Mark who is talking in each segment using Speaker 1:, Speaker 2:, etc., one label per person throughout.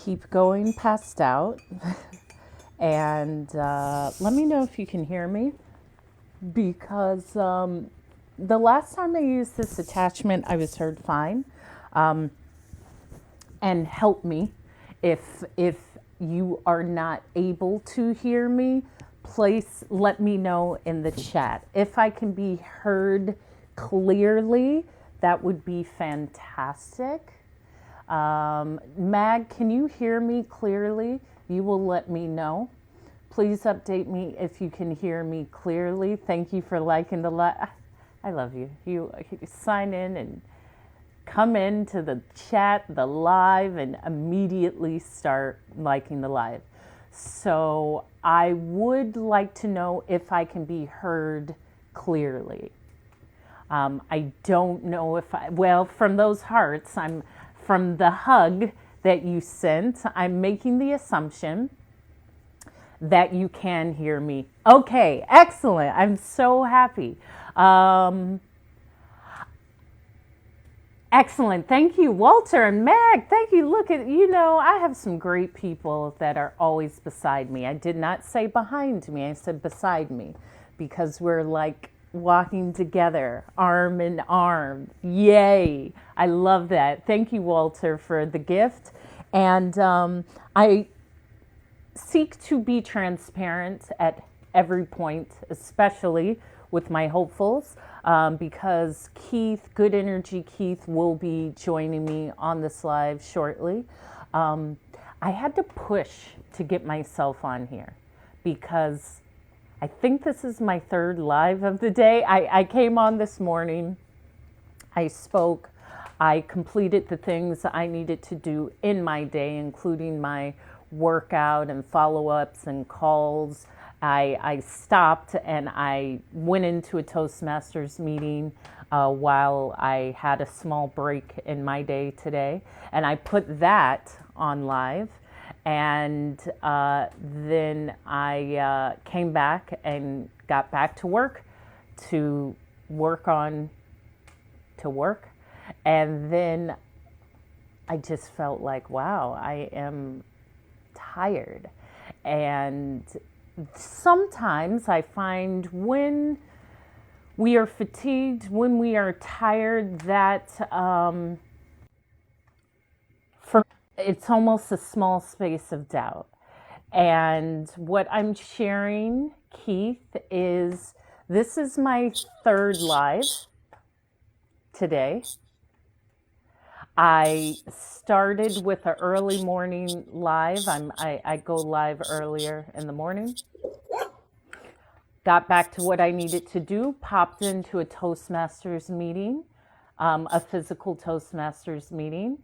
Speaker 1: keep going passed out. And let me know if you can hear me because the last time I used this attachment, I was heard fine. And help me if you are not able to hear me, please let me know in the chat. If I can be heard clearly, that would be fantastic. Mag, can you hear me clearly? You will let me know. Please update me if you can hear me clearly. Thank you for liking the live. I love you. You sign in and come into the chat, the live, and immediately start liking the live. So I would like to know if I can be heard clearly. I don't know if well, from those hearts, from the hug that you sent, I'm making the assumption that you can hear me. Okay, excellent. I'm so happy. Excellent. Thank you, Walter and Meg. Thank you. Look at, I have some great people that are always beside me. I did not say behind me. I said beside me because we're like walking together, arm in arm. Yay. I love that. Thank you, Walter, for the gift. And I seek to be transparent at every point, especially with my hopefuls, because Keith, Good Energy Keith, will be joining me on this live shortly. I had to push to get myself on here because I think this is my third live of the day. I came on this morning, I spoke, I completed the things I needed to do in my day, including my workout and follow-ups and calls. I stopped and I went into a Toastmasters meeting while I had a small break in my day today. And I put that on live. And then I came back and got back to work to work. And then I just felt like, wow, I am tired. And sometimes I find when we are fatigued, when we are tired, that for it's almost a small space of doubt. And what I'm sharing, Keith, is this is my third live today. I started with an early morning live. I go live earlier in the morning. Got back to what I needed to do, popped into a Toastmasters meeting, a physical Toastmasters meeting.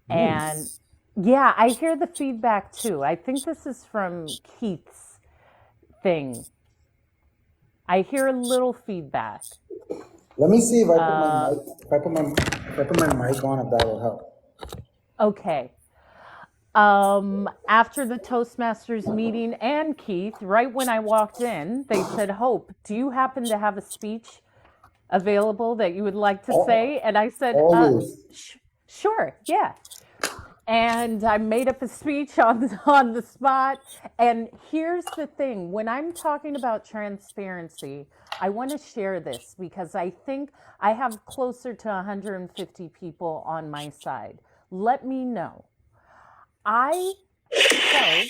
Speaker 1: And yeah, I hear the feedback too. I think this is from Keith's thing. I hear a little feedback.
Speaker 2: Let me see if I put my mic. If I put my mic on, if that will help.
Speaker 1: Okay. After the Toastmasters meeting and Keith, right when I walked in, they said, Hope, do you happen to have a speech available that you would like to say? And I said, sure, yeah. And I made up a speech on the spot. And here's the thing, when I'm talking about transparency, I want to share this because I think I have closer to 150 people on my side. Let me know. I felt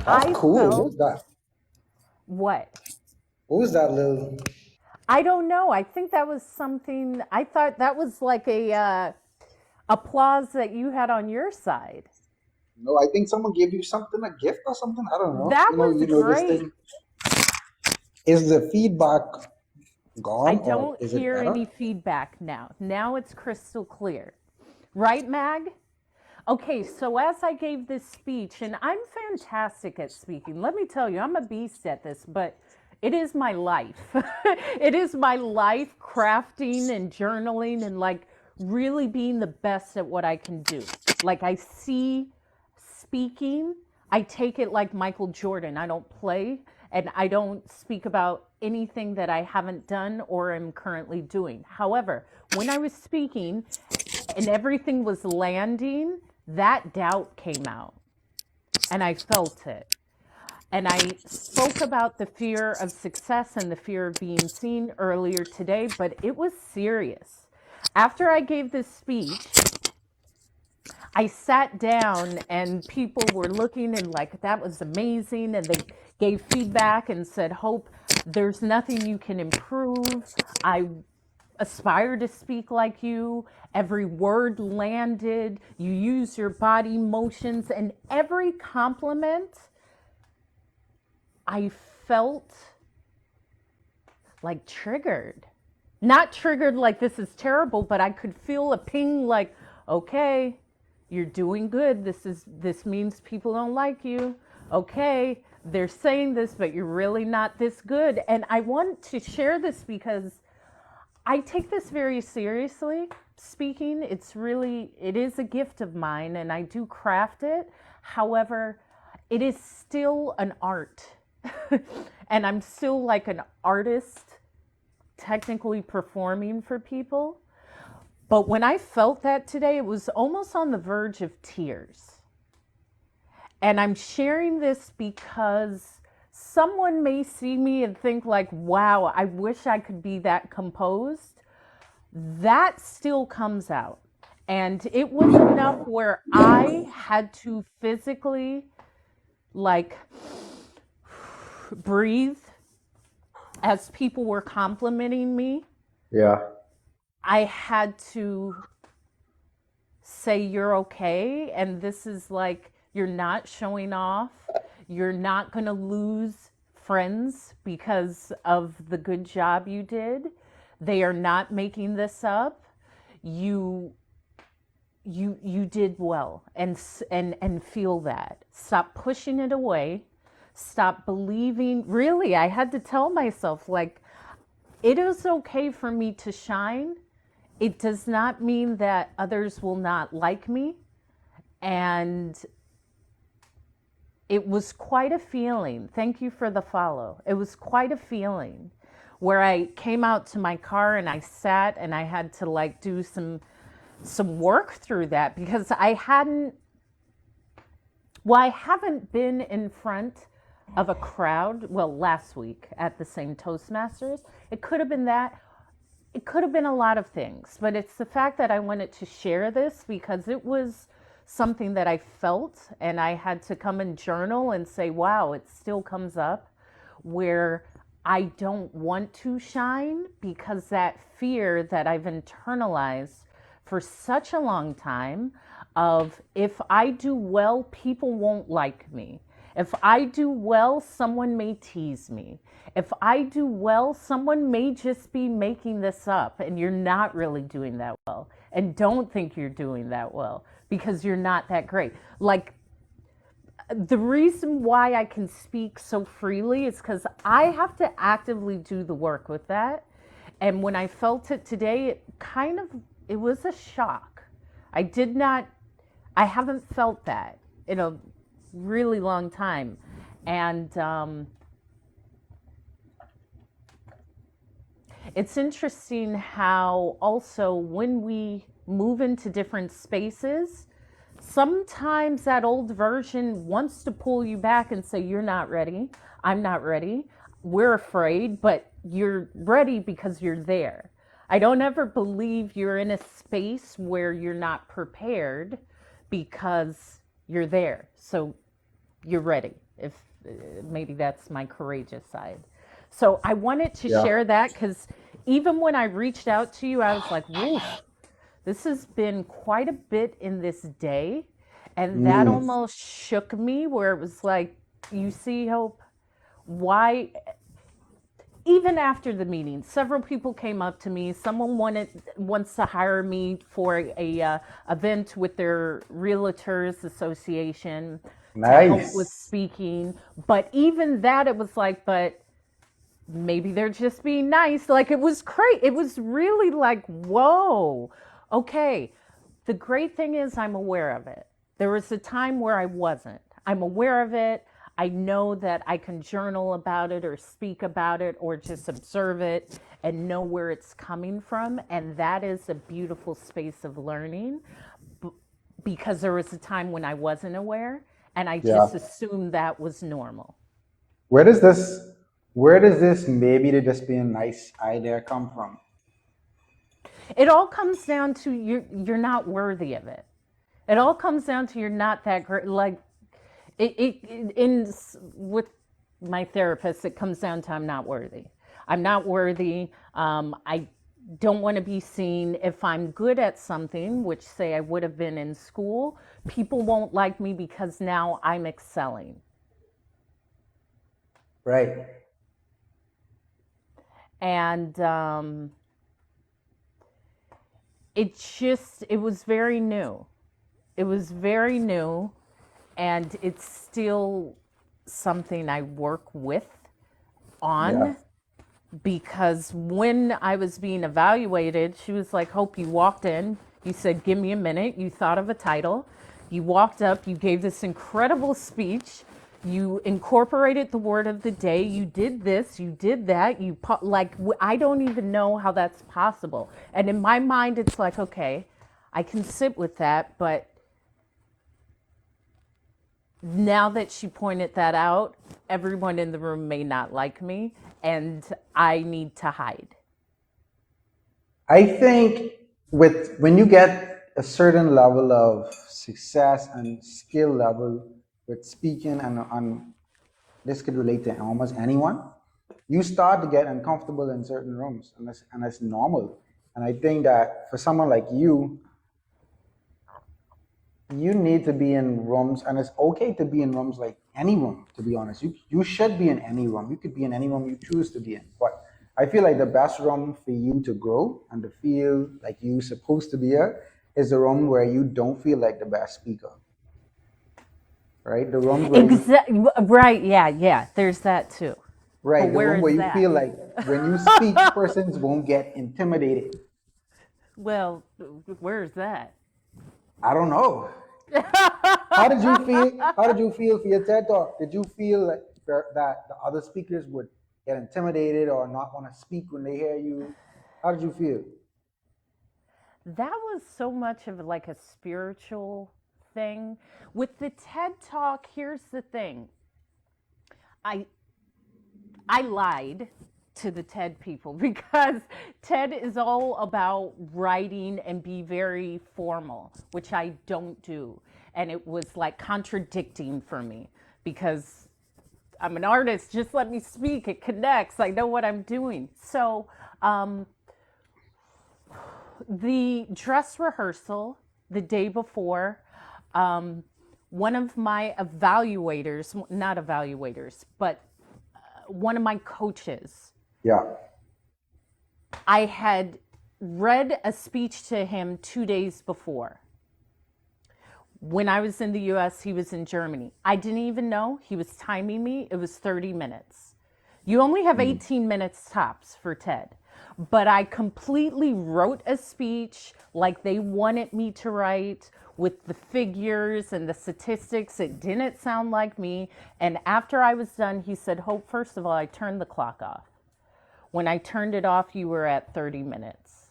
Speaker 2: That's cool. What's that?
Speaker 1: What?
Speaker 2: What was that little?
Speaker 1: I don't know. I think that was something. I thought that was like a applause that you had on your side.
Speaker 2: No, I think someone gave you something, a gift or something. I don't know.
Speaker 1: That was great.
Speaker 2: Is the feedback gone?
Speaker 1: I don't hear any feedback now. Now it's crystal clear. Right, Mag? Okay, so as I gave this speech, and I'm fantastic at speaking. Let me tell you, I'm a beast at this, but it is my life. It is my life crafting and journaling and like really being the best at what I can do. Like I see speaking, I take it like Michael Jordan. I don't play and I don't speak about anything that I haven't done or am currently doing. However, when I was speaking and everything was landing, that doubt came out and I felt it. And I spoke about the fear of success and the fear of being seen earlier today, but it was serious. After I gave this speech, I sat down and people were looking and like, that was amazing. And they gave feedback and said, Hope, there's nothing you can improve. I aspire to speak like you. Every word landed. You use your body motions, and every compliment I felt like triggered. Not triggered like this is terrible, but I could feel a ping like, okay, you're doing good. This means people don't like you. Okay, they're saying this, but you're really not this good. And I want to share this because I take this very seriously. Speaking, it is a gift of mine and I do craft it. However, it is still an art. And I'm still like an artist technically performing for people. But when I felt that today, it was almost on the verge of tears. And I'm sharing this because someone may see me and think like, wow, I wish I could be that composed. That still comes out. And it was enough where I had to physically like breathe as people were complimenting me.
Speaker 3: Yeah.
Speaker 1: I had to say, you're okay. And this is like, you're not showing off. You're not going to lose friends because of the good job you did. They are not making this up. You did well, and feel that. Stop pushing it away. Stop believing. Really, I had to tell myself, like, it is okay for me to shine. It does not mean that others will not like me. And it was quite a feeling. Thank you for the follow. It was quite a feeling where I came out to my car and I sat and I had to like do some work through that because I haven't been in front of a crowd. Well, last week at the same Toastmasters, it could have been that. It could have been a lot of things, but it's the fact that I wanted to share this because it was something that I felt, and I had to come and journal and say, wow, it still comes up where I don't want to shine because that fear that I've internalized for such a long time of if I do well, people won't like me. If I do well, someone may tease me. If I do well, someone may just be making this up and you're not really doing that well and don't think you're doing that well because you're not that great. Like, the reason why I can speak so freely is because I have to actively do the work with that. And when I felt it today, it was a shock. I haven't felt that in a really long time. And it's interesting how also when we move into different spaces, sometimes that old version wants to pull you back and say, you're not ready. I'm not ready. We're afraid, but you're ready because you're there. I don't ever believe you're in a space where you're not prepared because you're there. So you're ready. If maybe that's my courageous side. So I wanted to share that because even when I reached out to you, I was like, woof, this has been quite a bit in this day. And that almost shook me where it was like, you see, Hope, why? Even after the meeting, several people came up to me. Someone wants to hire me for a event with their Realtors Association.
Speaker 3: Nice.
Speaker 1: To help with speaking. But even that, it was like, but maybe they're just being nice. Like, it was great. It was really like, whoa, okay. The great thing is I'm aware of it. There was a time where I wasn't. I'm aware of it. I know that I can journal about it or speak about it or just observe it and know where it's coming from. And that is a beautiful space of learning because there was a time when I wasn't aware and I
Speaker 2: Yeah.
Speaker 1: just assumed that was normal.
Speaker 2: Where does this where does this maybe to just be a nice idea come from?
Speaker 1: It all comes down to you're not worthy of it. It all comes down to you're not that great. Like in with my therapist, it comes down to I'm not worthy. I'm not worthy. I don't want to be seen. If I'm good at something, which say I would have been in school, people won't like me because now I'm excelling.
Speaker 2: Right.
Speaker 1: And it was very new. It was very new, and it's still something I work with
Speaker 2: Yeah.
Speaker 1: on because when I was being evaluated, she was like, Hope, you walked in, you said, give me a minute, you thought of a title, you walked up, you gave this incredible speech, you incorporated the word of the day, you did this, you did that, I don't even know how that's possible. And in my mind, it's like, okay, I can sit with that, but now that she pointed that out, everyone in the room may not like me and I need to hide.
Speaker 2: I think with when you get a certain level of success and skill level with speaking and on this could relate to almost anyone, you start to get uncomfortable in certain rooms and that's normal. And I think that for someone like you need to be in rooms, and it's okay to be in rooms like any room, to be honest. You should be in any room. You could be in any room you choose to be in. But I feel like the best room for you to grow and to feel like you're supposed to be here is the room where you don't feel like the best speaker. Right? The rooms where you
Speaker 1: Exactly. Right. Yeah. Yeah. There's that too. But
Speaker 2: right, the
Speaker 1: where
Speaker 2: room where
Speaker 1: is
Speaker 2: you
Speaker 1: that?
Speaker 2: feel like when you speak, persons won't get intimidated.
Speaker 1: Well, where's that?
Speaker 2: I don't know. How did you feel? How did you feel for your TED talk? Did you feel like that the other speakers would get intimidated or not want to speak when they hear you? How did you feel?
Speaker 1: That was so much of like a spiritual thing. With the TED talk, here's the thing. I I lied to the TED people because TED is all about writing and be very formal, which I don't do. And it was like contradicting for me because I'm an artist. Just let me speak. It connects. I know what I'm doing. So the dress rehearsal the day before, um, one of my evaluators, not evaluators, but one of my coaches,
Speaker 2: Yeah.
Speaker 1: I had read a speech to him 2 days before. When I was in the US, he was in Germany. I didn't even know. He was timing me. It was 30 minutes. You only have 18 minutes tops for TED. But I completely wrote a speech like they wanted me to write with the figures and the statistics. It didn't sound like me. And after I was done, he said, Hope, first of all, I turned the clock off. When I turned it off, you were at 30 minutes.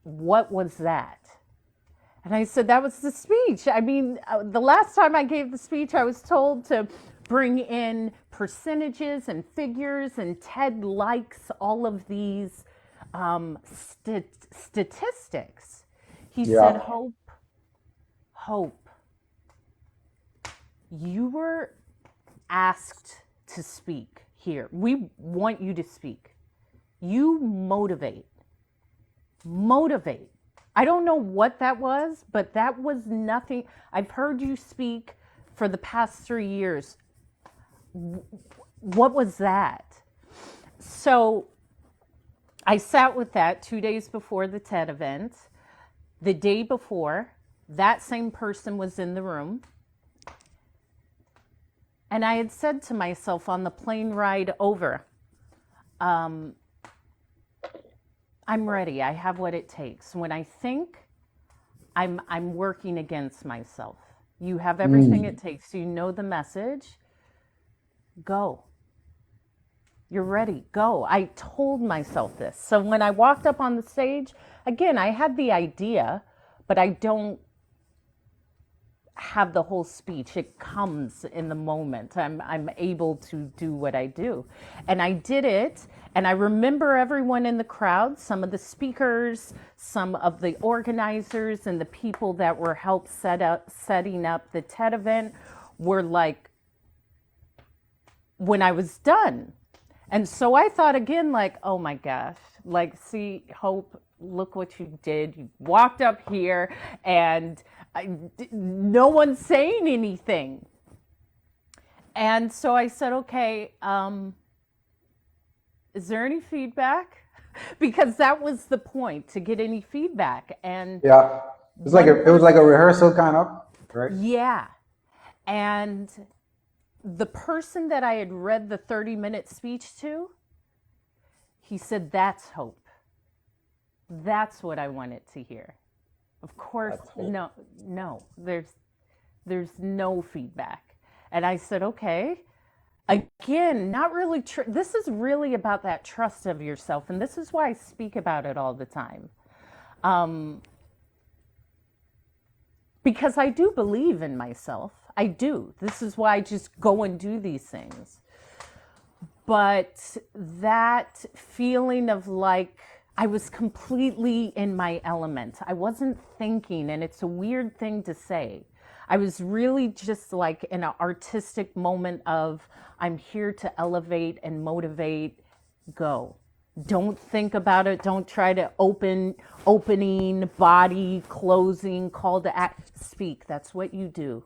Speaker 1: What was that? And I said, that was the speech. I mean, the last time I gave the speech, I was told to bring in percentages and figures, and Ted likes all of these statistics. He said,
Speaker 2: Yeah.
Speaker 1: Hope, you were asked to speak here. We want you to speak. You motivate. I don't know what that was, but that was nothing. I've heard you speak for the past 3 years. What was that? So I sat with that 2 days before the TED event. The day before, that same person was in the room. And I had said to myself on the plane ride over, I'm ready. I have what it takes. When I think, I'm working against myself. You have everything it takes. You know the message. Go. You're ready. Go. I told myself this. So when I walked up on the stage, again, I had the idea, but I don't have the whole speech. It comes in the moment. I'm able to do what I do. And I did it. And I remember everyone in the crowd, some of the speakers, some of the organizers, and the people that were setting up the TED event were like, when I was done. And so I thought again, like, oh my gosh, like, see, Hope, look what you did. You walked up here and no one's saying anything. And so I said, okay, is there any feedback? Because that was the point, to get any feedback. And
Speaker 2: Yeah, it was like a rehearsal kind of, right?
Speaker 1: yeah. And the person that I had read the 30-minute speech to, he said, that's Hope. That's what I wanted to hear. Of course, no, there's no feedback. And I said, okay. Again, not really. This is really about that trust of yourself. And this is why I speak about it all the time. Because I do believe in myself. I do. This is why I just go and do these things. But that feeling of like I was completely in my element. I wasn't thinking, and it's a weird thing to say. I was really just like in an artistic moment of I'm here to elevate and motivate, go. Don't think about it. Don't try to opening, body, closing, call to act, speak. That's what you do.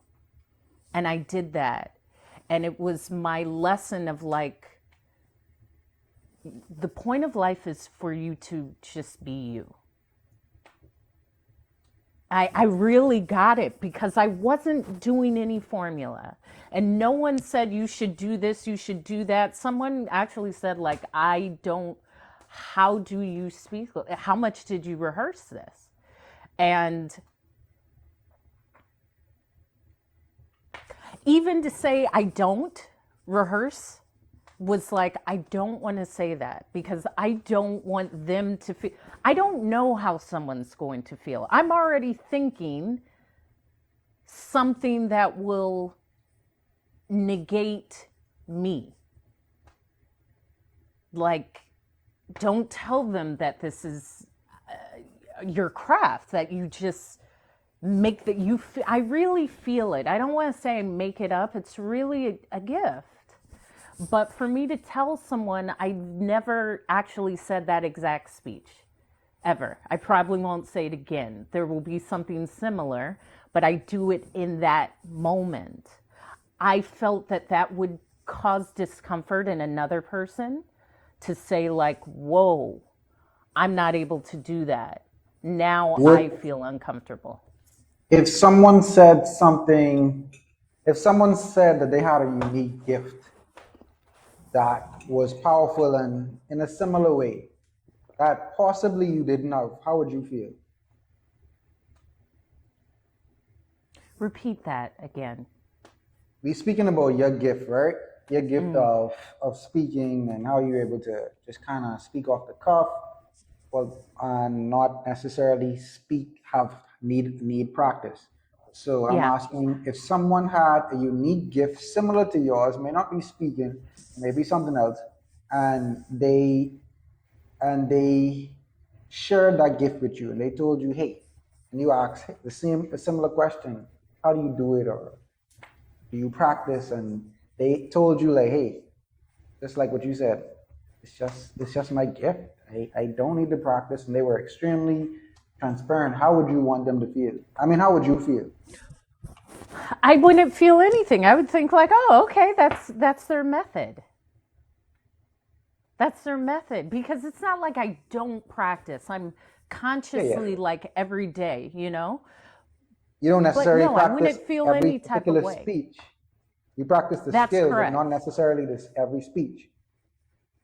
Speaker 1: And I did that. And it was my lesson of like, the point of life is for you to just be you. I really got it because I wasn't doing any formula. And no one said you should do this, you should do that. Someone actually said, like, how do you speak? How much did you rehearse this? And even to say I don't rehearse was like, I don't want to say that because I don't want them to feel, I don't know how someone's going to feel. I'm already thinking something that will negate me. Like, don't tell them that this is your craft, that you just make that you, I really feel it. I don't want to say make it up. It's really a gift. But for me to tell someone, I never actually said that exact speech, ever. I probably won't say it again. There will be something similar, but I do it in that moment. I felt that that would cause discomfort in another person to say like, whoa, I'm not able to do that. Now I feel uncomfortable.
Speaker 2: If someone said that they had a unique gift that was powerful and in a similar way that possibly you didn't have, how would you feel?
Speaker 1: Repeat that again.
Speaker 2: We're speaking about your gift, right? Your gift of speaking and how you're able to just kind of speak off the cuff, well, and not necessarily need practice. So I'm
Speaker 1: Yeah.
Speaker 2: asking if someone had a unique gift similar to yours, may not be speaking, maybe something else, and they shared that gift with you, and they told you, hey, and you asked a similar question, how do you do it, or do you practice? And they told you like, hey, just like what you said, it's just my gift. I don't need to practice, and they were extremely transparent. How would you want them to feel? I mean, how would you feel?
Speaker 1: I wouldn't feel anything. I would think like, oh, okay, that's their method. That's their method, because it's not like I don't practice. I'm consciously like every day, you know?
Speaker 2: You don't necessarily
Speaker 1: But no, I
Speaker 2: practice
Speaker 1: wouldn't feel
Speaker 2: every
Speaker 1: any type of
Speaker 2: particular
Speaker 1: way.
Speaker 2: speech. You practice the
Speaker 1: That's
Speaker 2: skills and
Speaker 1: correct.
Speaker 2: not necessarily every speech.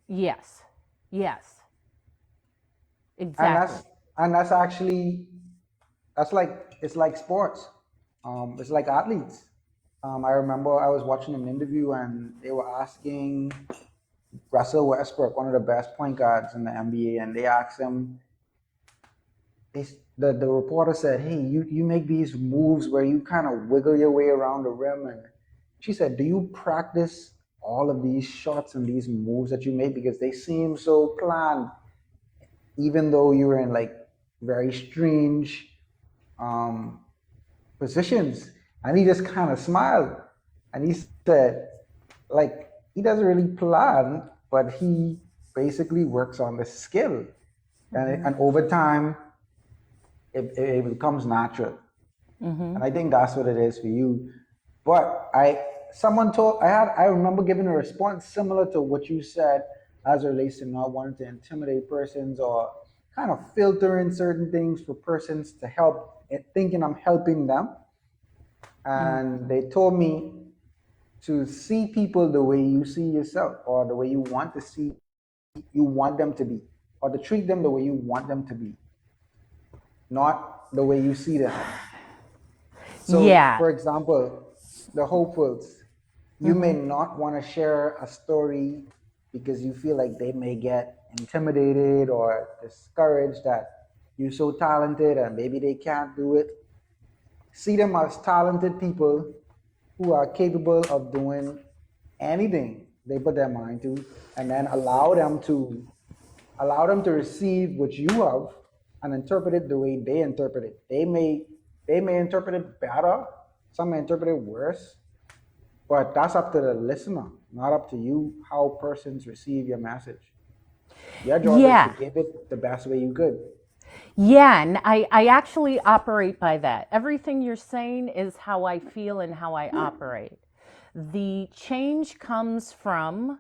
Speaker 1: Yes. Yes.
Speaker 2: And
Speaker 1: Exactly.
Speaker 2: that's actually, it's like sports. It's like athletes. I remember I was watching an interview and they were asking Russell Westbrook, one of the best point guards in the NBA, and they asked him, the reporter said, "Hey, you make these moves where you kind of wiggle your way around the rim." And she said, "Do you practice all of these shots and these moves that you make because they seem so planned, even though you're in like very strange um, positions?" And he just kind of smiled and he said, like, he doesn't really plan, but he basically works on the skill. And over time, it becomes natural. And I think that's what it is for you. But I remember giving a response similar to what you said as it relates to not wanting to intimidate persons or kind of filtering certain things for persons to help, thinking I'm helping them. And they told me to see people the way you see yourself, or the way you want them to be, or to treat them the way you want them to be, not the way you see them. So,
Speaker 1: Yeah.
Speaker 2: for example, the hopefuls, you may not want to share a story because you feel like they may get intimidated or discouraged that you're so talented and maybe they can't do it. See them as talented people who are capable of doing anything they put their mind to, and then allow them to receive what you have and interpret it the way they interpret it. They may interpret it better, some may interpret it worse, but that's up to the listener, not up to you how persons receive your message. Your job is to
Speaker 1: Yeah.
Speaker 2: give it the best way you could.
Speaker 1: Yeah, and I actually operate by that. Everything you're saying is how I feel and how I operate. The change comes from,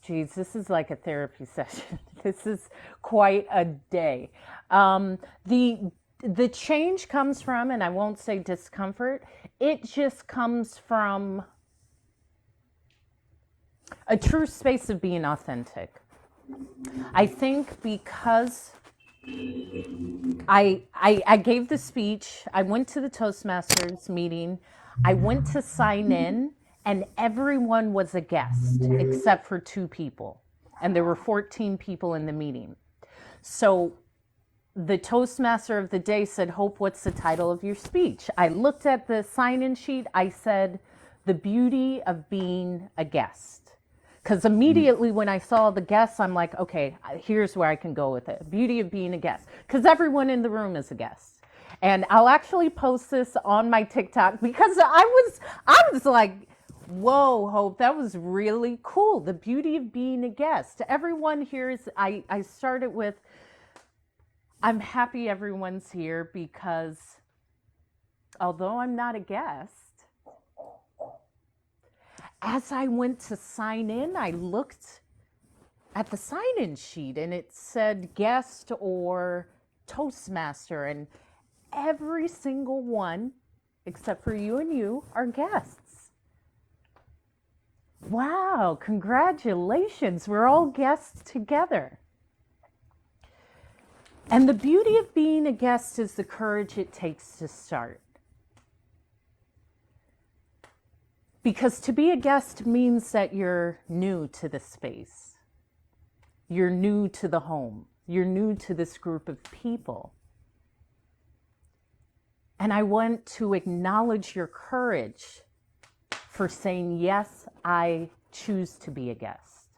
Speaker 1: geez, this is like a therapy session. This is quite a day. The change comes from, and I won't say discomfort, it just comes from a true space of being authentic. I think because I gave the speech, I went to the Toastmasters meeting, I went to sign in, and everyone was a guest except for 2 people. And there were 14 people in the meeting. So the Toastmaster of the day said, "Hope, what's the title of your speech?" I looked at the sign in sheet, I said, "The beauty of being a guest." Because immediately when I saw the guests, I'm like, okay, here's where I can go with it. Beauty of being a guest. Because everyone in the room is a guest. And I'll actually post this on my TikTok because I was like, whoa, Hope, that was really cool. The beauty of being a guest. Everyone here is, I started with, I'm happy everyone's here because although I'm not a guest, as I went to sign in, I looked at the sign in sheet and it said guest or Toastmaster, and every single one, except for you and you, are guests. Wow, congratulations. We're all guests together. And the beauty of being a guest is the courage it takes to start. Because to be a guest means that you're new to the space. You're new to the home. You're new to this group of people. And I want to acknowledge your courage for saying, yes, I choose to be a guest.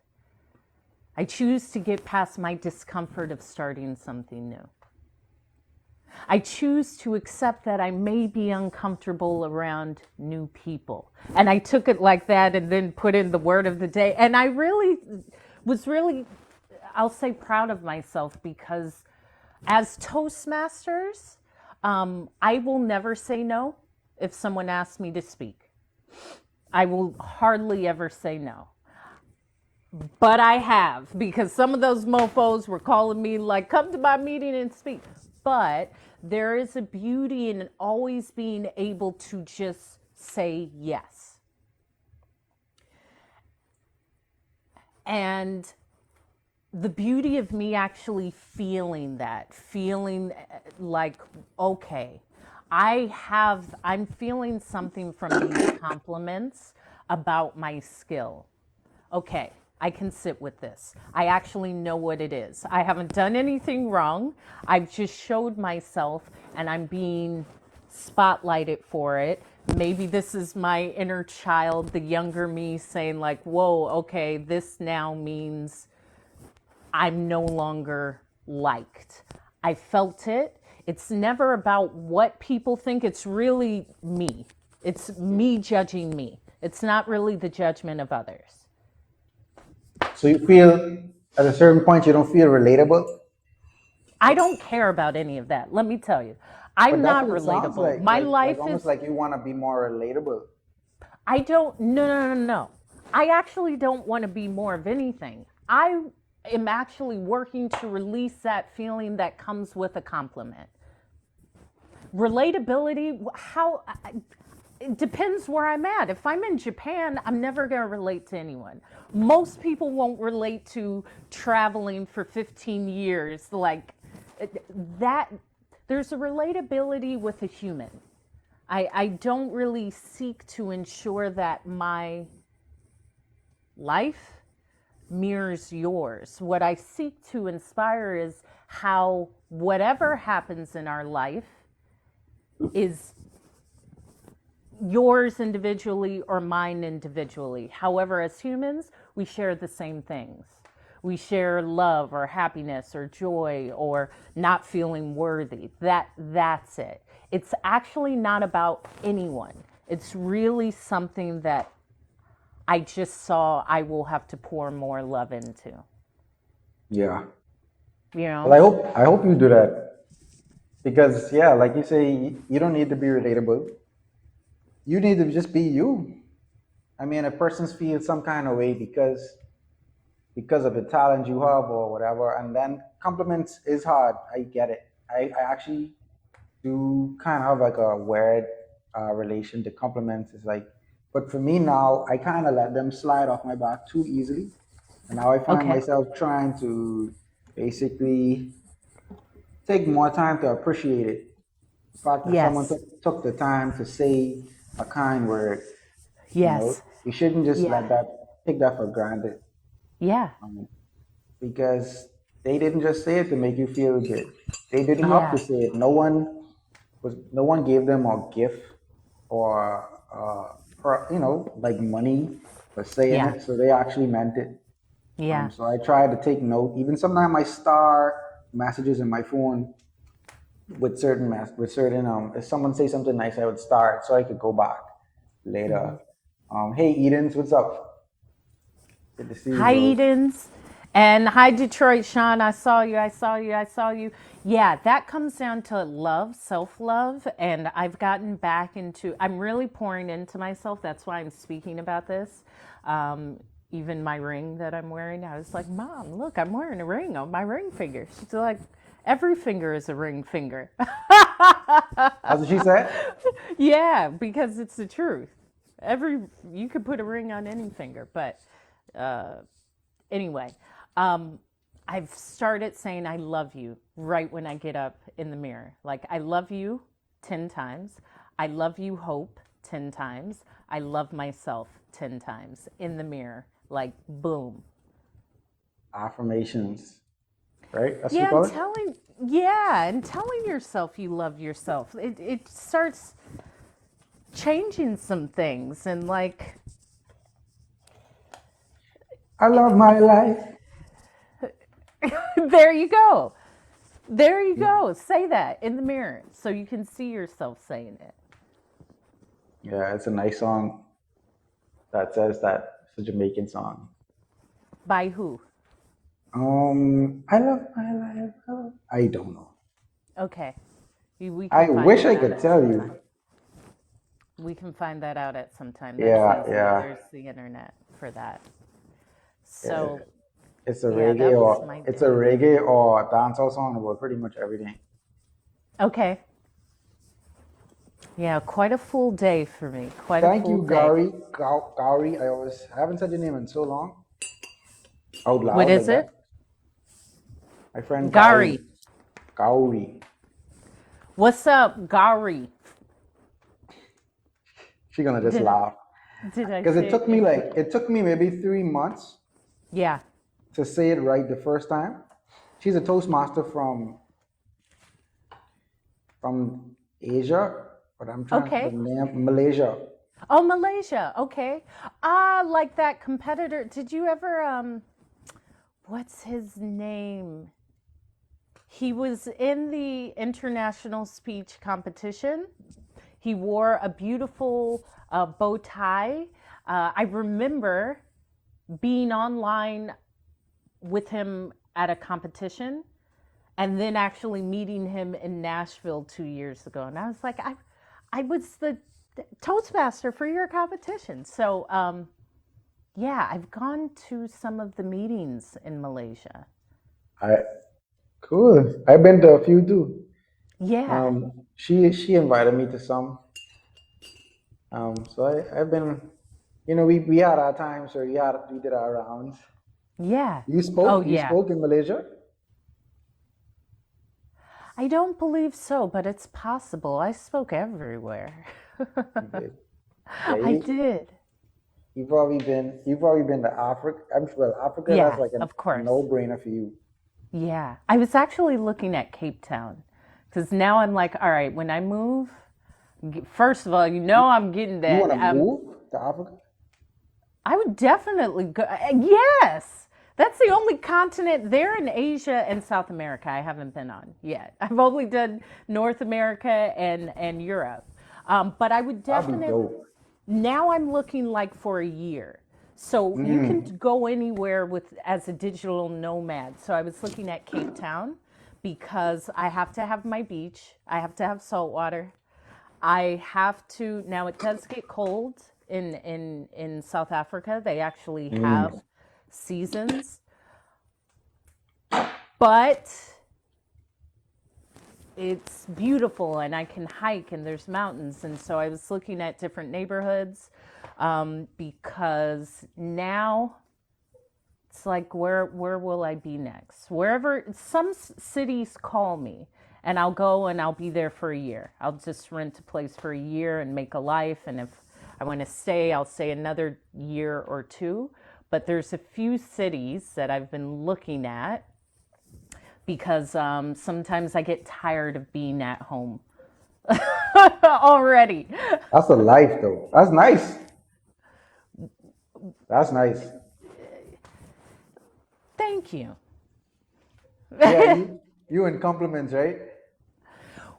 Speaker 1: I choose to get past my discomfort of starting something new. I choose to accept that I may be uncomfortable around new people. And I took it like that and then put in the word of the day. And I was really, I'll say, proud of myself because as Toastmasters, I will never say no if someone asks me to speak. I will hardly ever say no. But I have, because some of those mofos were calling me like, come to my meeting and speak. But there is a beauty in always being able to just say yes. And the beauty of me actually feeling that, feeling like, okay, I'm feeling something from these compliments about my skill. Okay, I can sit with this. I actually know what it is. I haven't done anything wrong. I've just showed myself and I'm being spotlighted for it. Maybe this is my inner child, the younger me saying, like, whoa, okay, this now means I'm no longer liked. I felt it. It's never about what people think. It's really me. It's me judging me. It's not really the judgment of others.
Speaker 2: So you feel at a certain point you don't feel relatable?
Speaker 1: I don't care about any of that. Let me tell you,
Speaker 2: But
Speaker 1: I'm
Speaker 2: that's
Speaker 1: not
Speaker 2: what it sounds
Speaker 1: relatable.
Speaker 2: like.
Speaker 1: My
Speaker 2: Like
Speaker 1: life
Speaker 2: almost
Speaker 1: is,
Speaker 2: like you want to be more relatable.
Speaker 1: I don't, no, no, no, no. I actually don't want to be more of anything. I am actually working to release that feeling that comes with a compliment. Relatability, it depends where I'm at. If I'm in Japan, I'm never going to relate to anyone. Most people won't relate to traveling for 15 years. Like that, there's a relatability with a human. I don't really seek to ensure that my life mirrors yours. What I seek to inspire is how whatever happens in our life is yours individually or mine individually. However, as humans, we share the same things. We share love or happiness or joy or not feeling worthy. That's it. It's actually not about anyone. It's really something that I just saw I will have to pour more love into.
Speaker 2: Yeah.
Speaker 1: You
Speaker 2: Well,
Speaker 1: know?
Speaker 2: I hope you do that because yeah, like you say, you don't need to be relatable. You need to just be you. I mean, a person's feel some kind of way because of the talent you have or whatever, and then compliments is hard. I get it. I actually do kind of have like a weird relation to compliments. It's like, but for me now, I kind of let them slide off my back too easily, and now I find
Speaker 1: Okay.
Speaker 2: myself trying to basically take more time to appreciate it. The fact that someone
Speaker 1: Yes.
Speaker 2: took the time to say a kind word,
Speaker 1: Yes.
Speaker 2: you shouldn't just
Speaker 1: Yeah.
Speaker 2: let that take that for granted.
Speaker 1: Yeah.
Speaker 2: Um, because they didn't just say it to make you feel good. They didn't have to
Speaker 1: Yeah.
Speaker 2: say it. No one gave them a gift or like money for saying
Speaker 1: Yeah.
Speaker 2: it. So they actually meant it.
Speaker 1: Yeah.
Speaker 2: So I try to take note. Even sometimes I star messages in my phone with certain if someone say something nice, I would star it so I could go back later. Hey Edens, what's up? Good to see you,
Speaker 1: Hi,
Speaker 2: bro.
Speaker 1: Edens. And hi, Detroit, Sean. I saw you. I saw you. I saw you. Yeah, that comes down to love, self love. And I've gotten back into, I'm really pouring into myself. That's why I'm speaking about this. Even my ring that I'm wearing, I was like, Mom, look, I'm wearing a ring on my ring finger. She's like, every finger is a ring finger.
Speaker 2: That's what she said.
Speaker 1: Yeah, because it's the truth. Every You could put a ring on any finger, but uh, anyway, um, I've started saying I love you right when I get up in the mirror. Like, I love you 10 times. I love you, Hope, 10 times. I love myself 10 times in the mirror. Like, boom.
Speaker 2: Affirmations, right? That's what you
Speaker 1: Yeah,
Speaker 2: call it.
Speaker 1: and telling yourself you love yourself. It starts changing some things and like,
Speaker 2: I love my life.
Speaker 1: there you go. There you go. Say that in the mirror so you can see yourself saying it.
Speaker 2: Yeah, it's a nice song that says that. It's a Jamaican song.
Speaker 1: By who?
Speaker 2: I love my life. I don't know.
Speaker 1: Okay. We can
Speaker 2: I
Speaker 1: find
Speaker 2: wish
Speaker 1: that
Speaker 2: I
Speaker 1: out
Speaker 2: could
Speaker 1: at
Speaker 2: tell
Speaker 1: some time.
Speaker 2: you.
Speaker 1: We can find that out at some time. That's
Speaker 2: Yeah,
Speaker 1: easy.
Speaker 2: yeah.
Speaker 1: There's the internet for that.
Speaker 2: Yeah.
Speaker 1: So,
Speaker 2: It's a
Speaker 1: yeah, that
Speaker 2: reggae
Speaker 1: was
Speaker 2: or
Speaker 1: my
Speaker 2: it's a
Speaker 1: day.
Speaker 2: reggae or dancehall song about pretty much everything.
Speaker 1: Okay. Yeah, quite a full day for me. Quite a
Speaker 2: Thank
Speaker 1: full
Speaker 2: you,
Speaker 1: day.
Speaker 2: Gary. I haven't said your name in so long. Out
Speaker 1: What
Speaker 2: loud
Speaker 1: is
Speaker 2: like
Speaker 1: it?
Speaker 2: that. My friend
Speaker 1: Gary.
Speaker 2: Gauri. Gauri.
Speaker 1: What's up, Gary?
Speaker 2: She's gonna just
Speaker 1: Did
Speaker 2: laugh.
Speaker 1: did I
Speaker 2: Because
Speaker 1: say it?
Speaker 2: it took me maybe 3 months
Speaker 1: Yeah.
Speaker 2: to say it right the first time. She's a Toastmaster from Asia, but I'm trying the
Speaker 1: Okay.
Speaker 2: name Malaysia.
Speaker 1: Oh, Malaysia. Okay. Ah, like that competitor. Did you ever what's his name? He was in the international speech competition. He wore a beautiful bow tie. I remember being online with him at a competition and then actually meeting him in Nashville 2 years ago. And I was like, I was the Toastmaster for your competition. So, yeah, I've gone to some of the meetings in Malaysia.
Speaker 2: I cool. I've been to a few too.
Speaker 1: Yeah,
Speaker 2: She invited me to some. So I've been, we had our times where we did our rounds.
Speaker 1: yeah.
Speaker 2: You
Speaker 1: Oh,
Speaker 2: spoke? You
Speaker 1: yeah.
Speaker 2: spoke in Malaysia?
Speaker 1: I don't believe so, but it's possible. I spoke everywhere.
Speaker 2: You did. Yeah,
Speaker 1: I did.
Speaker 2: you've probably been to Africa. Well, Africa, that's
Speaker 1: Yeah,
Speaker 2: like
Speaker 1: of
Speaker 2: a
Speaker 1: course.
Speaker 2: no-brainer for you.
Speaker 1: Yeah. I was actually looking at Cape Town because now I'm like, all right, when I move, first of all, I'm getting
Speaker 2: You
Speaker 1: that.
Speaker 2: want to move to Africa?
Speaker 1: I would definitely go. Yes. That's the only continent there in Asia and South America I haven't been on yet. I've only done North America and Europe. But I would
Speaker 2: That'd be
Speaker 1: definitely,
Speaker 2: dope.
Speaker 1: now I'm looking like for a year. So you can go anywhere with as a digital nomad. So I was looking at Cape Town because I have to have my beach. I have to have salt water. I have to now it does get cold in South Africa. They actually have seasons, but it's beautiful and I can hike and there's mountains. And so I was looking at different neighborhoods because now it's like where will I be next? Wherever some cities call me and I'll go and I'll be there for a year. I'll just rent a place for a year and make a life. And if I want to stay, I'll stay another year or two. But there's a few cities that I've been looking at because sometimes I get tired of being at home already.
Speaker 2: That's a life, though. That's nice. That's nice.
Speaker 1: Thank you.
Speaker 2: Yeah, you in compliments, right?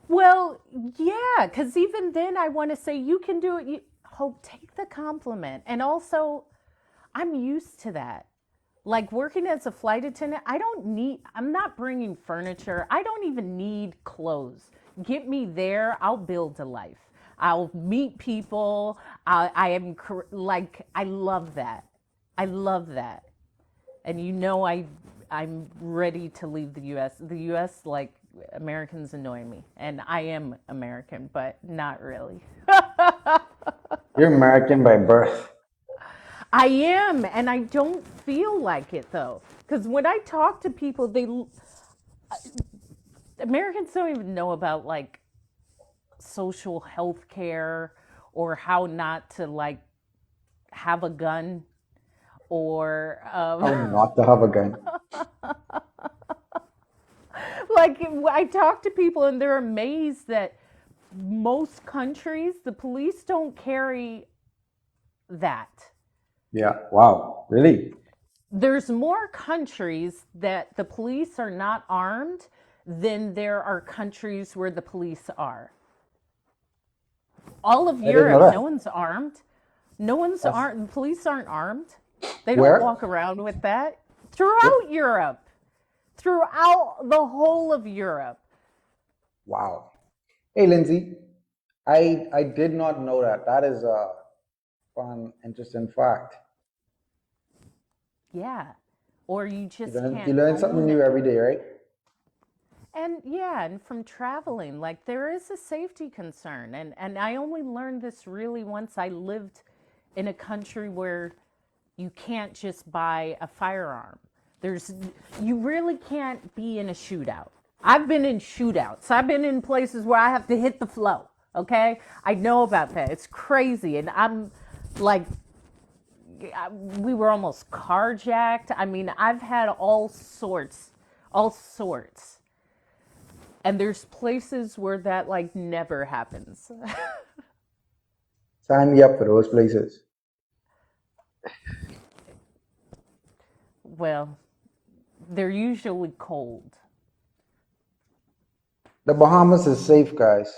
Speaker 1: Well, yeah, because even then I want to say you can do it. Hope, take the compliment. And also, I'm used to that. Like working as a flight attendant, I'm not bringing furniture. I don't even need clothes. Get me there, I'll build a life. I'll meet people. I love that. I love that. And I'm ready to leave the US. The US, like, Americans annoy me. And I am American, but not really.
Speaker 2: You're American by birth.
Speaker 1: I am, and I don't feel like it though. Because when I talk to people, Americans don't even know about like social health care or how not to like have a gun or
Speaker 2: How not to have a gun.
Speaker 1: like I talk to people and they're amazed that most countries the police don't carry that.
Speaker 2: Yeah. Wow. Really?
Speaker 1: There's more countries that the police are not armed than there are countries where the police are. All of
Speaker 2: I didn't know
Speaker 1: Europe, no
Speaker 2: that.
Speaker 1: one's armed. No one's
Speaker 2: That's
Speaker 1: armed. The police aren't armed. They don't
Speaker 2: where?
Speaker 1: walk around with that.
Speaker 2: What?
Speaker 1: Throughout Europe, throughout the whole of Europe.
Speaker 2: Wow. Hey, Lindsay. I did not know that. That is a fun, interesting fact.
Speaker 1: Yeah. Or you
Speaker 2: You
Speaker 1: just
Speaker 2: learn you
Speaker 1: can't
Speaker 2: learn something
Speaker 1: own
Speaker 2: new
Speaker 1: it.
Speaker 2: every day, right?
Speaker 1: And yeah, and from traveling, like there is a safety concern. And I only learned this really once I lived in a country where you can't just buy a firearm. There's you really can't be in a shootout. I've been in shootouts. I've been in places where I have to hit the flow. Okay, I know about that. It's crazy, and I'm like, we were almost carjacked. I mean, I've had all sorts, and there's places where that like never happens.
Speaker 2: Sign me up for those places.
Speaker 1: Well, they're usually cold.
Speaker 2: The Bahamas is safe, guys.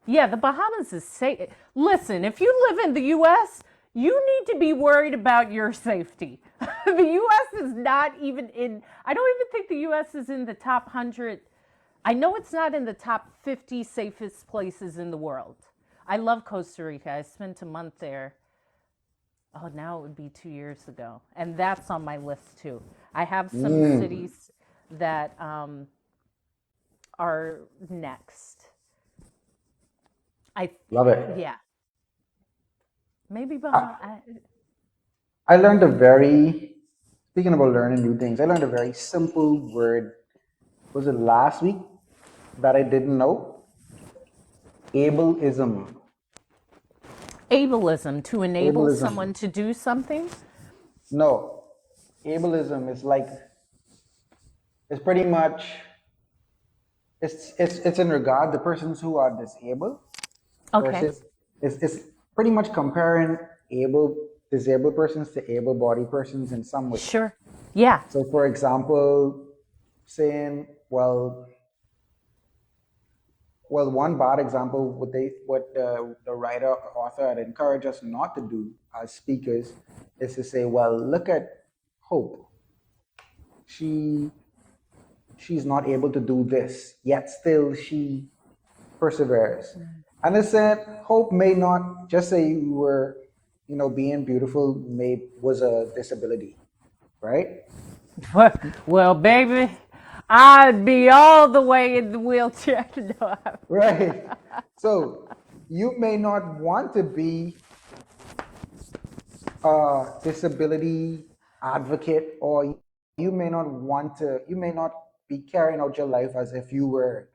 Speaker 1: Yeah, the Bahamas is safe. Listen, if you live in the U.S., you need to be worried about your safety. The U.S. is not even in, I don't even think the U.S. is in the top 100. I know it's not in the top 50 safest places in the world. I love Costa Rica. I spent a month there. Oh, now it would be 2 years ago. And that's on my list too. I have some
Speaker 2: Mm,
Speaker 1: cities that are next. I,
Speaker 2: love it.
Speaker 1: yeah, maybe
Speaker 2: I,
Speaker 1: Bahamas.
Speaker 2: I learned a very, speaking about learning new things, I learned a very simple word. Was it last week that I didn't know? Ableism.
Speaker 1: Ableism, to enable
Speaker 2: Ableism.
Speaker 1: someone to do something.
Speaker 2: No, ableism is like, it's pretty much, it's in regard to persons who are disabled
Speaker 1: Okay,
Speaker 2: versus, it's pretty much comparing able disabled persons to able-bodied persons in some way.
Speaker 1: sure. Yeah.
Speaker 2: So, for example, saying, one bad example, what the writer or author had encouraged us not to do as speakers is to say, well, look at Hope. She she's not able to do this, yet still she perseveres. And I said, Hope may not, just say you were, being beautiful may was a disability, right?
Speaker 1: Well, baby, I'd be all the way in the wheelchair. No,
Speaker 2: Right. So you may not want to be a disability advocate, or you may not be carrying out your life as if you were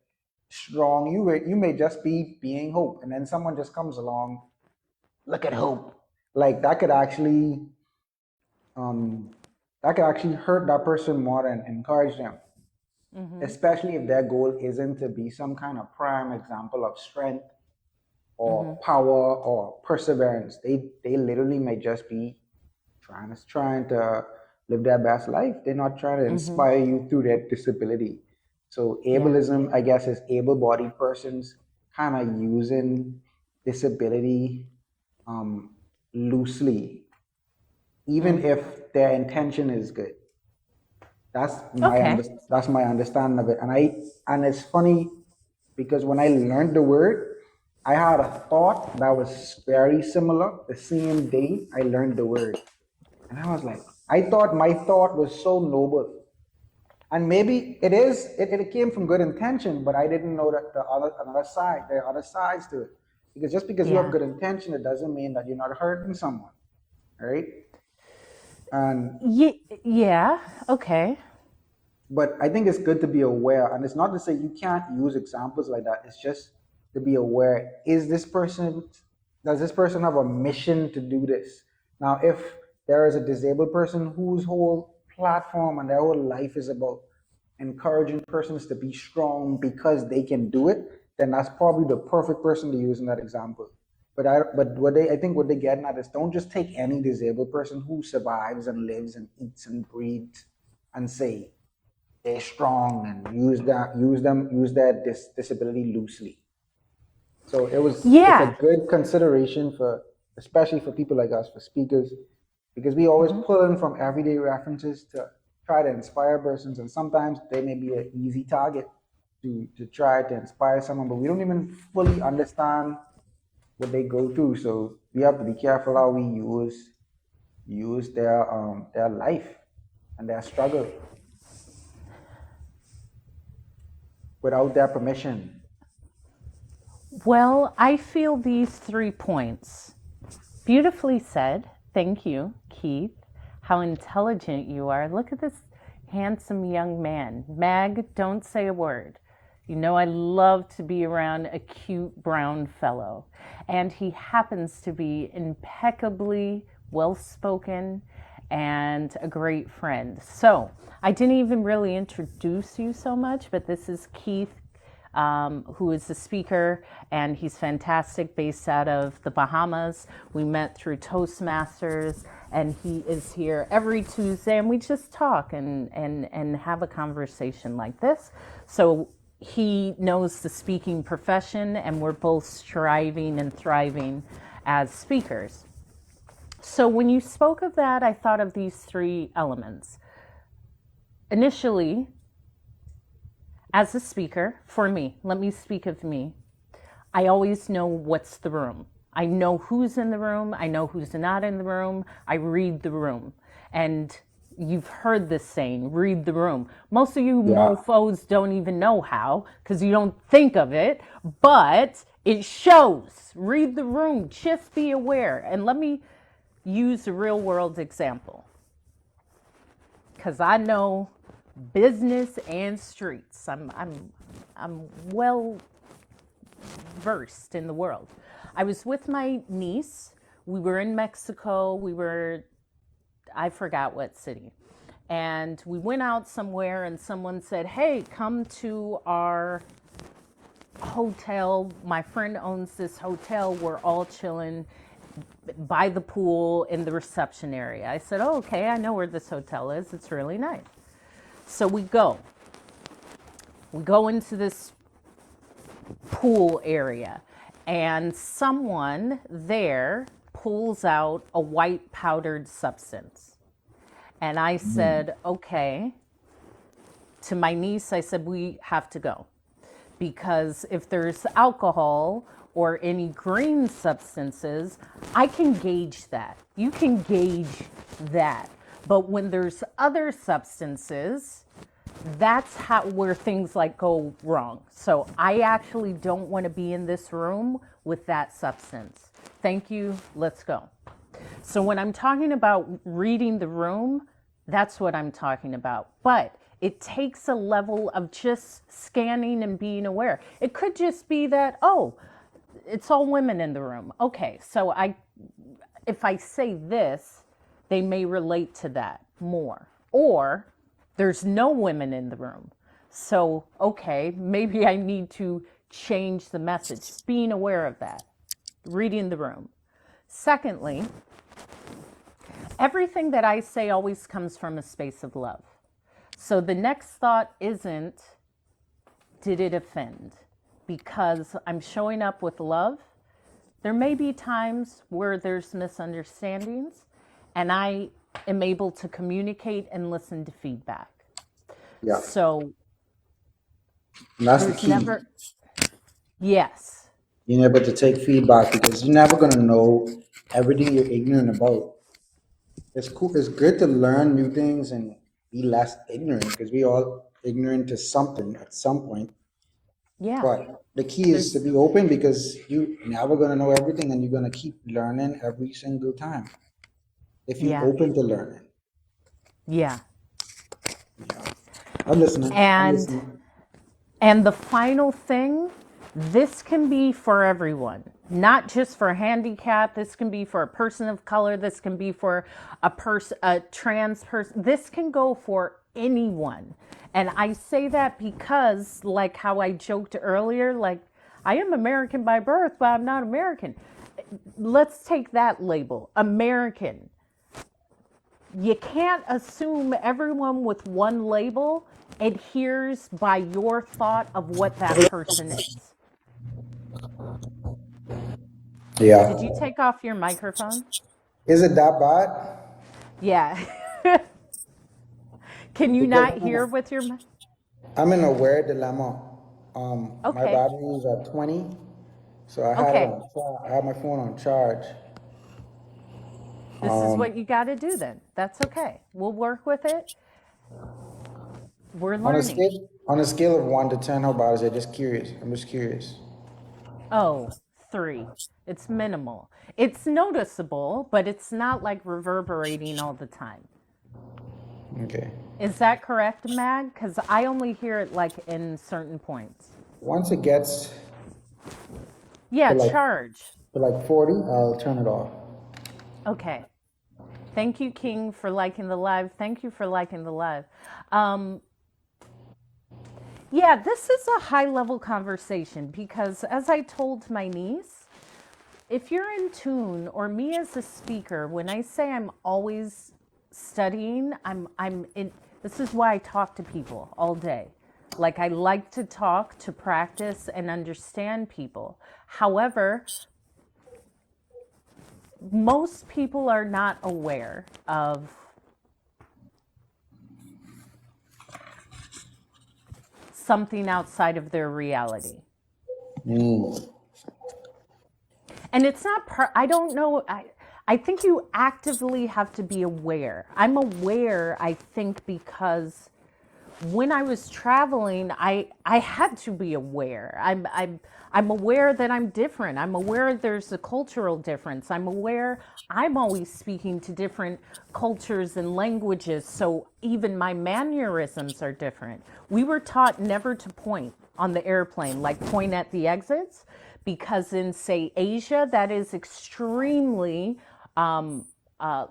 Speaker 2: strong. You may just be being Hope, and then someone just comes along, look at Hope. Like um, that could actually hurt that person more than encourage them, especially if their goal isn't to be some kind of prime example of strength or power or perseverance. They literally may just be trying to live their best life. They're not trying to inspire you through their disability. So
Speaker 1: yeah.
Speaker 2: ableism, I guess, is able-bodied persons kind of using disability um, loosely, even if their intention is good. That's my
Speaker 1: Okay.
Speaker 2: under, that's my understanding of it. And it's funny because when I learned the word, I had a thought that was very similar the same day I learned the word. And I was like, I thought my thought was so noble. And maybe it came from good intention, but I didn't know that there are other sides to it. Because just because you have
Speaker 1: Yeah.
Speaker 2: good intention, it doesn't mean that you're not hurting someone, right? And
Speaker 1: Yeah. Okay.
Speaker 2: but I think it's good to be aware, and it's not to say you can't use examples like that. It's just to be aware: does this person have a mission to do this? Now, if there is a disabled person whose whole platform and their whole life is about encouraging persons to be strong because they can do it, then that's probably the perfect person to use in that example. But I think what they're getting at is, don't just take any disabled person who survives and lives and eats and breathes and say they're strong, and use that disability loosely. So it's a
Speaker 1: Yeah.
Speaker 2: good consideration for, especially for people like us, for speakers, because we always pull in from everyday references to try to inspire persons, and sometimes they may be an easy target to try to inspire someone, but we don't even fully understand what they go through. So we have to be careful how we use their life and their struggle without their permission.
Speaker 1: Well, I feel these 3 points. Beautifully said. Thank you, Keith. how intelligent you are. Look at this handsome young man. Mag, don't say a word. You know, I love to be around a cute brown fellow. And he happens to be impeccably well spoken and a great friend. So, I didn't even really introduce you so much, but this is Keith, who is the speaker, and he's fantastic, based out of the Bahamas. We met through Toastmasters, and he is here every Tuesday, and we just talk and have a conversation like this. So he knows the speaking profession, and we're both striving and thriving as speakers. So when you spoke of that, I thought of these three elements. Initially, as a speaker, for me, let me speak of me, I always know what's the room. I know who's in the room. I know who's not in the room. I read the room. And you've heard this saying, read the room. Most of you
Speaker 2: Yeah.
Speaker 1: mofos don't even know how, because you don't think of it, but it shows. Read the room. Just be aware. And let me use a real world example, because I know business and streets. I'm well versed in the world. I was with my niece. We were in Mexico. I forgot what city. And we went out somewhere, and someone said, "Hey, come to our hotel. My friend owns this hotel. We're all chilling by the pool in the reception area." I said, "Oh, okay, I know where this hotel is. It's really nice." So we go into this pool area, and someone there pulls out a white powdered substance. And I said, okay, to my niece, I said, we have to go, because if there's alcohol or any green substances, I can gauge that. You can gauge that. But when there's other substances, that's where things like go wrong. So I actually don't want to be in this room with that substance. Thank you. Let's go. So when I'm talking about reading the room, that's what I'm talking about. But it takes a level of just scanning and being aware. It could just be that, oh, it's all women in the room. Okay, so if I say this, they may relate to that more. Or there's no women in the room. So, okay, maybe I need to change the message. Being aware of that, reading the room. Secondly, everything that I say always comes from a space of love. So the next thought isn't, did it offend? Because I'm showing up with love. There may be times where there's misunderstandings, and I am able to communicate and listen to feedback.
Speaker 2: Yeah.
Speaker 1: So
Speaker 2: And that's the
Speaker 1: there's
Speaker 2: key.
Speaker 1: never, yes,
Speaker 2: Being able to take feedback, because you're never gonna know everything you're ignorant about. It's cool. It's good to learn new things and be less ignorant, because we all ignorant to something at some point.
Speaker 1: yeah,
Speaker 2: But the key is to
Speaker 1: there's,
Speaker 2: be open, because you never gonna know everything, and you're gonna keep learning every single time if you
Speaker 1: yeah,
Speaker 2: open to learning.
Speaker 1: yeah.
Speaker 2: Yeah. I'm listening. I'm
Speaker 1: And
Speaker 2: listening.
Speaker 1: And the final thing, this can be for everyone, not just for handicap. This can be for a person of color. This can be for a trans person. This can go for anyone. And I say that because, like how I joked earlier, like I am American by birth, but I'm not American. Let's take that label, American. You can't assume everyone with one label adheres by your thought of what that person is. Did you
Speaker 2: Yeah.
Speaker 1: take off your microphone?
Speaker 2: Is it that bad?
Speaker 1: Yeah. Can you
Speaker 2: Because
Speaker 1: not hear with your?
Speaker 2: I'm in a weird dilemma. My
Speaker 1: Okay.
Speaker 2: battery is at 20, so I had it
Speaker 1: Okay.
Speaker 2: on. I had my phone on charge.
Speaker 1: This is what you got to do then. That's okay. We'll work with it. We're learning.
Speaker 2: On a scale of 1 to 10, how bad is it? Just curious. I'm just curious.
Speaker 1: Oh, 3. It's minimal. It's noticeable, but it's not like reverberating all the time.
Speaker 2: Okay.
Speaker 1: Is that correct, Mag? Because I only hear it like in certain points.
Speaker 2: Once it gets
Speaker 1: Yeah,
Speaker 2: to like
Speaker 1: charge.
Speaker 2: 40, I'll turn it off.
Speaker 1: Okay. Thank you, King, for liking the live. Thank you for liking the live. Um, yeah, this is a high level conversation because, as I told my niece, if you're in tune, or me as a speaker, when I say I'm always studying, I'm in. This is why I talk to people all day. Like, I like to talk, to practice and understand people. However, most people are not aware of something outside of their reality.
Speaker 2: Mm.
Speaker 1: And it's not, I don't know. I think you actively have to be aware. I'm aware, I think, because when I was traveling, I had to be aware. I'm aware that I'm different. I'm aware there's a cultural difference. I'm aware I'm always speaking to different cultures and languages, so even my mannerisms are different. We were taught never to point on the airplane, like point at the exits, because in, say, Asia, that is extremely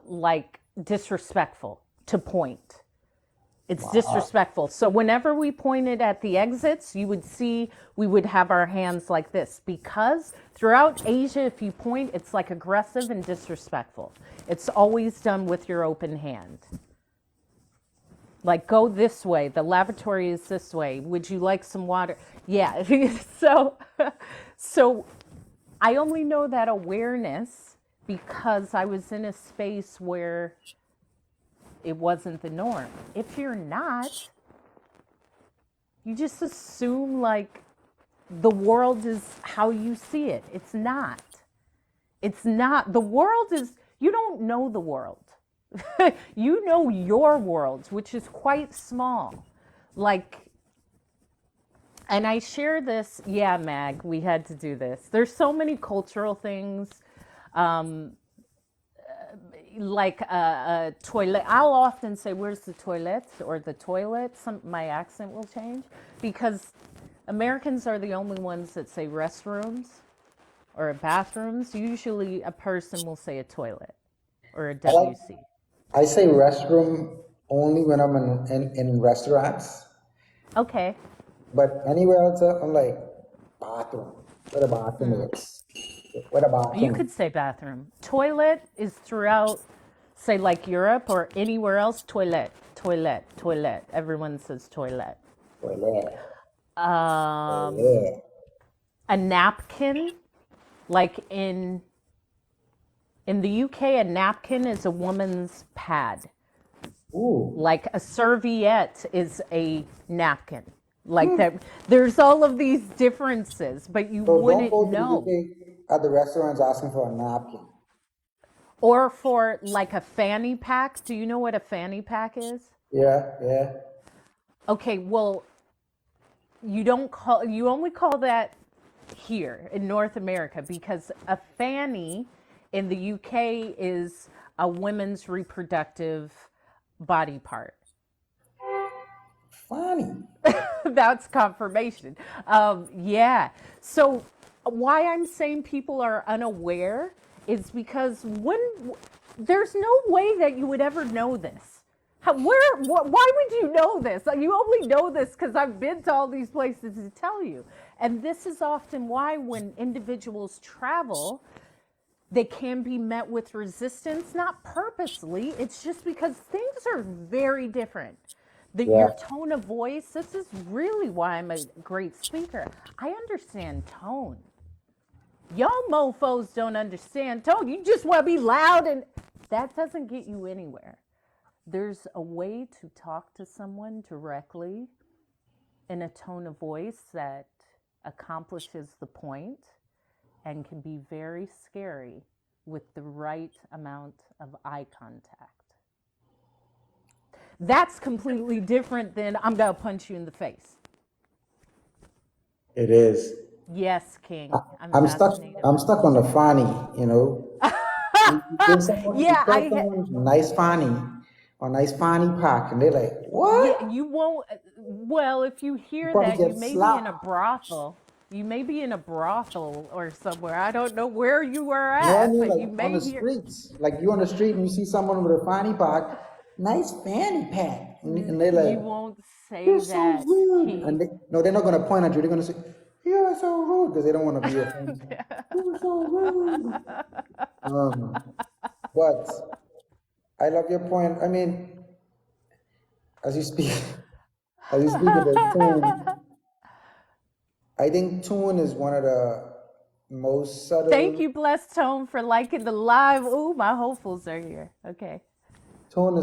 Speaker 1: like disrespectful to point. It's disrespectful. So whenever we pointed at the exits, you would see we would have our hands like this, because throughout Asia, if you point, it's like aggressive and disrespectful. It's always done with your open hand. Like, go this way. The lavatory is this way. Would you like some water? Yeah. So I only know that awareness because I was in a space where it wasn't the norm. If you're not, you just assume like the world is how you see it. It's not. It's not. The world is, you don't know the world. You know your world, which is quite small. Like, and I share this, yeah, Mag, we had to do this. There's so many cultural things. Um, like a toilet. I'll often say, "Where's the toilet?" or the toilet. My accent will change because Americans are the only ones that say restrooms or bathrooms. Usually, a person will say a toilet or a
Speaker 2: I like
Speaker 1: WC.
Speaker 2: I say restroom only when I'm in restaurants,
Speaker 1: Okay.
Speaker 2: but anywhere else, I'm like bathroom. Where the bathroom is? Where the
Speaker 1: You
Speaker 2: bathroom?
Speaker 1: could say bathroom. Toilet is throughout, say, like Europe or anywhere else. Toilet, toilet, toilet. Everyone says toilet.
Speaker 2: Toilet.
Speaker 1: Um,
Speaker 2: Toilet.
Speaker 1: a napkin, like in the UK, a napkin is a woman's pad.
Speaker 2: Ooh.
Speaker 1: Like a serviette is a napkin. Like that, there's all of these differences, but you
Speaker 2: So don't
Speaker 1: wouldn't
Speaker 2: go to the
Speaker 1: know.
Speaker 2: UK at the restaurants asking for a napkin.
Speaker 1: Or for like a fanny pack. Do you know what a fanny pack is?
Speaker 2: Yeah, yeah.
Speaker 1: Okay, well, you only call that here in North America because a fanny in the UK is a women's reproductive body part.
Speaker 2: Funny.
Speaker 1: That's confirmation. Yeah. So why I'm saying people are unaware is because there's no way that you would ever know this. Why would you know this? You only know this because I've been to all these places to tell you. And this is often why when individuals travel, they can be met with resistance, not purposely. It's just because things are very different.
Speaker 2: Yeah.
Speaker 1: Your tone of voice, this is really why I'm a great speaker. I understand tone. Y'all mofos don't understand tone. You just want to be loud, and that doesn't get you anywhere. There's a way to talk to someone directly in a tone of voice that accomplishes the point and can be very scary with the right amount of eye contact. That's completely different than I'm going to punch you in the face.
Speaker 2: It is.
Speaker 1: Yes, King. I'm
Speaker 2: I'm stuck.
Speaker 1: fascinated
Speaker 2: I'm
Speaker 1: by
Speaker 2: stuck on the funny. You know, you give
Speaker 1: this.
Speaker 2: someone, you
Speaker 1: Yeah,
Speaker 2: tell someone nice funny a nice fanny pack, and they're like,
Speaker 1: Yeah,
Speaker 2: what?
Speaker 1: you won't. Well, if you
Speaker 2: You
Speaker 1: hear
Speaker 2: probably
Speaker 1: that, you
Speaker 2: get
Speaker 1: may be in a
Speaker 2: slapped.
Speaker 1: brothel. You may be in a brothel or somewhere. I don't know where you are
Speaker 2: No, I
Speaker 1: at,
Speaker 2: mean
Speaker 1: but
Speaker 2: like
Speaker 1: you
Speaker 2: on the
Speaker 1: may hear.
Speaker 2: streets. Like you on the street and you see someone with a fanny pack, nice fanny pack, and they're like,
Speaker 1: You won't
Speaker 2: "You're
Speaker 1: say
Speaker 2: so
Speaker 1: that,
Speaker 2: rude." And
Speaker 1: Keith.
Speaker 2: they, no, they're not gonna point at you. They're gonna say, "You're so rude," because they don't want to be offensive. You're so rude. But I love your point. I mean, as you speak, as you speak about tone, I think tone is one of the most
Speaker 1: Thank
Speaker 2: subtle.
Speaker 1: you, Blessed Tone, for liking the live. Ooh, my hopefuls are here. Okay.
Speaker 2: Tone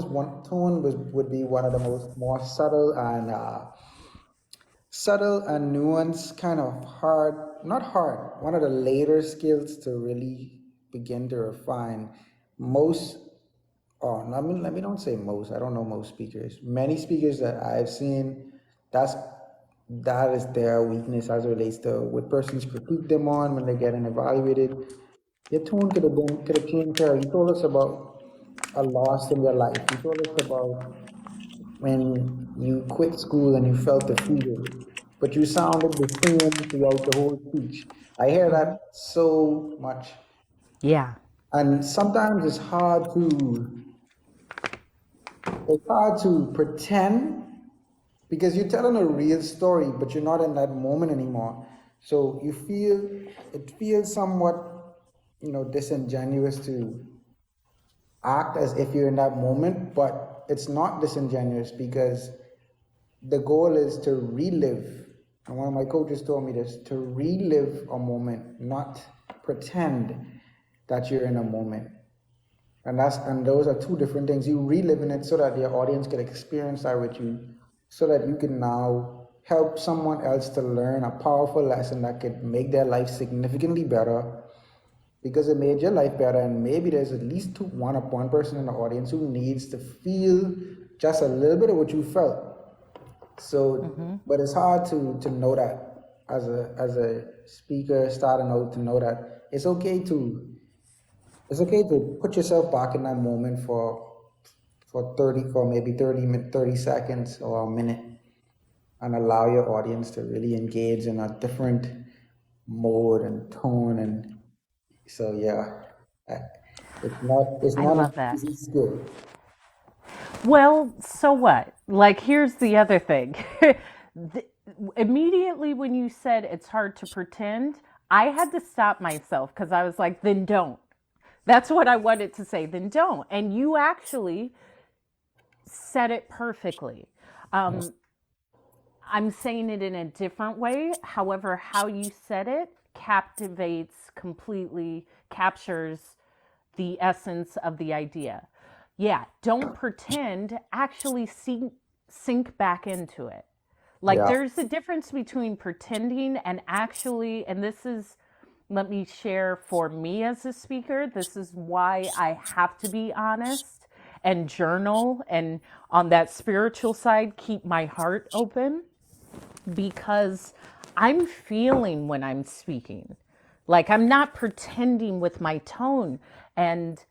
Speaker 2: would be one of the most more subtle and nuanced, kind of hard, not hard, one of the later skills to really begin to refine. Most, oh, let me don't say most. I don't know most speakers. Many speakers that I've seen, that's that is their weakness as it relates to what persons critique them on when they're getting evaluated. Your tone could have changed here. You told us about a loss in your life. You told us about when you quit school and you felt defeated, but you sounded the same throughout the whole speech. I hear that so much.
Speaker 1: Yeah.
Speaker 2: And sometimes it's hard to pretend because you're telling a real story, but you're not in that moment anymore. So it feels somewhat, disingenuous to act as if you're in that moment, but it's not disingenuous because the goal is to relive. And one of my coaches told me this, to relive a moment, not pretend that you're in a moment. And those are two different things. You relive in it so that your audience can experience that with you, so that you can now help someone else to learn a powerful lesson that could make their life significantly better because it made your life better. And maybe there's at least one person in the audience who needs to feel just a little bit of what you felt. So, but it's hard to know that as a speaker starting out, to know that it's okay to put yourself back in that moment for maybe 30 seconds or a minute, and allow your audience to really engage in a different mode and tone. And so yeah, I- it's
Speaker 1: I
Speaker 2: not an
Speaker 1: love that.
Speaker 2: easy skill.
Speaker 1: Well, so what? Like, here's the other thing. The- Immediately when you said it's hard to pretend, I had to stop myself because I was like, then don't. That's what I wanted to say, then don't. And you actually said it perfectly. Um, I'm saying it in a different way. However, how you said it captivates completely, captures the essence of the idea. Yeah, don't pretend, actually sink back into it. Like
Speaker 2: Yeah.
Speaker 1: there's a difference between pretending and actually, and this is, let me share for me as a speaker, this is why I have to be honest and journal and on that spiritual side, keep my heart open because I'm feeling when I'm speaking. Like I'm not pretending with my tone. And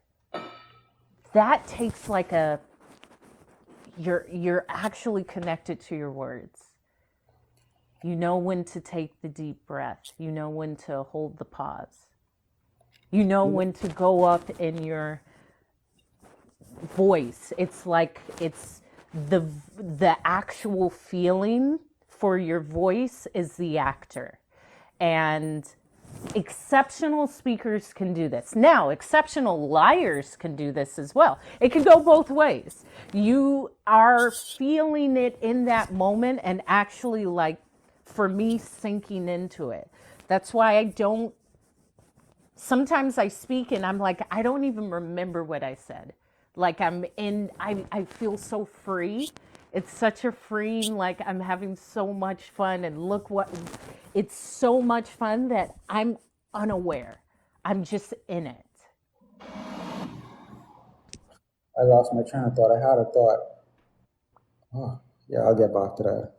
Speaker 1: that takes like a you're actually connected to your words. You know when to take the deep breath. You know when to hold the pause. You know when to go up in your voice. It's like it's the the actual feeling for your voice is the actor. And exceptional speakers can do this. Now, exceptional liars can do this as well. It can go both ways. You are feeling it in that moment and actually, like, for me, sinking into it. That's why I don't, sometimes I speak and I'm like, I don't even remember what I said. Like I feel so free. It's such a freeing, like I'm having so much fun and look what, it's so much fun that I'm unaware. I'm just in it.
Speaker 2: I lost my train of thought. I had a thought. Oh, yeah, I'll get back to that.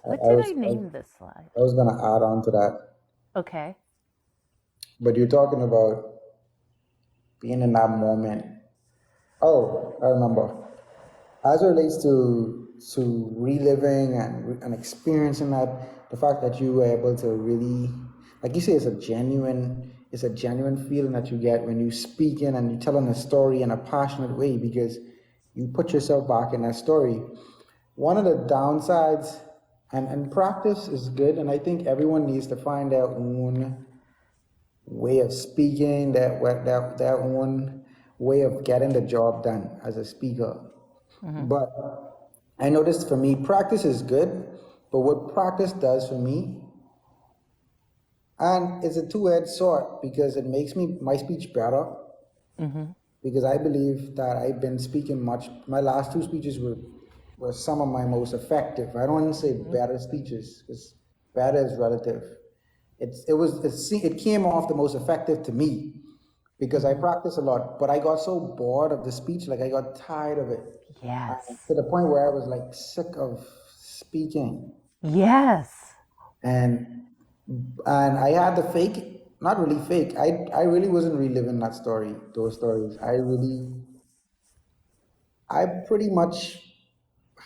Speaker 2: I,
Speaker 1: What
Speaker 2: I
Speaker 1: did
Speaker 2: was
Speaker 1: I
Speaker 2: I was
Speaker 1: name this live?
Speaker 2: I was gonna add on to that,
Speaker 1: Okay.
Speaker 2: but you're talking about being in that moment. Oh, I remember. As it relates to reliving and experiencing that, the fact that you were able to really, like you say, it's a genuine feeling that you get when you speaking and you telling a story in a passionate way because you put yourself back in that story. One of the downsides, and practice is good, and I think everyone needs to find their own way of speaking, their own way of getting the job done as a speaker.
Speaker 1: Hmm.
Speaker 2: But I noticed for me, practice is good, but what practice does for me, and it's a two-edged sword because it makes me my speech better.
Speaker 1: Hmm.
Speaker 2: Because I believe that I've been speaking much. My last two speeches were some of my most effective. I don't want to say better speeches because better is relative. It came off the most effective to me because I
Speaker 1: Hmm.
Speaker 2: practice a lot. But I got so bored of the speech, like I got tired of it,
Speaker 1: Yes.
Speaker 2: to the point where I was like sick of speaking,
Speaker 1: Yes.
Speaker 2: and and I had to fake, not really fake. I really wasn't reliving those stories. I pretty much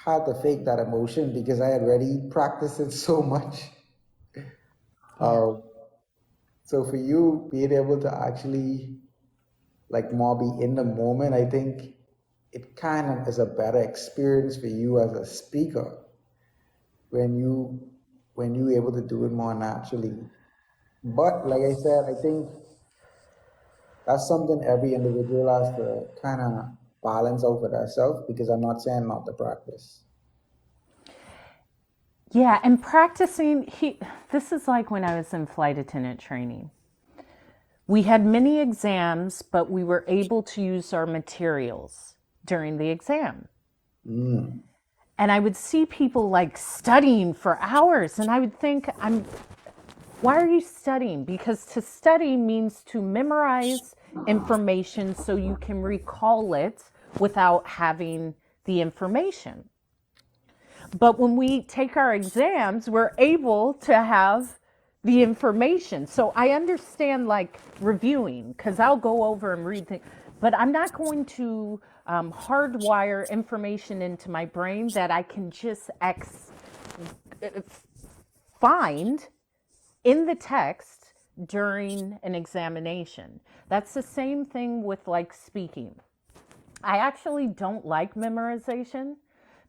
Speaker 2: had to fake that emotion because I had already practiced it so much.
Speaker 1: Yeah.
Speaker 2: Um, so for you being able to actually like more be in the moment, I think it kind of is a better experience for you as a speaker when you able to do it more naturally. But like I said, I think that's something every individual has to kind of balance out for themselves because I'm not saying not to practice.
Speaker 1: Yeah, and practicing this is like when I was in flight attendant training. We had many exams, but we were able to use our materials during the exam.
Speaker 2: Mm.
Speaker 1: And I would see people like studying for hours and I would think, why are you studying? Because to study means to memorize information so you can recall it without having the information. But when we take our exams, we're able to have the information. So I understand like reviewing because I'll go over and read things, but I'm not going to hardwire information into my brain that I can just find in the text during an examination. That's the same thing with like speaking. I actually don't like memorization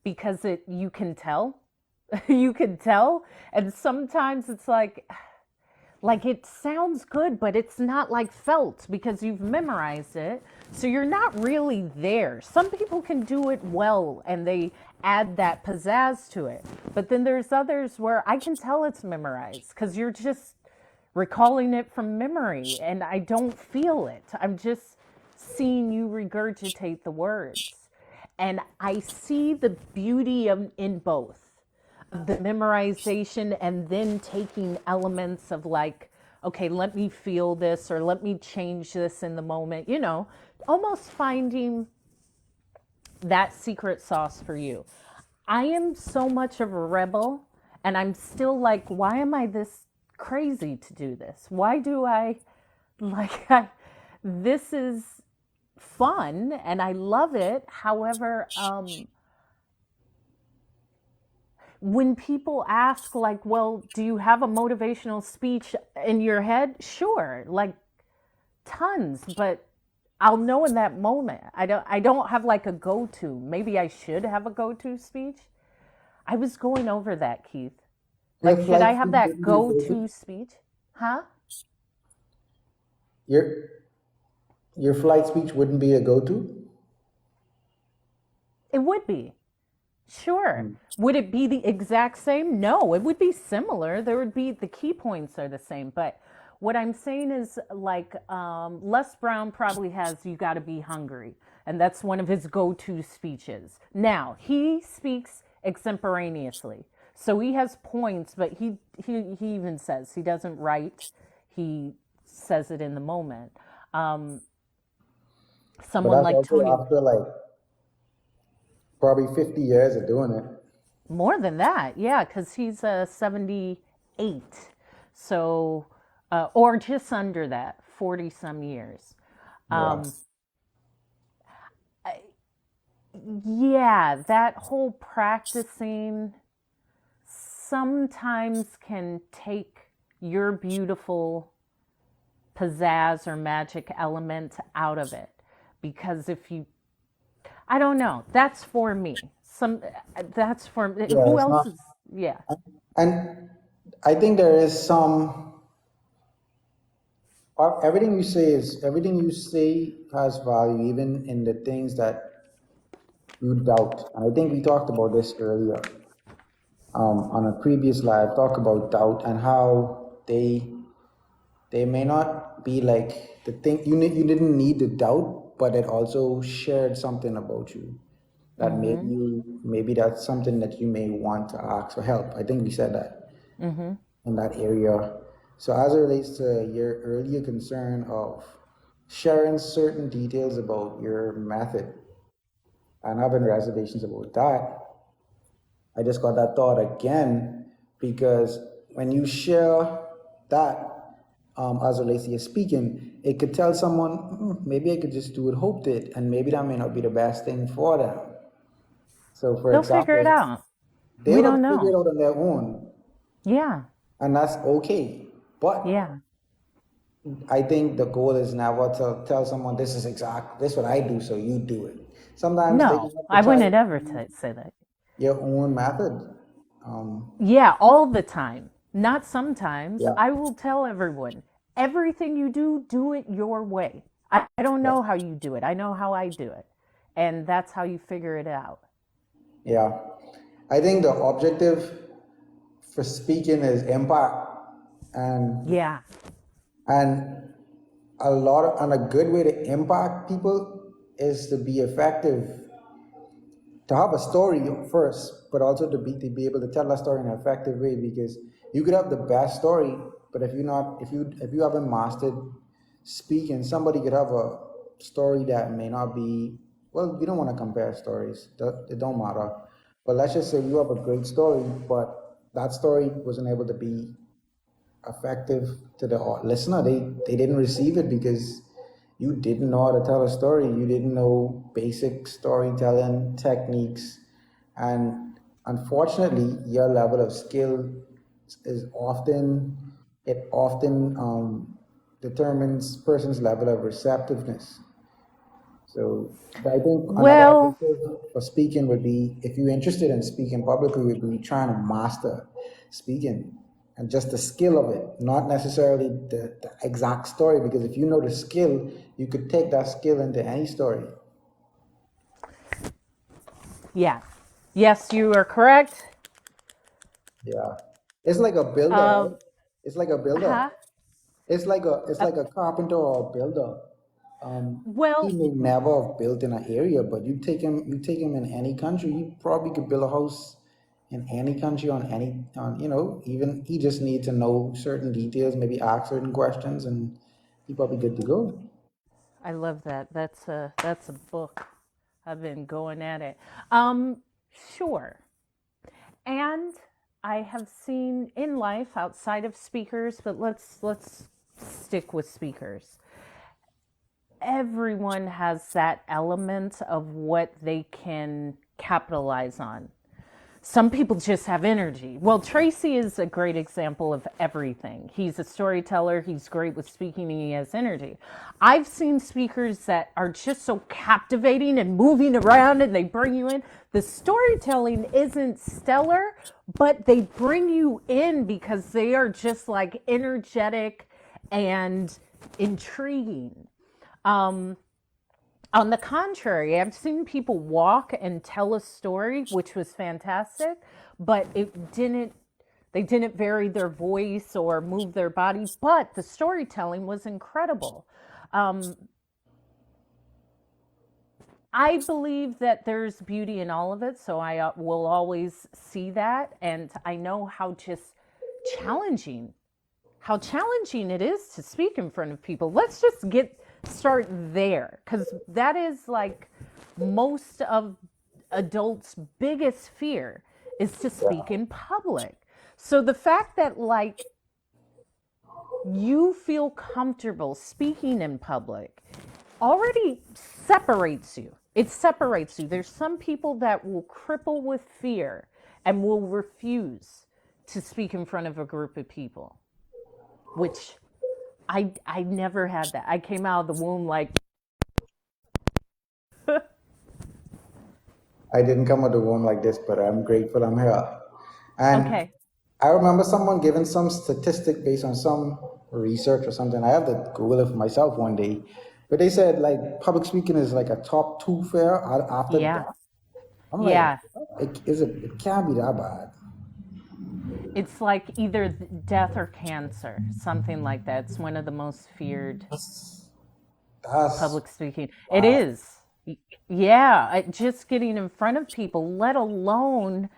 Speaker 1: because it you can tell. You can tell, and sometimes it's like it sounds good but it's not like felt because you've memorized it. So you're not really there. Some people can do it well and they add that pizzazz to it. But then there's others where I can tell it's memorized cuz you're just recalling it from memory and I don't feel it. I'm just seeing you regurgitate the words. And I see the beauty in both the memorization and then taking elements of like, okay, let me feel this or let me change this in the moment, almost finding that secret sauce for you. I am so much of a rebel and I'm still like, why am I this crazy to do this? Why do I like this is fun and I love it. However, when people ask like, well, do you have a motivational speech in your head? Sure, like tons, but I'll know in that moment. I don't have like a go-to. Maybe I should have a go-to speech. I was going over that, Keith.
Speaker 2: Your
Speaker 1: Like, should
Speaker 2: flight
Speaker 1: I have
Speaker 2: speech
Speaker 1: that
Speaker 2: wouldn't be a go-to.
Speaker 1: go-to speech? Huh?
Speaker 2: Your your flight speech wouldn't be a go-to.
Speaker 1: It would be. Sure. Would it be the exact same? No, it would be similar. There would be the key points are the same. But what I'm saying is like Les Brown probably has "You Got to Be Hungry," and that's one of his go-to speeches. Now he speaks extemporaneously, so he has points, but he even says he doesn't write. He says it in the moment. Um,
Speaker 2: But
Speaker 1: Someone
Speaker 2: that's
Speaker 1: like
Speaker 2: also
Speaker 1: Tony,
Speaker 2: after like probably 50 years of doing it.
Speaker 1: more than that, yeah, because he's 78. So, or just under that, 40 some years.
Speaker 2: Yeah.
Speaker 1: Um, Yeah, that whole practicing sometimes can take your beautiful pizzazz or magic element out of it. Because if you, I don't know, that's for me. That's for
Speaker 2: Yeah,
Speaker 1: who
Speaker 2: it's
Speaker 1: else
Speaker 2: not.
Speaker 1: is, yeah.
Speaker 2: And I think there is some. Everything you say has value, even in the things that you doubt. And I think we talked about this earlier on a previous live. Talk about doubt and how they may not be like the thing you didn't need to doubt, but it also shared something about you that made
Speaker 1: Mm-hmm.
Speaker 2: you maybe that's something that you may want to ask for help. I think we said that
Speaker 1: Mm-hmm.
Speaker 2: in that area. So as it relates to your earlier concern of sharing certain details about your method and having reservations about that, I just got that thought again because when you share that as it relates to your speaking, it could tell someone, maybe I could just do what Hope did, and maybe that may not be the best thing for them. So, for
Speaker 1: They'll figure it
Speaker 2: example,
Speaker 1: out. We
Speaker 2: they'll
Speaker 1: don't
Speaker 2: have to figure it
Speaker 1: know.
Speaker 2: out on their own,
Speaker 1: Yeah.
Speaker 2: and that's okay. But
Speaker 1: Yeah.
Speaker 2: I think the goal is never to tell someone this is what I do, so you do it. Sometimes they
Speaker 1: No,
Speaker 2: have to
Speaker 1: I
Speaker 2: try
Speaker 1: wouldn't ever say that.
Speaker 2: your own method. Um,
Speaker 1: Yeah, all the time. Not sometimes.
Speaker 2: yeah,
Speaker 1: I will tell everyone everything you do, do it your way. I don't
Speaker 2: yeah,
Speaker 1: know how you do it. I know how I do it. And that's how you figure it out.
Speaker 2: yeah. I think the objective for speaking is impact, and
Speaker 1: Yeah.
Speaker 2: and and a good way to impact people is to be effective, to have a story first, but also to be able to tell that story in an effective way. Because you could have the best story, but if you haven't mastered speaking, somebody could have a story that may not be well. We don't want to compare stories; it don't matter. But let's just say you have a great story, but that story wasn't able to be effective to the listener. They didn't receive it because you didn't know how to tell a story. You didn't know basic storytelling techniques, and unfortunately, your level of skill is often determines person's level of receptiveness. So I think another
Speaker 1: Well,
Speaker 2: objective for speaking would be, if you're interested in speaking publicly, would be trying to master speaking and just the skill of it, not necessarily the exact story. Because if you know the skill, you could take that skill into any story.
Speaker 1: yeah. Yes, you are correct.
Speaker 2: Yeah, it's like a builder, right?
Speaker 1: Um,
Speaker 2: It's like a builder.
Speaker 1: huh?
Speaker 2: It's like a carpenter or a builder. He
Speaker 1: Well,
Speaker 2: may never have built in an area, but you take him in any country, he probably could build a house in any country even he just needs to know certain details, maybe ask certain questions, and he probably good to go.
Speaker 1: I love that. That's a book. I've been going at it. Um, sure. And I have seen in life outside of speakers, but let's stick with speakers. Everyone has that element of what they can capitalize on. Some people just have energy. Well, Tracy is a great example of everything. He's a storyteller, he's great with speaking, and he has energy. I've seen speakers that are just so captivating and moving around and they bring you in. The storytelling isn't stellar, but they bring you in because they are just like energetic and intriguing. Um, on the contrary, I've seen people walk and tell a story, which was fantastic, but they didn't vary their voice or move their body, but the storytelling was incredible. Um, I believe that there's beauty in all of it, so I will always see that. And I know challenging how challenging it is to speak in front of people. Let's just start there because that is like most of adults' biggest fear is to speak
Speaker 2: Yeah,
Speaker 1: in public. So the fact that like you feel comfortable speaking in public already separates you. It separates you. There's some people that will cripple with fear and will refuse to speak in front of a group of people, which I never had that. I came out of the womb like,
Speaker 2: I didn't come with a wound like this, but I'm grateful I'm here. And
Speaker 1: okay,
Speaker 2: I remember someone giving some statistic based on some research or something. I have to Google it for myself one day. But they said like public speaking is like a top two fear after
Speaker 1: yeah,
Speaker 2: death. I'm like,
Speaker 1: yeah.
Speaker 2: it can't be that bad.
Speaker 1: It's like either death or cancer, something like that. It's one of the most feared
Speaker 2: That's
Speaker 1: public speaking. It
Speaker 2: wow.
Speaker 1: is. Yeah, just getting in front of people, let alone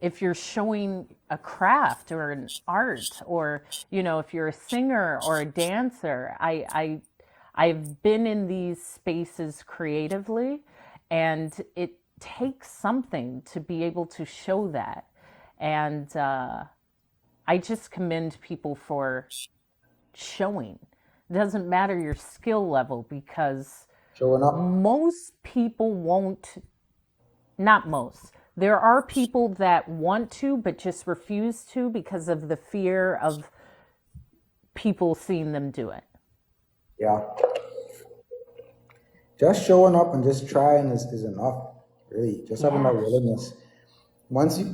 Speaker 1: if you're showing a craft or an art, or if you're a singer or a dancer. I've been in these spaces creatively, and it takes something to be able to show that. And I just commend people for showing. It doesn't matter your skill level, because
Speaker 2: Showing up.
Speaker 1: most people won't, not most. There are people that want to but just refuse to because of the fear of people seeing them do it.
Speaker 2: Yeah. Just showing up and just trying is enough. Really. Just having that
Speaker 1: Yeah.
Speaker 2: willingness. Once you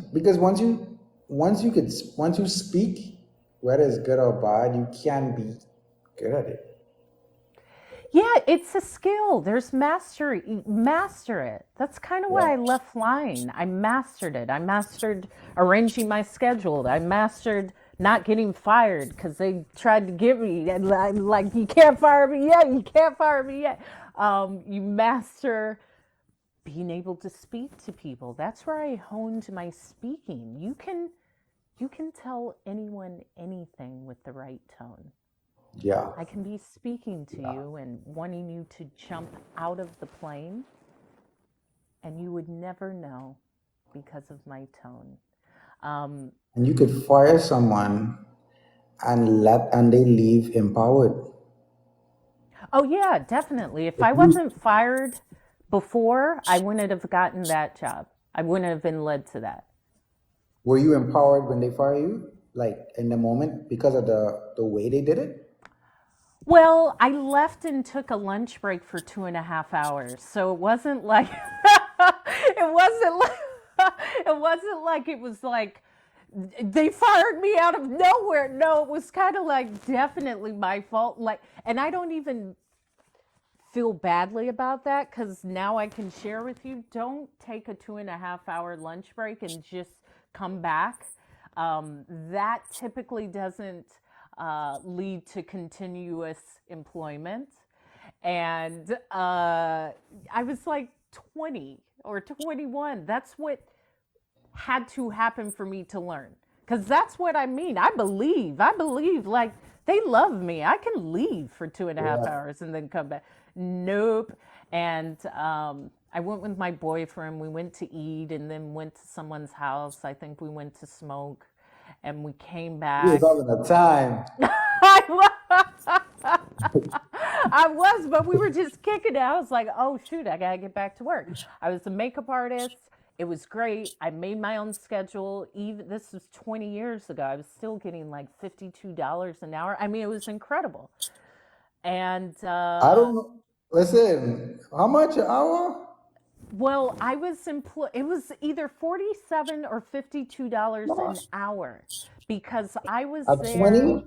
Speaker 2: speak, whether it's good or bad, you can be good at it.
Speaker 1: Yeah, it's a skill. There's mastery. Master it. That's kind of
Speaker 2: Yeah.
Speaker 1: why I left flying. I mastered it. I mastered arranging my schedule. I mastered not getting fired because they tried to get me. And like, you can't fire me yet. You can't fire me yet. You master being able to speak to people. That's where I honed my speaking. You can tell anyone anything with the right tone.
Speaker 2: Yeah.
Speaker 1: I can be speaking to
Speaker 2: Yeah.
Speaker 1: you and wanting you to jump out of the plane, and you would never know because of my tone. Um,
Speaker 2: And you could fire someone and they leave empowered.
Speaker 1: oh, yeah, definitely. If
Speaker 2: If
Speaker 1: I
Speaker 2: you
Speaker 1: wasn't fired before, I wouldn't have gotten that job. I wouldn't have been led to that.
Speaker 2: were you empowered when they fire you? Like in the moment because of the way they did it?
Speaker 1: Well, I left and took a lunch break for 2.5 hours. So it wasn't like, it wasn't like, it wasn't like it was like, they fired me out of nowhere. No, it was kind of like definitely my fault. Like, and I don't even feel badly about that, because now I can share with you. Don't take a 2.5 hour lunch break and just come back. That typically doesn't lead to continuous employment. And I was like 20 or 21. That's what had to happen for me to learn. Because that's what I mean. I believe like they love me. I can leave for two and a half
Speaker 2: Yeah.
Speaker 1: hours and then come back. Nope. And I went with my boyfriend. We went to eat and then went to someone's house. I think we went to smoke, and we came
Speaker 2: You was
Speaker 1: back.
Speaker 2: having a time.
Speaker 1: I was, I was, but we were just kicking it. I was like, oh, shoot, I got to get back to work. I was a makeup artist. It was great. I made my own schedule. Even this was 20 years ago. I was still getting like $52 an hour. I mean, it was incredible. And
Speaker 2: I don't know. Listen, how much an hour?
Speaker 1: well, I was employed. It was either 47 or $52 an
Speaker 2: Gosh.
Speaker 1: hour, because I was
Speaker 2: At
Speaker 1: there.
Speaker 2: 20?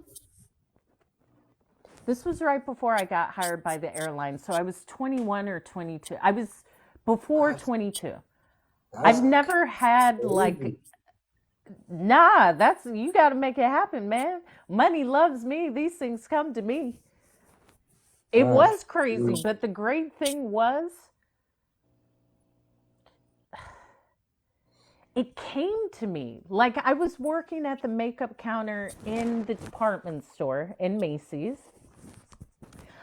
Speaker 1: This was right before I got hired by the airline. So I was 21 or 22. I was before
Speaker 2: That's
Speaker 1: 22.
Speaker 2: that's
Speaker 1: I've never had like,
Speaker 2: crazy.
Speaker 1: nah, that's, you got to make it happen, man. Money loves me. These things come to me. It
Speaker 2: That's
Speaker 1: was crazy,
Speaker 2: crazy.
Speaker 1: but the great thing was it came to me. Like, I was working at the makeup counter in the department store in Macy's.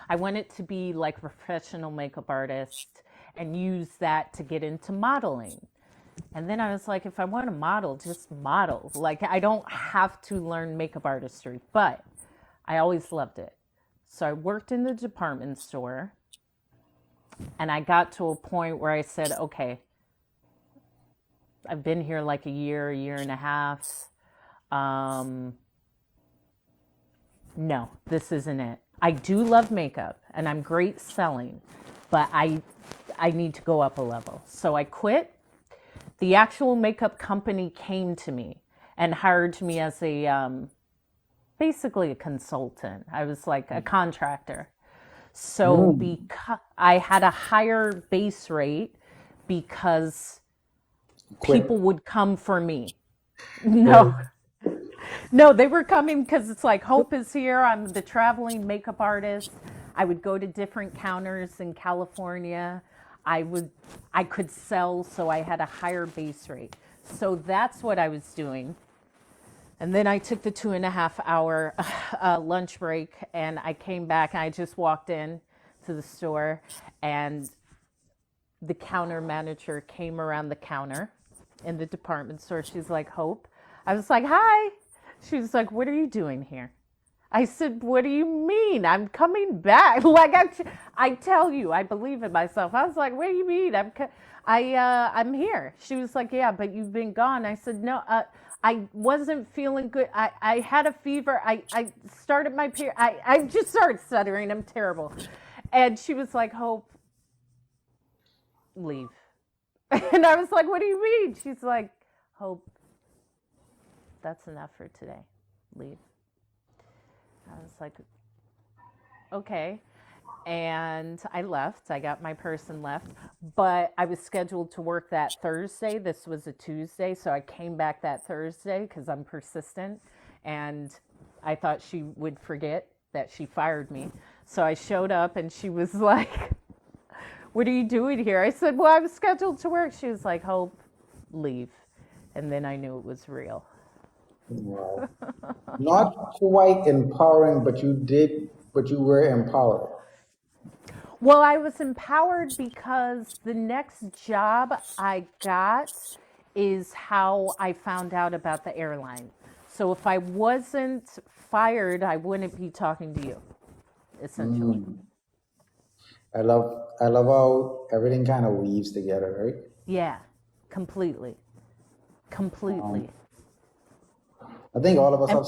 Speaker 1: I wanted to be like a professional makeup artist and use that to get into modeling. And then I was like, if I want to model, just model. Like, I don't have to learn makeup artistry, but I always loved it. So I worked in the department store. And I got to a point where I said, okay, I've been here like a year and a half. Um, no, this isn't it. I do love makeup and I'm great selling, but I need to go up a level. So I quit. The actual makeup company came to me and hired me as a basically a consultant. I was like a contractor. So
Speaker 2: Mm.
Speaker 1: because I had a higher base rate because people
Speaker 2: Quit.
Speaker 1: would come for me.
Speaker 2: Right.
Speaker 1: No, no, they were coming because it's like Hope is here. I'm the traveling makeup artist. I would go to different counters in California. I would, I could sell, so I had a higher base rate. So that's what I was doing. And then I took the 2.5 hour lunch break and I came back and I just walked in to the store and the counter manager came around the counter in the department store. She's like, Hope. I was like, hi. She was like, what are you doing here? I said, what do you mean? I'm coming back. Like I tell you, I believe in myself. I was like, what do you mean? I'm here. She was like, yeah, but you've been gone. I said, no, I wasn't feeling good. I had a fever. I started my period. I just started stuttering. I'm terrible. And she was like, Hope, leave. And I was like, what do you mean? She's like, Hope, that's enough for today. Leave. I was like, okay. And I left. I got my purse and left. But I was scheduled to work that Thursday. This was a Tuesday. So I came back that Thursday because I'm persistent. And I thought she would forget that she fired me. So I showed up and she was like, what are you doing here? I said, well, I was scheduled to work. She was like, Hope, leave. And then I knew it was real.
Speaker 2: Wow. Not quite empowering, but you were empowered.
Speaker 1: Well, I was empowered because the next job I got is how I found out about the airline. So if I wasn't fired, I wouldn't be talking to you, essentially.
Speaker 2: Mm. I love how everything kind of weaves together, right?
Speaker 1: Yeah, completely.
Speaker 2: Um,
Speaker 1: Completely.
Speaker 2: I think all of us
Speaker 1: And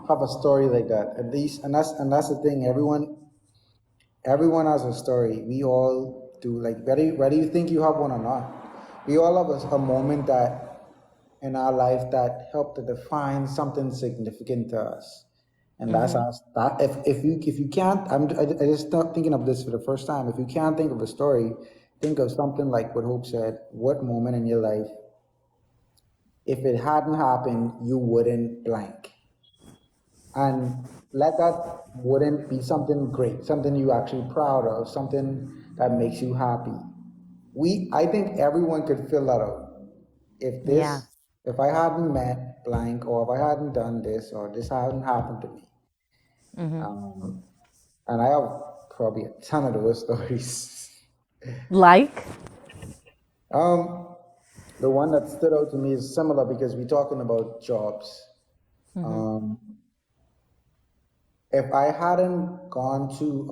Speaker 2: have a story like that, at least, and that's the thing. Everyone has a story. We all do. Like, whether you think you have one or not, we all have a moment that in our life that helped to define something significant to us. And that's us. That if you can't, I just start thinking of this for the first time. If you can't think of a story, think of something like what Hope said. What moment in your life, if it hadn't happened, you wouldn't blank, and let that wouldn't be something great, something you actually proud of, something that makes you happy. I think everyone could fill that out. If
Speaker 1: yeah.
Speaker 2: this, if I hadn't met blank, or if I hadn't done this, or this hadn't happened to me, um, and I have probably a ton of those stories.
Speaker 1: Like,
Speaker 2: Um, the one that stood out to me is similar because we're talking about jobs. Um, if I hadn't gone to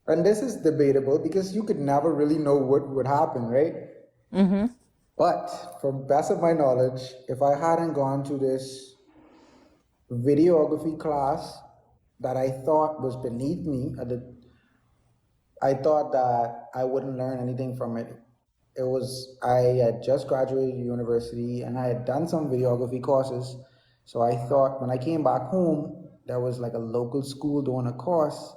Speaker 2: and this is debatable because you could never really know what would happen, right? But from best of my knowledge, if I hadn't gone to this videography class that I thought was beneath me, I thought that I wouldn't learn anything from it. I had just graduated university and I had done some videography courses. So I thought when I came back home, there was like a local school doing a course,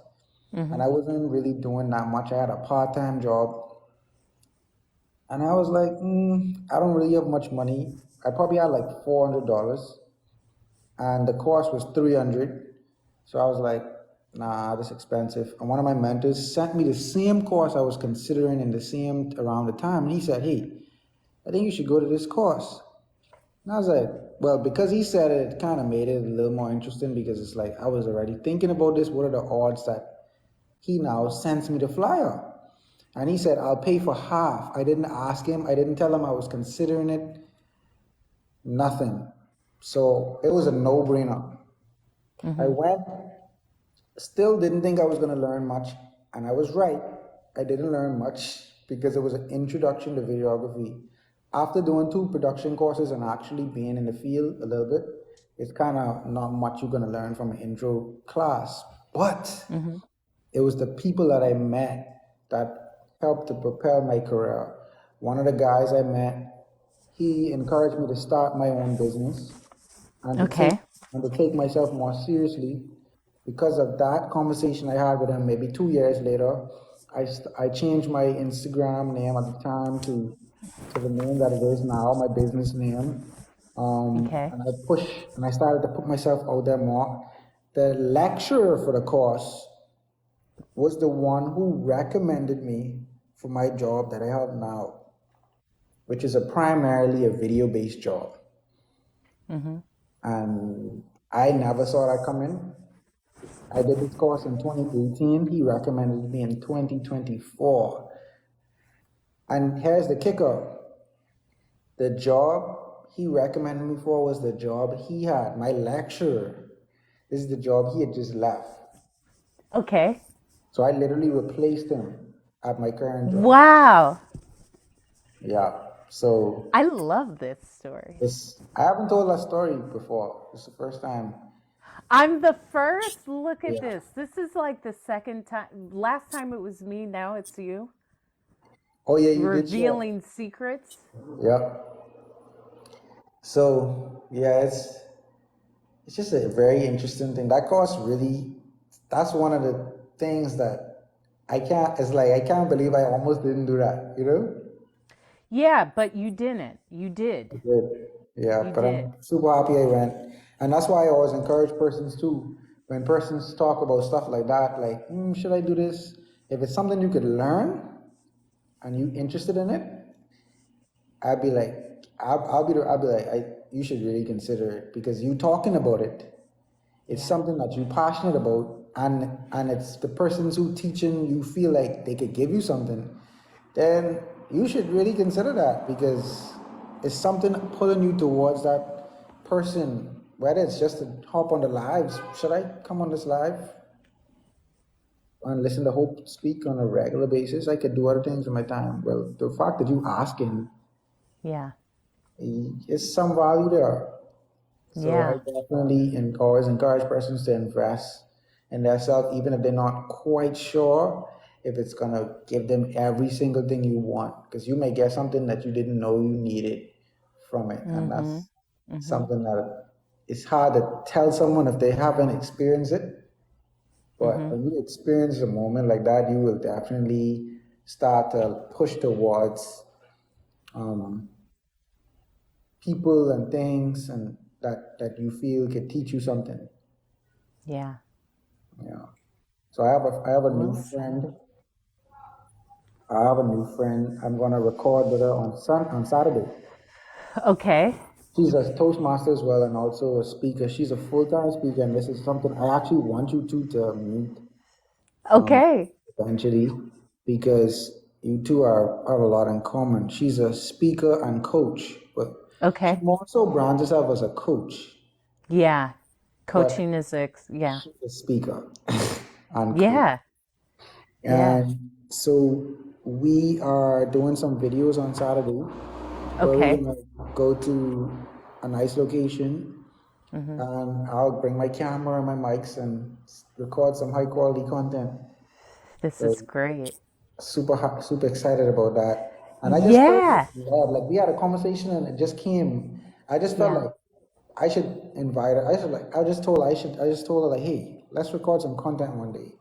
Speaker 2: and I wasn't really doing that much. I had a part-time job. And I was like, I don't really have much money. I probably had like $400, and the course was 300. So I was like, nah, this is expensive. And one of my mentors sent me the same course I was considering in the same around the time. And he said, hey, I think you should go to this course. And I was like, well, because he said it, it kind of made it a little more interesting because it's like I was already thinking about this. What are the odds that he now sends me the flyer? And he said, I'll pay for half. I didn't ask him. I didn't tell him I was considering it. Nothing. So it was a no-brainer. I went, still didn't think I was going to learn much. And I was right. I didn't learn much because it was an introduction to videography. After doing 2 production courses and actually being in the field a little bit, it's kind of not much you're going to learn from an intro class. But it was the people that I met that helped to propel my career. One of the guys I met, he encouraged me to start my own business and to take
Speaker 1: Okay.
Speaker 2: myself more seriously. Because of that conversation I had with him, maybe 2 years later, I changed my Instagram name at the time to the name that it is now, my business name.
Speaker 1: Okay.
Speaker 2: And I started to put myself out there more. The lecturer for the course was the one who recommended me for my job that I have now, which is primarily a video-based job. And I never saw that coming. I did this course in 2018. He recommended me in 2024. And here's the kicker. The job he recommended me for was the job he had, my lecturer. This is the job he had just left.
Speaker 1: Okay.
Speaker 2: So I literally replaced him at my current job.
Speaker 1: Wow.
Speaker 2: Yeah. So
Speaker 1: I love this story.
Speaker 2: I haven't told that story before. It's the first time.
Speaker 1: I'm the first. Look at
Speaker 2: Yeah.
Speaker 1: this. This is like the second time. Last time it was me, now it's you.
Speaker 2: Oh yeah, you did share.
Speaker 1: Revealing secrets.
Speaker 2: Yeah. So yeah, it's just a very interesting thing. That course really, that's one of the things that it's like, I can't believe I almost didn't do that, you know?
Speaker 1: Yeah, but you didn't. You
Speaker 2: I
Speaker 1: did.
Speaker 2: did. Yeah,
Speaker 1: You
Speaker 2: but
Speaker 1: did.
Speaker 2: I'm super happy I went. And that's why I always encourage persons too. When persons talk about stuff like that, like, should I do this? If it's something you could learn and you interested in it, I'd be like, you should really consider it because you talking about it. It's something that you're passionate about, and it's the persons who teaching you feel like they could give you something, then you should really consider that because it's something pulling you towards that person. Whether it's just to hop on the lives, should I come on this live and listen to Hope speak on a regular basis? I could do other things in my time. Well, the fact that you asking,
Speaker 1: Yeah.
Speaker 2: is some value there. So I
Speaker 1: Yeah.
Speaker 2: definitely encourage persons to invest in themselves, even if they're not quite sure if it's gonna give them every single thing you want, because you may get something that you didn't know you needed from it, and that's something that it's hard to tell someone if they haven't experienced it. But when you experience a moment like that, you will definitely start to push towards um, people and things and that you feel could teach you something.
Speaker 1: Yeah.
Speaker 2: Yeah. So I have a
Speaker 1: Well
Speaker 2: new
Speaker 1: said.
Speaker 2: friend. I have a new friend. I'm gonna record with her on Saturday.
Speaker 1: Okay.
Speaker 2: She's a Toastmaster as well and also a speaker. She's a full-time speaker, and this is something I actually want you two to meet
Speaker 1: Okay.
Speaker 2: eventually because you two have a lot in common. She's a speaker and coach, but she
Speaker 1: Okay.
Speaker 2: also brands herself as a coach,
Speaker 1: Yeah.
Speaker 2: but
Speaker 1: Coaching is yeah.
Speaker 2: she's a speaker and coach.
Speaker 1: Yeah. Yeah.
Speaker 2: And so we are doing some videos on Saturday where we're
Speaker 1: Okay.
Speaker 2: gonna go to a nice location and I'll bring my camera and my mics and record some high quality content.
Speaker 1: This is
Speaker 2: So
Speaker 1: great.
Speaker 2: super excited about that. And I just felt
Speaker 1: Yeah.
Speaker 2: like we had a conversation and it just came. I just felt
Speaker 1: Yeah.
Speaker 2: like I should invite her. I just told her like, hey, let's record some content one day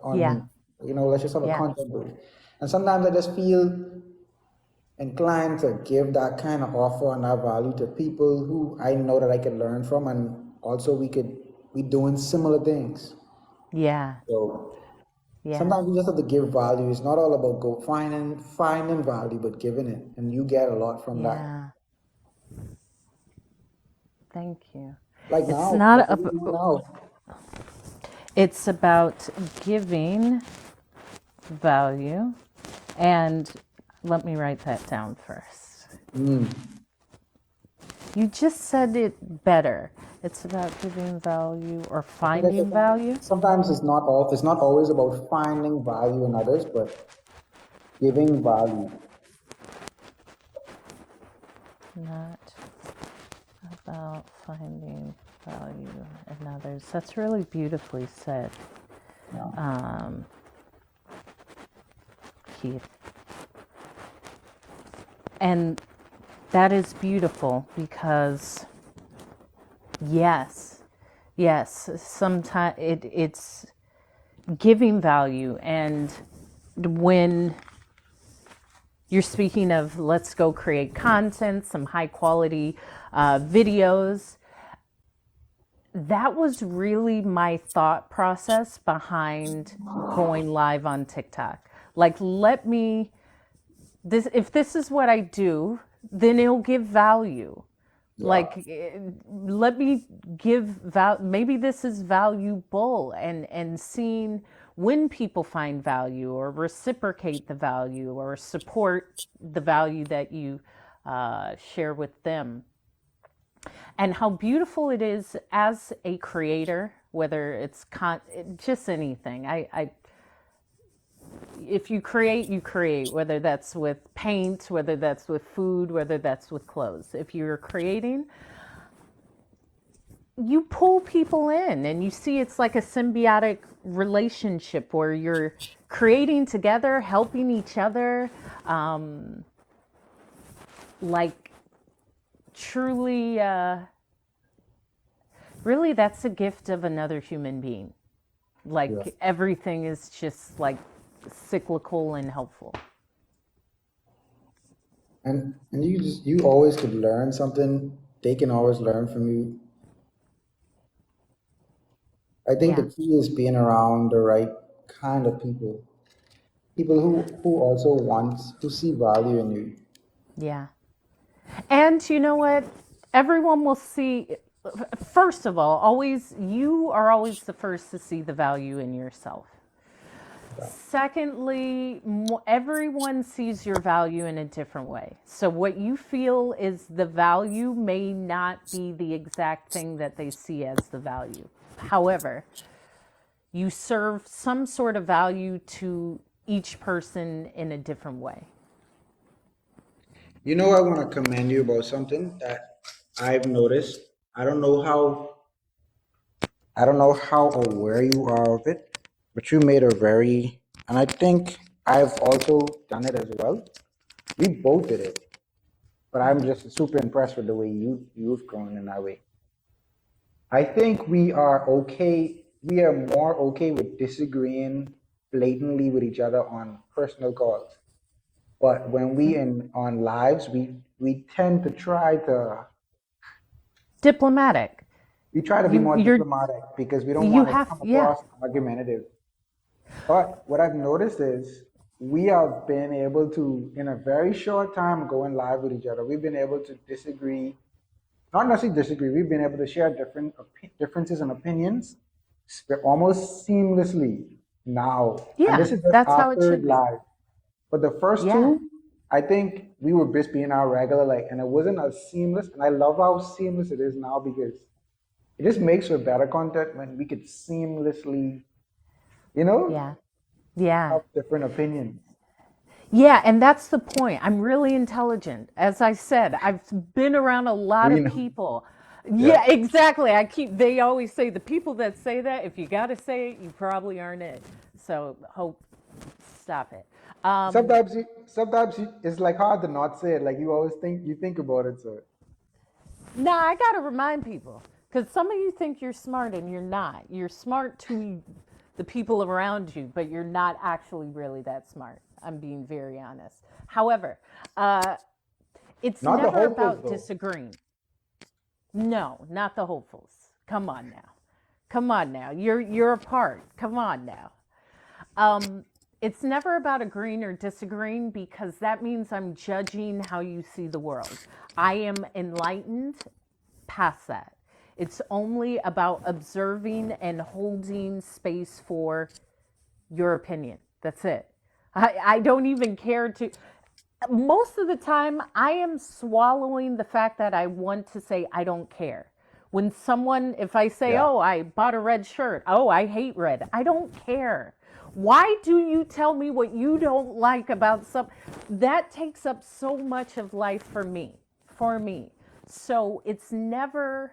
Speaker 2: on
Speaker 1: Yeah.
Speaker 2: me. Let's just have a
Speaker 1: Yeah.
Speaker 2: content booth. And sometimes I just feel inclined to give that kind of offer and that value to people who I know that I could learn from, and also we could be doing similar things.
Speaker 1: Yeah.
Speaker 2: So
Speaker 1: Yeah.
Speaker 2: sometimes you just have to give value. It's not all about go finding value, but giving it, and you get a lot from that.
Speaker 1: Yeah. Thank you.
Speaker 2: Like
Speaker 1: It's
Speaker 2: now,
Speaker 1: not
Speaker 2: what we do now.
Speaker 1: it's about giving value, and let me write that down first. You just said it better. It's about giving value or
Speaker 2: I think I
Speaker 1: finding value.
Speaker 2: sometimes it's not always about finding value in others, but giving value.
Speaker 1: Not about finding value in others. That's really beautifully said,
Speaker 2: Yeah.
Speaker 1: Keith. And that is beautiful because, yes, sometimes it's giving value. And when you're speaking of let's go create content, some high quality videos, that was really my thought process behind going live on TikTok. Like, if this is what I do, then it'll give value.
Speaker 2: Yeah.
Speaker 1: Like, let me maybe this is valuable, and seeing when people find value or reciprocate the value or support the value that you share with them. And how beautiful it is as a creator, whether it's just anything. If you create, you create, whether that's with paint, whether that's with food, whether that's with clothes. If you're creating, you pull people in and you see it's like a symbiotic relationship where you're creating together, helping each other. Like truly, really, that's a gift of another human being.
Speaker 2: Yeah.
Speaker 1: Like everything is just like cyclical and helpful.
Speaker 2: And you always could learn something. They can always learn from you. I think the
Speaker 1: Yeah.
Speaker 2: key is being around the right kind of people. People who also who see value in you.
Speaker 1: Yeah. And you know what? Everyone will see, first of all, you are always the first to see the value in yourself.
Speaker 2: Yeah.
Speaker 1: Secondly, everyone sees your value in a different way. So, what you feel is the value may not be the exact thing that they see as the value. However, you serve some sort of value to each person in a different way.
Speaker 2: You know, I want to commend you about something that I've noticed. I don't know how I don't know how aware you are of it, but you made a very, and I think I've also done it as well. We both did it, but I'm just super impressed with the way you've grown in that way. I think we are okay. We are more okay with disagreeing blatantly with each other on personal calls. But when we in on lives, we tend to
Speaker 1: Diplomatic.
Speaker 2: be
Speaker 1: You
Speaker 2: more
Speaker 1: you're
Speaker 2: diplomatic because we don't
Speaker 1: you
Speaker 2: want to
Speaker 1: have
Speaker 2: come
Speaker 1: yeah.
Speaker 2: across argumentative. But what I've noticed is we have been able to, in a very short time, going live with each other. We've been able to disagree, not necessarily disagree. We've been able to share differences and opinions almost seamlessly now. And
Speaker 1: Yeah,
Speaker 2: this is just
Speaker 1: that's
Speaker 2: our
Speaker 1: how it
Speaker 2: third
Speaker 1: should be.
Speaker 2: live. But the first
Speaker 1: Yeah.
Speaker 2: two, I think we were just being our regular, like, and it wasn't as seamless. And I love how seamless it is now because it just makes for better content when we could seamlessly, you know,
Speaker 1: Yeah. Yeah.
Speaker 2: have different opinions.
Speaker 1: Yeah, and that's the point. I'm really intelligent. As I said, I've been around a lot
Speaker 2: We
Speaker 1: of
Speaker 2: know.
Speaker 1: people.
Speaker 2: Yeah.
Speaker 1: Yeah, exactly. They always say the people that say that, if you got to say it, you probably aren't it. So, stop it.
Speaker 2: It's like hard to not say it. Like you think about it. So
Speaker 1: Nah, I got to remind people because some of you think you're smart and you're not. You're smart to the people around you, but you're not actually really that smart. I'm being very honest. However, uh, it's
Speaker 2: not the
Speaker 1: never
Speaker 2: hopefuls
Speaker 1: about
Speaker 2: though.
Speaker 1: disagreeing. No, not the hopefuls. Come on now. Come on now. You're a part. Come on now. It's never about agreeing or disagreeing because that means I'm judging how you see the world. I am enlightened past that. It's only about observing and holding space for your opinion. That's it. I don't even care to. most of the time I am swallowing the fact that I want to say I don't care. When someone, if I say,
Speaker 2: Yeah.
Speaker 1: oh, I bought a red shirt, oh, I hate red, I don't care. Why do you tell me what you don't like about some? That takes up so much of life for me, for me. So it's never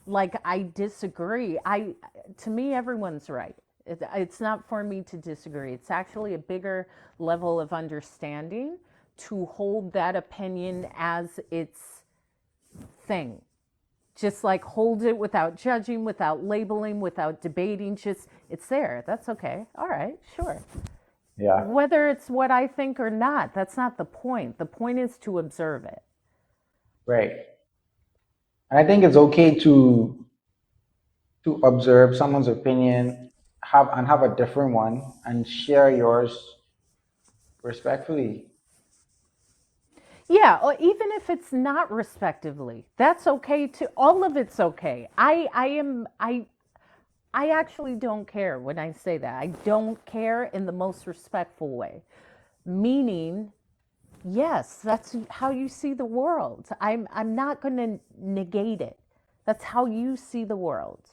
Speaker 1: like I disagree. To me, everyone's right. It's not for me to disagree. It's actually a bigger level of understanding to hold that opinion as its thing. Just like hold it without judging, without labeling, without debating. Just it's there. That's okay. All right, sure.
Speaker 2: Yeah.
Speaker 1: Whether it's what I think or not, that's not the point. The point is to observe it.
Speaker 2: Right. And I think it's okay to observe someone's opinion, have a different one, and share yours respectfully.
Speaker 1: Yeah, or even if it's not respectively, that's okay too. All of it's okay. I actually don't care when I say that. I don't care in the most respectful way. Meaning, yes, that's how you see the world. I'm not going to negate it. That's how you see the world.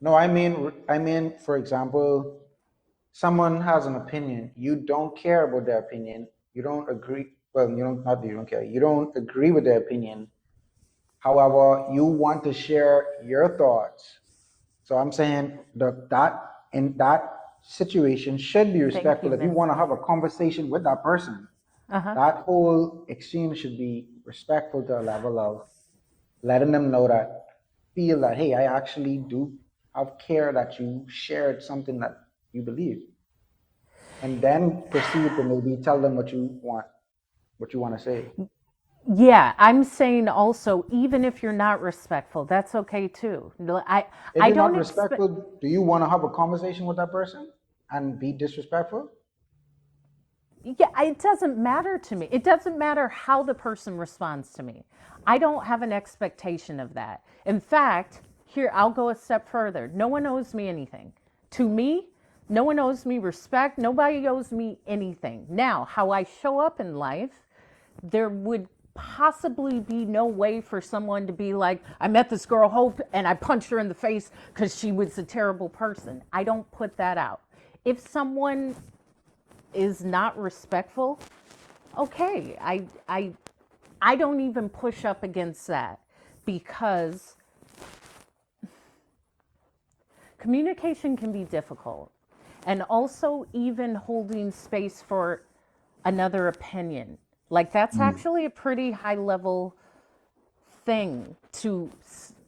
Speaker 2: No, I mean, for example, someone has an opinion. You don't care about their opinion. You don't agree. Well, you don't not that you don't care. You don't agree with their opinion. However, you want to share your thoughts. So I'm saying that in that situation should be
Speaker 1: Thank you,
Speaker 2: respectful. If you
Speaker 1: Vince.
Speaker 2: want to have a conversation with that person,
Speaker 1: Uh-huh.
Speaker 2: that whole exchange should be respectful to a level of letting them know that feel that hey, I actually do have care that you shared something that you believe, and then proceed to maybe tell them what you want to say.
Speaker 1: Yeah, I'm saying also, even if you're not respectful, that's okay too. No,
Speaker 2: If
Speaker 1: I
Speaker 2: you're not
Speaker 1: don't expect.
Speaker 2: respectful, do you want to have a conversation with that person and be disrespectful?
Speaker 1: Yeah, it doesn't matter to me. It doesn't matter how the person responds to me. I don't have an expectation of that. In fact, here, I'll go a step further. No one owes me anything. To me, no one owes me respect. Nobody owes me anything. Now, how I show up in life, there would possibly be no way for someone to be like, I met this girl Hope and I punched her in the face because she was a terrible person. I don't put that out. If someone is not respectful, okay, I don't even push up against that because communication can be difficult. And also even holding space for another opinion. Like that's
Speaker 2: Mm.
Speaker 1: actually a pretty high level thing to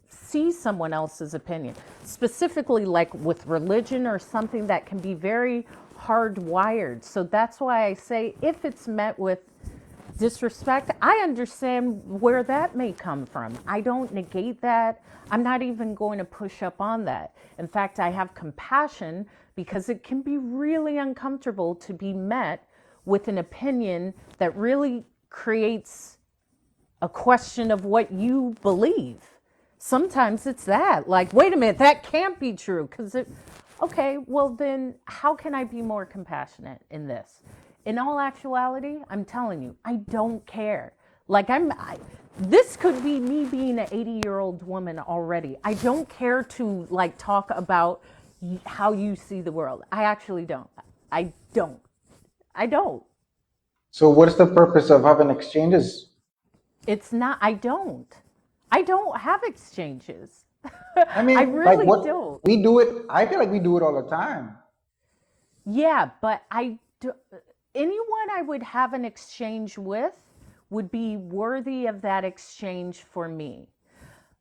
Speaker 1: see someone else's opinion, specifically like with religion or something that can be very hardwired. So that's why I say if it's met with disrespect, I understand where that may come from. I don't negate that. I'm not even going to push up on that. In fact, I have compassion because it can be really uncomfortable to be met with an opinion that really creates a question of what you believe. Sometimes it's that, like, wait a minute, that can't be true. Because okay, well, then how can I be more compassionate in this? In all actuality, I'm telling you, I don't care. Like, this could be me being an 80-year-old woman already. I don't care to, like, talk about how you see the world. I actually don't. I don't. I don't.
Speaker 2: So what's the purpose of having exchanges?
Speaker 1: It's not, I don't. I don't have exchanges.
Speaker 2: I
Speaker 1: I
Speaker 2: mean, like
Speaker 1: really
Speaker 2: what
Speaker 1: don't.
Speaker 2: we do it. I feel like we do it all the time.
Speaker 1: Yeah, but anyone I would have an exchange with would be worthy of that exchange for me.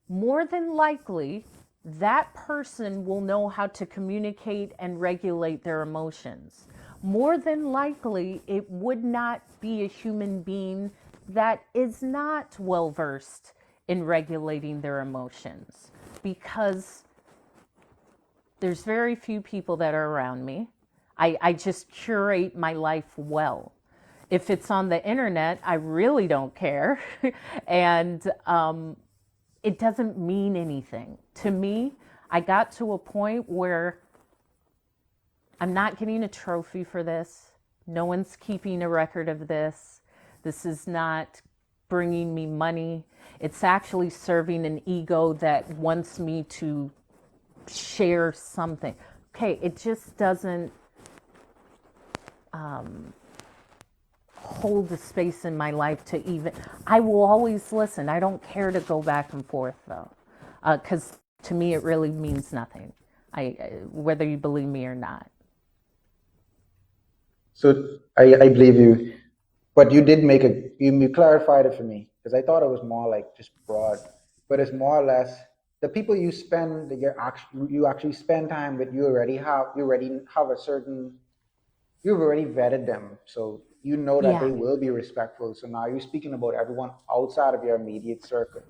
Speaker 1: More than likely, that person will know how to communicate and regulate their emotions. More than likely, it would not be a human being that is not well versed in regulating their emotions because there's very few people that are around me. I just curate my life well. If it's on the internet, I really don't care. And it doesn't mean anything. To me, I got to a point where I'm not getting a trophy for this. No one's keeping a record of this. This is not bringing me money. It's actually serving an ego that wants me to share something. Okay, it just doesn't hold the space in my life to even. I will always listen. I don't care to go back and forth though, because to me it really means nothing. Whether you believe me or not.
Speaker 2: So I believe you, but you did make you clarified it for me because I thought it was more like just broad, but it's more or less the people you spend that you actually spend time with. You already have a certain you've already vetted them, so you know that
Speaker 1: Yeah.
Speaker 2: they will be respectful. So now you're speaking about everyone outside of your immediate circle.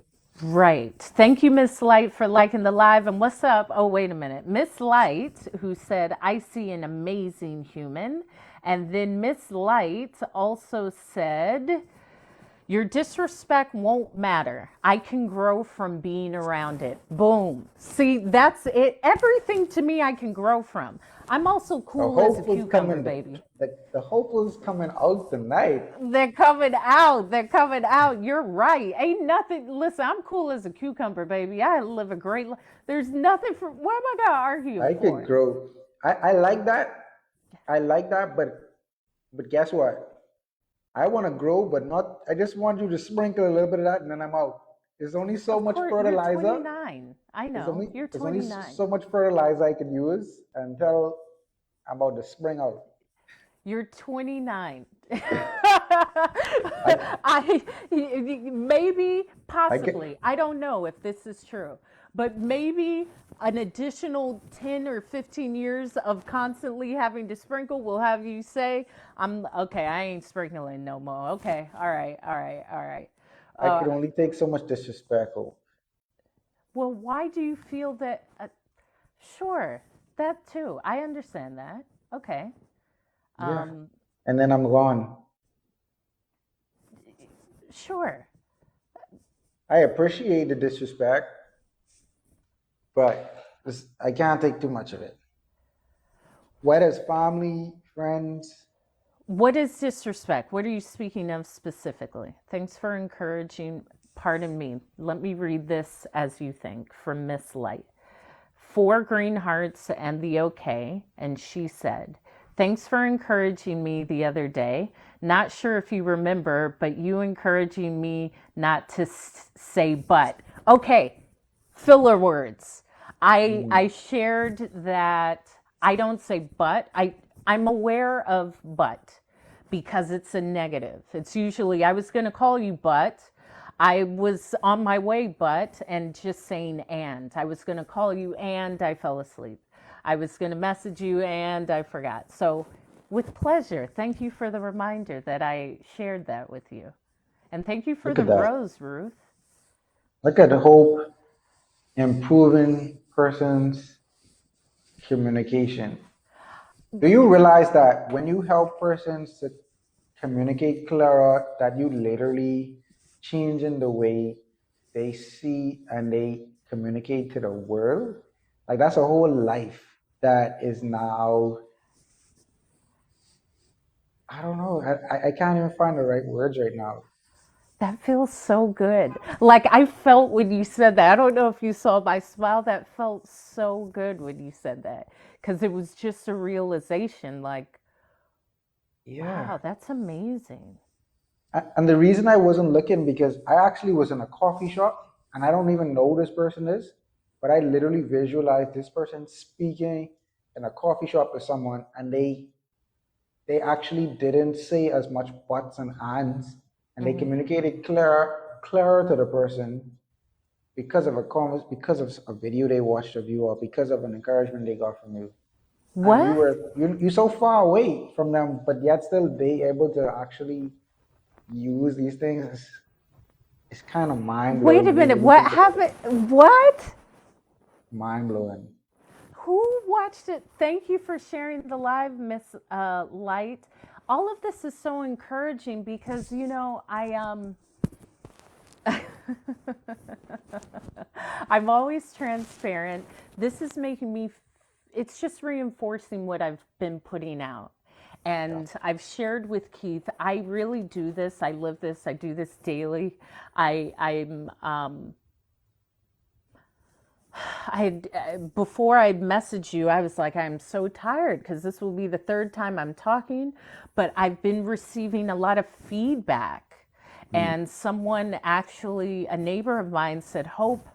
Speaker 1: Right. Thank you, Miss Light, for liking the live. And what's up? Oh, wait a minute. Miss Light, who said, I see an amazing human. And then Miss Light also said, your disrespect won't matter. I can grow from being around it. Boom. See, that's it. Everything to me, I can grow from. I'm also
Speaker 2: The
Speaker 1: cool as a
Speaker 2: hopeful's
Speaker 1: cucumber,
Speaker 2: coming.
Speaker 1: baby.
Speaker 2: The hopeful's coming out tonight.
Speaker 1: They're coming out. They're coming out. You're right. Ain't nothing. Listen, I'm cool as a cucumber, baby. I live a great life. There's nothing for. What am I going to argue
Speaker 2: I could
Speaker 1: for?
Speaker 2: grow. I like that. I like that, but guess what? I want to grow, but not. I just want you to sprinkle a little bit of that, and then I'm out. There's only so
Speaker 1: Of
Speaker 2: much
Speaker 1: course, you're
Speaker 2: fertilizer.
Speaker 1: 29. I
Speaker 2: There's
Speaker 1: know.
Speaker 2: only
Speaker 1: You're
Speaker 2: there's only
Speaker 1: 29.
Speaker 2: so much fertilizer I can use until I'm about to spring out.
Speaker 1: You're 29.
Speaker 2: I
Speaker 1: I maybe
Speaker 2: I get.
Speaker 1: possibly. I don't know if this is true. But maybe an additional 10 or 15 years of constantly having to sprinkle will have you say, I'm okay, I ain't sprinkling no more. Okay. All right. All right. All right.
Speaker 2: I could
Speaker 1: Uh,
Speaker 2: only take so much disrespectful.
Speaker 1: well, why do you feel that sure, that too. I understand that. Okay.
Speaker 2: Yeah,
Speaker 1: Um
Speaker 2: and then I'm gone.
Speaker 1: sure.
Speaker 2: I appreciate the disrespect, but I can't take too much of it. Whether it's family, friends,
Speaker 1: What is disrespect? What are you speaking of specifically? Thanks for encouraging. Pardon me. Let me read this as you think from Miss Light. Four green hearts and the okay. And she said, thanks for encouraging me the other day. Not sure if you remember, but you encouraging me not to say but. Okay, filler words. I shared that I don't say but. I'm aware of but because it's a negative. It's usually I was going to call you but I was on my way but and just saying and. I was going to call you and I fell asleep. I was going to message you and I forgot. So with pleasure. Thank you for the reminder that I shared that with you. And thank you for
Speaker 2: look
Speaker 1: the
Speaker 2: at that.
Speaker 1: rose, Ruth.
Speaker 2: Look at the hope improving person's communication. Do you realize that when you help persons to communicate clearer, that you literally changing the way they see and they communicate to the world? Like that's a whole life that is now, I don't know, I can't even find the right words right now.
Speaker 1: That feels so good. Like I felt when you said that. I don't know if you saw my smile. That felt so good when you said that because it was just a realization like,
Speaker 2: Yeah.
Speaker 1: wow, that's amazing.
Speaker 2: And the reason I wasn't looking because I actually was in a coffee shop and I don't even know who this person is, but I literally visualized this person speaking in a coffee shop to someone and they actually didn't say as much buts and ands and they
Speaker 1: Hmm.
Speaker 2: communicated clearer to the person because of because of a video they watched of you or because of an encouragement they got from you. And
Speaker 1: What?
Speaker 2: you're so far away from them, but yet still they able to actually use these things. It's kind of mind
Speaker 1: Wait
Speaker 2: blowing
Speaker 1: a
Speaker 2: when you
Speaker 1: minute.
Speaker 2: really
Speaker 1: What
Speaker 2: think about it.
Speaker 1: happened? What?
Speaker 2: Mind blowing.
Speaker 1: Who watched it? Thank you for sharing the live, Miss Light. All of this is so encouraging because I'm always transparent. This is making me, it's just reinforcing what I've been putting out. And I've shared with Keith, I really do this. I live this. I do this daily. I'm before I messaged you, I was like, I'm so tired because this will be the third time I'm talking, but I've been receiving a lot of feedback.
Speaker 2: Mm.
Speaker 1: And someone actually, a neighbor of mine said, Hope,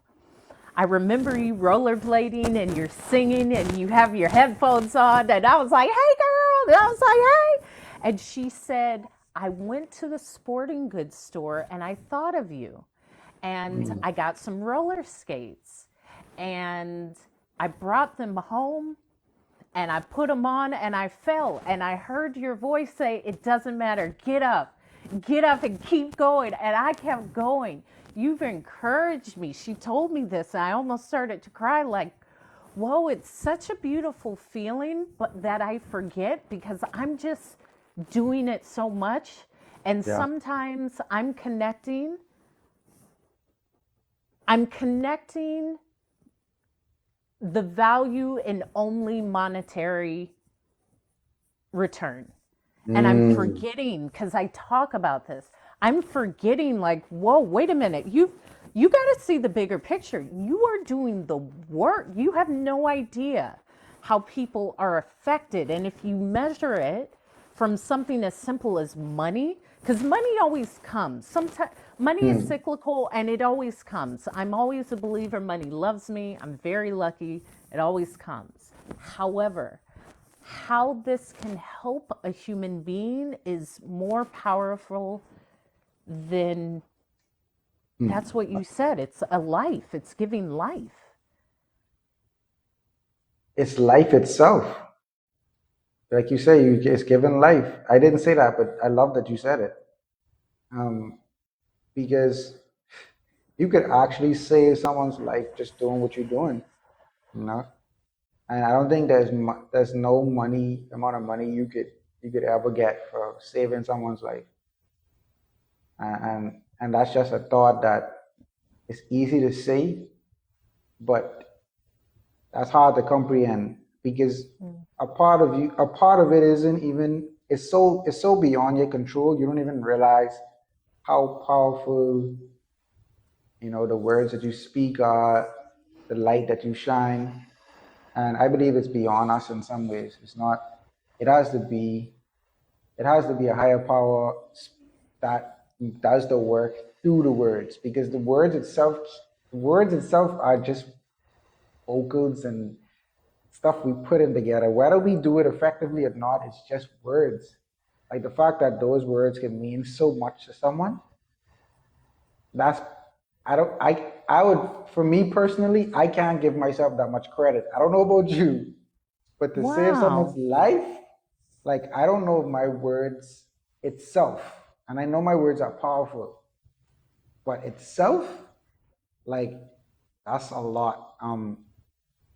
Speaker 1: I remember you rollerblading and you're singing and you have your headphones on. And I was like, hey, girl. And I was like, hey. And she said, I went to the sporting goods store and I thought of you. And
Speaker 2: Mm.
Speaker 1: I got some roller skates and I brought them home and I put them on and I fell and I heard your voice say, it doesn't matter, get up and keep going. And I kept going. You've encouraged me. She told me this and I almost started to cry like, whoa, it's such a beautiful feeling, but that I forget because I'm just doing it so much. And
Speaker 2: Yeah.
Speaker 1: sometimes I'm connecting the value in only monetary return. And I'm
Speaker 2: Mm.
Speaker 1: forgetting because I talk about this. I'm forgetting like, whoa, wait a minute. You got to see the bigger picture. You are doing the work. You have no idea how people are affected. And if you measure it from something as simple as money, because money always comes. Sometimes money is
Speaker 2: Mm.
Speaker 1: cyclical and it always comes. I'm always a believer money loves me. I'm very lucky. It always comes. However, how this can help a human being is more powerful than
Speaker 2: Mm.
Speaker 1: that's what you said. It's a life, it's giving life.
Speaker 2: It's life itself. Like you say, you it's given life. I didn't say that, but I love that you said it. Um, because you could actually save someone's life just doing what you're doing, you know. And I don't think there's no money amount of money you could ever get for saving someone's life. And that's just a thought that it's easy to say, but that's hard to comprehend because a part of it isn't even it's so beyond your control. You don't even realize how powerful the words that you speak are, the light that you shine. And I believe it's beyond us in some ways. It's not. It has to be. It has to be a higher power that does the work through the words, because the words itself are just vocals and stuff we put in together. Whether we do it effectively or not, it's just words. Like the fact that those words can mean so much to someone, that's I don't I would, for me personally, I can't give myself that much credit. I don't know about you, but to save someone's
Speaker 1: Wow.
Speaker 2: life, like I don't know if my words itself, and I know my words are powerful, but itself, like that's a lot.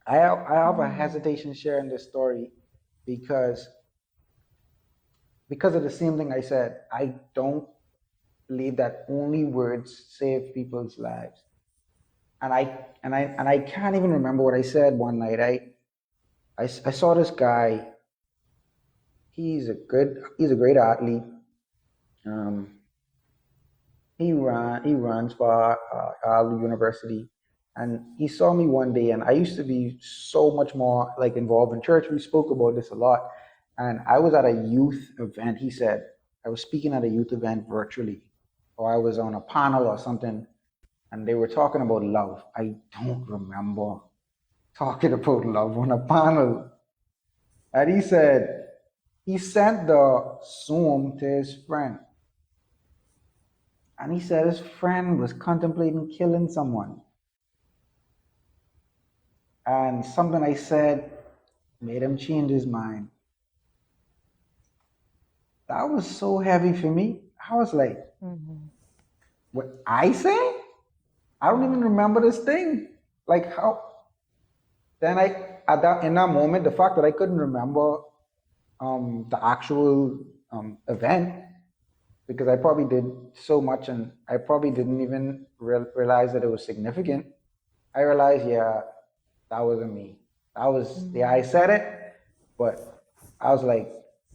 Speaker 2: I have a hesitation sharing this story because because of the same thing I said. I don't believe that only words save people's lives. And I can't even remember what I said one night. I saw this guy. He's a great athlete. Um, he runs for our university, and he saw me one day. And I used to be so much more like involved in church. We spoke about this a lot, and I was at a youth event. He said I was speaking at a youth event virtually, or I was on a panel or something, and they were talking about love. I don't remember talking about love on a panel. And he said he sent the Zoom to his friend. And he said his friend was contemplating killing someone. And something I said made him change his mind. That was so heavy for me. I was like, what I say? I don't even remember this thing. Like how then I at that in that moment, the fact that I couldn't remember the actual event, because I probably did so much and I probably didn't even realize that it was significant. I realized, yeah, that wasn't me. Yeah, I said it, but I was like,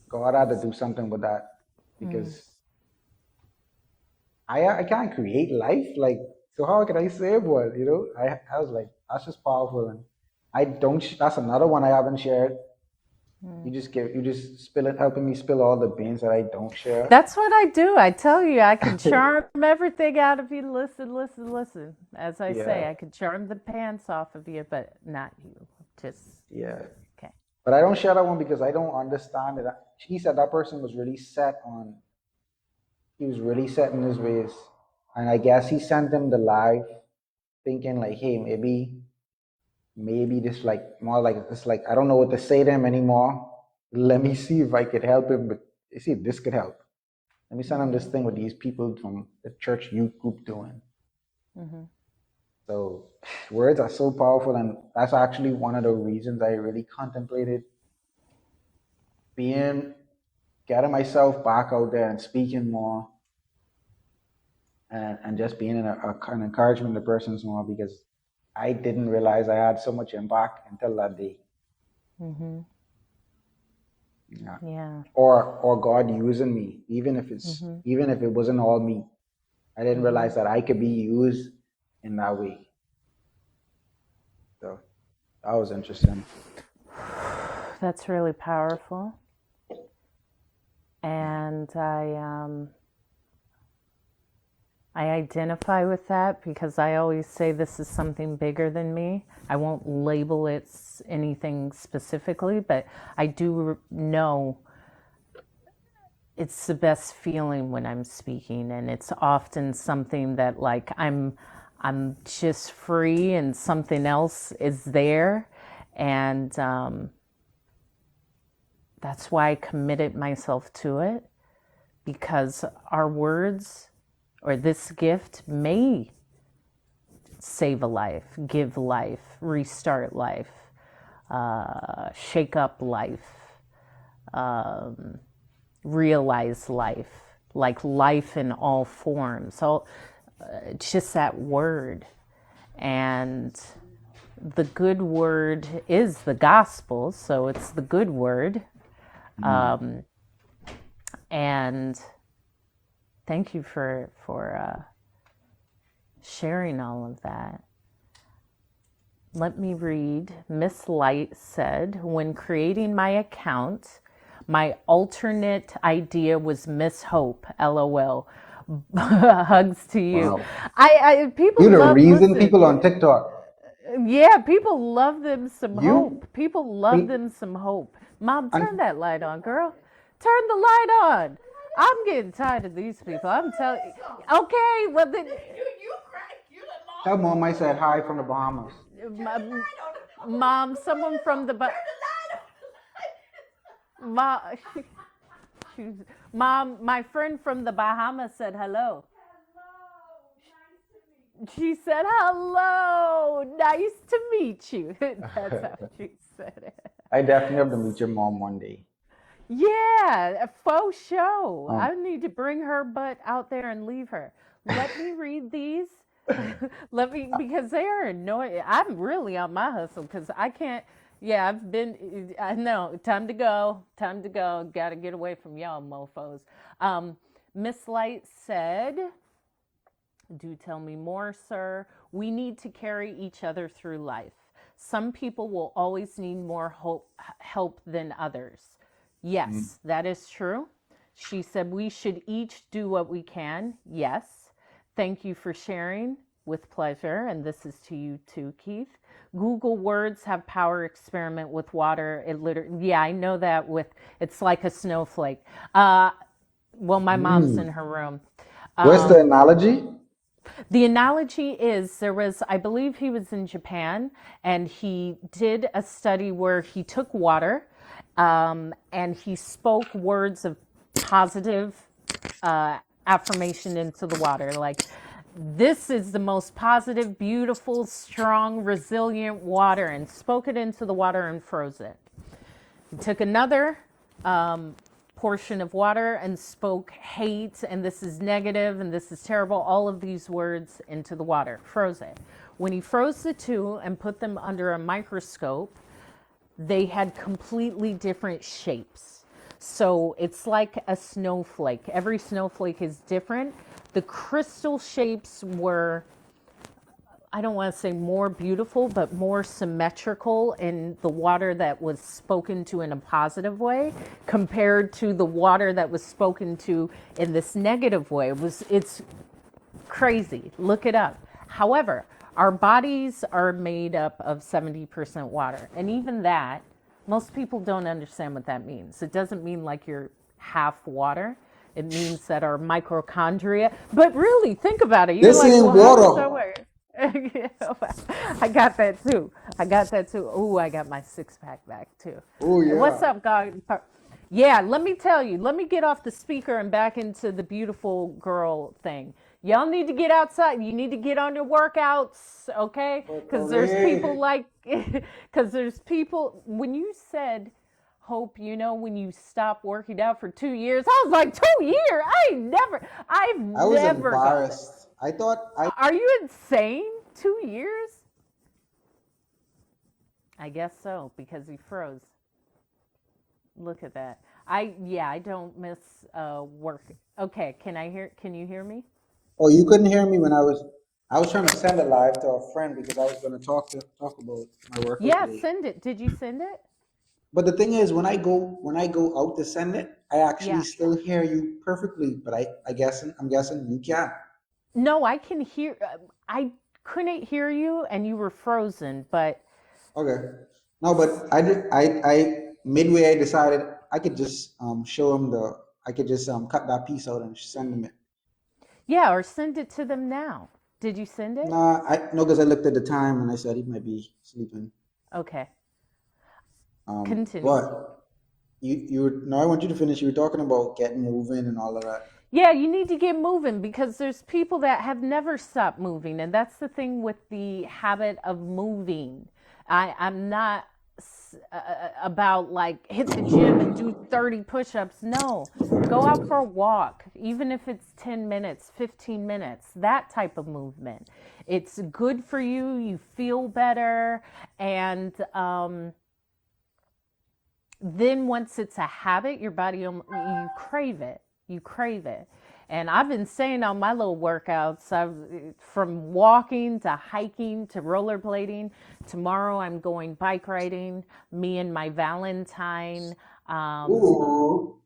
Speaker 2: God had to do something with that because I can't create life. Like, so how can I save one? You know, I was like, that's just powerful. And I don't, that's another one I haven't shared. You just spill it, helping me spill all the beans that I don't share.
Speaker 1: That's what I do. I tell you, I can charm everything out of you. Listen, listen, listen. As I
Speaker 2: Yeah,
Speaker 1: say, I could charm the pants off of you, but not you. Just,
Speaker 2: yeah.
Speaker 1: okay.
Speaker 2: But I don't share that one because I don't understand it. He said that person was really set on, he was really set in his ways. And I guess he sent him the live thinking like, hey, maybe this like more like it's like I don't know what to say to him anymore. Let me see if I could help him, but you see if this could help. Let me send him this thing with these people from the church youth group doing. So words are so powerful, and that's actually one of the reasons I really contemplated being getting myself back out there and speaking more and just being an encouragement to persons more because I didn't realize I had so much impact until that day. Yeah.
Speaker 1: Yeah.
Speaker 2: Or God using me, even if it wasn't all me. I didn't realize that I could be used in that way. So that was interesting.
Speaker 1: That's really powerful. And I identify with that because I always say this is something bigger than me. I won't label it anything specifically, but I do know it's the best feeling when I'm speaking, and it's often something that like I'm just free and something else is there, and that's why I committed myself to it, because our words or this gift may save a life, give life, restart life, shake up life, realize life, like life in all forms. So it's just that word. And the good word is the gospel, so it's the good word. And thank you for sharing all of that. Let me read. Miss Light said, when creating my account, my alternate idea was Miss Hope. LOL. Hugs to you.
Speaker 2: Wow.
Speaker 1: People
Speaker 2: You're the
Speaker 1: love,
Speaker 2: reason
Speaker 1: listen,
Speaker 2: people on TikTok.
Speaker 1: yeah, people love them some
Speaker 2: You
Speaker 1: hope. People love them some hope. Mom, turn
Speaker 2: and
Speaker 1: that light on, girl. Turn the light on. I'm getting tired of these people. I'm telling you. Okay, well then,
Speaker 2: tell mom I said hi from the Bahamas.
Speaker 1: Mom, someone from the Mom, Mom, my friend from the Bahamas said hello. She said hello. Nice to meet you. That's how she said it.
Speaker 2: I definitely have to meet your mom one day.
Speaker 1: Yeah, a faux show.
Speaker 2: Um,
Speaker 1: I need to bring her butt out there and leave her. Let me read these. Let me, because they are annoying. I'm really on my hustle because I can't. Yeah, I know. Time to go. Time to go. Got to get away from y'all mofos. Miss Light said, do tell me more, sir. We need to carry each other through life. Some people will always need more help than others. Yes, that is true. She said we should each do what we can. Yes. Thank you for sharing. With pleasure. And this is to you too, Keith. Google Words have power. Experiment with water. Yeah, I know that it's like a snowflake. Well, my mom's in her room.
Speaker 2: where's the analogy?
Speaker 1: The analogy is I believe he was in Japan, and he did a study where he took water and he spoke words of positive affirmation into the water. Like, this is the most positive, beautiful, strong, resilient water, and spoke it into the water and froze it. He took another portion of water and spoke hate, and this is negative, and this is terrible, all of these words into the water, froze it. When he froze the two and put them under a microscope, they had completely different shapes. So it's like a snowflake. Every snowflake is different. The crystal shapes were, I don't want to say more beautiful, but more symmetrical in the water that was spoken to in a positive way compared to the water that was spoken to in this negative way. It's crazy. Look it up. However, our bodies are made up of 70% water. And even that, most people don't understand what that means. It doesn't mean like you're half water. It means that our mitochondria, but really think about it. You're
Speaker 2: This
Speaker 1: like,
Speaker 2: ain't
Speaker 1: well, how does
Speaker 2: water.
Speaker 1: that work? I got that too. I got that too. Oh, I got my six pack back too.
Speaker 2: Oh
Speaker 1: What's
Speaker 2: yeah.
Speaker 1: up, God? Yeah, let me tell you. Let me get off the speaker and back into the beautiful girl thing. Y'all need to get outside. You need to get on your workouts, okay?
Speaker 2: But
Speaker 1: Because there's people
Speaker 2: away.
Speaker 1: like, because there's people, when you said, Hope, when you stop working out for 2 years, I was like, 2 years? I've
Speaker 2: I was
Speaker 1: never gone there.
Speaker 2: embarrassed. I thought I
Speaker 1: Are you insane? 2 years? I guess so, because he froze. Look at that. I don't miss work. Okay, can you hear me?
Speaker 2: oh you couldn't hear me when I was trying to send it live to a friend because I was gonna talk about my workout
Speaker 1: Yeah,
Speaker 2: today.
Speaker 1: send it. Did you send it?
Speaker 2: But the thing is when I go out to send it, I actually
Speaker 1: Yeah.
Speaker 2: still hear you perfectly. But I'm guessing you can.
Speaker 1: No, I can hear. I couldn't hear you, and you were frozen. But
Speaker 2: Okay. No, but I midway I decided I could just show him I could just cut that piece out and send him it.
Speaker 1: yeah, or send it to them now. Did you send it?
Speaker 2: Nah, I no, because I looked at the time and I said he might be sleeping.
Speaker 1: Okay, continue.
Speaker 2: But no, I want you to finish. You were talking about getting moving and all of that.
Speaker 1: Yeah, you need to get moving because there's people that have never stopped moving. And that's the thing with the habit of moving. I'm not about like hit the gym and do 30 push ups. No, go out for a walk, even if it's 10 minutes, 15 minutes, that type of movement. It's good for you. You feel better. And then once it's a habit, your body, you crave it. You crave it. And I've been saying on my little workouts, from walking to hiking to rollerblading. Tomorrow I'm going bike riding. Me and my Valentine, um,
Speaker 2: Ooh,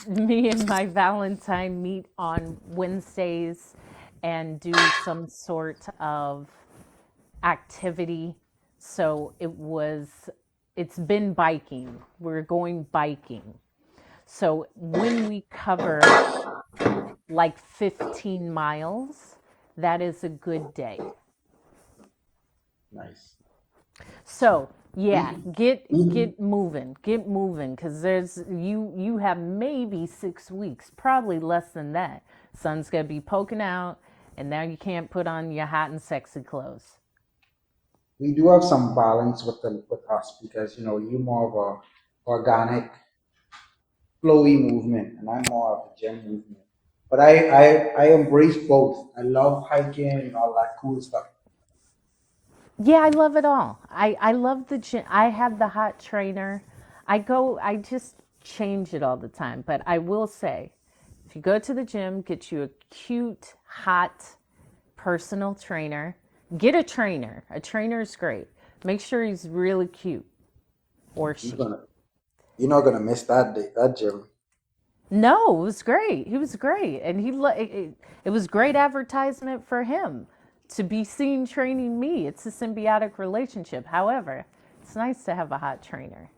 Speaker 1: me and my Valentine meet on Wednesdays and do some sort of activity. So it's been biking. We're going biking. So when we cover like 15 miles, that is a good day.
Speaker 2: nice.
Speaker 1: So yeah,
Speaker 2: We,
Speaker 1: get moving, because you have maybe 6 weeks, probably less than that. Sun's gonna be poking out, and now you can't put on your hot and sexy clothes.
Speaker 2: we do have some balance with us because you're more of a organic, flowy movement, and I'm more of a gym movement. But I embrace both. I love hiking and all that cool stuff.
Speaker 1: Yeah, I love it all. I love the gym. I have the hot trainer. I just change it all the time. But I will say, if you go to the gym, get you a cute, hot personal trainer. Get a trainer. A trainer is great. Make sure he's really cute or
Speaker 2: You're
Speaker 1: she.
Speaker 2: gonna you're not gonna miss that day, that gym.
Speaker 1: No, it was great. He was great. And it was great advertisement for him to be seen training me. It's a symbiotic relationship. However, it's nice to have a hot trainer.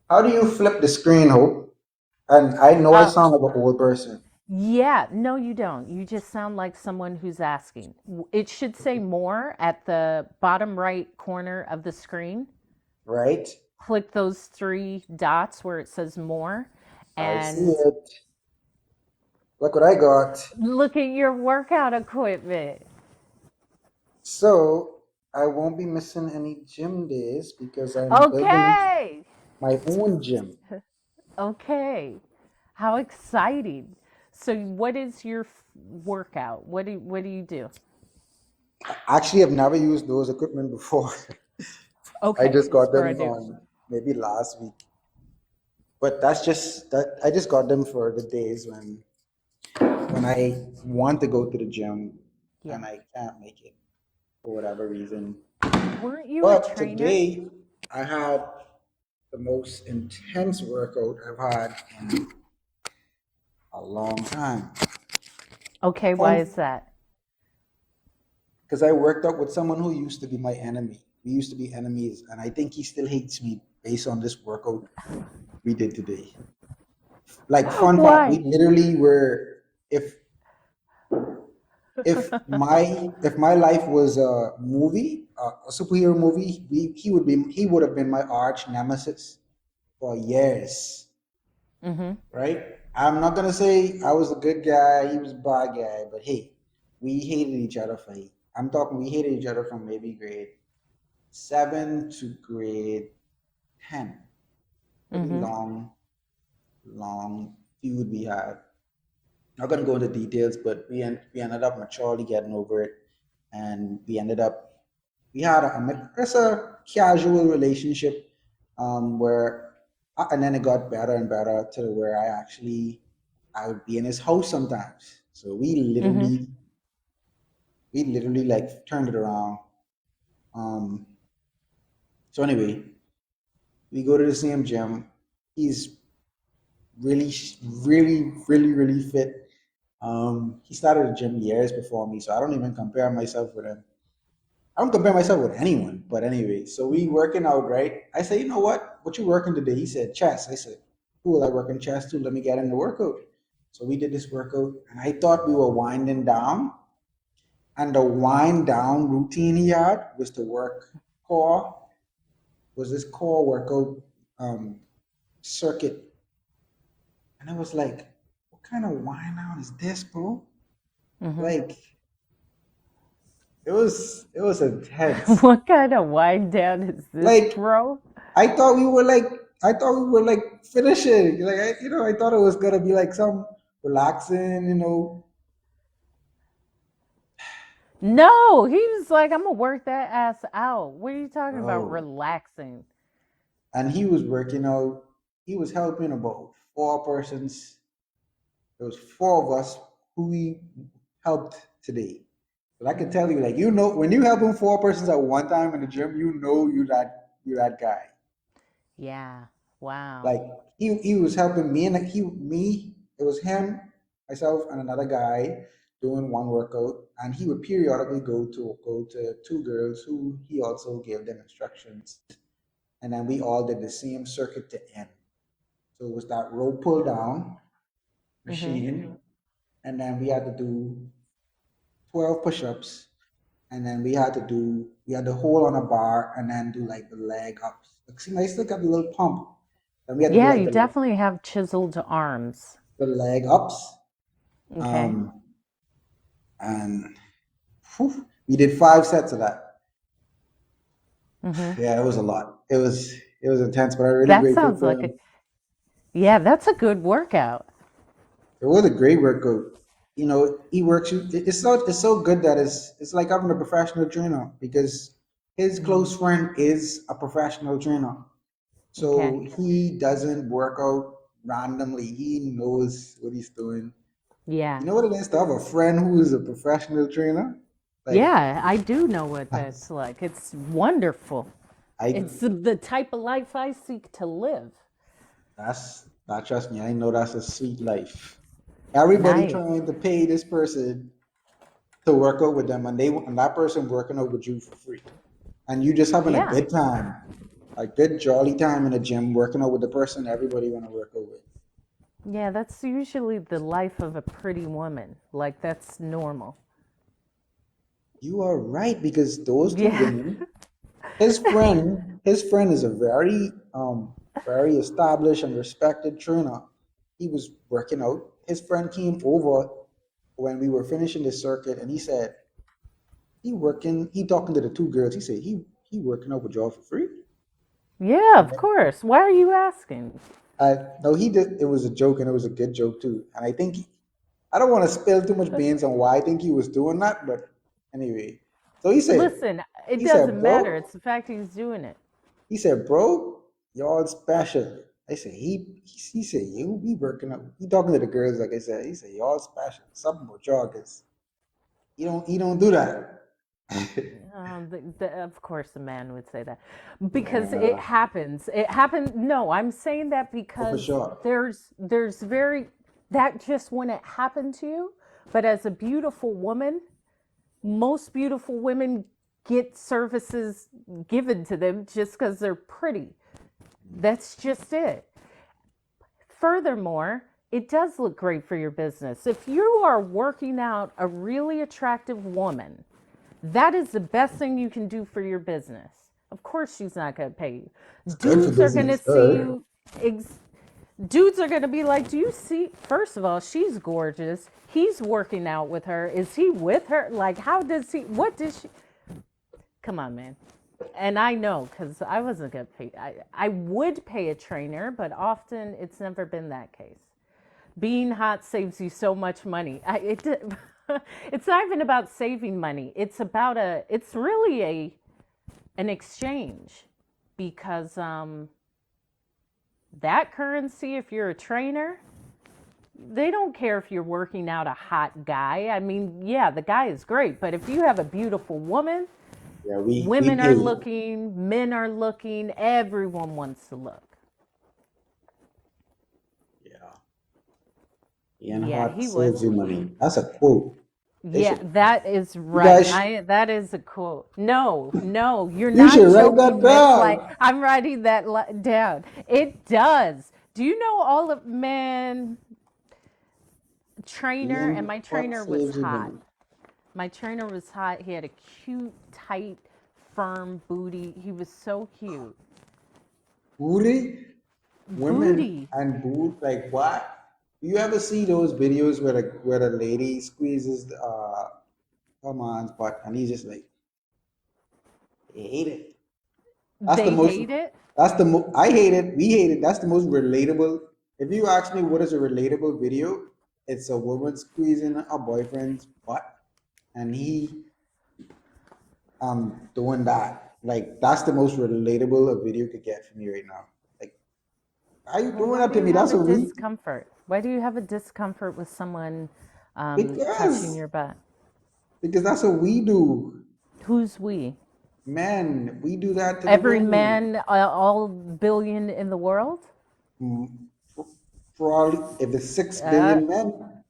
Speaker 2: How do you flip the screen, Hope? And I know I
Speaker 1: Uh,
Speaker 2: sound like an old person,
Speaker 1: yeah, no, you don't. You just sound like someone who's asking. It should say more at the bottom right corner of the screen.
Speaker 2: right?
Speaker 1: Click those three dots where it says more
Speaker 2: I see
Speaker 1: and
Speaker 2: it. Look what I got.
Speaker 1: look at your workout equipment.
Speaker 2: So I won't be missing any gym days because I'm building
Speaker 1: Okay.
Speaker 2: my own gym.
Speaker 1: Okay. How exciting. So what is your workout? What do you do?
Speaker 2: Actually, I've never used those equipment before. I
Speaker 1: Okay,
Speaker 2: just
Speaker 1: it's
Speaker 2: got
Speaker 1: brand
Speaker 2: them
Speaker 1: new.
Speaker 2: maybe last week. But that's just that. I just got them for the days when I want to go to the gym
Speaker 1: Yeah.
Speaker 2: and I can't make it for whatever reason.
Speaker 1: Weren't you a
Speaker 2: But
Speaker 1: trainer?
Speaker 2: today I had the most intense workout I've had in a long time.
Speaker 1: Okay, why is
Speaker 2: Fun,
Speaker 1: that?
Speaker 2: because I worked out with someone who used to be my enemy. We used to be enemies, and I think he still hates me based on this workout we did today. Like fun fact, we
Speaker 1: Why?
Speaker 2: literally were if if my life was a movie, a superhero movie, he would have been my arch nemesis for years,
Speaker 1: Mm-hmm.
Speaker 2: right? I'm not gonna say I was a good guy, he was a bad guy, but hey, we hated each other for I'm talking we hated each other from maybe grade 7 to grade 10. Pretty
Speaker 1: Mm-hmm.
Speaker 2: long feud we had. Not gonna go into details, but we ended up maturely getting over it, and we had just a casual relationship, where and then it got better and better to where I would be in his house sometimes. So
Speaker 1: Mm-hmm.
Speaker 2: we literally like turned it around. Um, so anyway, we go to the same gym. He's really, really fit. He started a gym years before me, so I don't even compare myself with him. I don't compare myself with anyone. But anyway, so we
Speaker 1: Mm-hmm.
Speaker 2: working out, right? I say, you know what? What you working today? He said chest. I said, cool. I work in chest too. Let me get in the workout. So we did this workout, and I thought we were winding down. And the wind down routine he had was to work core, was this core workout um, circuit. And I was like, what kind of wind down is this, bro?
Speaker 1: Mm-hmm.
Speaker 2: Like it was intense.
Speaker 1: What kind of wind down is this,
Speaker 2: Like
Speaker 1: bro?
Speaker 2: I thought we were like finishing. Like I thought it was gonna be like some relaxing.
Speaker 1: No, he was like, I'm gonna work that ass out. What are you talking about?
Speaker 2: Bro.
Speaker 1: Relaxing.
Speaker 2: And he was working out. He was helping about 4 persons. There was 4 of us who we helped today. But I can tell you, like when you helping 4 persons at one time in the gym, you that guy.
Speaker 1: Yeah. Wow.
Speaker 2: Like he was helping me and it was him, myself, and another guy doing one workout, and he would periodically go to 2 girls who he also gave them instructions, and then we all did the same circuit to end. So it was that rope pull down
Speaker 1: Mm-hmm.
Speaker 2: machine, and then we had to do 12 push-ups, and then we had to hold on a bar and then do like the leg ups. Like, see, I still got the little pump. Then we had to do
Speaker 1: Yeah,
Speaker 2: like
Speaker 1: you definitely have chiseled arms.
Speaker 2: the leg ups.
Speaker 1: Okay.
Speaker 2: Um, and we did 5 sets of that.
Speaker 1: Mm-hmm.
Speaker 2: Yeah, it was a lot. It was intense, but I'm really
Speaker 1: That
Speaker 2: grateful
Speaker 1: sounds
Speaker 2: for
Speaker 1: like a
Speaker 2: him.
Speaker 1: yeah, that's a good workout.
Speaker 2: It was a great workout. He works you. It's so good that it's like having a professional trainer because his
Speaker 1: Mm-hmm.
Speaker 2: close friend is a professional trainer.
Speaker 1: Okay.
Speaker 2: So he doesn't work out randomly. He knows what he's doing. You
Speaker 1: Yeah.
Speaker 2: know what it is to have a friend who is a professional trainer? Like
Speaker 1: Yeah, I do know what that's like. It's wonderful.
Speaker 2: I
Speaker 1: It's the type of life I seek to live.
Speaker 2: that's not trust me, I know that's a sweet life. Everybody
Speaker 1: Nice.
Speaker 2: trying to pay this person to work out with them, and that person working out with you for free. And you just having a
Speaker 1: Yeah.
Speaker 2: good time. A good jolly time in the gym working out with the person everybody wanna work out with.
Speaker 1: Yeah, that's usually the life of a pretty woman. Like, that's normal.
Speaker 2: You are right because those two
Speaker 1: Yeah.
Speaker 2: women, his friend is a very established and respected trainer. He was working out. His friend came over when we were finishing the circuit, and he said he talking to the 2 girls. He said he working out with y'all for free.
Speaker 1: Yeah,
Speaker 2: And
Speaker 1: of
Speaker 2: then
Speaker 1: course. Why are you asking?
Speaker 2: no, he did. It was a joke, and it was a good joke too. And I think I don't want to spill too much beans on why I think he was doing that, but anyway. So
Speaker 1: Listen, it
Speaker 2: he said,
Speaker 1: doesn't matter.
Speaker 2: bro,
Speaker 1: It's the fact he's doing it.
Speaker 2: he said, bro, y'all special. I said, he said, you be working up. He talking to the girls, like I said. He said, y'all special. Something about y'all, cause you don't do that.
Speaker 1: Of course, a man would say that because it
Speaker 2: Yeah,
Speaker 1: happens. It happened. No, I'm saying that
Speaker 2: oh, for
Speaker 1: because
Speaker 2: sure.
Speaker 1: there's very that just wouldn't happen to you. But as a beautiful woman, most beautiful women get services given to them just because they're pretty. That's just it. Furthermore, it does look great for your business. If you are working out a really attractive woman, that is the best thing you can do for your business. Of course, she's not going to pay you.
Speaker 2: It's good for
Speaker 1: Dudes are going to
Speaker 2: business.
Speaker 1: see
Speaker 2: Good.
Speaker 1: you. Dudes are going to be like, do you see? First of all, she's gorgeous. He's working out with her. Is he with her? Like, how does he? What does she? Come on, man. And I know because I wasn't going to pay. I would pay a trainer, but often it's never been that case. Being hot saves you so much money. It's not even about saving money. It's about it's really an exchange because that currency, if you're a trainer, they don't care if you're working out a hot guy. I mean, yeah, the guy is great, but if you have a beautiful woman,
Speaker 2: Yeah, we
Speaker 1: women are
Speaker 2: pay.
Speaker 1: looking, men are looking, everyone wants to look.
Speaker 2: Yeah, and
Speaker 1: Yeah,
Speaker 2: heart
Speaker 1: he was.
Speaker 2: saves you money. That's a quote. They
Speaker 1: Yeah,
Speaker 2: should.
Speaker 1: that is
Speaker 2: You
Speaker 1: right.
Speaker 2: guys,
Speaker 1: That is a quote. No, no, you're
Speaker 2: you
Speaker 1: not
Speaker 2: should write that
Speaker 1: joking, Miss. Like
Speaker 2: down.
Speaker 1: I'm writing that down. It does. Do you know all of man trainer? And
Speaker 2: And
Speaker 1: my
Speaker 2: heart
Speaker 1: trainer was
Speaker 2: saves you
Speaker 1: hot.
Speaker 2: money.
Speaker 1: My trainer was hot. He had a cute, tight, firm booty. He was so cute.
Speaker 2: Booty, women
Speaker 1: Booty.
Speaker 2: and boot, like what? You ever see those videos where the lady squeezes her man's butt and he's just like, I hate it. That's the
Speaker 1: They
Speaker 2: most.
Speaker 1: hate it.
Speaker 2: I hate it. We hate it. That's the most relatable. If you ask me what is a relatable video, it's a woman squeezing a boyfriend's butt and he doing that. Like that's the most relatable a video could get from me right now. Like, how you
Speaker 1: Well,
Speaker 2: doing
Speaker 1: why
Speaker 2: that
Speaker 1: do
Speaker 2: to
Speaker 1: you
Speaker 2: me?
Speaker 1: have
Speaker 2: That's
Speaker 1: a
Speaker 2: a weak.
Speaker 1: discomfort? Why do you have a discomfort with someone touching
Speaker 2: Because
Speaker 1: your butt?
Speaker 2: that's what we do.
Speaker 1: Who's we?
Speaker 2: Men, we do that to the
Speaker 1: Every
Speaker 2: women.
Speaker 1: man, all billion in the world?
Speaker 2: Mm, Probably if it's six
Speaker 1: Uh,
Speaker 2: billion men,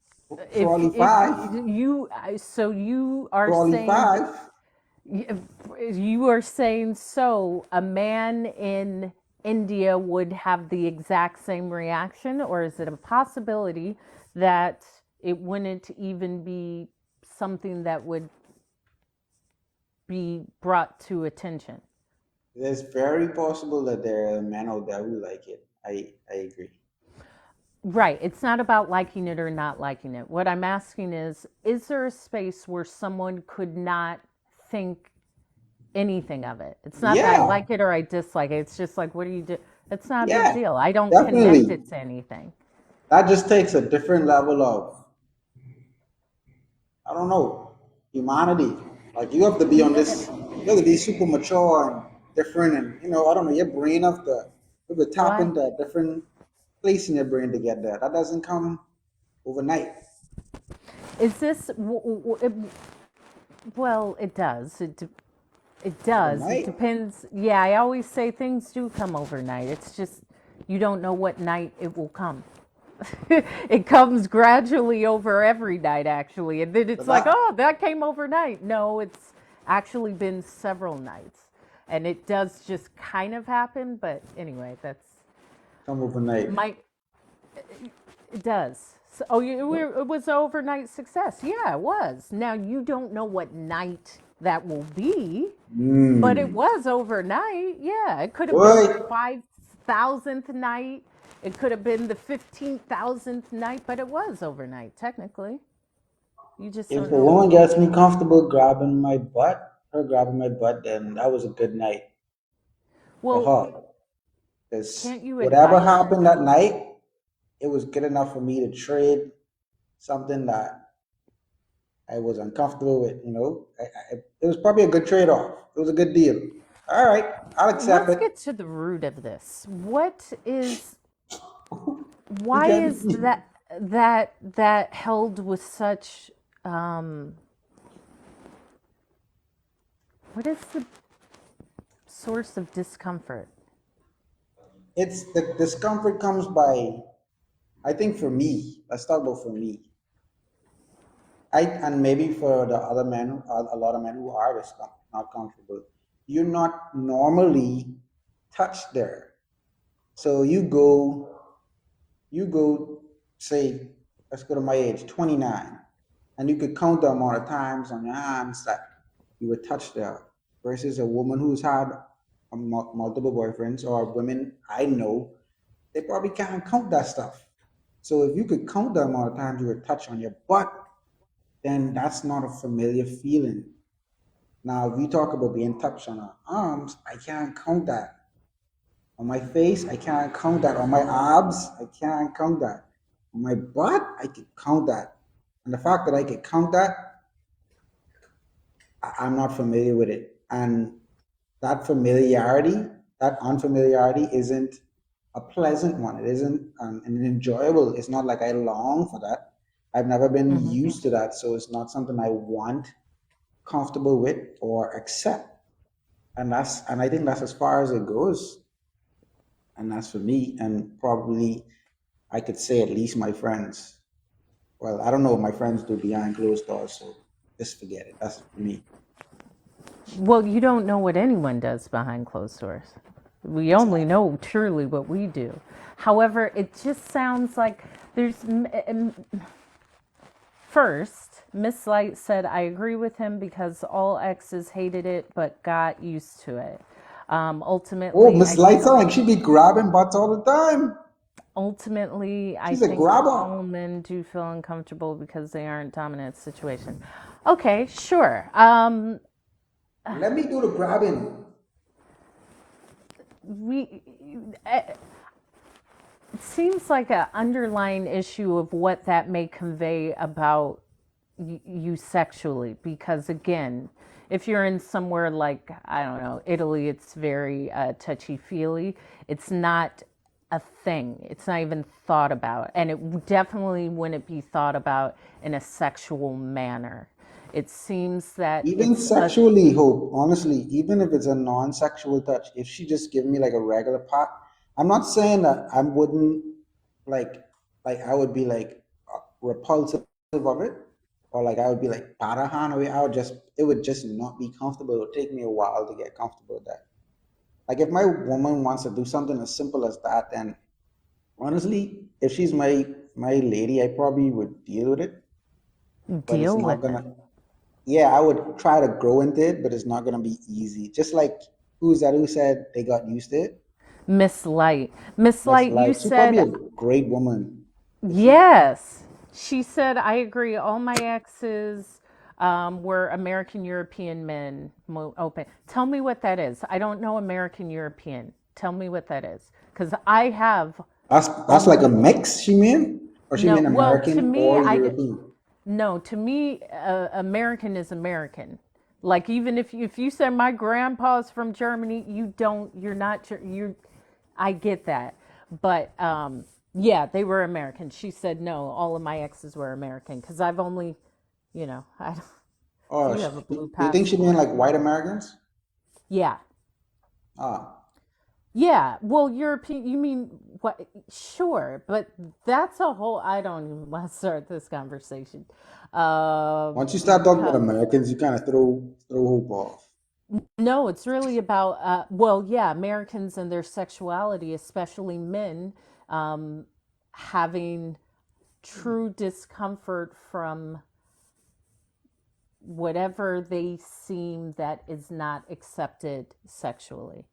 Speaker 1: if
Speaker 2: probably five.
Speaker 1: you, so you are
Speaker 2: Probably
Speaker 1: saying that
Speaker 2: five.
Speaker 1: you are saying so a man in India would have the exact same reaction, or is it a possibility that it wouldn't even be something that would be brought to attention?
Speaker 2: It's very possible that there are men out there who like it. I agree.
Speaker 1: Right. It's not about liking it or not liking it. What I'm asking is there a space where someone could not think anything of it? It's not that I
Speaker 2: Yeah,
Speaker 1: like it or I dislike it. It's just like, what do you do? It's not a big
Speaker 2: yeah,
Speaker 1: deal. I don't connect
Speaker 2: definitely.
Speaker 1: it to anything.
Speaker 2: That just takes a different level of, I don't know, humanity. Like you have to be on this, you have to be super mature and different, and I don't know, your brain have to tap
Speaker 1: Why?
Speaker 2: into a different place in your brain to get that. That doesn't come overnight.
Speaker 1: Is this, well, it does. It does. It
Speaker 2: Overnight.
Speaker 1: depends. Yeah, I always say things do come overnight. It's just you don't know what night it will come. It comes gradually over every night, actually. And then
Speaker 2: But
Speaker 1: it's like,
Speaker 2: that
Speaker 1: oh, that came overnight. No, it's actually been several nights. And it does just kind of happen. But anyway, that's
Speaker 2: come overnight.
Speaker 1: my, it does. So, oh, it was an overnight success. Yeah, it was. Now, you don't know what night that will be, but it
Speaker 2: Mm.
Speaker 1: was overnight. Yeah, it could have been the
Speaker 2: Boy,
Speaker 1: 5,000th night. It could have been the 15,000th night, but it was overnight, technically. You just
Speaker 2: if
Speaker 1: don't
Speaker 2: a
Speaker 1: know
Speaker 2: woman
Speaker 1: what.
Speaker 2: gets me comfortable grabbing my butt, her grabbing my butt, then that was a good night for
Speaker 1: Well,
Speaker 2: her. Because
Speaker 1: can't you
Speaker 2: whatever
Speaker 1: advise?
Speaker 2: happened that night, it was good enough for me to trade something that I was uncomfortable with. It was probably a good trade off. It was a good deal. All right, I'll accept
Speaker 1: Let's
Speaker 2: it.
Speaker 1: get to the root of this. What is
Speaker 2: You
Speaker 1: Why
Speaker 2: can
Speaker 1: is that held with such what is the source of discomfort?
Speaker 2: it's the discomfort comes by, I think for me, let's talk about for me. And maybe for the other men, a lot of men who are not comfortable, you're not normally touched there. So you go, say, let's go to my age, 29, and you could count the amount of times on your hands that you were touched there, versus a woman who's had multiple boyfriends, or women I know, they probably can't count that stuff. So if you could count the amount of times you were touched on your butt, then that's not a familiar feeling. Now, if you talk about being touched on our arms, I can't count that. On my face, I can't count that. On my abs, I can't count that. On my butt, I can count that. And the fact that I can count that, I'm not familiar with it. And that familiarity, that unfamiliarity isn't a pleasant one. It isn't an enjoyable. It's not like I long for that. I've never been
Speaker 1: Hmm.
Speaker 2: used to that, so it's not something I want, comfortable with, or accept. And I think that's as far as it goes. And that's for me, and probably I could say at least my friends. Well, I don't know what my friends do behind closed doors, so just forget it. That's for me.
Speaker 1: Well, you don't know what anyone does behind closed doors. We only
Speaker 2: Exactly.
Speaker 1: know truly what we do. However, it just sounds like there's first, Miss Light said, I agree with him because all exes hated it but got used to it.
Speaker 2: Oh,
Speaker 1: Ultimately,
Speaker 2: Miss Lights on, like she be grabbing butts all the time.
Speaker 1: I
Speaker 2: She's a
Speaker 1: think that
Speaker 2: grabber.
Speaker 1: all men do feel uncomfortable because they aren't dominant situation. Okay, sure.
Speaker 2: Let me do the grabbing.
Speaker 1: We it seems like an underlying issue of what that may convey about you sexually, because again, if you're in somewhere like, I don't know, Italy, it's very touchy feely. It's not a thing, it's not even thought about, and it definitely wouldn't be thought about in a sexual manner. It seems that
Speaker 2: Even
Speaker 1: it's a
Speaker 2: sexually, Hope, honestly, even if it's a non-sexual touch, if she just give me like a regular pat, I'm not saying that I wouldn't like I would be like repulsive of it, or like I would be like pat her hand away. I would just it would just not be comfortable. It would take me a while to get comfortable with that. Like if my woman wants to do something as simple as that, then honestly, if she's my lady, I probably would deal with it, but it's
Speaker 1: deal
Speaker 2: not
Speaker 1: with it.
Speaker 2: gonna. Yeah, I would try to grow into it, but it's not gonna be easy. Just like who's that who said they got used to it?
Speaker 1: Miss
Speaker 2: Miss
Speaker 1: Light, you
Speaker 2: Light. She's probably
Speaker 1: said
Speaker 2: a great woman. Is she?
Speaker 1: yes. She said, I agree. All my exes were American European men. Open. Tell me what that is. I don't know American European. Tell me what that is. Because I have
Speaker 2: That's like a
Speaker 1: only,
Speaker 2: mix. She mean, or she
Speaker 1: no,
Speaker 2: mean
Speaker 1: well, to
Speaker 2: American
Speaker 1: me,
Speaker 2: or European?
Speaker 1: no, to me, American is American. Like, even if you said my grandpa's from Germany, you're not, I get that. But yeah, they were American. She said, no, all of my exes were American because I've only, I don't, do
Speaker 2: Or
Speaker 1: you have a blue
Speaker 2: do you think she mean
Speaker 1: passport?
Speaker 2: like white Americans?
Speaker 1: Yeah.
Speaker 2: Ah,
Speaker 1: Yeah. Well, European, you mean what? Sure. But that's a whole, I don't even want to start this conversation.
Speaker 2: once you start talking about
Speaker 1: Because
Speaker 2: Americans, you kind of throw hope off.
Speaker 1: no, it's really about, well, yeah, Americans and their sexuality, especially men, um, having true discomfort from whatever they seem that is not accepted sexually.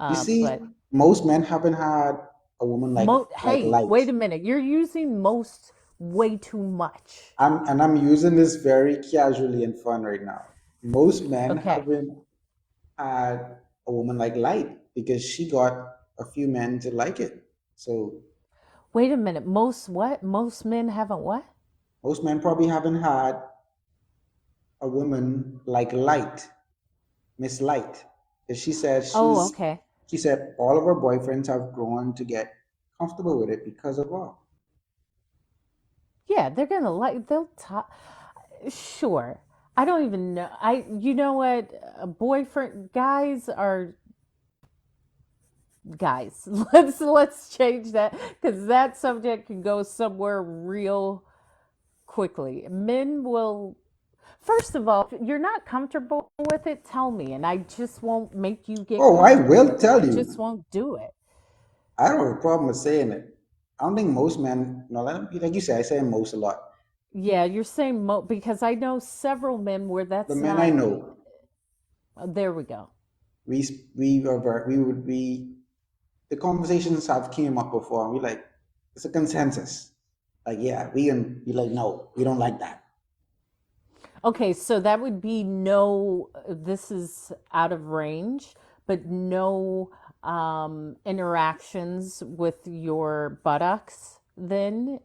Speaker 2: You
Speaker 1: But
Speaker 2: see, most men haven't had a woman like
Speaker 1: hey,
Speaker 2: Light.
Speaker 1: wait a minute. You're using most way too much.
Speaker 2: I'm using this very casually and fun right now. Most men
Speaker 1: Okay.
Speaker 2: haven't had a woman like Light because she got a few men to like it. So
Speaker 1: Wait a minute. Most what? Most men haven't what?
Speaker 2: most men probably haven't had a woman like Light, Miss Light. Because
Speaker 1: Oh, okay.
Speaker 2: she said all of her boyfriends have grown to get comfortable with it because of what?
Speaker 1: Yeah, they're gonna like. They'll talk. Sure. I don't even know. You know what? Boyfriend guys are guys. Let's change that because that subject can go somewhere real quickly. Men will. First of all, if you're not comfortable with it, tell me, and I just won't make you get
Speaker 2: Oh, I
Speaker 1: comfortable
Speaker 2: will
Speaker 1: with it.
Speaker 2: tell
Speaker 1: I just
Speaker 2: you.
Speaker 1: won't do it.
Speaker 2: I don't have a problem with saying it. I don't think most men, no, like you say, I say most a lot.
Speaker 1: Yeah, you're saying because I know several men where
Speaker 2: The
Speaker 1: that's
Speaker 2: men I
Speaker 1: not.
Speaker 2: know,
Speaker 1: There we go.
Speaker 2: we are the conversations have came up before, and we like, it's a consensus. Like, yeah, we can be like, no, we don't like that.
Speaker 1: Okay, so that would be no, this is out of range, but no interactions with your buttocks then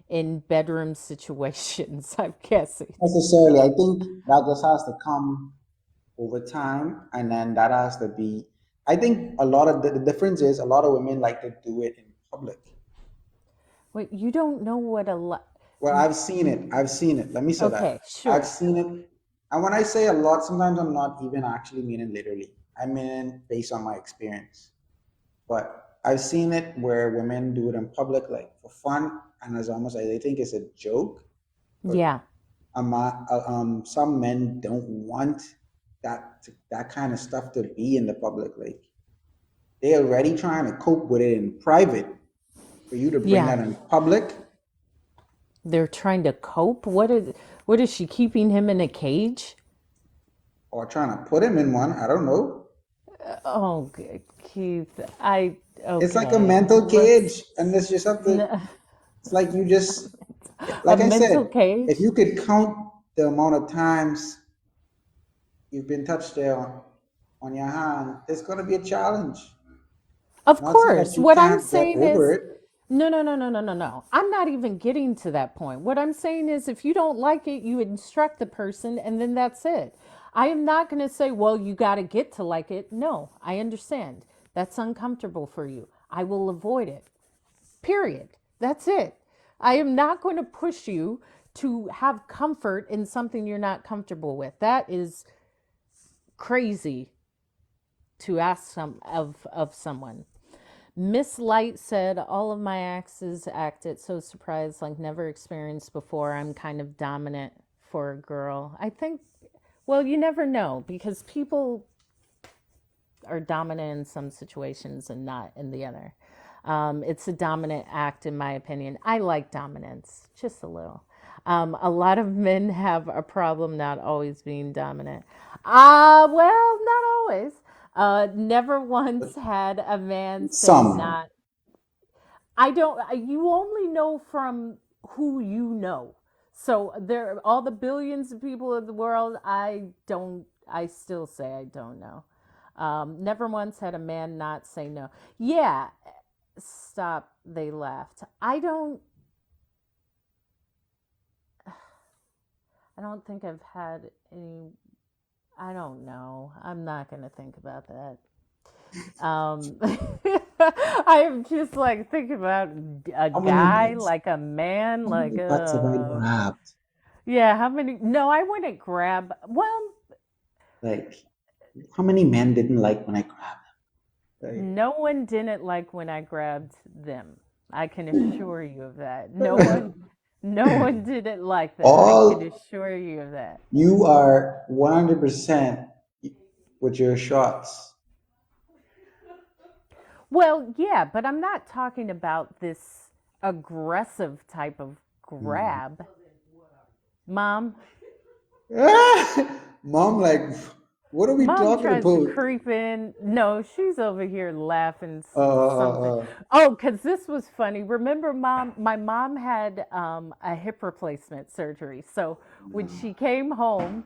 Speaker 1: in bedroom situations, I'm guessing.
Speaker 2: Necessarily, I think that just has to come over time, and then that has to be. I think a lot of the difference is a lot of women like to do it in public.
Speaker 1: Wait, you don't know what a lot.
Speaker 2: Well, I've seen it. I've seen it. Let me say
Speaker 1: Okay,
Speaker 2: that. I've
Speaker 1: sure.
Speaker 2: seen it. And when I say a lot, sometimes I'm not even actually meaning literally. I mean based on my experience. But I've seen it where women do it in public, like for fun, and as almost like they think it's a joke. But
Speaker 1: Yeah.
Speaker 2: some men don't want that kind of stuff to be in the public. Like they're already trying to cope with it in private. For you to bring
Speaker 1: Yeah.
Speaker 2: that in public,
Speaker 1: They're trying to cope. What is she keeping him in a cage?
Speaker 2: or trying to put him in one, I don't know.
Speaker 1: Oh, Keith,
Speaker 2: It's like a
Speaker 1: okay.
Speaker 2: mental
Speaker 1: Let's
Speaker 2: cage, and it's just have to.
Speaker 1: n-
Speaker 2: It's like you just,
Speaker 1: a
Speaker 2: like I
Speaker 1: mental
Speaker 2: said, if
Speaker 1: cage.
Speaker 2: you could count the amount of times you've been touched there on your hand, it's going to be a challenge.
Speaker 1: Of
Speaker 2: Not saying that
Speaker 1: course.
Speaker 2: you
Speaker 1: What I'm
Speaker 2: can't get
Speaker 1: saying
Speaker 2: over
Speaker 1: is,
Speaker 2: it.
Speaker 1: no, no, no, no, no, no, no. I'm not even getting to that point. What I'm saying is, if you don't like it, you instruct the person, and then that's it. I am not going to say, well, you got to get to like it. No, I understand. That's uncomfortable for you. I will avoid it. Period. That's it. I am not going to push you to have comfort in something you're not comfortable with. That is crazy to ask of someone. Miss Light said, all of my exes acted so surprised, like never experienced before. I'm kind of dominant for a girl. I think, well, you never know because people are dominant in some situations and not in the other. It's a dominant act, in my opinion. I like dominance, just a little. A lot of men have a problem not always being dominant. Well, not always. Never once had a man say
Speaker 2: Some.
Speaker 1: not. I don't. You only know from who you know. So there, all the billions of people in the world, I don't. I still say I don't know. Never once had a man not say no. Yeah, stop. They laughed. I don't. I don't think I've had any. I don't know. I'm not going to think about that. I am just like thinking about a
Speaker 2: How many
Speaker 1: guy, like a man,
Speaker 2: how
Speaker 1: like
Speaker 2: many butts have I grabbed?
Speaker 1: yeah. How many? No, I wouldn't grab. Well,
Speaker 2: Like, how many men didn't like when I grabbed them? Right?
Speaker 1: no one didn't like when I grabbed them. I can assure you of that. No one didn't like that. I can
Speaker 2: All
Speaker 1: assure you of that.
Speaker 2: you are 100% with your shots.
Speaker 1: Well, yeah, but I'm not talking about this aggressive type of
Speaker 2: Mm.
Speaker 1: grab. Mom,
Speaker 2: Mom, like, what are we
Speaker 1: Mom
Speaker 2: talking
Speaker 1: tries to
Speaker 2: about?
Speaker 1: creep in. No, she's over here laughing
Speaker 2: Uh, uh,
Speaker 1: something.
Speaker 2: uh.
Speaker 1: Oh, because this was funny. Remember, my mom had a hip replacement surgery. So when she came home,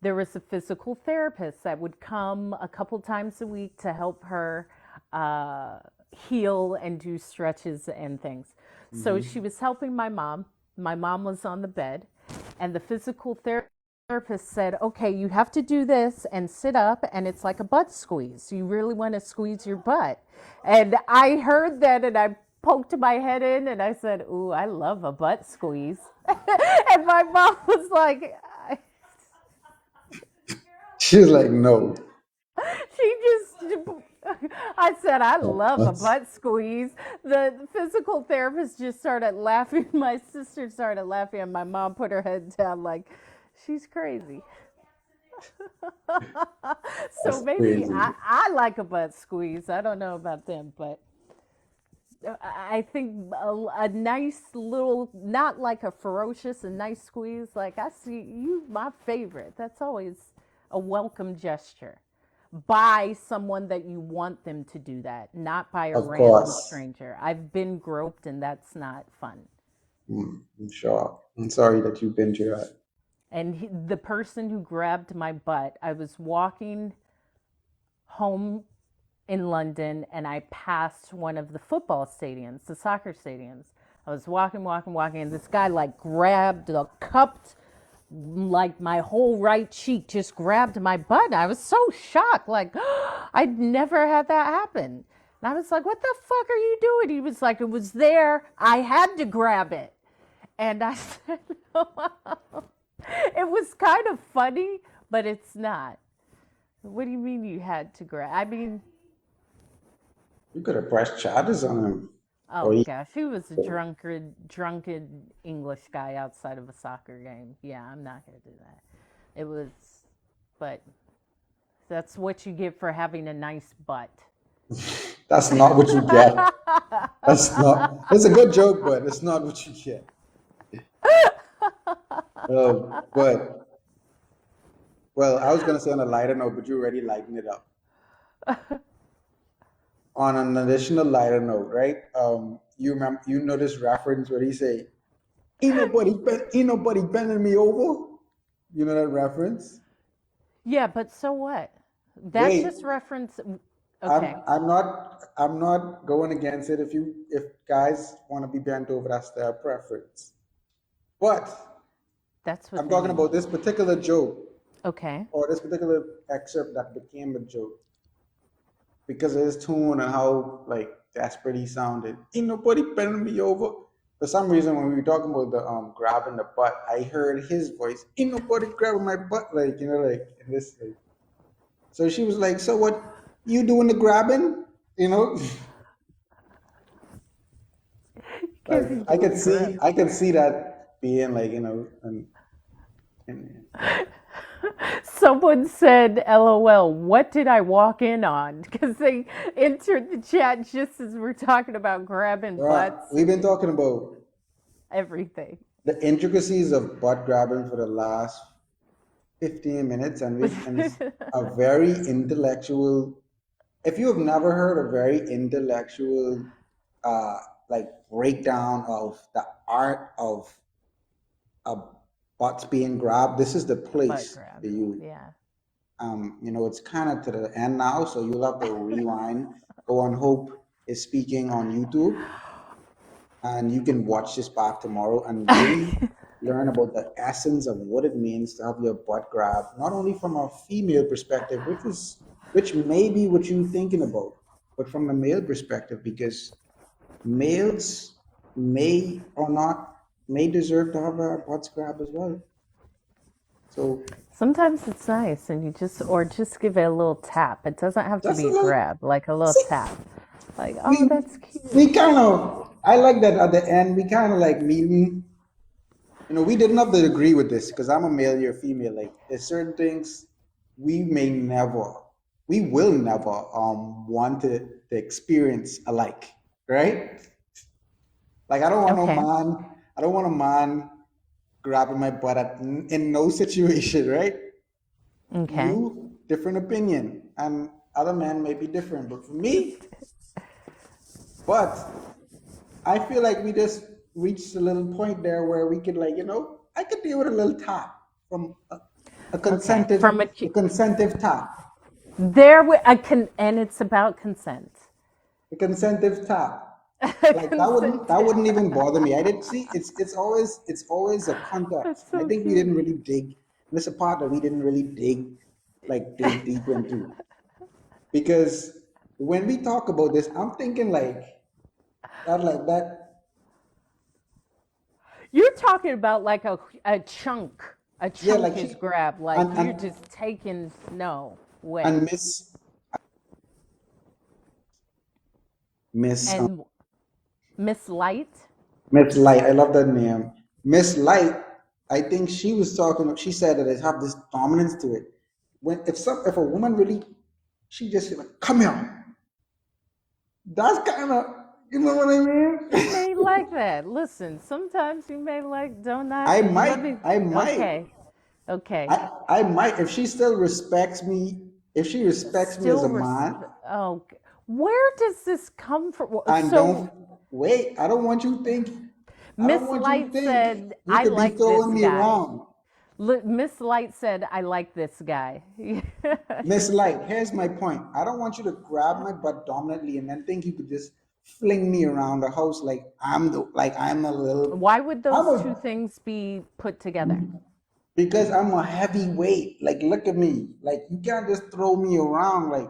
Speaker 1: there was a physical therapist that would come a couple times a week to help her uh, heal and do stretches and things. So she
Speaker 2: Mhm.
Speaker 1: was helping my mom. My mom was on the bed, and the physical therapist said, okay, you have to do this and sit up, and it's like a butt squeeze. You really want to squeeze your butt. And I heard that, and I poked my head in and I said, "Ooh, I love a butt squeeze." And my mom was like,
Speaker 2: She was like, no.
Speaker 1: she just, I said, "I love a butt squeeze." The physical therapist just started laughing. My sister started laughing, and my mom put her head down like, she's crazy. So
Speaker 2: That's
Speaker 1: maybe
Speaker 2: crazy.
Speaker 1: I like a butt squeeze. I don't know about them, but I think a nice little, not like a ferocious, a nice squeeze. Like, I see you, my favorite. That's always a welcome gesture by someone that you want them to do that, not by a
Speaker 2: Of
Speaker 1: random
Speaker 2: course.
Speaker 1: stranger. I've been groped, and that's not fun.
Speaker 2: I'm sure. I'm sorry that you've been through that.
Speaker 1: And the person who grabbed my butt, I was walking home in London and I passed one of the football stadiums, the soccer stadiums. I was walking, and this guy like grabbed the cupped like my whole right cheek, just grabbed my butt. I was so shocked, like I'd never had that happen. And I was like, "What the fuck are you doing?" He was like, "It was there. I had to grab it." And I said, it was kind of funny, but it's not. What do you mean you had to grab? I mean,
Speaker 2: You could have pressed charges on him. Or
Speaker 1: oh
Speaker 2: he,
Speaker 1: gosh, he was a drunken English guy outside of a soccer game. Yeah, I'm not gonna do that. It was, but that's what you get for having a nice butt.
Speaker 2: that's not what you get. That's not. It's a good joke, but it's not what you get. But well, I was gonna say on a lighter note, but you already lightened it up. On an additional lighter note, right? You remember, you know this reference where he say, ain't nobody bending me over." You know that reference?
Speaker 1: Yeah, but so what? That
Speaker 2: Wait,
Speaker 1: just reference.
Speaker 2: I'm
Speaker 1: Okay,
Speaker 2: I'm not I'm not going against it. If guys want to be bent over, that's their preference. But
Speaker 1: that's what
Speaker 2: I'm
Speaker 1: they
Speaker 2: talking
Speaker 1: need.
Speaker 2: about this particular joke
Speaker 1: Okay.
Speaker 2: or this particular excerpt that became a joke because of his tone and how like desperate he sounded. Ain't nobody bending me over. For some reason, when we were talking about the grabbing the butt, I heard his voice. Ain't nobody grabbing my butt, like like in this. Like. So she was like, "So what? You doing the grabbing?" You know,
Speaker 1: Because
Speaker 2: like
Speaker 1: he's doing the grab.
Speaker 2: I could see that being like yeah.
Speaker 1: Someone said, "LOL, what did I walk in on?" Because they entered the chat just as we're talking about grabbing butts
Speaker 2: We've been
Speaker 1: and
Speaker 2: talking about
Speaker 1: everything.
Speaker 2: the intricacies of butt grabbing for the last 15 minutes, and it's a very intellectual. If you have never heard a very intellectual, uh, like breakdown of the art of a butts being grabbed, this is the
Speaker 1: Butt
Speaker 2: place
Speaker 1: grab.
Speaker 2: for you.
Speaker 1: Yeah.
Speaker 2: It's kind of to the end now, so you'll have to rewind. Go on Hope is speaking on YouTube, and you can watch this back tomorrow and really learn about the essence of what it means to have your butt grabbed, not only from a female perspective, which may be what you're thinking about, but from a male perspective, because males may or not may deserve to have a butt grab as well. So
Speaker 1: Sometimes it's nice, and you just, or just give it a little tap. It doesn't have to
Speaker 2: just
Speaker 1: be
Speaker 2: a
Speaker 1: a
Speaker 2: little.
Speaker 1: grab, like a little
Speaker 2: See,
Speaker 1: tap. Like, oh,
Speaker 2: we
Speaker 1: that's
Speaker 2: we
Speaker 1: cute.
Speaker 2: kind of I like that at the end we kind of like meeting. We didn't have to agree with this because I'm a male, you're a female. Like there's certain things we may never, we will never want to experience alike, right? Like
Speaker 1: Okay.
Speaker 2: I don't want a man grabbing my butt in no situation, right?
Speaker 1: Okay.
Speaker 2: You different opinion, and other men may be different, but for me, but I feel like we just reached a little point there where we could like, I could deal with a little tap from a
Speaker 1: Okay.
Speaker 2: consented,
Speaker 1: From a
Speaker 2: a consentive tap,
Speaker 1: there, I can, and it's about consent.
Speaker 2: a consentive tap. Like that
Speaker 1: Consent.
Speaker 2: wouldn't even bother me. I didn't see it's always a context.
Speaker 1: That's
Speaker 2: And I
Speaker 1: so
Speaker 2: think we didn't
Speaker 1: cute.
Speaker 2: really dig, and it's a part that we didn't really dig deep into. Because when we talk about this, I'm thinking like That like that.
Speaker 1: You're talking about like a chunk. A
Speaker 2: Yeah,
Speaker 1: chunk
Speaker 2: like
Speaker 1: is
Speaker 2: she
Speaker 1: grab. Like
Speaker 2: and
Speaker 1: you're
Speaker 2: and
Speaker 1: just taking, no
Speaker 2: and
Speaker 1: way.
Speaker 2: Miss
Speaker 1: And Miss Light?
Speaker 2: Miss Light. I love that name. Miss Light. I think she was talking. She said that it have this dominance to it. When if a woman really, she just like come here. That's kind of, you know what I
Speaker 1: You
Speaker 2: mean.
Speaker 1: may like that. Listen, sometimes you may like, don't not,
Speaker 2: I
Speaker 1: let
Speaker 2: might.
Speaker 1: me,
Speaker 2: I might.
Speaker 1: okay, okay.
Speaker 2: I might if she still respects me. If she respects me as
Speaker 1: Still,
Speaker 2: a man,
Speaker 1: oh, where does this come from?
Speaker 2: and don't
Speaker 1: So,
Speaker 2: wait. I don't want you to think. I don't
Speaker 1: Miss
Speaker 2: want you to
Speaker 1: Light
Speaker 2: think
Speaker 1: said,
Speaker 2: you
Speaker 1: I
Speaker 2: could be
Speaker 1: like this
Speaker 2: throwing me
Speaker 1: guy.
Speaker 2: around.
Speaker 1: Miss Light said, I like this guy.
Speaker 2: Miss Light, here's my point. I don't want you to grab my butt dominantly and then think you could just fling me around the house like I'm a little
Speaker 1: Why would
Speaker 2: I'm
Speaker 1: those two
Speaker 2: a
Speaker 1: things be put together?
Speaker 2: because I'm a heavyweight. Like look at me. Like you can't just throw me around like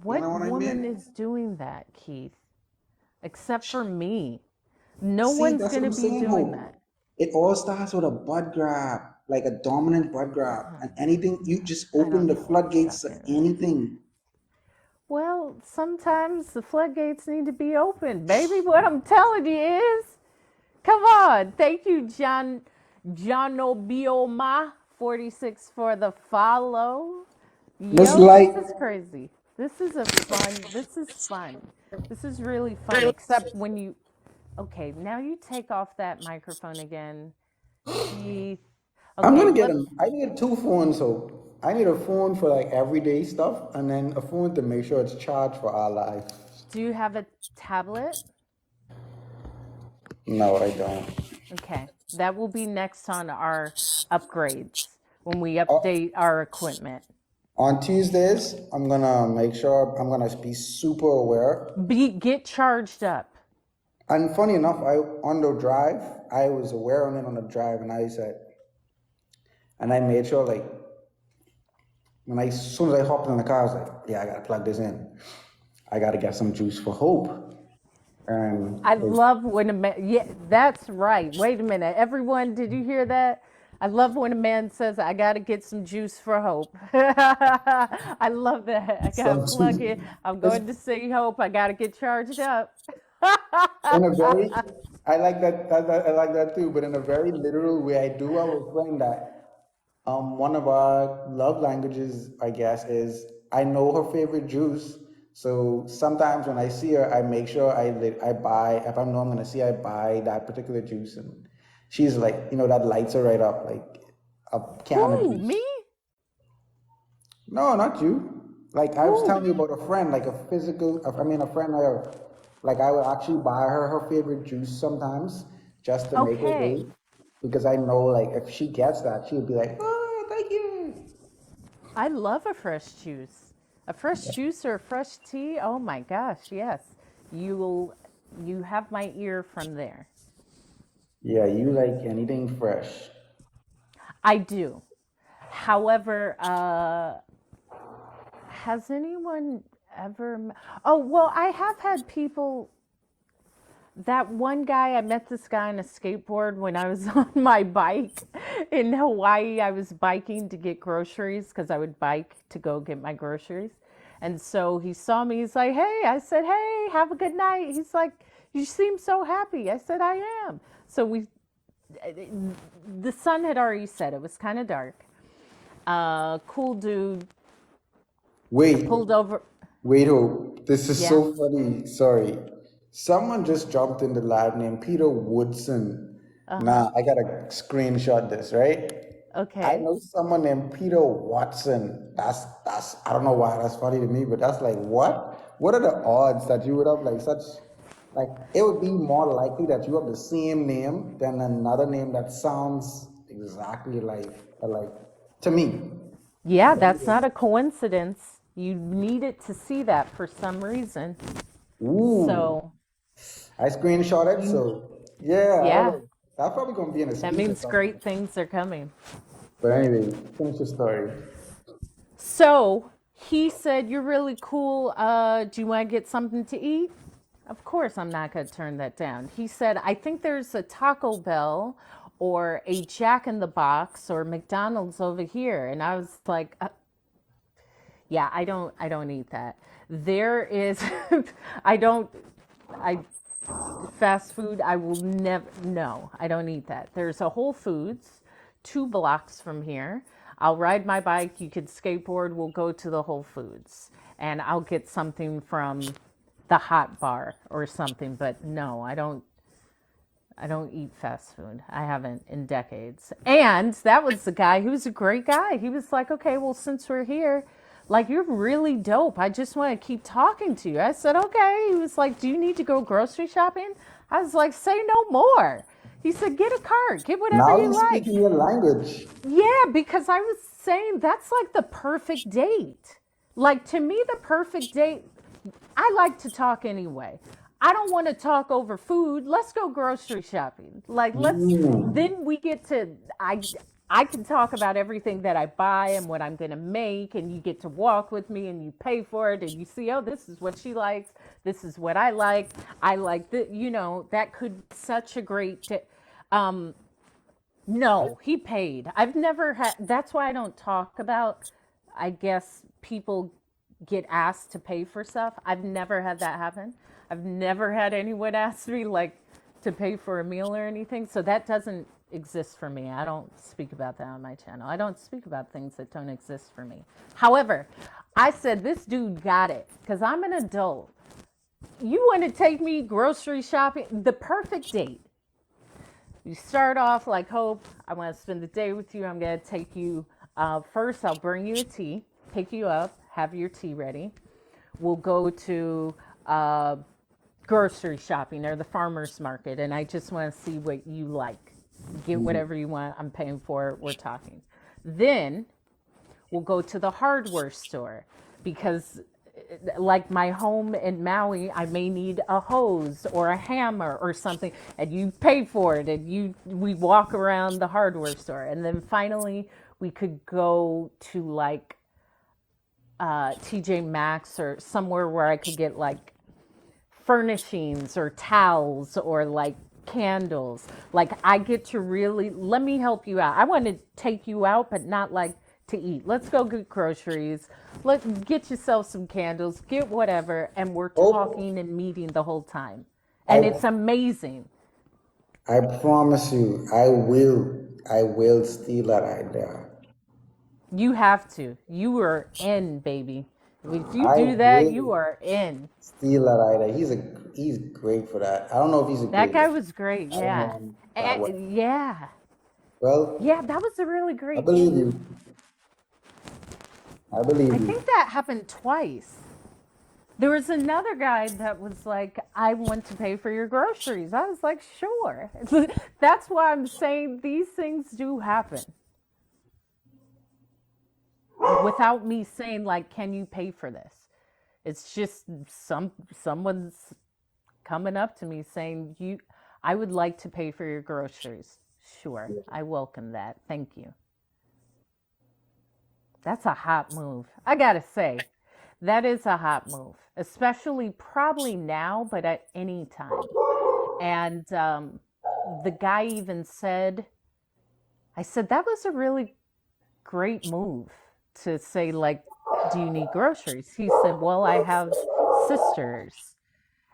Speaker 2: you
Speaker 1: What
Speaker 2: know what I
Speaker 1: woman
Speaker 2: mean?
Speaker 1: is doing that, Keith? Except for me. No
Speaker 2: See,
Speaker 1: one's
Speaker 2: that's
Speaker 1: going
Speaker 2: what
Speaker 1: to
Speaker 2: I'm
Speaker 1: be
Speaker 2: saying,
Speaker 1: doing
Speaker 2: Hope.
Speaker 1: that.
Speaker 2: It all starts with a butt grab, like a dominant butt grab. And anything, you just
Speaker 1: I
Speaker 2: open
Speaker 1: don't
Speaker 2: the
Speaker 1: know what's
Speaker 2: floodgates to
Speaker 1: happening.
Speaker 2: anything.
Speaker 1: Well, sometimes the floodgates need to be open. Baby, what I'm telling you is, come on. Thank you, John Obioma 46 for the follow.
Speaker 2: Miss
Speaker 1: Yo,
Speaker 2: Light,
Speaker 1: this is crazy. This is fun. This is really fun, except when you, okay, now you take off that microphone again. Keith.
Speaker 2: I'm
Speaker 1: Okay,
Speaker 2: gonna get
Speaker 1: let,
Speaker 2: them. I need two phones, so I need a phone for like everyday stuff, and then a phone to make sure it's charged for our life.
Speaker 1: do you have a tablet?
Speaker 2: No, I don't.
Speaker 1: Okay, that will be next on our upgrades when we
Speaker 2: Uh,
Speaker 1: update our equipment.
Speaker 2: on Tuesdays, I'm gonna make sure I'm gonna be super aware.
Speaker 1: Get charged up.
Speaker 2: And funny enough, I on the drive, I was aware on it on the drive, and I said, and I made sure like as soon as I hopped in the car, I was like, yeah, I gotta plug this in. I gotta get some juice for hope. And
Speaker 1: I love when a man, yeah, that's right. Wait a minute. Everyone, did you hear that? I love when a man says, I got to get some juice for hope. I love that. I got to
Speaker 2: some
Speaker 1: plug
Speaker 2: juice.
Speaker 1: it. I'm
Speaker 2: It's
Speaker 1: going to see hope. I got to get charged up.
Speaker 2: in a very, I like I like that too, but in a very literal way, I do have a friend that one of our love languages, I guess, is I know her favorite juice. So sometimes when I see her, I make sure I buy, if I know I'm gonna see her, I buy that particular juice. And she's like, that lights her right up, like a can of
Speaker 1: Who?
Speaker 2: juice.
Speaker 1: Me?
Speaker 2: No, not you. Like I was
Speaker 1: Who?
Speaker 2: telling you about a friend, like a physical, I mean, a friend I have, like I would actually buy her favorite juice sometimes just to make her
Speaker 1: Okay.
Speaker 2: day because I know like if she gets that, she would be like, oh, thank you.
Speaker 1: I love a fresh juice. A fresh juice or a fresh tea? Oh my gosh, yes. You'll you have my ear from there.
Speaker 2: Yeah, you like anything fresh.
Speaker 1: I do. However, has anyone ever Oh, well, I have had people. That one guy, I met this guy on a skateboard when I was on my bike in Hawaii. I was biking to get groceries because I would bike to go get my groceries. And so he saw me. He's like, hey, I said, hey, have a good night. He's like, you seem so happy. I said, I am. So the sun had already set. It was kind of dark. Cool dude
Speaker 2: Wait,
Speaker 1: pulled over.
Speaker 2: wait, Hope. This is
Speaker 1: Yeah.
Speaker 2: so funny. Sorry. Someone just jumped in the live named Peter Woodson.
Speaker 1: Uh huh.
Speaker 2: Nah, I gotta screenshot this, right? I
Speaker 1: Okay.
Speaker 2: know someone named Peter Watson. That's I don't know why that's funny to me, but that's like what? What are the odds that you would have like such like it would be more likely that you have the same name than another name that sounds exactly like to me.
Speaker 1: Yeah,
Speaker 2: But
Speaker 1: that's
Speaker 2: anyway.
Speaker 1: not a coincidence. You needed to see that for some reason.
Speaker 2: Ooh,
Speaker 1: So,
Speaker 2: I screenshot it,
Speaker 1: you,
Speaker 2: so yeah, I don't
Speaker 1: yeah,
Speaker 2: know. That's probably gonna be in a
Speaker 1: that
Speaker 2: speech or
Speaker 1: means
Speaker 2: something.
Speaker 1: great things are coming.
Speaker 2: But anyway, finish the story.
Speaker 1: So, he said, you're really cool. Do you want to get something to eat? Of course, I'm not going to turn that down. He said, I think there's a Taco Bell or a Jack in the Box or McDonald's over here. And I was like, yeah, I don't eat that. There is, I don't, I, fast food, I will never, no, I don't eat that. There's a Whole Foods 2 blocks from here. I'll ride my bike, you could skateboard, we'll go to the Whole Foods and I'll get something from the hot bar or something, but no, I don't eat fast food. I haven't in decades. And that was the guy who was a great guy. He was like, okay, well, since we're here, like, you're really dope. I just want to keep talking to you. I said, okay. He was like, do you need to go grocery shopping? I was like, say no more. He said, get a cart, get whatever
Speaker 2: Now
Speaker 1: you
Speaker 2: he's
Speaker 1: like.
Speaker 2: speaking your language.
Speaker 1: Yeah, because I was saying that's like the perfect date. Like, to me, the perfect date, I like to talk anyway. I don't want to talk over food. Let's go grocery shopping. Like,
Speaker 2: Mm.
Speaker 1: then we get to, I can talk about everything that I buy and what I'm going to make, and you get to walk with me and you pay for it and you see, oh, this is what she likes. This is what I like. I like that, that could be such a great, um, no, he paid. I've never had, that's why I don't talk about, I guess people get asked to pay for stuff. I've never had that happen. I've never had anyone ask me like to pay for a meal or anything. So that doesn't exist for me. I don't speak about that on my channel. I don't speak about things that don't exist for me. However, I said this dude got it because I'm an adult. You want to take me grocery shopping? The perfect date. You start off like, Hope, I want to spend the day with you. I'm going to take you. First, I'll bring you a tea, pick you up, have your tea ready. We'll go to grocery shopping or the farmer's market, and I just want to see what you like. Get whatever you want. I'm paying for it. We're talking. Then we'll go to the hardware store because like my home in Maui, I may need a hose or a hammer or something, and you pay for it, and we walk around the hardware store, and then finally we could go to like TJ Maxx or somewhere where I could get like furnishings or towels or like candles. Like I get to really let me help you out. I want to take you out, but not like to eat. Let's go get groceries. Let's get yourself some candles, get whatever, and we're
Speaker 2: Hope,
Speaker 1: talking and meeting the whole time. And
Speaker 2: I
Speaker 1: it's amazing.
Speaker 2: I promise you, I will steal that idea.
Speaker 1: You have to. You are in, baby. If you
Speaker 2: I
Speaker 1: do that,
Speaker 2: will
Speaker 1: you are in.
Speaker 2: steal that idea. He's great for that. I don't know if he's a
Speaker 1: That
Speaker 2: great
Speaker 1: guy
Speaker 2: guy.
Speaker 1: was great.
Speaker 2: I don't
Speaker 1: Yeah.
Speaker 2: know him that well.
Speaker 1: Yeah.
Speaker 2: Well,
Speaker 1: Yeah, that was a really
Speaker 2: I
Speaker 1: great
Speaker 2: believe you.
Speaker 1: move.
Speaker 2: I believe
Speaker 1: I
Speaker 2: you.
Speaker 1: think that happened twice. There was another guy that was like, I want to pay for your groceries. I was like, sure. That's why I'm saying these things do happen without me saying, like, can you pay for this? It's just someone's coming up to me saying, I would like to pay for your groceries. Sure, I welcome that. Thank you. That's a hot move. I gotta say, that is a hot move, especially probably now, but at any time. And the guy even said, I said, that was a really great move to say, like, do you need groceries? He said, well, I have sisters.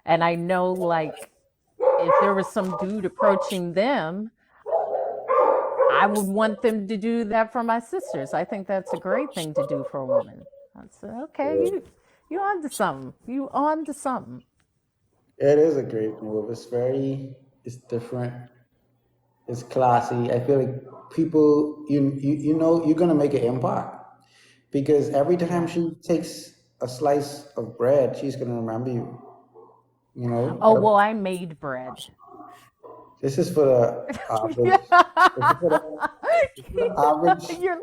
Speaker 1: And I know, like, if there was some dude approaching them, I would want them to do that for my sisters. I think that's a great thing to do for a woman. I said, okay, you on to something. You on to something.
Speaker 2: It is a great move. It's different. It's classy. I feel like people, you're gonna make an impact because every time
Speaker 1: Yeah.
Speaker 2: she takes a slice of bread, she's gonna remember you. You know,
Speaker 1: Oh, well, I made bread.
Speaker 2: this is for the average. This is for the, this is for the
Speaker 1: You're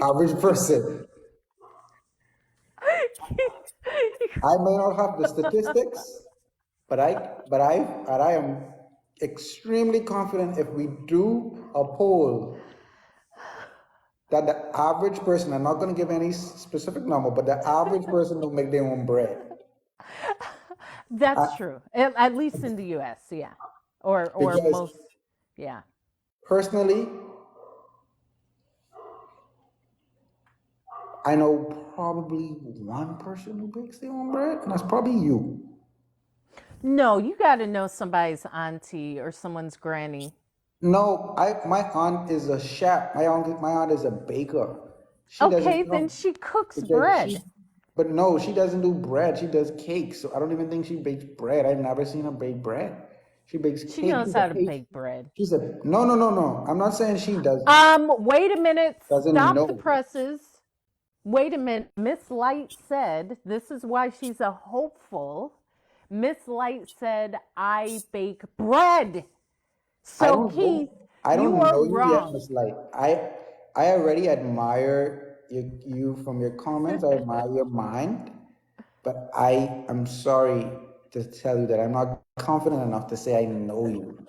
Speaker 2: average person. I may not have the statistics, but I am extremely confident if we do a poll that the average person, I'm not going to give any specific number, but the average person will make their own bread.
Speaker 1: That's true. At least in the US, yeah. Or
Speaker 2: Because
Speaker 1: most, yeah.
Speaker 2: personally, I know probably one person who bakes their own bread, and that's probably you.
Speaker 1: No, you got to know somebody's auntie or someone's granny.
Speaker 2: No, my aunt is a chef. My aunt is a baker. She doesn't
Speaker 1: Okay, then
Speaker 2: know
Speaker 1: she cooks
Speaker 2: because
Speaker 1: bread.
Speaker 2: she, but no, she doesn't do bread. She does cakes. So I don't even think she bakes bread. I've never seen her bake bread. She bakes
Speaker 1: She
Speaker 2: cake.
Speaker 1: knows how to bake bread.
Speaker 2: She's a no, no, no, no. I'm not saying she
Speaker 1: Wait a minute.
Speaker 2: doesn't
Speaker 1: Stop the
Speaker 2: know.
Speaker 1: presses. Wait a minute. Miss Light said, this is why she's a hopeful. Miss Light said, I bake bread.
Speaker 2: I
Speaker 1: So,
Speaker 2: don't
Speaker 1: Keith,
Speaker 2: know. I
Speaker 1: you
Speaker 2: don't
Speaker 1: are
Speaker 2: know you yet,
Speaker 1: wrong.
Speaker 2: Miss Light. I already admire you from your comments. I admire your mind, but I am sorry to tell you that I'm not confident enough to say I know you.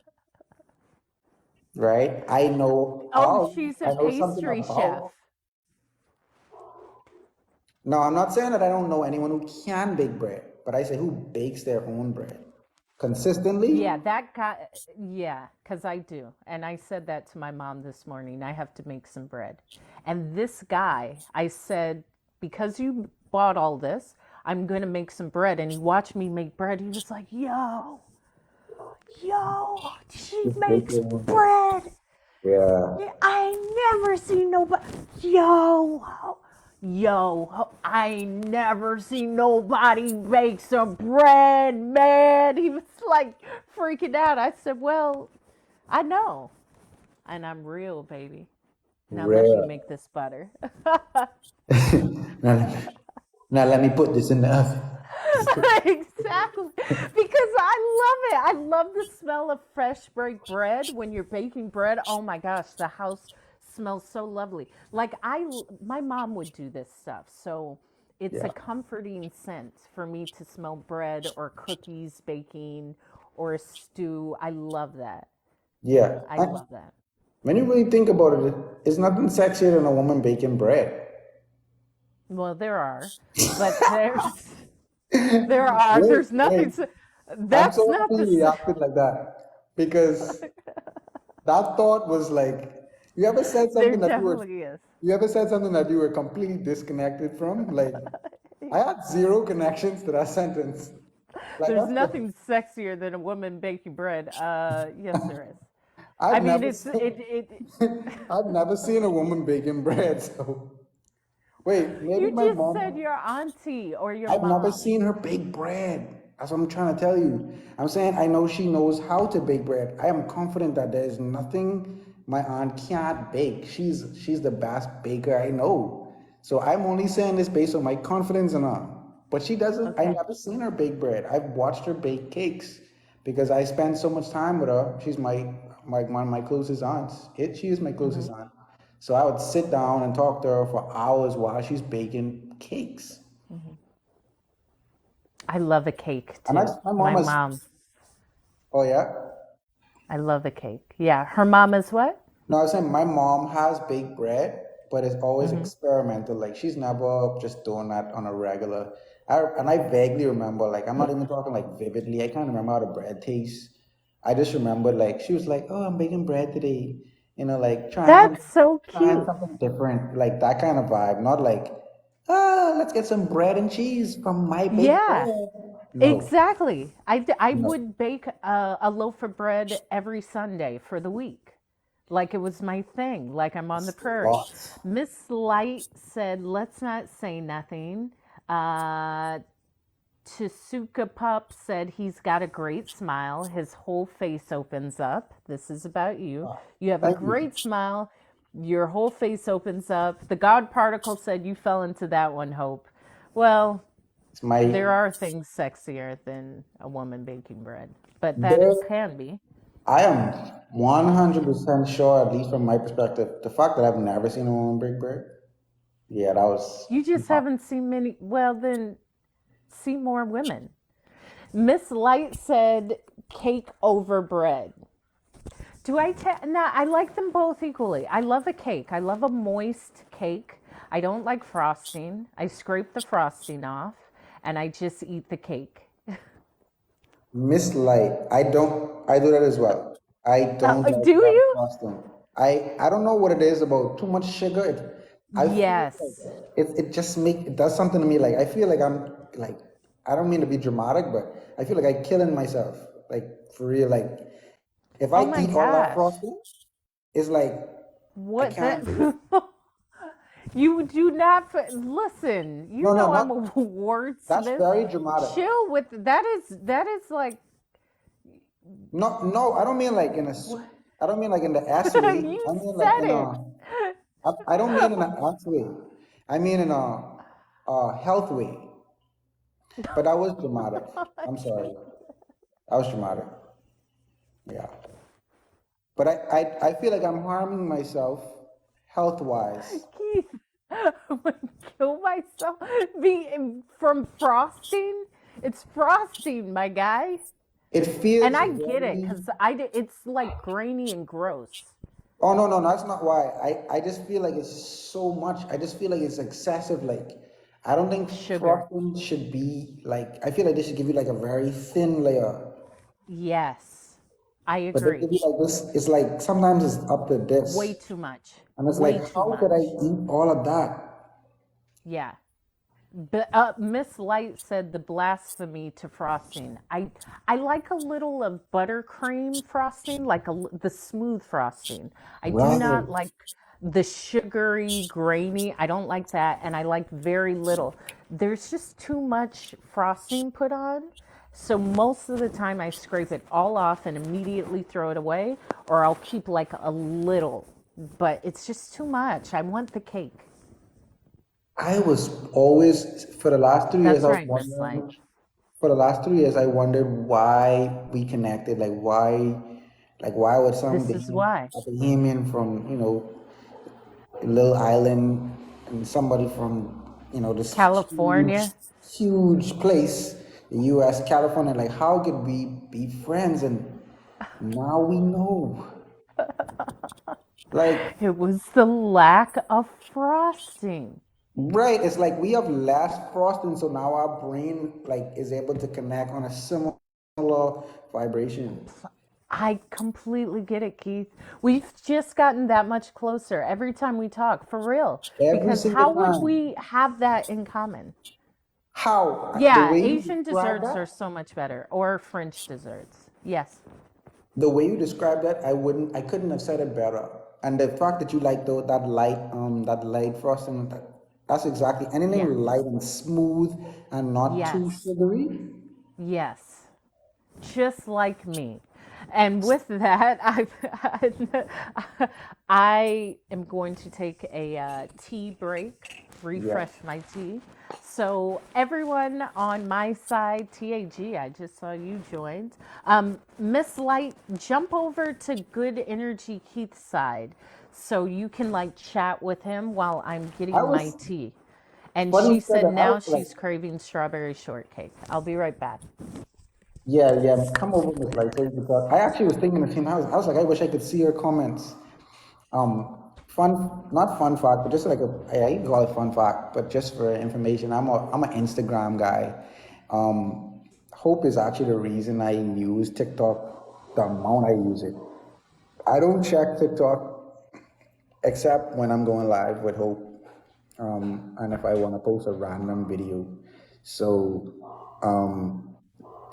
Speaker 2: Right? I know
Speaker 1: Oh,
Speaker 2: of.
Speaker 1: she's a
Speaker 2: I know something
Speaker 1: pastry chef.
Speaker 2: about. No, I'm not saying that I don't know anyone who can bake bread, but I say who bakes their own bread
Speaker 1: Yeah,
Speaker 2: consistently.
Speaker 1: that guy. Yeah, because I do. And I said that to my mom this morning. I have to make some bread. And this guy, I said, because you bought all this, I'm going to make some bread. And he watched me make bread. He was like, yo, she
Speaker 2: Just bake
Speaker 1: makes
Speaker 2: their own bread.
Speaker 1: bread.
Speaker 2: Yeah.
Speaker 1: Yeah, I never seen nobody. I never seen nobody bake some bread, man. He was like freaking out. I said, well, I know. And I'm real, baby. Now let me
Speaker 2: Rare.
Speaker 1: make this butter.
Speaker 2: now, now let me put this in the oven.
Speaker 1: Exactly. Because I love it. I love the smell of fresh baked bread when you're baking bread. Oh my gosh, the house smells so lovely. My mom would do this stuff. So it's a
Speaker 2: Yeah.
Speaker 1: comforting scent for me to smell bread or cookies baking or a stew. I love that.
Speaker 2: Yeah.
Speaker 1: I love that.
Speaker 2: When you really think about it, it's nothing sexier than a woman baking bread.
Speaker 1: Well, there are, but there's
Speaker 2: Wait.
Speaker 1: nothing.
Speaker 2: I'm
Speaker 1: That's
Speaker 2: so
Speaker 1: not
Speaker 2: happy
Speaker 1: the.
Speaker 2: you reacted like that because that thought was like, you ever said
Speaker 1: There
Speaker 2: something that you were,
Speaker 1: definitely is.
Speaker 2: you ever said something that you were completely disconnected from? Like, I had zero connections to that sentence. Like,
Speaker 1: There's
Speaker 2: that's
Speaker 1: nothing sexier than a woman baking bread. Yes, there is. I
Speaker 2: I've
Speaker 1: mean,
Speaker 2: never
Speaker 1: it's
Speaker 2: seen,
Speaker 1: it.
Speaker 2: I've never seen a woman baking bread. So wait, maybe
Speaker 1: You
Speaker 2: my
Speaker 1: just said
Speaker 2: mom.
Speaker 1: your auntie or your
Speaker 2: I've never
Speaker 1: mom.
Speaker 2: seen her bake bread. That's what I'm trying to tell you. I'm saying I know she knows how to bake bread. I am confident that there's nothing my aunt can't bake. She's the best baker I know. So I'm only saying this based on my confidence in her. But she doesn't. I
Speaker 1: Okay.
Speaker 2: never seen her bake bread. I've watched her bake cakes because I spend so much time with her. She's my one of my closest aunts. She is my
Speaker 1: Hmm.
Speaker 2: closest aunt. So I would sit down and talk to her for hours while she's baking cakes.
Speaker 1: Hmm. I love a cake
Speaker 2: And I,
Speaker 1: too.
Speaker 2: my
Speaker 1: My
Speaker 2: mom is,
Speaker 1: mom.
Speaker 2: oh yeah?
Speaker 1: I love a cake. Yeah, her mom is what?
Speaker 2: No, I was saying my mom has baked bread, but it's always
Speaker 1: Hmm.
Speaker 2: experimental. Like she's never just doing that on a regular. And I vaguely remember, like I'm not even talking like vividly. I can't remember how the bread tastes. I just remember like she was like, "Oh, I'm baking bread today," like
Speaker 1: That's so
Speaker 2: trying
Speaker 1: cute.
Speaker 2: something different, like that kind of vibe. Not like, "Ah, let's get some bread and cheese from my baked
Speaker 1: Yeah,
Speaker 2: bread." No,
Speaker 1: exactly. I
Speaker 2: no,
Speaker 1: would bake a loaf of bread every Sunday for the week. Like it was my thing, like I'm on the prairie.
Speaker 2: lots.
Speaker 1: Miss Light said, let's not say nothing. Uh, Tasuka Pup said he's got a great smile. His whole face opens up. This is about you. You have a
Speaker 2: Thank you.
Speaker 1: great smile. Your whole face opens up. The God particle said you fell into that one, Hope. Well,
Speaker 2: It's my
Speaker 1: there are things sexier than a woman baking bread, but that
Speaker 2: there.
Speaker 1: can be.
Speaker 2: I am 100% sure, at least from my perspective, the fact that I've never seen a woman break bread. Yeah, that was.
Speaker 1: You just haven't seen many. Well, then see more women. Miss Light said cake over bread. No, I like them both equally. I love a cake. I love a moist cake. I don't like frosting. I scrape the frosting off and I just eat the cake.
Speaker 2: Miss Light. I do that as well. I don't like
Speaker 1: Do
Speaker 2: dark
Speaker 1: you?
Speaker 2: frosting. I don't know what it is about too much sugar. I feel like
Speaker 1: Yes.
Speaker 2: it just it does something to me. Like I feel like I'm like, I don't mean to be dramatic, but I feel like I'm killing myself. Like for real. Like if
Speaker 1: Oh
Speaker 2: I
Speaker 1: my
Speaker 2: eat all that
Speaker 1: gosh.
Speaker 2: frosting, it's like I
Speaker 1: What
Speaker 2: can't
Speaker 1: that?
Speaker 2: do it.
Speaker 1: You do not listen.
Speaker 2: No,
Speaker 1: You
Speaker 2: no,
Speaker 1: know I'm
Speaker 2: not
Speaker 1: a
Speaker 2: that's
Speaker 1: wordsmith.
Speaker 2: very dramatic.
Speaker 1: Chill with that is like
Speaker 2: No, no, I don't mean like
Speaker 1: what
Speaker 2: I don't mean like in the S way.
Speaker 1: you
Speaker 2: I mean like
Speaker 1: said
Speaker 2: in
Speaker 1: it.
Speaker 2: I don't mean in an S way. I mean in a health way. But that was dramatic. I'm sorry. That was dramatic. Yeah. But I feel like I'm harming myself health wise.
Speaker 1: Keith, I would kill myself. Be from frosting. It's frosting, my guy.
Speaker 2: It
Speaker 1: And
Speaker 2: feels
Speaker 1: I get it
Speaker 2: very.
Speaker 1: because it's like grainy and gross.
Speaker 2: Oh no, no, that's not why. I just feel like it's so much. I just feel like it's excessive. Like I don't think
Speaker 1: Sugar.
Speaker 2: frosting should be like. I feel like they should give you like a very thin layer.
Speaker 1: Yes, I
Speaker 2: But they
Speaker 1: agree.
Speaker 2: give you like this. It's like sometimes it's up to
Speaker 1: Way
Speaker 2: this,
Speaker 1: too much.
Speaker 2: and it's like,
Speaker 1: Way too
Speaker 2: how could I
Speaker 1: much.
Speaker 2: eat all of that?
Speaker 1: Yeah. But Miss Light said the blasphemy to frosting. I like a little of buttercream frosting, like the smooth frosting. I do
Speaker 2: Right.
Speaker 1: not like the sugary, grainy. I don't like that, and I like very little. There's just too much frosting put on. So most of the time I scrape it all off and immediately throw it away, or I'll keep like a little, but it's just too much. I want the cake.
Speaker 2: I was always for the last 3 years.
Speaker 1: That's
Speaker 2: I was
Speaker 1: right, Miss Light.
Speaker 2: wondering. For the last 3 years, I wondered why we connected. Like why would some
Speaker 1: This is why.
Speaker 2: Bahamian from a little island and somebody from this
Speaker 1: California.
Speaker 2: huge place, the U.S. California. Like how could we be friends? And now we know. Like
Speaker 1: It was the lack of frosting.
Speaker 2: right, it's like we have less frosting, so now our brain like is able to connect on a similar vibration.
Speaker 1: I completely get it, Keith. We've just gotten that much closer every time we talk, for real.
Speaker 2: Every
Speaker 1: Because
Speaker 2: single
Speaker 1: how would
Speaker 2: time.
Speaker 1: we have that in common?
Speaker 2: How the
Speaker 1: Yeah,
Speaker 2: way you
Speaker 1: Asian
Speaker 2: describe
Speaker 1: desserts
Speaker 2: that,
Speaker 1: are so much better, or French desserts. Yes,
Speaker 2: the way you describe that, I couldn't have said it better. And the fact that you like that light frosting, that's exactly anything
Speaker 1: yeah,
Speaker 2: light and smooth and not too
Speaker 1: yes,
Speaker 2: sugary.
Speaker 1: yes. Just like me. And with that, I am going to take a tea break,
Speaker 2: Yeah.
Speaker 1: refresh my tea. So, everyone on my side, TAG, I just saw you joined. Miss Light, jump over to Good Energy Keith's side so you can like chat with him while I'm
Speaker 2: I
Speaker 1: getting my
Speaker 2: was
Speaker 1: tea. And
Speaker 2: funny
Speaker 1: she
Speaker 2: you said
Speaker 1: said
Speaker 2: that. I
Speaker 1: now
Speaker 2: was like,
Speaker 1: she's craving strawberry shortcake. I'll be right back.
Speaker 2: yeah, yeah, come over with like so you could talk. I actually was thinking of him. I was like, I wish I could see her comments. Not fun fact, but just like I call it fun fact, but just for information, I'm an Instagram guy. Hope is actually the reason I use TikTok, the amount I use it. I don't check TikTok except when I'm going live with Hope, and if I want to post a random video. So,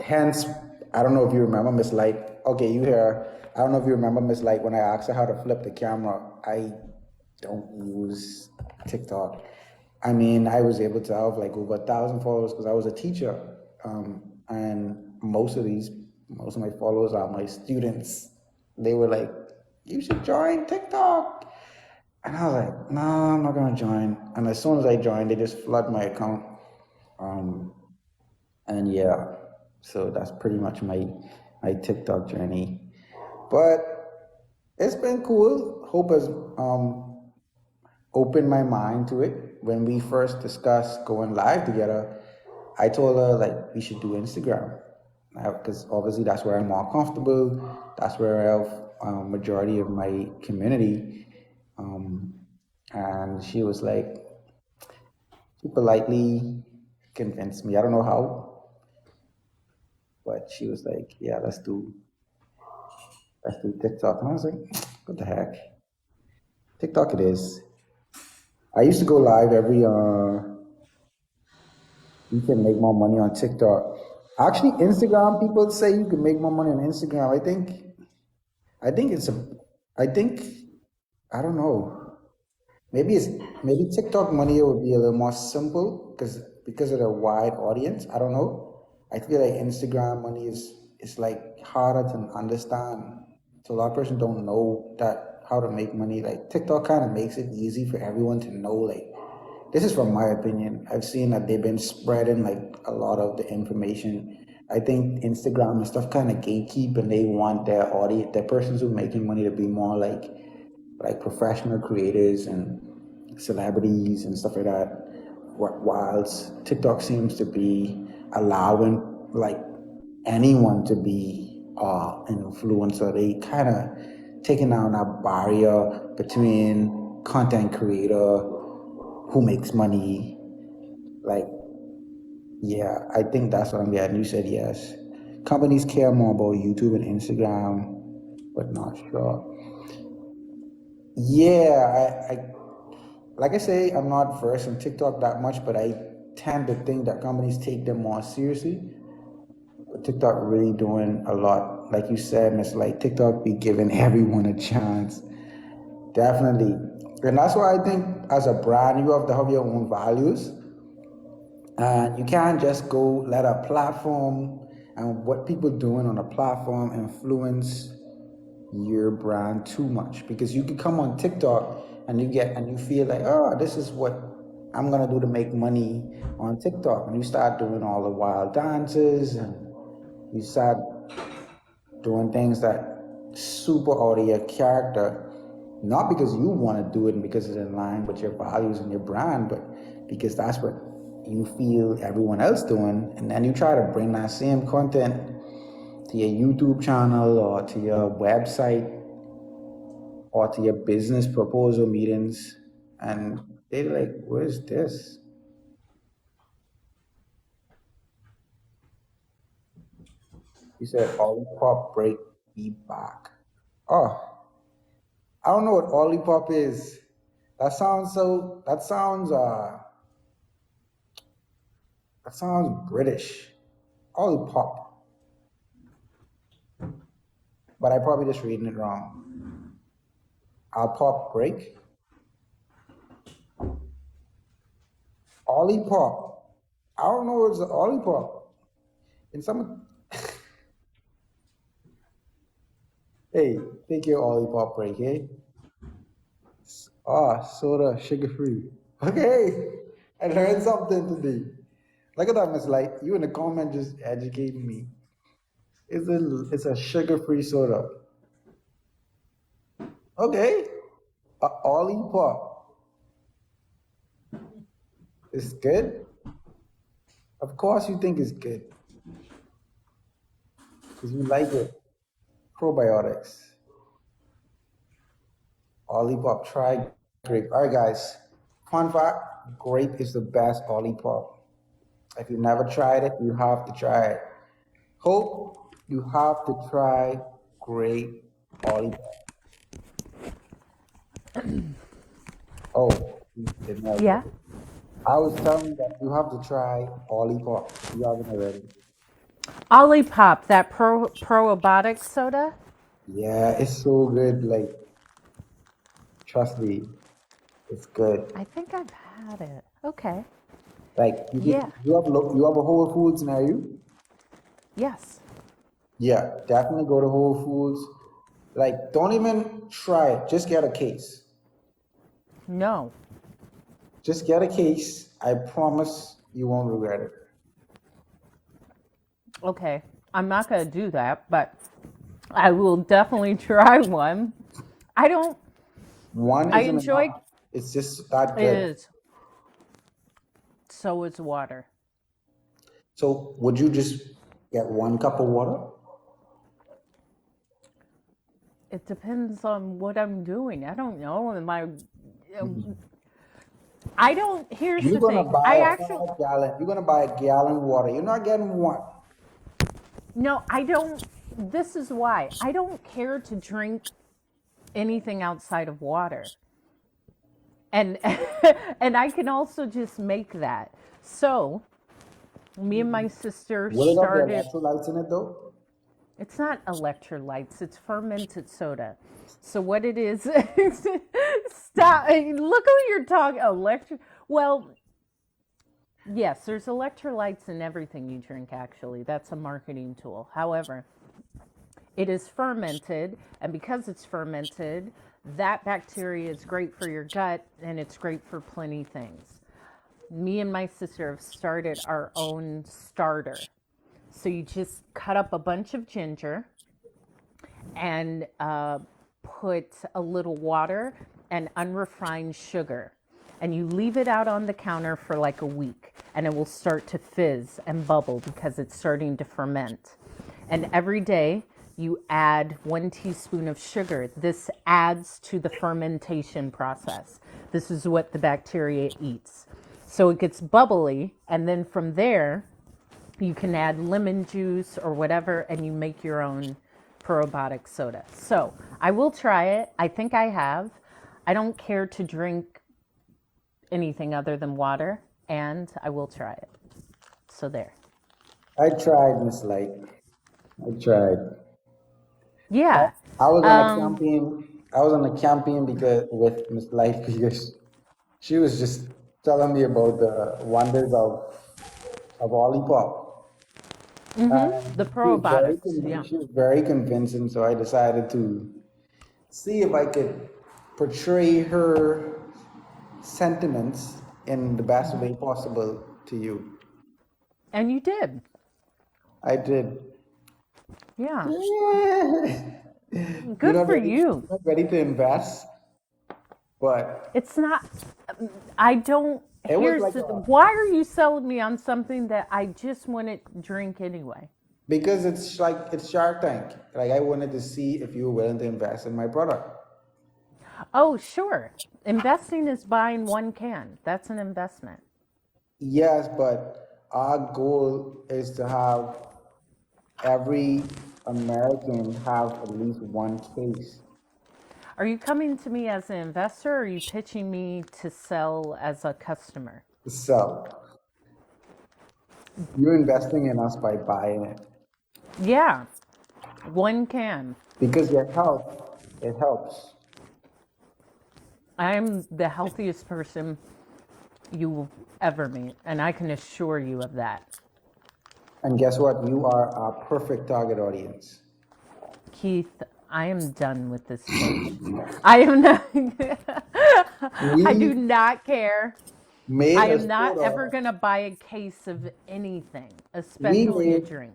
Speaker 2: hence, I don't know if you remember Miss Light. Okay, you here. I don't know if you remember Miss Light when I asked her how to flip the camera. I don't use TikTok. I mean, I was able to have like over 1,000 followers because I was a teacher, and most of my followers are my students. They were like, "You should join TikTok," and I was like, "No, I'm not gonna join." And as soon as I joined, they just flood my account. Um, and yeah, so that's pretty much my TikTok journey. But it's been cool. Hope has opened my mind to it. When we first discussed going live together, I told her like we should do Instagram because obviously that's where I'm more comfortable. That's where I have majority of my community. Um, and she was like, she politely convinced me. I don't know how, But she was like, "Yeah, let's do TikTok." And I was like, "What the heck? TikTok it is." I used to go live every. You can make more money on TikTok. Actually, Instagram. People say you can make more money on Instagram. I think it's a. I think. I don't know. Maybe it's maybe TikTok money would be a little more simple because of the wide audience. I don't know. I feel like Instagram money is like harder to understand. So a lot of person don't know that how to make money. Like TikTok kind of makes it easy for everyone to know. Like this is from my opinion. I've seen that they've been spreading like a lot of the information. I think Instagram and stuff kind of gatekeep and they want their audience, their persons who are making money to be more like professional creators and celebrities and stuff like that. Whilst TikTok seems to be allowing like anyone to be an influencer, they kind of taking down that barrier between content creator who makes money. Like, yeah, I think that's what I'm getting. You said yes. Companies care more about YouTube and Instagram, but not sure. Yeah, like I say, I'm not versed in TikTok that much, but I tend to think that companies take them more seriously. But TikTok really doing a lot. Like you said, Miss Light, TikTok be giving everyone a chance. Definitely. And that's why I think as a brand, you have to have your own values. And you can't just go let a platform and what people doing on a platform influence your brand too much because you could come on TikTok and you feel like, oh, this is what I'm gonna do to make money on TikTok, and you start doing all the wild dances and you start doing things that super out of your character, not because you want to do it and because it's in line with your values and your brand, but because that's what you feel everyone else doing, and then you try to bring that same content to your YouTube channel or to your website or to your business proposal meetings, and they're like, "Where's this?" He said, "Olipop break be back." Oh, I don't know what Olipop is. That sounds so. That sounds British. Olipop, but I probably just reading it wrong. I'll pop break. Olipop. I don't know what's an Olipop. And some, hey, take your Olipop break, hey. Ah, soda, sugar free. Okay, I learned something today. Look at that, Miss Light. You in the comment just educating me. It's a sugar free soda. Okay, a Olipop is good. Of course, you think it's good because you like it. Probiotics. Olipop. Try grape. All right, guys. Fun fact: grape is the best Olipop. If you never tried it, you have to try it. Hope you have to try grape Olipop. Oh, didn't have
Speaker 1: Yeah.
Speaker 2: it. I was telling you that you have to try Olipop. You haven't already.
Speaker 1: Olipop, that probiotic soda.
Speaker 2: Yeah, it's so good. Like, trust me, it's good.
Speaker 1: I think I've had it. Okay.
Speaker 2: Like,
Speaker 1: Yeah.
Speaker 2: you have a Whole Foods near you.
Speaker 1: Yes.
Speaker 2: Yeah, definitely go to Whole Foods. Like, don't even try it. Just get a case.
Speaker 1: No.
Speaker 2: Just get a case. I promise you won't regret it.
Speaker 1: Okay. I'm not going to do that, but I will definitely try one. I don't,
Speaker 2: One
Speaker 1: I
Speaker 2: isn't
Speaker 1: enjoy
Speaker 2: enough. It's just that
Speaker 1: it
Speaker 2: good.
Speaker 1: is. So is water.
Speaker 2: So, would you just get 1 cup of water?
Speaker 1: It depends on what I'm doing. I don't know. Am I don't, here's
Speaker 2: You're
Speaker 1: the
Speaker 2: gonna
Speaker 1: thing.
Speaker 2: buy
Speaker 1: I
Speaker 2: a
Speaker 1: actually,
Speaker 2: 5 gallon. You're gonna buy a gallon of water. You're not getting one.
Speaker 1: No, I don't. This is why I don't care to drink anything outside of water. And and I can also just make that. So, me and my sister
Speaker 2: Will it have the
Speaker 1: started.
Speaker 2: electrolytes in it though?
Speaker 1: It's not electrolytes, it's fermented soda. So what it is, stop. Look who you're talking. Well, yes, there's electrolytes in everything you drink. Actually, that's a marketing tool. However, it is fermented, and because it's fermented, that bacteria is great for your gut, and it's great for plenty things. Me and my sister have started our own starter. So you just cut up a bunch of ginger and put a little water and unrefined sugar. And you leave it out on the counter for like a week, and it will start to fizz and bubble because it's starting to ferment. And every day you add 1 teaspoon of sugar. This adds to the fermentation process. This is what the bacteria eats. So it gets bubbly, and then from there, you can add lemon juice or whatever, and you make your own probiotic soda. So I will try it. I think I have. I don't care to drink anything other than water, and I will try it. So there.
Speaker 2: I tried, Miss Light. I tried.
Speaker 1: Yeah.
Speaker 2: I was on a
Speaker 1: Um,
Speaker 2: campaign. I was on a campaign because with Miss Light because she was just telling me about the wonders of Olipop.
Speaker 1: the
Speaker 2: She was very
Speaker 1: probiotics. Yeah.
Speaker 2: she was very convincing, so I decided to see if I could portray her sentiments in the best way possible to you.
Speaker 1: And you did.
Speaker 2: I did.
Speaker 1: Yeah.
Speaker 2: You're
Speaker 1: Good
Speaker 2: not
Speaker 1: for
Speaker 2: ready.
Speaker 1: you.
Speaker 2: You're not ready to invest, but
Speaker 1: It's not, I don't,
Speaker 2: it was like
Speaker 1: why are you selling me on something that I just want to drink anyway?
Speaker 2: because it's Shark Tank. Like I wanted to see if you were willing to invest in my product.
Speaker 1: Oh, sure. Investing is buying one can. That's an investment.
Speaker 2: Yes, but our goal is to have every American have at least one case.
Speaker 1: Are you coming to me as an investor or are you pitching me to sell as a customer?
Speaker 2: So you're investing in us by buying it
Speaker 1: Yeah, one can.
Speaker 2: because your health, it helps.
Speaker 1: I'm the healthiest person you will ever meet, and I can assure you of that.
Speaker 2: And guess what? You are our perfect target audience.
Speaker 1: Keith, I am done with this pitch. I am not, I do
Speaker 2: We
Speaker 1: not care.
Speaker 2: made
Speaker 1: I
Speaker 2: a
Speaker 1: am not
Speaker 2: soda.
Speaker 1: ever going to buy a case of anything,
Speaker 2: We
Speaker 1: especially a
Speaker 2: made
Speaker 1: drink.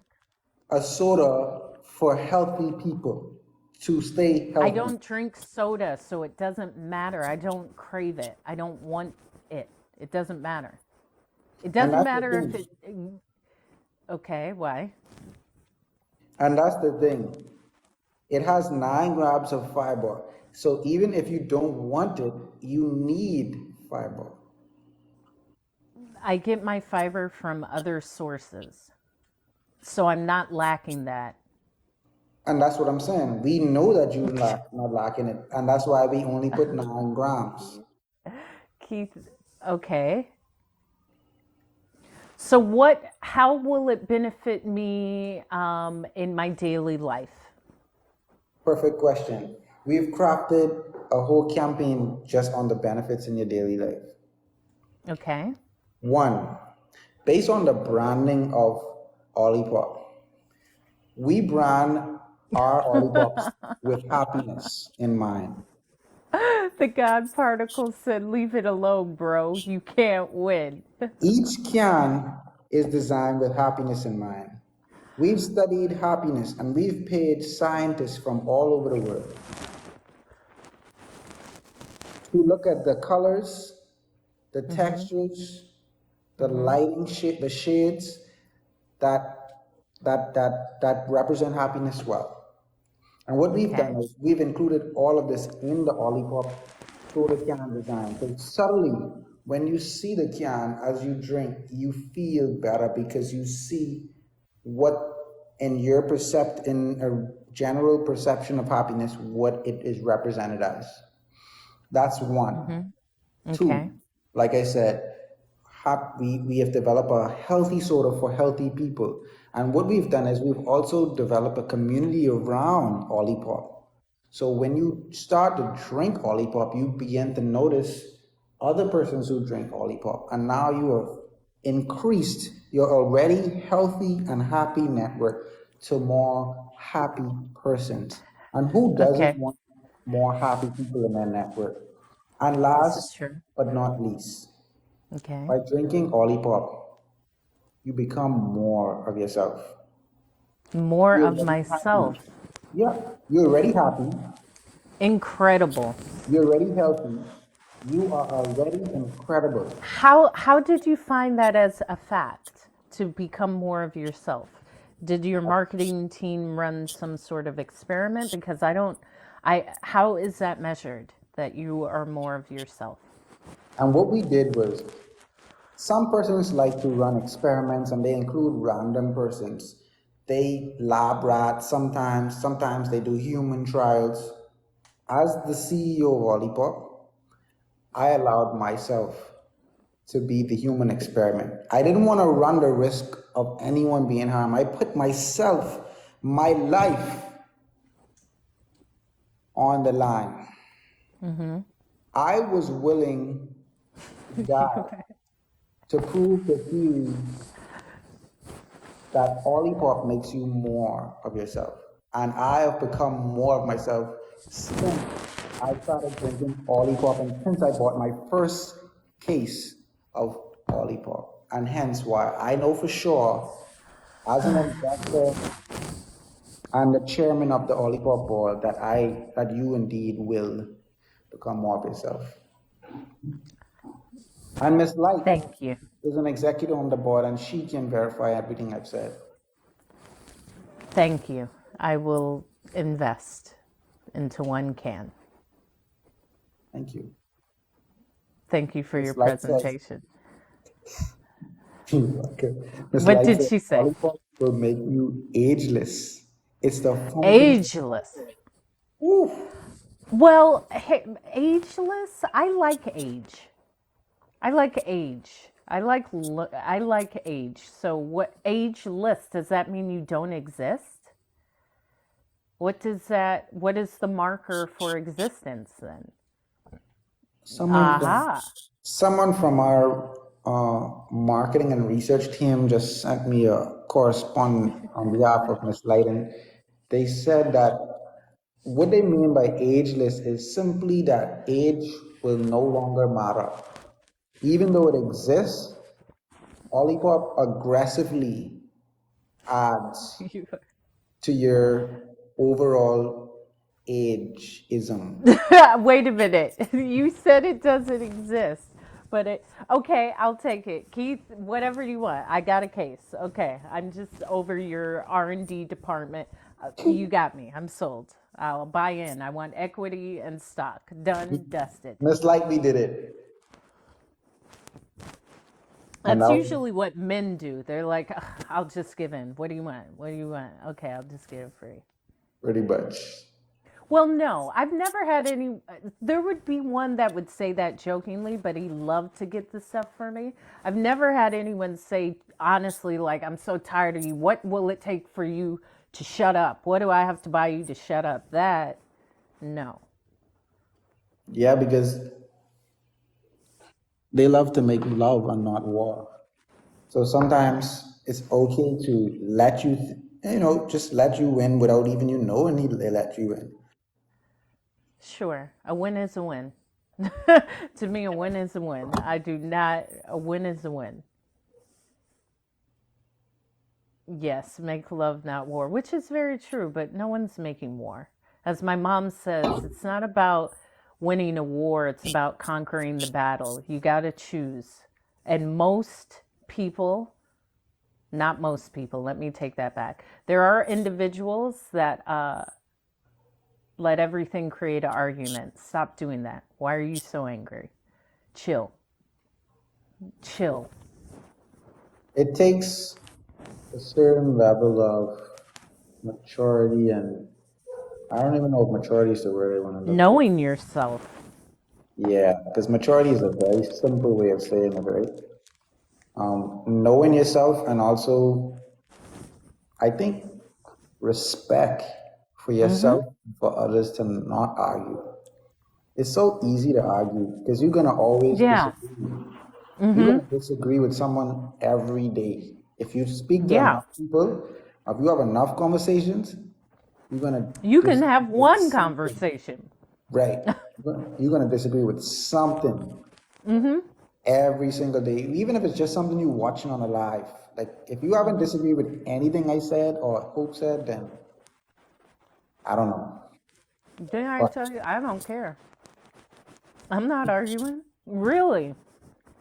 Speaker 2: a soda for healthy people to stay
Speaker 1: I
Speaker 2: healthy.
Speaker 1: don't drink soda, so it doesn't matter. I don't crave it. I don't want it. It doesn't matter. It
Speaker 2: And
Speaker 1: doesn't
Speaker 2: that's the
Speaker 1: matter if
Speaker 2: thing.
Speaker 1: it. Okay, why?
Speaker 2: And that's the thing. It has 9 grams of fiber. So even if you don't want it, you need fiber.
Speaker 1: I get my fiber from other sources, so I'm not lacking that.
Speaker 2: And that's what I'm saying. We know that you're not lacking it. And that's why we only put 9 grams.
Speaker 1: Keith, okay. So how will it benefit me in my daily life?
Speaker 2: Perfect question. We've crafted a whole campaign just on the benefits in your daily life.
Speaker 1: Okay.
Speaker 2: One, based on the branding of Olipop, we brand our Olipops with happiness in mind.
Speaker 1: The God particle said, leave it alone, bro. You can't win.
Speaker 2: Each can is designed with happiness in mind. We've studied happiness and we've paid scientists from all over the world to look at the colors, the textures, the lighting, the shades that that represent happiness well. And what we've done
Speaker 1: Okay.
Speaker 2: is we've included all of this in the Olipop soda can design. So subtly, when you see the can as you drink, you feel better because you see what in your in a general perception of happiness, what it is represented as. That's one.
Speaker 1: Okay.
Speaker 2: Two, like I said, we have developed a healthy soda for healthy people. And what we've done is we've also developed a community around Olipop. So when you start to drink Olipop, you begin to notice other persons who drink Olipop. And now you have increased your already healthy and happy network to more happy persons. And who doesn't
Speaker 1: Okay.
Speaker 2: want more happy people in their network? And
Speaker 1: This is
Speaker 2: last
Speaker 1: true.
Speaker 2: but not least,
Speaker 1: Okay.
Speaker 2: by drinking Olipop, you become more of yourself.
Speaker 1: More
Speaker 2: You're
Speaker 1: of
Speaker 2: already happy.
Speaker 1: myself.
Speaker 2: Yeah, you're already happy.
Speaker 1: Incredible.
Speaker 2: You're already healthy. You are already incredible.
Speaker 1: How did you find that as a fact to become more of yourself? Did your marketing team run some sort of experiment? Because I don't I how is that measured that you are more of yourself?
Speaker 2: And what we did was some persons like to run experiments and they include random persons. They lab rats sometimes, sometimes they do human trials. As the CEO of Olipop, I allowed myself to be the human experiment. I didn't want to run the risk of anyone being harmed. I put myself, my life on the line. I was willing to die to prove the theory that Olipop makes you more of yourself. And I have become more of myself since I started drinking Olipop and since I bought my first case of Olipop. And hence why I know for sure, as an investor and the chairman of the Olipop board, that you indeed will become more of yourself. And Miss Light
Speaker 1: Thank you.
Speaker 2: is an executive on the board and she can verify everything I've said.
Speaker 1: Thank you. I will invest into one can.
Speaker 2: Thank you.
Speaker 1: Thank you for your
Speaker 2: Miss Light says,
Speaker 1: presentation.
Speaker 2: okay. Miss
Speaker 1: What
Speaker 2: Light
Speaker 1: did
Speaker 2: says,
Speaker 1: she say?
Speaker 2: Lollipop will make you ageless. It's the fountain.
Speaker 1: Ageless.
Speaker 2: Ooh.
Speaker 1: Well, hey, ageless. I like age. I like age. I like age. So what ageless does that mean you don't exist? What is the marker for existence then?
Speaker 2: Someone from
Speaker 1: Aha.
Speaker 2: someone from our marketing and research team just sent me a correspondence on behalf of Miss Light, and they said that what they mean by ageless is simply that age will no longer matter. Even though it exists, Olipop aggressively adds to your overall ageism.
Speaker 1: Wait a minute. You said it doesn't exist, but it okay, I'll take it. Keith, whatever you want. I got a case. Okay, I'm just over your R&D department. You got me. I'm sold. I'll buy in. I want equity and stock. Done, dusted.
Speaker 2: Most likely did it. And
Speaker 1: That's
Speaker 2: that was
Speaker 1: usually what men do. They're like, "Ugh, I'll just give in. What do you want? What do you want? Okay, I'll just get it free.
Speaker 2: pretty much.
Speaker 1: Well, no, I've never had any. There would be one that would say that jokingly, but he loved to get the stuff for me. I've never had anyone say honestly, like, I'm so tired of you. What will it take for you to shut up? What do I have to buy you to shut up? That, no.
Speaker 2: Yeah, because they love to make love and not war. So sometimes it's okay to let you, just let you win without even knowing they let you win.
Speaker 1: Sure, a win is a win. To me, a win is a win. I do not, a win is a win. Yes, make love, not war, which is very true, but no one's making war. As my mom says, it's not about winning a war, it's about conquering the battle. You got to choose. And most people, not most people, let me take that back. There are individuals that let everything create an argument. Stop doing that. Why are you so angry? Chill. Chill.
Speaker 2: It takes a certain level of maturity, and I don't even know if maturity is the word I want to look for.
Speaker 1: Knowing yourself.
Speaker 2: Yeah, because maturity is a very simple way of saying it, right? Knowing yourself, and also, I think, respect for
Speaker 1: Mm-hmm.
Speaker 2: yourself and for others to not argue. It's so easy to argue because you're gonna always
Speaker 1: Yeah.
Speaker 2: disagree. You're
Speaker 1: Mm-hmm.
Speaker 2: gonna disagree with someone every day. If you speak to
Speaker 1: Yeah.
Speaker 2: enough people, if you have enough conversations, you're gonna
Speaker 1: You can have
Speaker 2: disagree with
Speaker 1: one
Speaker 2: something.
Speaker 1: conversation.
Speaker 2: Right. You're gonna disagree with something
Speaker 1: Mm-hmm.
Speaker 2: every single day, even if it's just something you're watching on a live. Like if you haven't disagreed with anything I said or Hope said, then I don't know.
Speaker 1: Didn't I
Speaker 2: But
Speaker 1: tell you? I don't care. I'm not arguing. Really.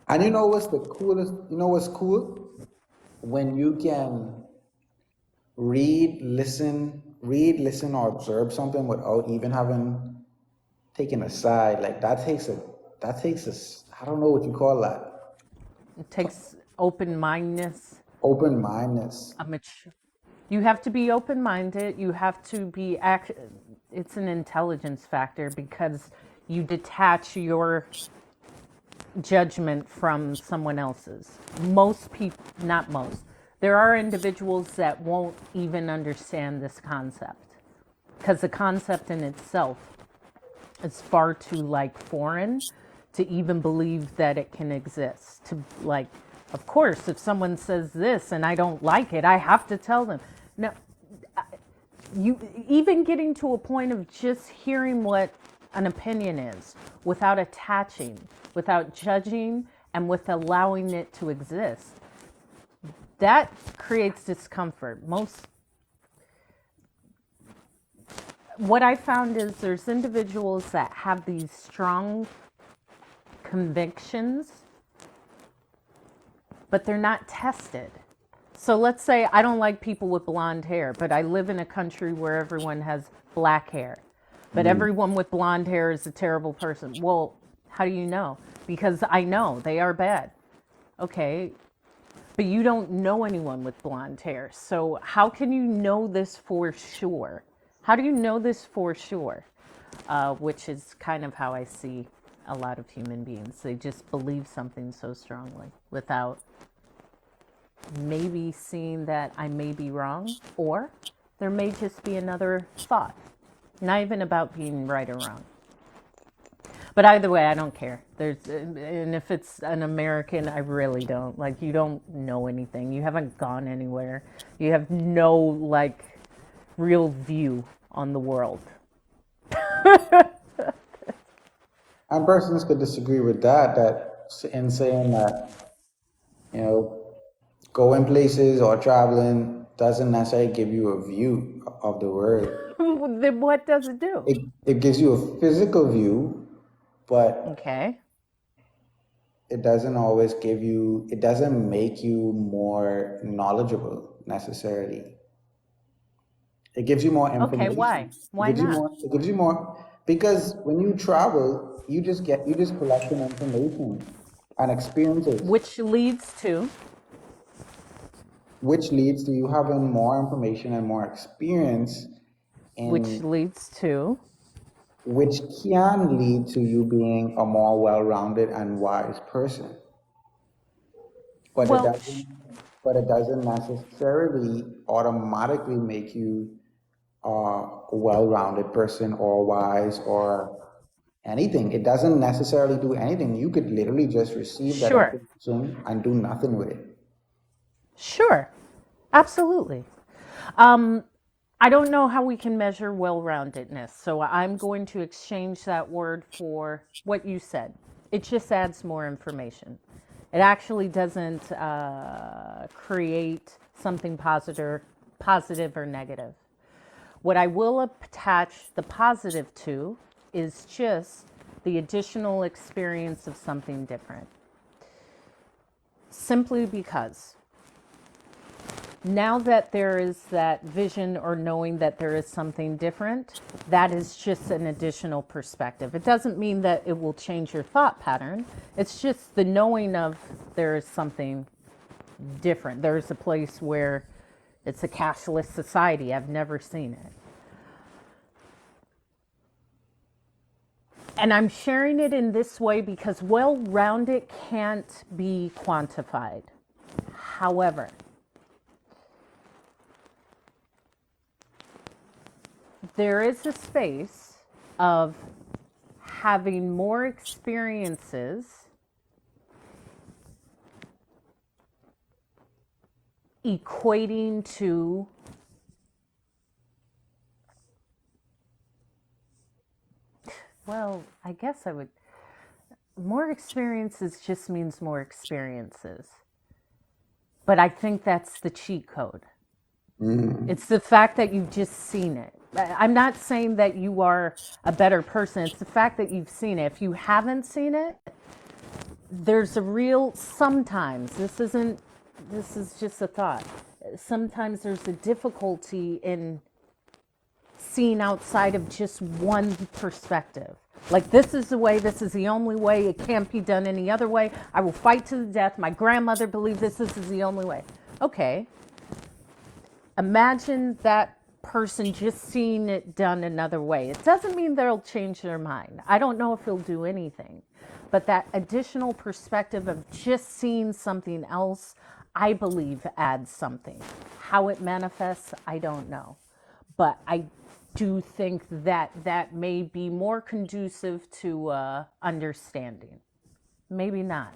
Speaker 2: and you know what's the coolest? You know what's cool? When you can read, listen, or observe something without even having taken a side. Like that takes a I don't know what you call that.
Speaker 1: It takes open mindedness.
Speaker 2: Open mindedness.
Speaker 1: A mature. You have to be open minded. You have to be it's an intelligence factor because you detach your judgment from someone else's. Most people, not most, there are individuals that won't even understand this concept because the concept in itself is far too like foreign to even believe that it can exist. To like, of course, if someone says this and I don't like it, I have to tell them. No, you even getting to a point of just hearing what an opinion is without attaching, without judging, and with allowing it to exist, that creates discomfort. What I found is there's individuals that have these strong convictions, but they're not tested. So let's say I don't like people with blonde hair, but I live in a country where everyone has black hair. But
Speaker 2: Mm.
Speaker 1: everyone with blonde hair is a terrible person. Well, how do you know? Because I know they are bad. Okay, but you don't know anyone with blonde hair. So how can you know this for sure? How do you know this for sure? Which is kind of how I see a lot of human beings. They just believe something so strongly without maybe seeing that I may be wrong, or there may just be another thought. Not even about being right or wrong. But either way, I don't care. And if it's an American, I really don't. Like, you don't know anything. You haven't gone anywhere. You have no, like, real view on the world.
Speaker 2: And persons could disagree with that. In saying that you know going places or traveling doesn't necessarily give you a view of the world.
Speaker 1: Then what does it do?
Speaker 2: It gives you a physical view, but
Speaker 1: Okay.
Speaker 2: it doesn't make you more knowledgeable necessarily. It gives you more
Speaker 1: Okay, why?
Speaker 2: information.
Speaker 1: Why not?
Speaker 2: It gives you more because when you travel, you just collecting information and experiences,
Speaker 1: Which leads to,
Speaker 2: which leads to you having more information and more experience,
Speaker 1: which
Speaker 2: in
Speaker 1: leads to,
Speaker 2: which can lead to you being a more well-rounded and wise person. But it
Speaker 1: well,
Speaker 2: doesn't but it doesn't necessarily automatically make you a well-rounded person or wise or anything. It doesn't necessarily do anything. You could literally just receive that
Speaker 1: sure,
Speaker 2: information and do nothing with it.
Speaker 1: sure, absolutely. Um, I don't know how we can measure well roundedness, so I'm going to exchange that word for what you said. It just adds more information. It actually doesn't create something positive or negative. What I will attach the positive to is just the additional experience of something different. Simply because now that there is that vision or knowing that there is something different, that is just an additional perspective. It doesn't mean that it will change your thought pattern. It's just the knowing of there is something different. There's a place where It's a cashless society. I've never seen it. And I'm sharing it in this way because well rounded can't be quantified. However, there is a space of having more experiences equating to I guess I would. More experiences just means more experiences. But I think that's the cheat code. It's the fact that you've just seen it. I'm not saying that you are a better person. It's the fact that you've seen it. If you haven't seen it, there's a real, sometimes, this is just a thought. Sometimes there's a difficulty in seeing outside of just one perspective. Like, this is the way, this is the only way, it can't be done any other way. I will fight to the death. My grandmother believed this is the only way. Okay. Imagine that person just seeing it done another way. It doesn't mean they'll change their mind. I don't know if it'll do anything. But that additional perspective of just seeing something else, I believe adds something. How it manifests, I don't know. But I do think that that may be more conducive to understanding. Maybe not.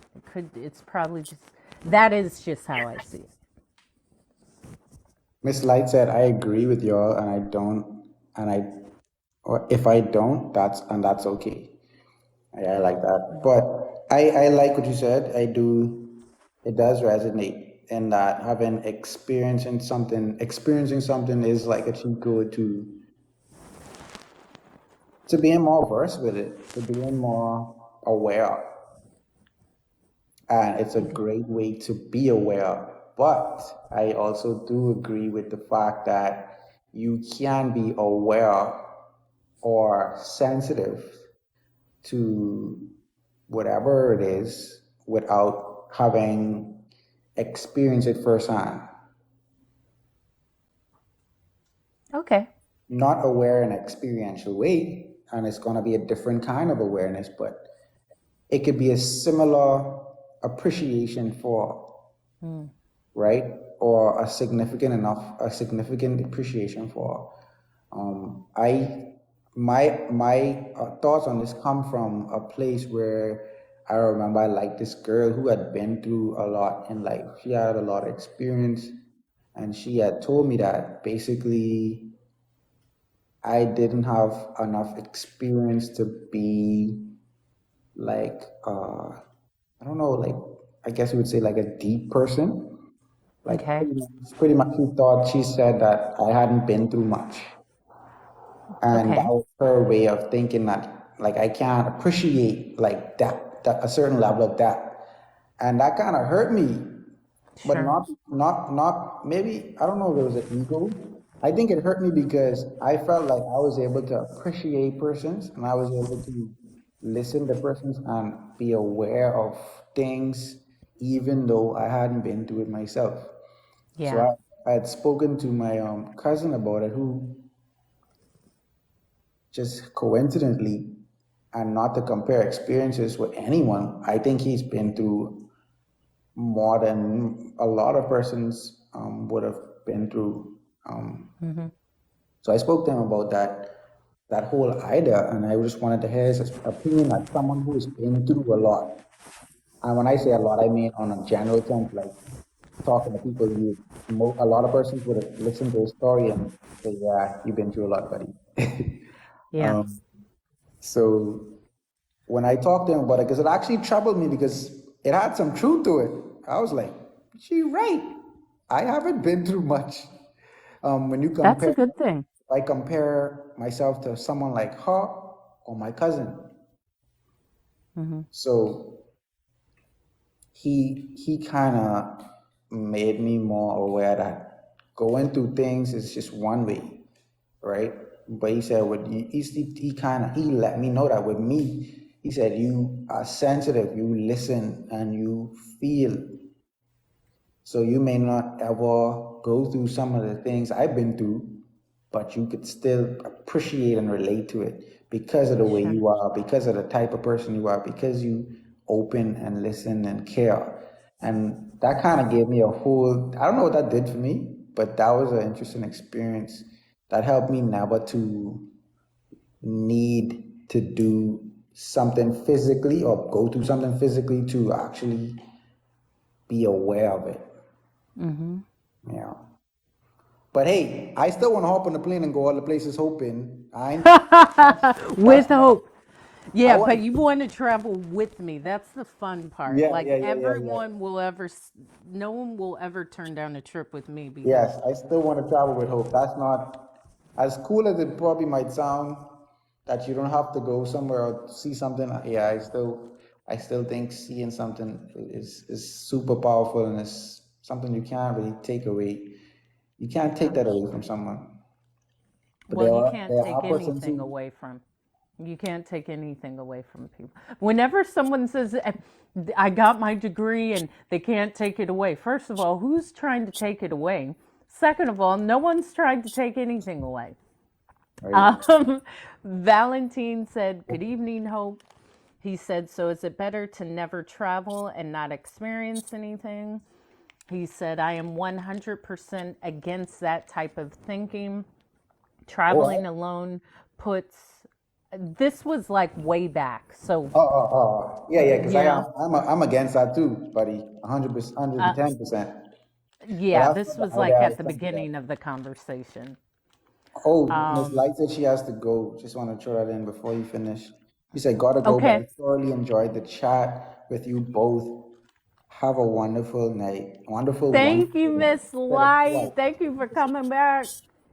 Speaker 1: It's probably just, that is just how I see it.
Speaker 2: Miss Light said, I agree with y'all, and I don't, and I, or if I don't, that's okay. I like that. But I like what you said. I do, it does resonate in that having experiencing something is like a cheat code to being more versed with it, to being more aware. And it's a great way to be aware. But I also do agree with the fact that you can be aware or sensitive to whatever it is without having experienced it firsthand.
Speaker 1: Okay.
Speaker 2: Not aware in an experiential way, and it's going to be a different kind of awareness, but it could be a similar appreciation for, right? Or a significant appreciation for. My thoughts on this come from a place where I remember I liked this girl who had been through a lot in life. She had a lot of experience, and she had told me that basically I didn't have enough experience to be like I don't know, like I guess you would say like a deep person. Like
Speaker 1: Okay.
Speaker 2: pretty much she said that I hadn't been through much. And that
Speaker 1: Okay.
Speaker 2: was her way of thinking that like I can't appreciate like that a certain level of that. And that kind of hurt me, but
Speaker 1: Sure.
Speaker 2: not maybe I don't know if it was an ego. I think it hurt me because I felt like I was able to appreciate persons and I was able to listen to persons and be aware of things even though I hadn't been through it myself. So
Speaker 1: Yeah.
Speaker 2: I had spoken to my cousin about it, who just coincidentally, and not to compare experiences with anyone, I think he's been through more than a lot of persons would have been through. So I spoke to him about that whole idea, and I just wanted to hear his opinion as someone who's been through a lot. And when I say a lot, I mean on a general sense, like talking to people, a lot of persons would have listened to his story and say, "Yeah, you've been through a lot, buddy."
Speaker 1: Yeah.
Speaker 2: um, so when I talked to him about it, because it actually troubled me because it had some truth to it. I was like, "She right. I haven't been through much." When you
Speaker 1: That's a
Speaker 2: compare,
Speaker 1: good thing.
Speaker 2: I compare myself to someone like her or my cousin. So he kind of made me more aware that going through things is just one way, right? But he said, he let me know that with me, he said, you are sensitive, you listen, and you feel So you may not ever go through some of the things I've been through, but you could still appreciate and relate to it because of the way
Speaker 1: Sure.
Speaker 2: you are, because of the type of person you are, because you open and listen and care. And that kind of gave me a whole, I don't know what that did for me, but that was an interesting experience that helped me never to need to do something physically or go through something physically to actually be aware of it.
Speaker 1: Hmm.
Speaker 2: Yeah. But hey, I still want to hop on the plane and go all the places hoping.
Speaker 1: With
Speaker 2: That's not,
Speaker 1: hope.
Speaker 2: I
Speaker 1: Yeah, but
Speaker 2: want
Speaker 1: you want to travel with me. That's the fun part.
Speaker 2: yeah,
Speaker 1: Like
Speaker 2: yeah, yeah, yeah, yeah.
Speaker 1: everyone will ever, no one will ever turn down a trip with me
Speaker 2: Yes,
Speaker 1: because,
Speaker 2: I still want to travel with hope. That's not as cool as it probably might sound that you don't have to go somewhere or see something. Yeah, I still think seeing something is super powerful and it's something you can't really take away. You can't take
Speaker 1: yeah.
Speaker 2: that away from someone. But
Speaker 1: Well, you can't
Speaker 2: there
Speaker 1: take
Speaker 2: are persons
Speaker 1: anything
Speaker 2: who
Speaker 1: away from. You can't take anything away from people. Whenever someone says, I got my degree and they can't take it away, first of all, who's trying to take it away? Second of all, no one's trying to take anything away.
Speaker 2: right?
Speaker 1: Um, Valentine said, "Good evening, Hope." He said, "So is it better to never travel and not experience anything?" He said, "I am 100% against that type of thinking.
Speaker 2: Oh,
Speaker 1: Traveling alone puts," this was like way back. So,
Speaker 2: yeah, yeah, because
Speaker 1: you know,
Speaker 2: I'm against that too, buddy. 100%,
Speaker 1: uh,
Speaker 2: 110%. But
Speaker 1: yeah,
Speaker 2: that's
Speaker 1: this
Speaker 2: not the
Speaker 1: was
Speaker 2: idea
Speaker 1: like
Speaker 2: I
Speaker 1: at
Speaker 2: was
Speaker 1: the
Speaker 2: trying to get
Speaker 1: beginning
Speaker 2: at.
Speaker 1: of the conversation.
Speaker 2: Oh, Miss
Speaker 1: Um,
Speaker 2: Light said she has to go. Just want to throw that in before you finish. She said, gotta go, but I
Speaker 1: okay.
Speaker 2: thoroughly enjoyed the chat with you both. Have a wonderful night. Wonderful,
Speaker 1: Thank you,
Speaker 2: wonderful night.
Speaker 1: Miss
Speaker 2: Said it
Speaker 1: Light.
Speaker 2: twice.
Speaker 1: Thank you for coming back.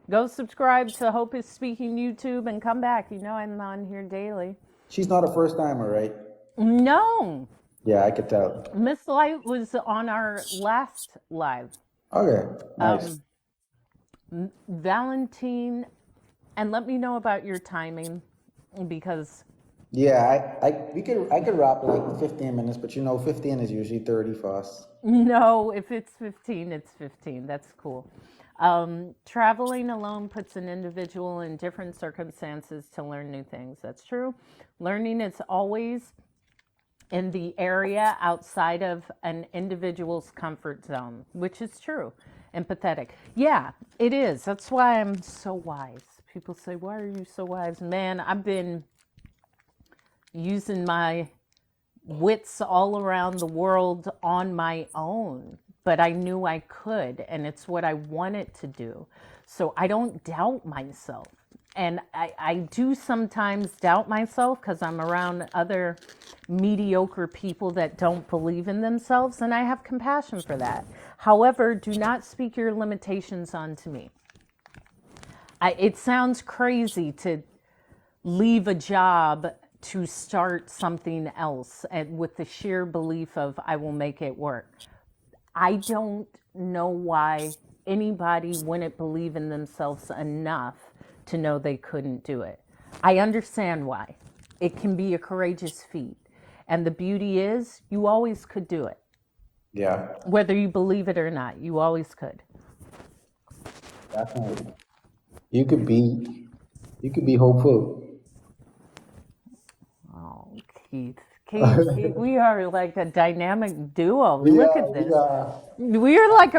Speaker 1: Go subscribe to Hope is Speaking YouTube and come back. You know I'm on here daily.
Speaker 2: She's not a first timer, right?
Speaker 1: No,
Speaker 2: Yeah, I could tell.
Speaker 1: Miss Light was on our last live.
Speaker 2: Okay, nice.
Speaker 1: Um, Valentine, and let me know about your timing because
Speaker 2: Yeah, I could wrap like 15 minutes, but 15 is usually 30 for us.
Speaker 1: no, if it's 15, it's 15. That's cool. Traveling alone puts an individual in different circumstances to learn new things. That's true. Learning is always in the area outside of an individual's comfort zone, which is true. Empathetic. Yeah, it is. That's why I'm so wise. People say, "Why are you so wise?" Man, I've been using my wits all around the world on my own, but I knew I could, and it's what I wanted to do. So I don't doubt myself. And I do sometimes doubt myself because I'm around other mediocre people that don't believe in themselves, and I have compassion for that. However, do not speak your limitations onto me. It sounds crazy to leave a job to start something else and with the sheer belief of I will make it work. I don't know why anybody wouldn't believe in themselves enough to know they couldn't do it. I understand why. It can be a courageous feat. And the beauty is, you always could do it.
Speaker 2: Yeah,
Speaker 1: Whether you believe it or not, you always could.
Speaker 2: definitely. You could be, you could be hopeful.
Speaker 1: Oh, Keith. Keith, we are like a dynamic duo.
Speaker 2: We
Speaker 1: Look
Speaker 2: are,
Speaker 1: at
Speaker 2: we
Speaker 1: this.
Speaker 2: are.
Speaker 1: We are like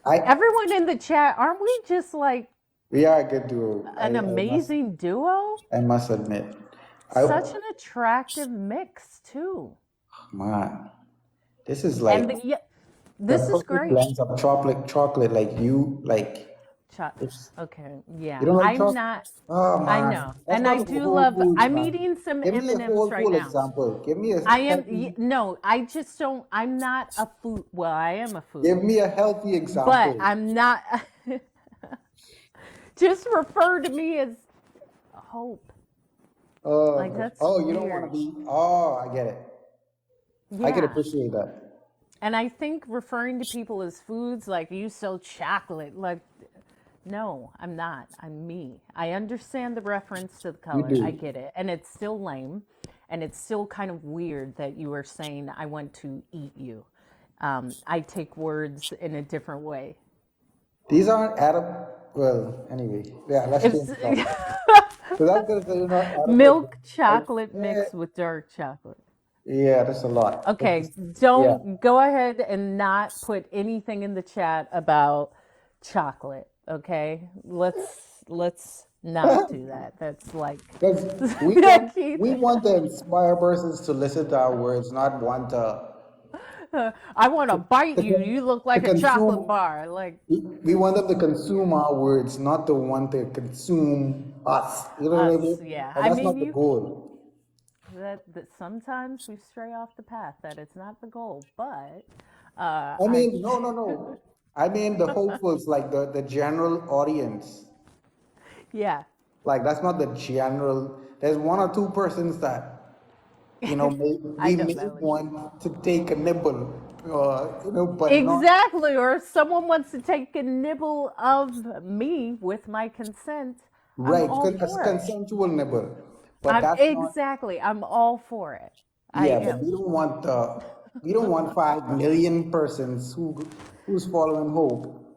Speaker 2: I,
Speaker 1: everyone in the chat, aren't we just like
Speaker 2: we are a good duo.
Speaker 1: an amazing duo?
Speaker 2: I must admit. I,
Speaker 1: Such an attractive mix, too.
Speaker 2: man, this is like
Speaker 1: And yeah,
Speaker 2: the
Speaker 1: this is
Speaker 2: perfect
Speaker 1: great.
Speaker 2: blends of chocolate. Like you, like it's.
Speaker 1: Okay,
Speaker 2: You
Speaker 1: yeah,
Speaker 2: don't like
Speaker 1: I'm
Speaker 2: chocolate?
Speaker 1: not.
Speaker 2: Oh
Speaker 1: I
Speaker 2: man,
Speaker 1: know,
Speaker 2: let's
Speaker 1: and
Speaker 2: talk
Speaker 1: I
Speaker 2: about
Speaker 1: do
Speaker 2: Whole
Speaker 1: love.
Speaker 2: Foods,
Speaker 1: I'm
Speaker 2: man.
Speaker 1: eating some
Speaker 2: Give me a
Speaker 1: M&Ms
Speaker 2: Whole
Speaker 1: right
Speaker 2: Food
Speaker 1: now.
Speaker 2: example. Give me a
Speaker 1: I am
Speaker 2: healthy.
Speaker 1: no, I just don't. I'm not a food. Well, I am a
Speaker 2: Give
Speaker 1: foodie,
Speaker 2: me a healthy
Speaker 1: but
Speaker 2: example.
Speaker 1: I'm not. Just refer to me as Hope. Like that's
Speaker 2: Oh, you don't want to
Speaker 1: weird.
Speaker 2: be. Oh, I get it. I can
Speaker 1: Yeah.
Speaker 2: appreciate that.
Speaker 1: And I think referring to people as foods, like you sell chocolate, like, no, I'm not. I'm me. I understand the reference to the
Speaker 2: You
Speaker 1: color. I
Speaker 2: do.
Speaker 1: get it. And it's still lame. And it's still kind of weird that you are saying, I want to eat you. I take words in a different way.
Speaker 2: These aren't well, anyway. Yeah, let's
Speaker 1: If
Speaker 2: change the topic. So that's gonna say you're not edible.
Speaker 1: milk
Speaker 2: I,
Speaker 1: chocolate
Speaker 2: yeah,
Speaker 1: mixed with dark chocolate.
Speaker 2: yeah, that's a lot.
Speaker 1: Okay,
Speaker 2: Yeah.
Speaker 1: don't go ahead and not put anything in the chat about chocolate. Okay, let's not do that. That's like,
Speaker 2: Because
Speaker 1: yeah, Keith.
Speaker 2: we want to inspire persons to listen to our words, not want
Speaker 1: I want to bite
Speaker 2: to,
Speaker 1: you. You look
Speaker 2: to
Speaker 1: like a chocolate
Speaker 2: consume.
Speaker 1: bar. Like,
Speaker 2: We want them to consume our words, not to want to consume us. You know what I
Speaker 1: us,
Speaker 2: mean?
Speaker 1: yeah.
Speaker 2: And
Speaker 1: I
Speaker 2: that's
Speaker 1: mean,
Speaker 2: not the
Speaker 1: you
Speaker 2: goal.
Speaker 1: that sometimes we stray off the path. That it's not the goal, but
Speaker 2: I
Speaker 1: I,
Speaker 2: mean, no, no, no. I mean the hopefuls, like the general audience.
Speaker 1: yeah.
Speaker 2: Like that's not the general. There's one or two persons that
Speaker 1: I
Speaker 2: we
Speaker 1: don't
Speaker 2: may
Speaker 1: know.
Speaker 2: want to take a nibble, but not
Speaker 1: Exactly, or if someone wants to take a nibble of me with my consent, I'm
Speaker 2: right.
Speaker 1: all
Speaker 2: As
Speaker 1: for it.
Speaker 2: consensual nibble, but that's not.
Speaker 1: I'm all for it. I
Speaker 2: Yeah, but
Speaker 1: am.
Speaker 2: we don't want 5 million persons who's following hope.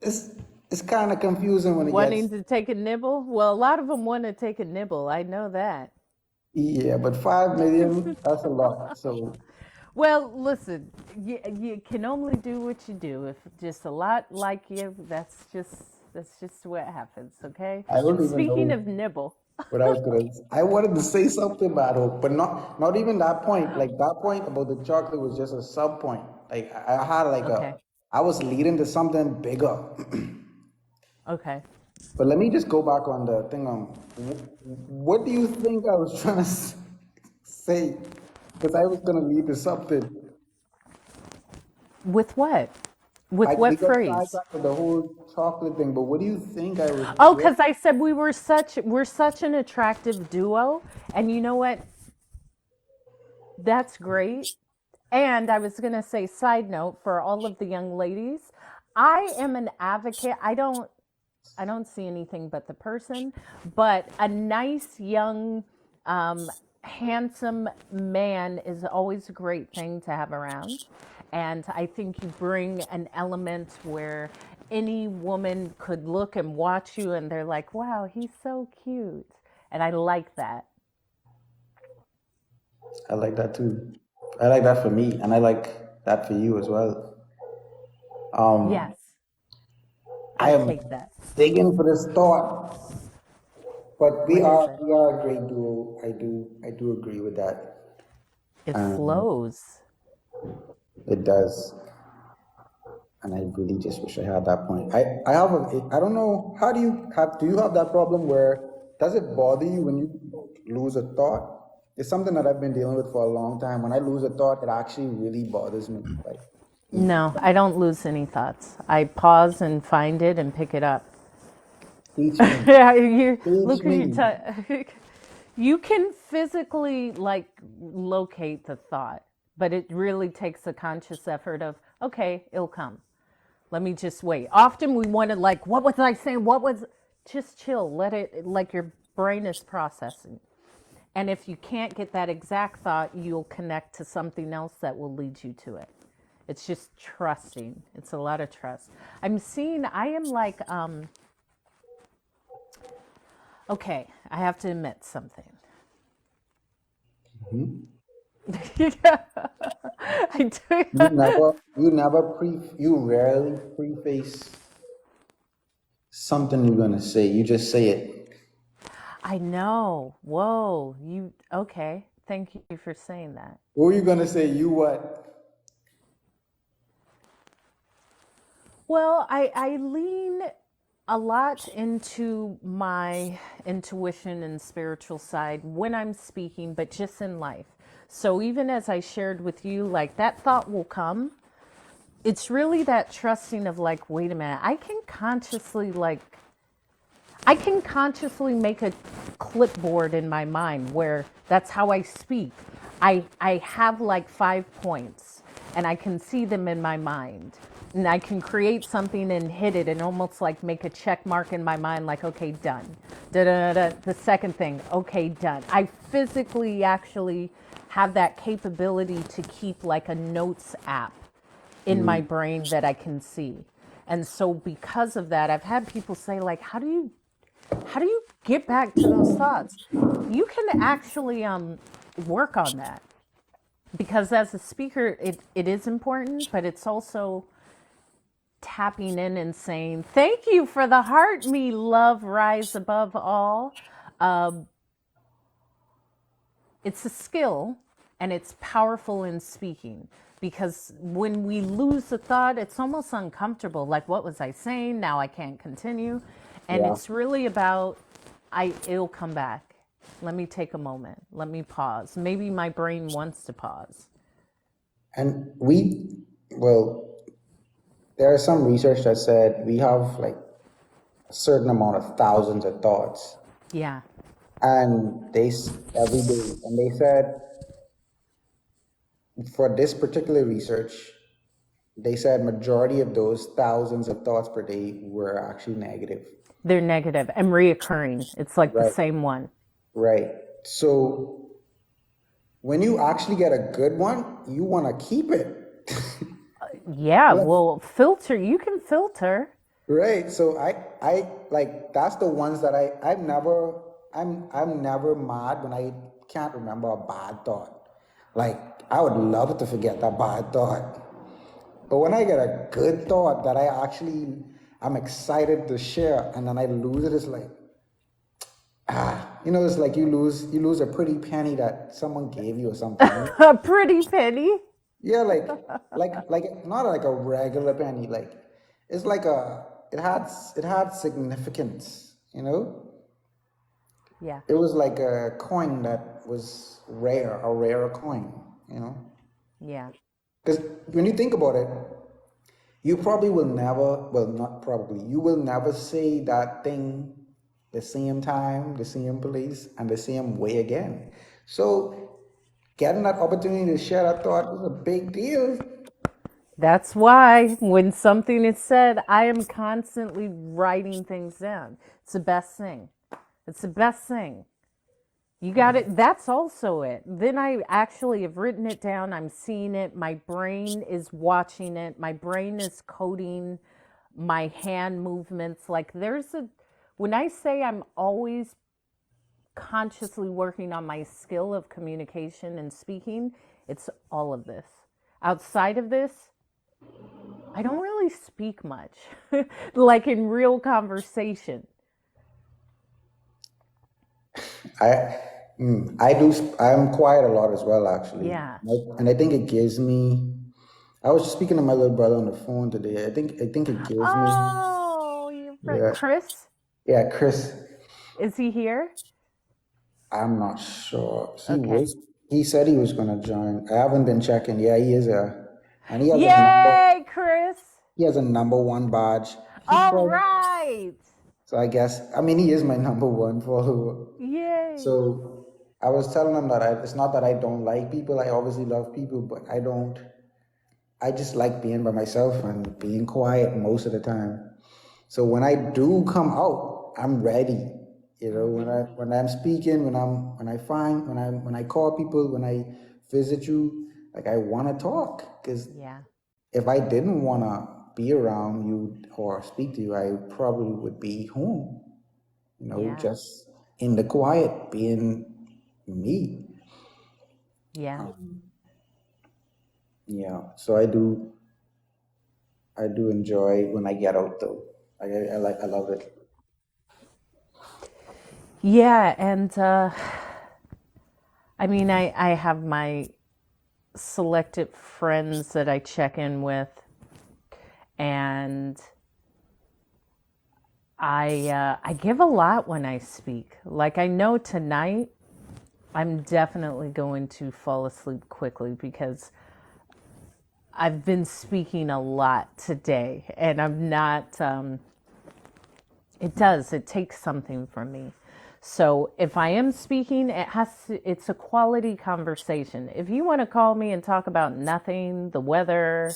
Speaker 2: It's it's kind of confusing when it gets.
Speaker 1: Wanting to take a nibble? Well, a lot of them want to take a nibble. I know that.
Speaker 2: Yeah, but 5 million, that's a lot. So
Speaker 1: Well, listen, you can only do what you do. If just a lot like you, that's just what happens, okay?
Speaker 2: I don't
Speaker 1: And
Speaker 2: even
Speaker 1: speaking of
Speaker 2: know
Speaker 1: nibble,
Speaker 2: what I was gonna. I wanted to say something about hope, but not even that point. Like that point about the chocolate was just a sub point. Like I had
Speaker 1: okay,
Speaker 2: I was leading to something bigger.
Speaker 1: okay.
Speaker 2: But let me just go back on the thing. What do you think I was trying to say? Because I was gonna lead to something.
Speaker 1: With what? With
Speaker 2: We
Speaker 1: what
Speaker 2: got
Speaker 1: phrase?
Speaker 2: sidetracked with the whole chocolate thing. But what do you think I was?
Speaker 1: Oh,
Speaker 2: What?
Speaker 1: because I said we're such an attractive duo, and you know what? That's great. And I was gonna say, side note for all of the young ladies, I am an advocate. I don't see anything but the person, but a nice young, um, handsome man is always a great thing to have around. And I think you bring an element where any woman could look and watch you and they're like, wow, he's so cute. And I like that.
Speaker 2: I like that too. I like that for me, and I like that for you as well. Um,
Speaker 1: Yes,
Speaker 2: I
Speaker 1: I
Speaker 2: am
Speaker 1: take that.
Speaker 2: digging for this thought, but
Speaker 1: What is it?
Speaker 2: we are a great duo. I do agree with that.
Speaker 1: It
Speaker 2: Um,
Speaker 1: flows.
Speaker 2: it does, and I really just wish I had that point. I have I don't know, how do you have that problem where does it bother you when you lose a thought? It's something that I've been dealing with for a long time. When I lose a thought, it actually really bothers me. Like,
Speaker 1: No, I don't lose any thoughts. I pause and find it and pick it up.
Speaker 2: teach me,
Speaker 1: Yeah, you
Speaker 2: teach
Speaker 1: look at
Speaker 2: me.
Speaker 1: you can physically like locate the thought, but it really takes a conscious effort of, okay, it'll come. Let me just wait. Often we want to like, what was I saying? What was just chill. Let it like your brain is processing. And if you can't get that exact thought, you'll connect to something else that will lead you to it. It's just trusting. It's a lot of trust. I am like, okay, I have to admit something. I do.
Speaker 2: You rarely preface something you're gonna say. You just say it.
Speaker 1: I know. Whoa. Okay. Thank you for saying that.
Speaker 2: What were you gonna say? You what?
Speaker 1: Well, I lean a lot into my intuition and spiritual side when I'm speaking, but just in life. So even as I shared with you, like that thought will come. It's really that trusting of like, wait a minute, I can consciously make a clipboard in my mind where that's how I speak. I have like 5 points and I can see them in my mind. And I can create something and hit it and almost like make a check mark in my mind, like, okay, done. Da da da. The second thing, okay, done. I physically actually have that capability to keep like a notes app in my brain that I can see. And so because of that, I've had people say like, how do you get back to those thoughts? You can actually work on that, because as a speaker, it is important, but it's also tapping in and saying, thank you for the heart, me love rise above all. It's a skill, and it's powerful in speaking, because when we lose a thought, it's almost uncomfortable. Like, what was I saying? Now I can't continue. And
Speaker 2: Yeah.
Speaker 1: it's really about, it'll come back. Let me take a moment. Let me pause. Maybe my brain wants to pause.
Speaker 2: And well, there is some research that said we have like a certain amount of thousands of thoughts,
Speaker 1: Yeah.
Speaker 2: and every day, and they said for this particular research, they said majority of those thousands of thoughts per day were actually negative.
Speaker 1: They're negative and reoccurring. It's like the
Speaker 2: Right.
Speaker 1: same one.
Speaker 2: Right. So when you actually get a good one, you want to keep it.
Speaker 1: Yeah.
Speaker 2: Like,
Speaker 1: Well, filter. You can filter.
Speaker 2: right. So I like that's the ones that I'm never mad when I can't remember a bad thought. Like I would love to forget that bad thought. But when I get a good thought that I'm excited to share and then I lose it, it's like, it's like you lose a pretty penny that someone gave you or something.
Speaker 1: A pretty penny.
Speaker 2: Yeah, like not like a regular penny. Like it's like it had significance.
Speaker 1: Yeah.
Speaker 2: It was like a coin that was rare, a rare coin.
Speaker 1: Yeah.
Speaker 2: Because when you think about it, you probably will never, well, not probably, you will never say that thing the same time, the same place, and the same way again. So getting that opportunity to share that thought is a big deal.
Speaker 1: That's why when something is said, I am constantly writing things down. It's the best thing. It's the best thing. You got it. That's also it. Then I actually have written it down. I'm seeing it. My brain is watching it. My brain is coding my hand movements. When I say I'm always consciously working on my skill of communication and speaking, it's all of this. Outside of this, I don't really speak much, like in real conversation.
Speaker 2: I I do. I'm quiet a lot as well, actually,
Speaker 1: Yeah.
Speaker 2: and I think it gives me. I was speaking to my little brother on the phone today. I think it gives me.
Speaker 1: Oh, your friend
Speaker 2: Yeah,
Speaker 1: Chris,
Speaker 2: yeah, Chris.
Speaker 1: is he here?
Speaker 2: I'm not sure.
Speaker 1: Okay.
Speaker 2: He said he was gonna join. I haven't been checking. Yeah, he is and he has a number.
Speaker 1: Yay, Chris!
Speaker 2: He has a number one badge. He
Speaker 1: All
Speaker 2: probably.
Speaker 1: right.
Speaker 2: So I guess I mean he is my number one follower.
Speaker 1: Yay.
Speaker 2: So I was telling him that it's not that I don't like people. I obviously love people, but I don't. I just like being by myself and being quiet most of the time. So when I do come out, I'm ready. When I'm speaking, when I call people, when I visit you, like I want to talk. Because
Speaker 1: Yeah.
Speaker 2: if I didn't want to be around you or speak to you, I probably would be home.
Speaker 1: Yeah.
Speaker 2: Just in the quiet, being me.
Speaker 1: Yeah.
Speaker 2: Yeah. So I do enjoy when I get out though. I love it.
Speaker 1: Yeah. And I mean, I have my selected friends that I check in with, and I give a lot when I speak. Like I know tonight I'm definitely going to fall asleep quickly because I've been speaking a lot today, and I'm not. It takes something from me. So if I am speaking, it's a quality conversation. If you want to call me and talk about nothing, the weather,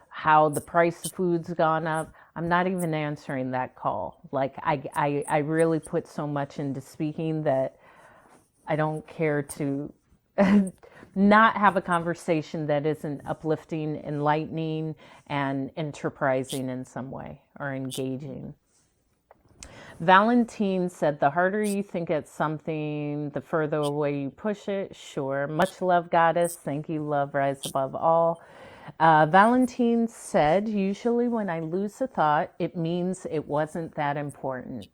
Speaker 1: how the price of food's gone up, I'm not even answering that call. Like I really put so much into speaking that I don't care to not have a conversation that isn't uplifting, enlightening, and enterprising in some way or engaging. Valentine said, the harder you think at something, the further away you push it. Sure. Much love, goddess. Thank you, love, rise above all. Valentine said, usually when I lose a thought, it means it wasn't that important.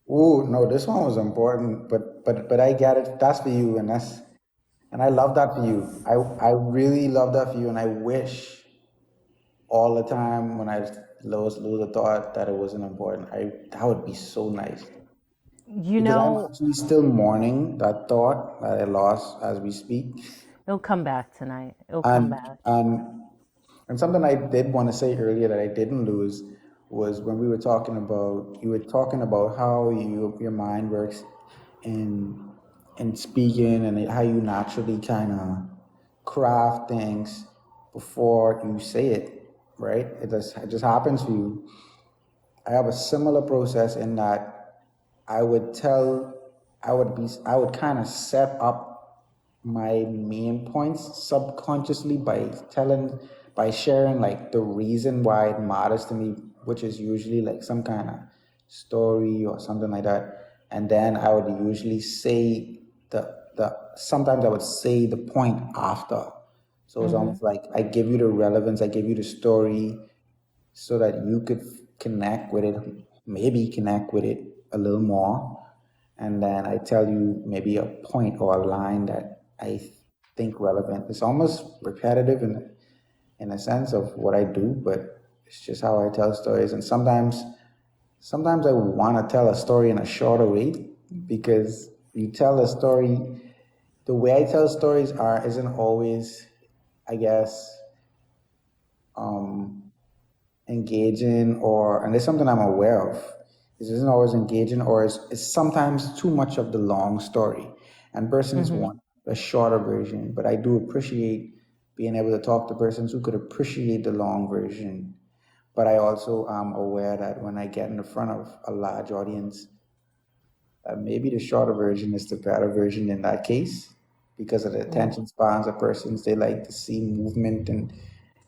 Speaker 2: Oh no, this one was important, but I get it. That's for you, and I love that for you. I really love that for you, and I wish all the time when I lose a thought that it wasn't important. I That would be so nice
Speaker 1: You
Speaker 2: because I'm
Speaker 1: know,
Speaker 2: actually still mourning that thought that I lost as we speak,
Speaker 1: it'll come back tonight. It'll come
Speaker 2: and
Speaker 1: back.
Speaker 2: and and something I did want to say earlier that I didn't lose was when we were talking about you were talking about how your mind works in in speaking and how you naturally kind of craft things before you say it, right? It just happens for you. I have a similar process in that I would tell, I would kind of set up my main points subconsciously by sharing like the reason why it matters to me, which is usually like some kind of story or something like that. And then I would usually say sometimes I would say the point after. So it's
Speaker 1: Hmm.
Speaker 2: almost like I give you the relevance, I give you the story, so that you could connect with it, maybe connect with it a little more. And then I tell you maybe a point or a line that I think relevant. It's almost repetitive in a sense of what I do, but it's just how I tell stories. And sometimes I want to tell a story in a shorter way because you tell a story, the way I tell stories are isn't always, I guess, um, engaging, or and it's something I'm aware of. It isn't always engaging, or it's sometimes too much of the long story, and persons
Speaker 1: Hmm.
Speaker 2: want a shorter version. But I do appreciate being able to talk to persons who could appreciate the long version. But I also am aware that when I get in the front of a large audience, maybe the shorter version is the better version in that case because of the attention spans of persons. They like to see movement and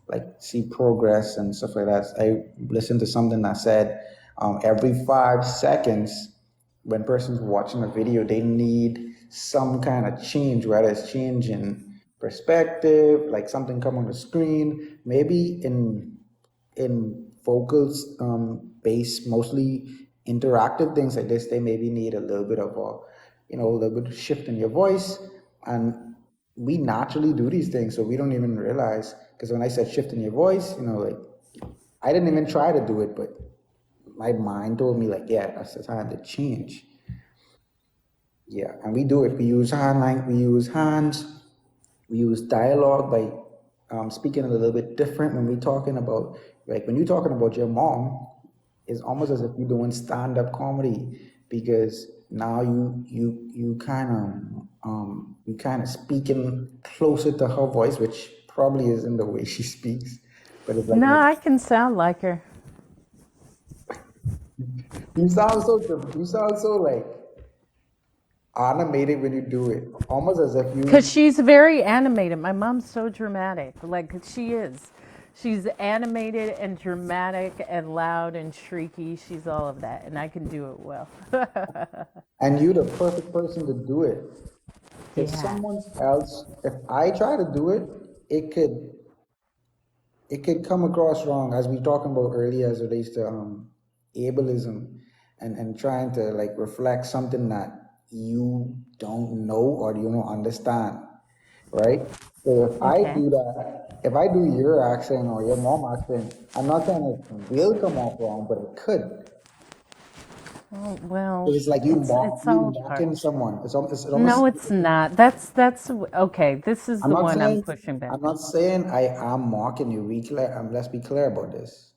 Speaker 2: like see progress and stuff like that. I listened to something that said every 5 seconds, when persons watching a video, they need some kind of change, whether it's change in perspective, like something come on the screen, maybe in vocals based, mostly interactive things like this, they maybe need a little bit of a, a little bit of shift in your voice. And we naturally do these things, so we don't even realize. Because when I said shift in your voice, like I didn't even try to do it, but my mind told me like, yeah, that's the time to change. Yeah, and we do it. We use we use hands, we use dialogue by speaking a little bit different when we're talking about, like when you're talking about your mom, it's almost as if you're doing stand-up comedy because now you kind of speaking closer to her voice, which probably isn't the way she speaks, but it's like
Speaker 1: No, I can sound like her.
Speaker 2: you sound so like animated when you do it, almost as if
Speaker 1: Because
Speaker 2: you.
Speaker 1: she's very animated. My mom's so dramatic. Like, she is. She's animated and dramatic and loud and shrieky. She's all of that. And I can do it well.
Speaker 2: And you're the perfect person to do it. If
Speaker 1: Yeah.
Speaker 2: someone else, if I try to do it, it could it could come across wrong, as we talking about earlier, as it relates to ableism, and trying to like reflect something that you don't know or you don't understand, right? So if I
Speaker 1: Okay.
Speaker 2: do that, if I do your accent or your mom accent, I'm not saying it will come off wrong, but it could.
Speaker 1: Oh, well,
Speaker 2: It's like
Speaker 1: it's
Speaker 2: you
Speaker 1: all part.
Speaker 2: mocking someone. It almost.
Speaker 1: No, it's not. That's okay. This is
Speaker 2: I'm
Speaker 1: the
Speaker 2: not
Speaker 1: one I'm
Speaker 2: saying
Speaker 1: pushing back
Speaker 2: I'm
Speaker 1: on.
Speaker 2: not saying I am mocking you. Let's be clear about this.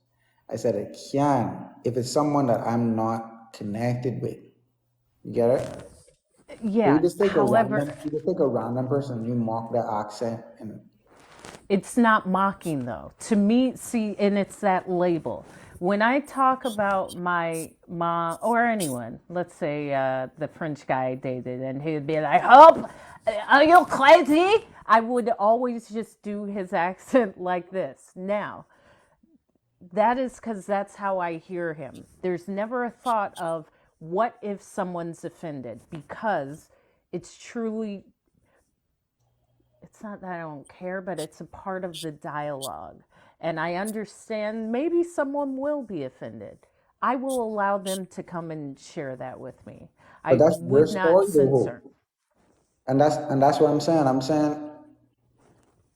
Speaker 2: I said it can if it's someone that I'm not connected with. You get it? So
Speaker 1: Yeah. However,
Speaker 2: you just take a random person, you mock their accent, and
Speaker 1: it's not mocking though. To me, see, and it's that label. When I talk about my mom or anyone, let's say the French guy I dated, and he'd be like, "Oh, are you crazy? I would always just do his accent like this. Now, that is because that's how I hear him. There's never a thought of what if someone's offended, because it's truly, it's not that I don't care, but it's a part of the dialogue. And I understand maybe someone will be offended. I will allow them to come and share that with me.
Speaker 2: But
Speaker 1: I
Speaker 2: that's your
Speaker 1: would not
Speaker 2: story, though,
Speaker 1: censor.
Speaker 2: Hope. And that's what I'm saying. I'm saying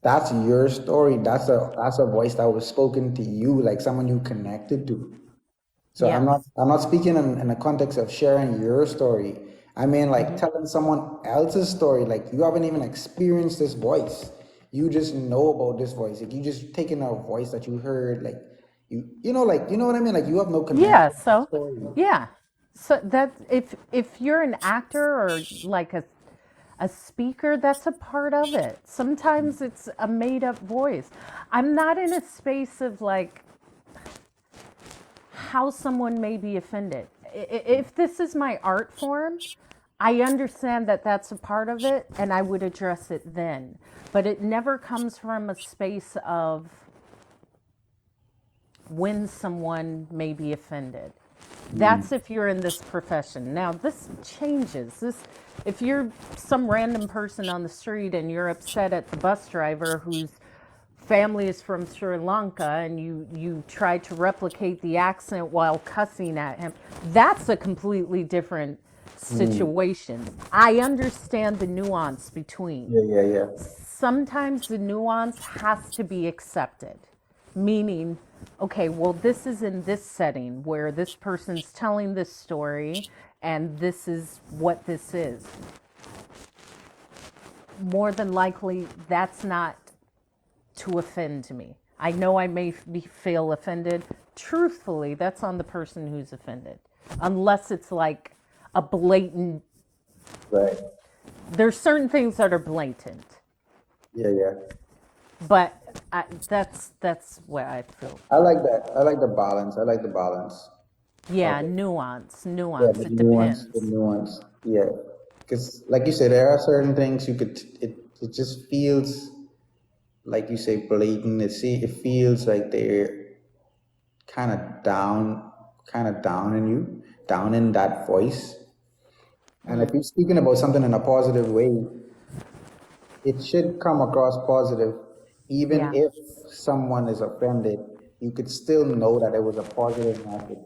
Speaker 2: that's your story. That's a voice that was spoken to you, like someone you connected to. So I'm not
Speaker 1: Yes.
Speaker 2: I'm not speaking in the context of sharing your story. I mean like
Speaker 1: Hmm.
Speaker 2: telling someone else's story. Like you haven't even experienced this voice. You just know about this voice. Like you just taking a voice that you heard, like like you know what I mean? Like you have no
Speaker 1: Yeah.
Speaker 2: connection to the
Speaker 1: So,
Speaker 2: story.
Speaker 1: yeah. So that if you're an actor or like a speaker, that's a part of it. Sometimes it's a made up voice. I'm not in a space of like how someone may be offended. If this is my art form, I understand that that's a part of it and I would address it then. But it never comes from a space of when someone may be offended. That's if you're in this profession. Now, this changes. This, if you're some random person on the street and you're upset at the bus driver whose family is from Sri Lanka and you try to replicate the accent while cussing at him, that's a completely different
Speaker 2: Mm.
Speaker 1: situation. I understand the nuance between.
Speaker 2: Yeah, yeah, yeah.
Speaker 1: Sometimes the nuance has to be accepted, meaning, okay, well, this is in this setting where this person's telling this story and this is what this is. More than likely, that's not to offend me. I know I may feel offended. Truthfully, that's on the person who's offended. Unless it's like a blatant,
Speaker 2: Right.
Speaker 1: there's certain things that are blatant,
Speaker 2: Yeah, yeah.
Speaker 1: but that's what I feel.
Speaker 2: I like that. I like the balance. I like the balance of
Speaker 1: Yeah,
Speaker 2: it.
Speaker 1: nuance,
Speaker 2: Yeah,
Speaker 1: nuance.
Speaker 2: the
Speaker 1: It
Speaker 2: nuance, the
Speaker 1: depends.
Speaker 2: nuance. Yeah. Because like you said, there are certain things it just feels like you say blatant. It feels like they're kind of down in you, down in that voice. And if you're speaking about something in a positive way, it should come across positive. Even
Speaker 1: Yeah.
Speaker 2: if someone is offended, you could still know that it was a positive message.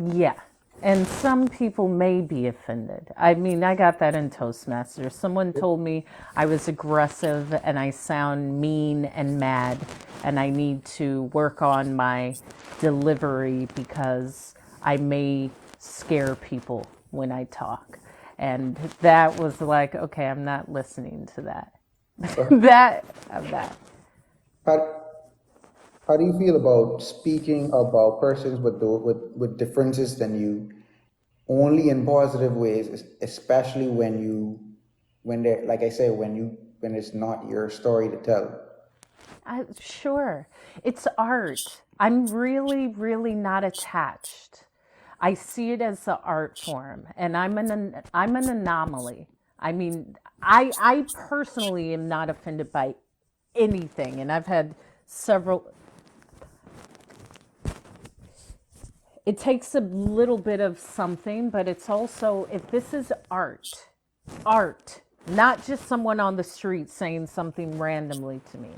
Speaker 1: Yeah. And some people may be offended. I mean, I got that in Toastmasters. Someone told me I was aggressive and I sound mean and mad, and I need to work on my delivery because I may scare people when I talk. And that was like, okay, I'm not listening to that.
Speaker 2: So
Speaker 1: that.
Speaker 2: how, how do you feel about speaking about persons with differences than you only in positive ways, especially when they're like I say when it's not your story to tell.
Speaker 1: Sure. It's art. I'm really, really not attached. I see it as an art form, and I'm an anomaly. I mean, I personally am not offended by anything, and I've had several. It takes a little bit of something, but it's also, if this is art, not just someone on the street saying something randomly to me.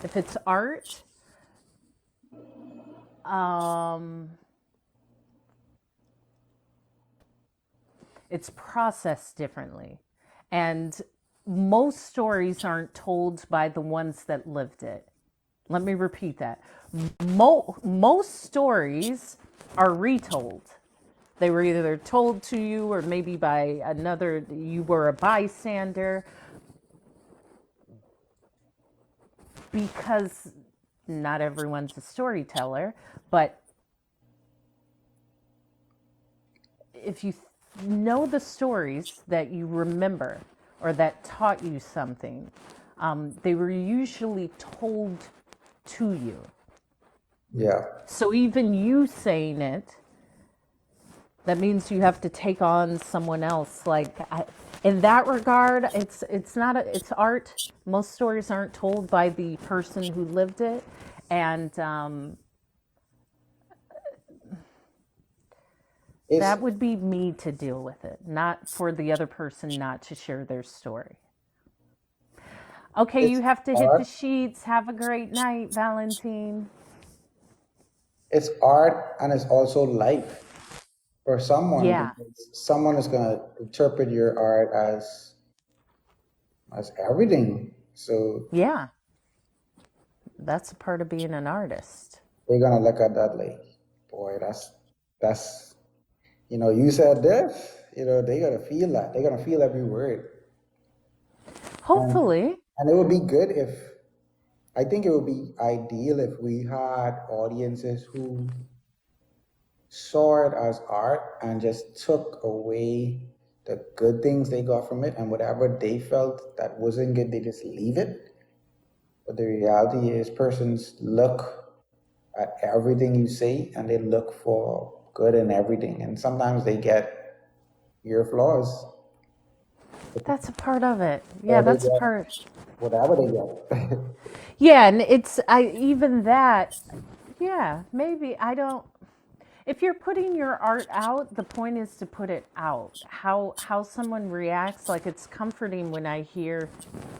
Speaker 1: If it's art, um, it's processed differently. And most stories aren't told by the ones that lived it. Let me repeat that. Most stories are retold. They were either told to you or maybe by another, you were a bystander, because not everyone's a storyteller. But if you know the stories that you remember or that taught you something, they were usually told to you.
Speaker 2: Yeah.
Speaker 1: So even you saying it That means you have to take on someone else. In that regard, it's not it's art. Most stories aren't told by the person who lived it, and
Speaker 2: It's
Speaker 1: that would be me to deal with it, not for the other person not to share their story. Okay,
Speaker 2: it's
Speaker 1: you have to hit the
Speaker 2: art.
Speaker 1: sheets. Have a great night, Valentine.
Speaker 2: It's art and it's also life for someone,
Speaker 1: Yeah,
Speaker 2: because someone is going to interpret your art as everything. So
Speaker 1: yeah, that's a part of being an artist.
Speaker 2: they're going to look at that like, boy, that's you said this, they're going to feel that. They're going to feel every word. And
Speaker 1: Hopefully.
Speaker 2: and it would be good if I think it would be ideal if we had audiences who saw it as art and just took away the good things they got from it, and whatever they felt that wasn't good, they just leave it. But the reality is, persons look at everything you say and they look for good in everything. And sometimes they get your flaws,
Speaker 1: That's a part of it. Yeah,
Speaker 2: or they
Speaker 1: that's a
Speaker 2: get
Speaker 1: part.
Speaker 2: whatever they get.
Speaker 1: Yeah, and it's I even that. Yeah, maybe I don't. If you're putting your art out, the point is to put it out. How someone reacts, like it's comforting when I hear,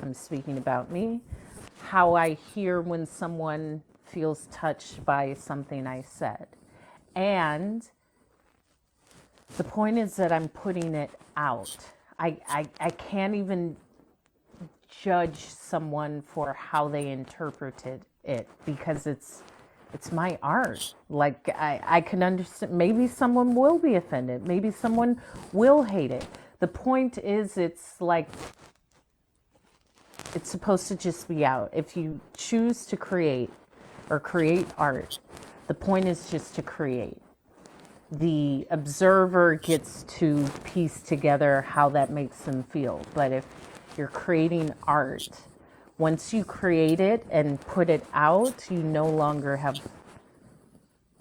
Speaker 1: I'm speaking about me, how I hear when someone feels touched by something I said. And the point is that I'm putting it out. I can't even judge someone for how they interpreted it because it's my art. Like I can understand maybe someone will be offended, maybe someone will hate it. The point is it's like it's supposed to just be out. If you choose to create or create art, the point is just to create. The observer gets to piece together how that makes them feel. But if you're creating art, once you create it and put it out, you no longer have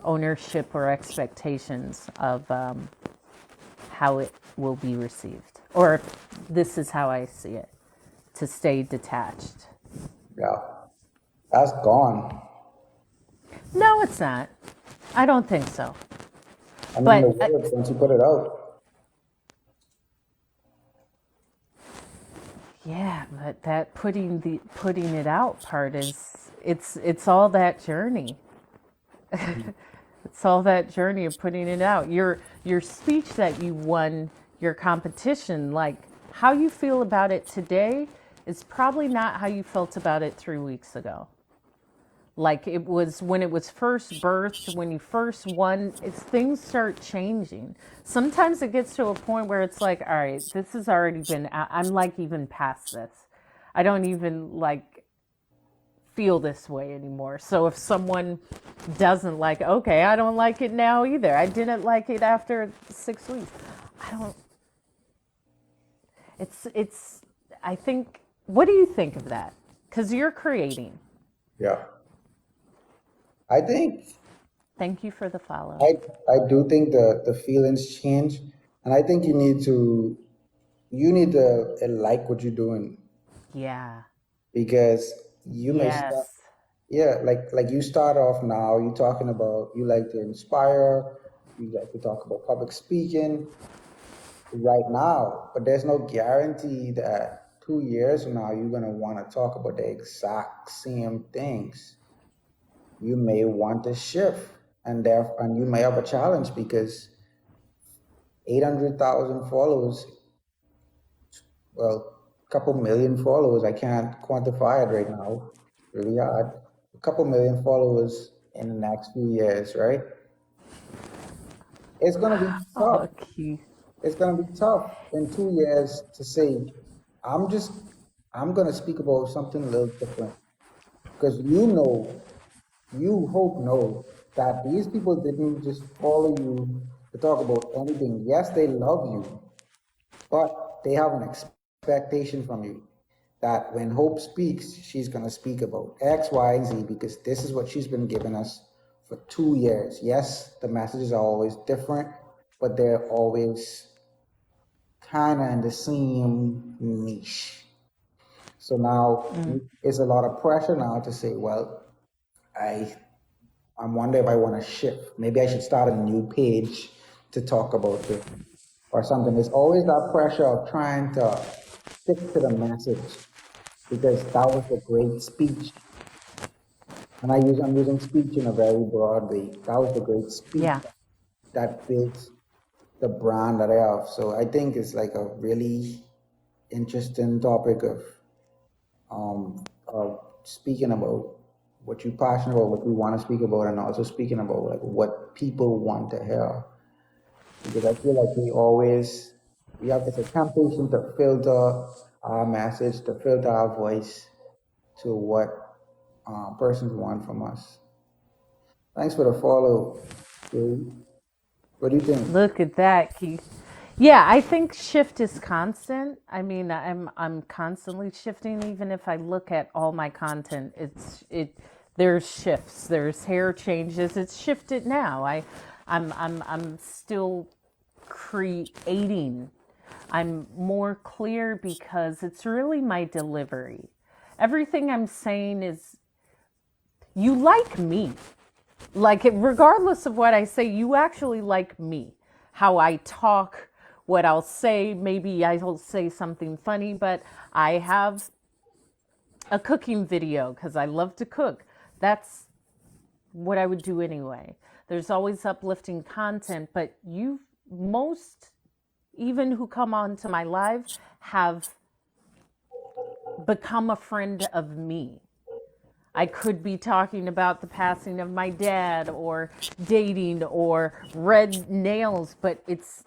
Speaker 1: ownership or expectations of how it will be received. Or this is how I see it, to stay detached.
Speaker 2: Yeah, that's gone.
Speaker 1: No, it's not. I don't think so.
Speaker 2: I mean, the
Speaker 1: But
Speaker 2: words once you put it out.
Speaker 1: yeah, but that putting it out part is it's all that journey. It's all that journey of putting it out. Your speech that you won your competition, like how you feel about it today is probably not how you felt about it 3 weeks ago. Like it was when it was first birthed, when you first won, it's things start changing. Sometimes it gets to a point where it's like, all right, this has already been, I'm like even past this. I don't even like feel this way anymore. So if someone doesn't like, okay, I don't like it now either. I didn't like it after 6 weeks. I don't, it's, I think, what do you think of that? Because you're creating.
Speaker 2: Yeah. I think
Speaker 1: Thank you for the follow.
Speaker 2: I I do think the feelings change, and I think you need to like what you're doing,
Speaker 1: Yeah.
Speaker 2: because you may start,
Speaker 1: Yes.
Speaker 2: yeah, like you start off now, you're talking about you like to inspire, you like to talk about public speaking right now, but there's no guarantee that 2 years from now you're gonna want to talk about the exact same things. You may want to shift, and you may have a challenge because 800,000 followers, well, a couple million followers, I can't quantify it right now, really hard. A couple million followers in the next few years, right? It's going to be tough.
Speaker 1: Oh, Keith.
Speaker 2: It's going to be tough in 2 years to say, I'm just, I'm going to speak about something a little different, because you hope know that these people didn't just follow you to talk about anything. Yes, they love you, but they have an expectation from you that when Hope speaks, she's going to speak about X, Y, and Z, because this is what she's been giving us for 2 years. Yes, the messages are always different, but they're always kind of in the same niche. So now it's a lot of pressure now to say, well, I I'm wondering if I want to shift. Maybe I should start a new page to talk about this or something. There's always that pressure of trying to stick to the message because that was a great speech. And I'm using speech in a very broad way. That was the great speech
Speaker 1: Yeah.
Speaker 2: that built the brand that I have. So I think it's like a really interesting topic of speaking about what you're passionate about, what you want to speak about, and also speaking about like what people want to hear. Because I feel like we have it's a temptation to filter our message, to filter our voice to what persons want from us. Thanks for the follow, Jay. What do you think?
Speaker 1: Look at that, Keith. Yeah, I think shift is constant. I mean, I'm constantly shifting. Even if I look at all my content, there's shifts, there's hair changes. It's shifted now. I'm still creating. I'm more clear because it's really my delivery. Everything I'm saying is you like me. Like, regardless of what I say, you actually like me. How I talk, what I'll say. Maybe I'll say something funny, but I have a cooking video because I love to cook. That's what I would do anyway. There's always uplifting content, but most, even who come onto my live, have become a friend of me. I could be talking about the passing of my dad or dating or red nails, but it's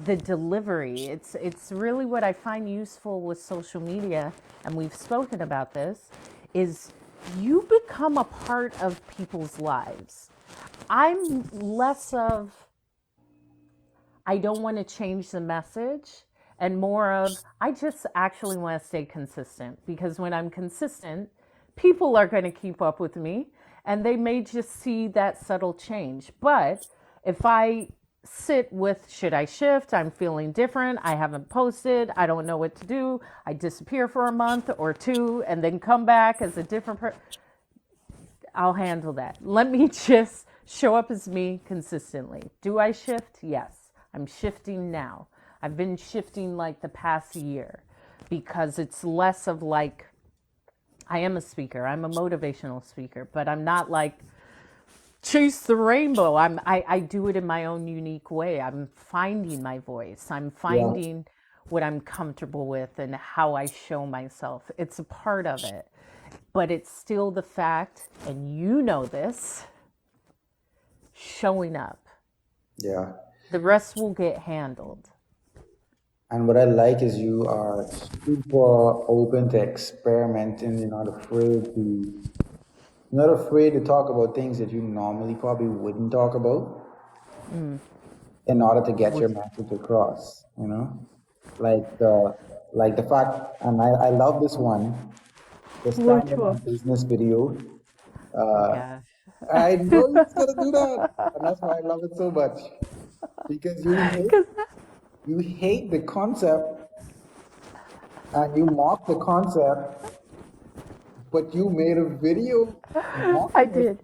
Speaker 1: the delivery. It's really what I find useful with social media, and we've spoken about this, is you become a part of people's lives. I'm less of I don't want to change the message and more of I just actually want to stay consistent because when I'm consistent, people are going to keep up with me and they may just see that subtle change. But if I sit with should I shift? I'm feeling different. I haven't posted. I don't know what to do. I disappear for a month or two and then come back as a different person. I'll handle that. Let me just show up as me consistently. Do I shift? Yes. I'm shifting now. I've been shifting like the past year because it's less of like, I am a speaker. I'm a motivational speaker, but I'm not like chase the rainbow. I do it in my own unique way. I'm finding my voice. I'm
Speaker 2: Yeah,
Speaker 1: finding what I'm comfortable with and how I show myself. It's a part of it. But it's still the fact, and you know this, showing up.
Speaker 2: yeah.
Speaker 1: The rest will get handled.
Speaker 2: And what I like is you are super open to experimenting. You're not afraid to talk about things that you normally probably wouldn't talk about in order to get your
Speaker 1: Which,
Speaker 2: message across, you know? Like the fact, and I love this one, the
Speaker 1: which
Speaker 2: standing
Speaker 1: one?
Speaker 2: on business video.
Speaker 1: Oh
Speaker 2: Uh,
Speaker 1: gosh.
Speaker 2: I know you're gonna do that, and that's why I love it so much because
Speaker 1: Because
Speaker 2: you hate the concept and you mock the concept, but you made a video
Speaker 1: I
Speaker 2: mocking it,
Speaker 1: did.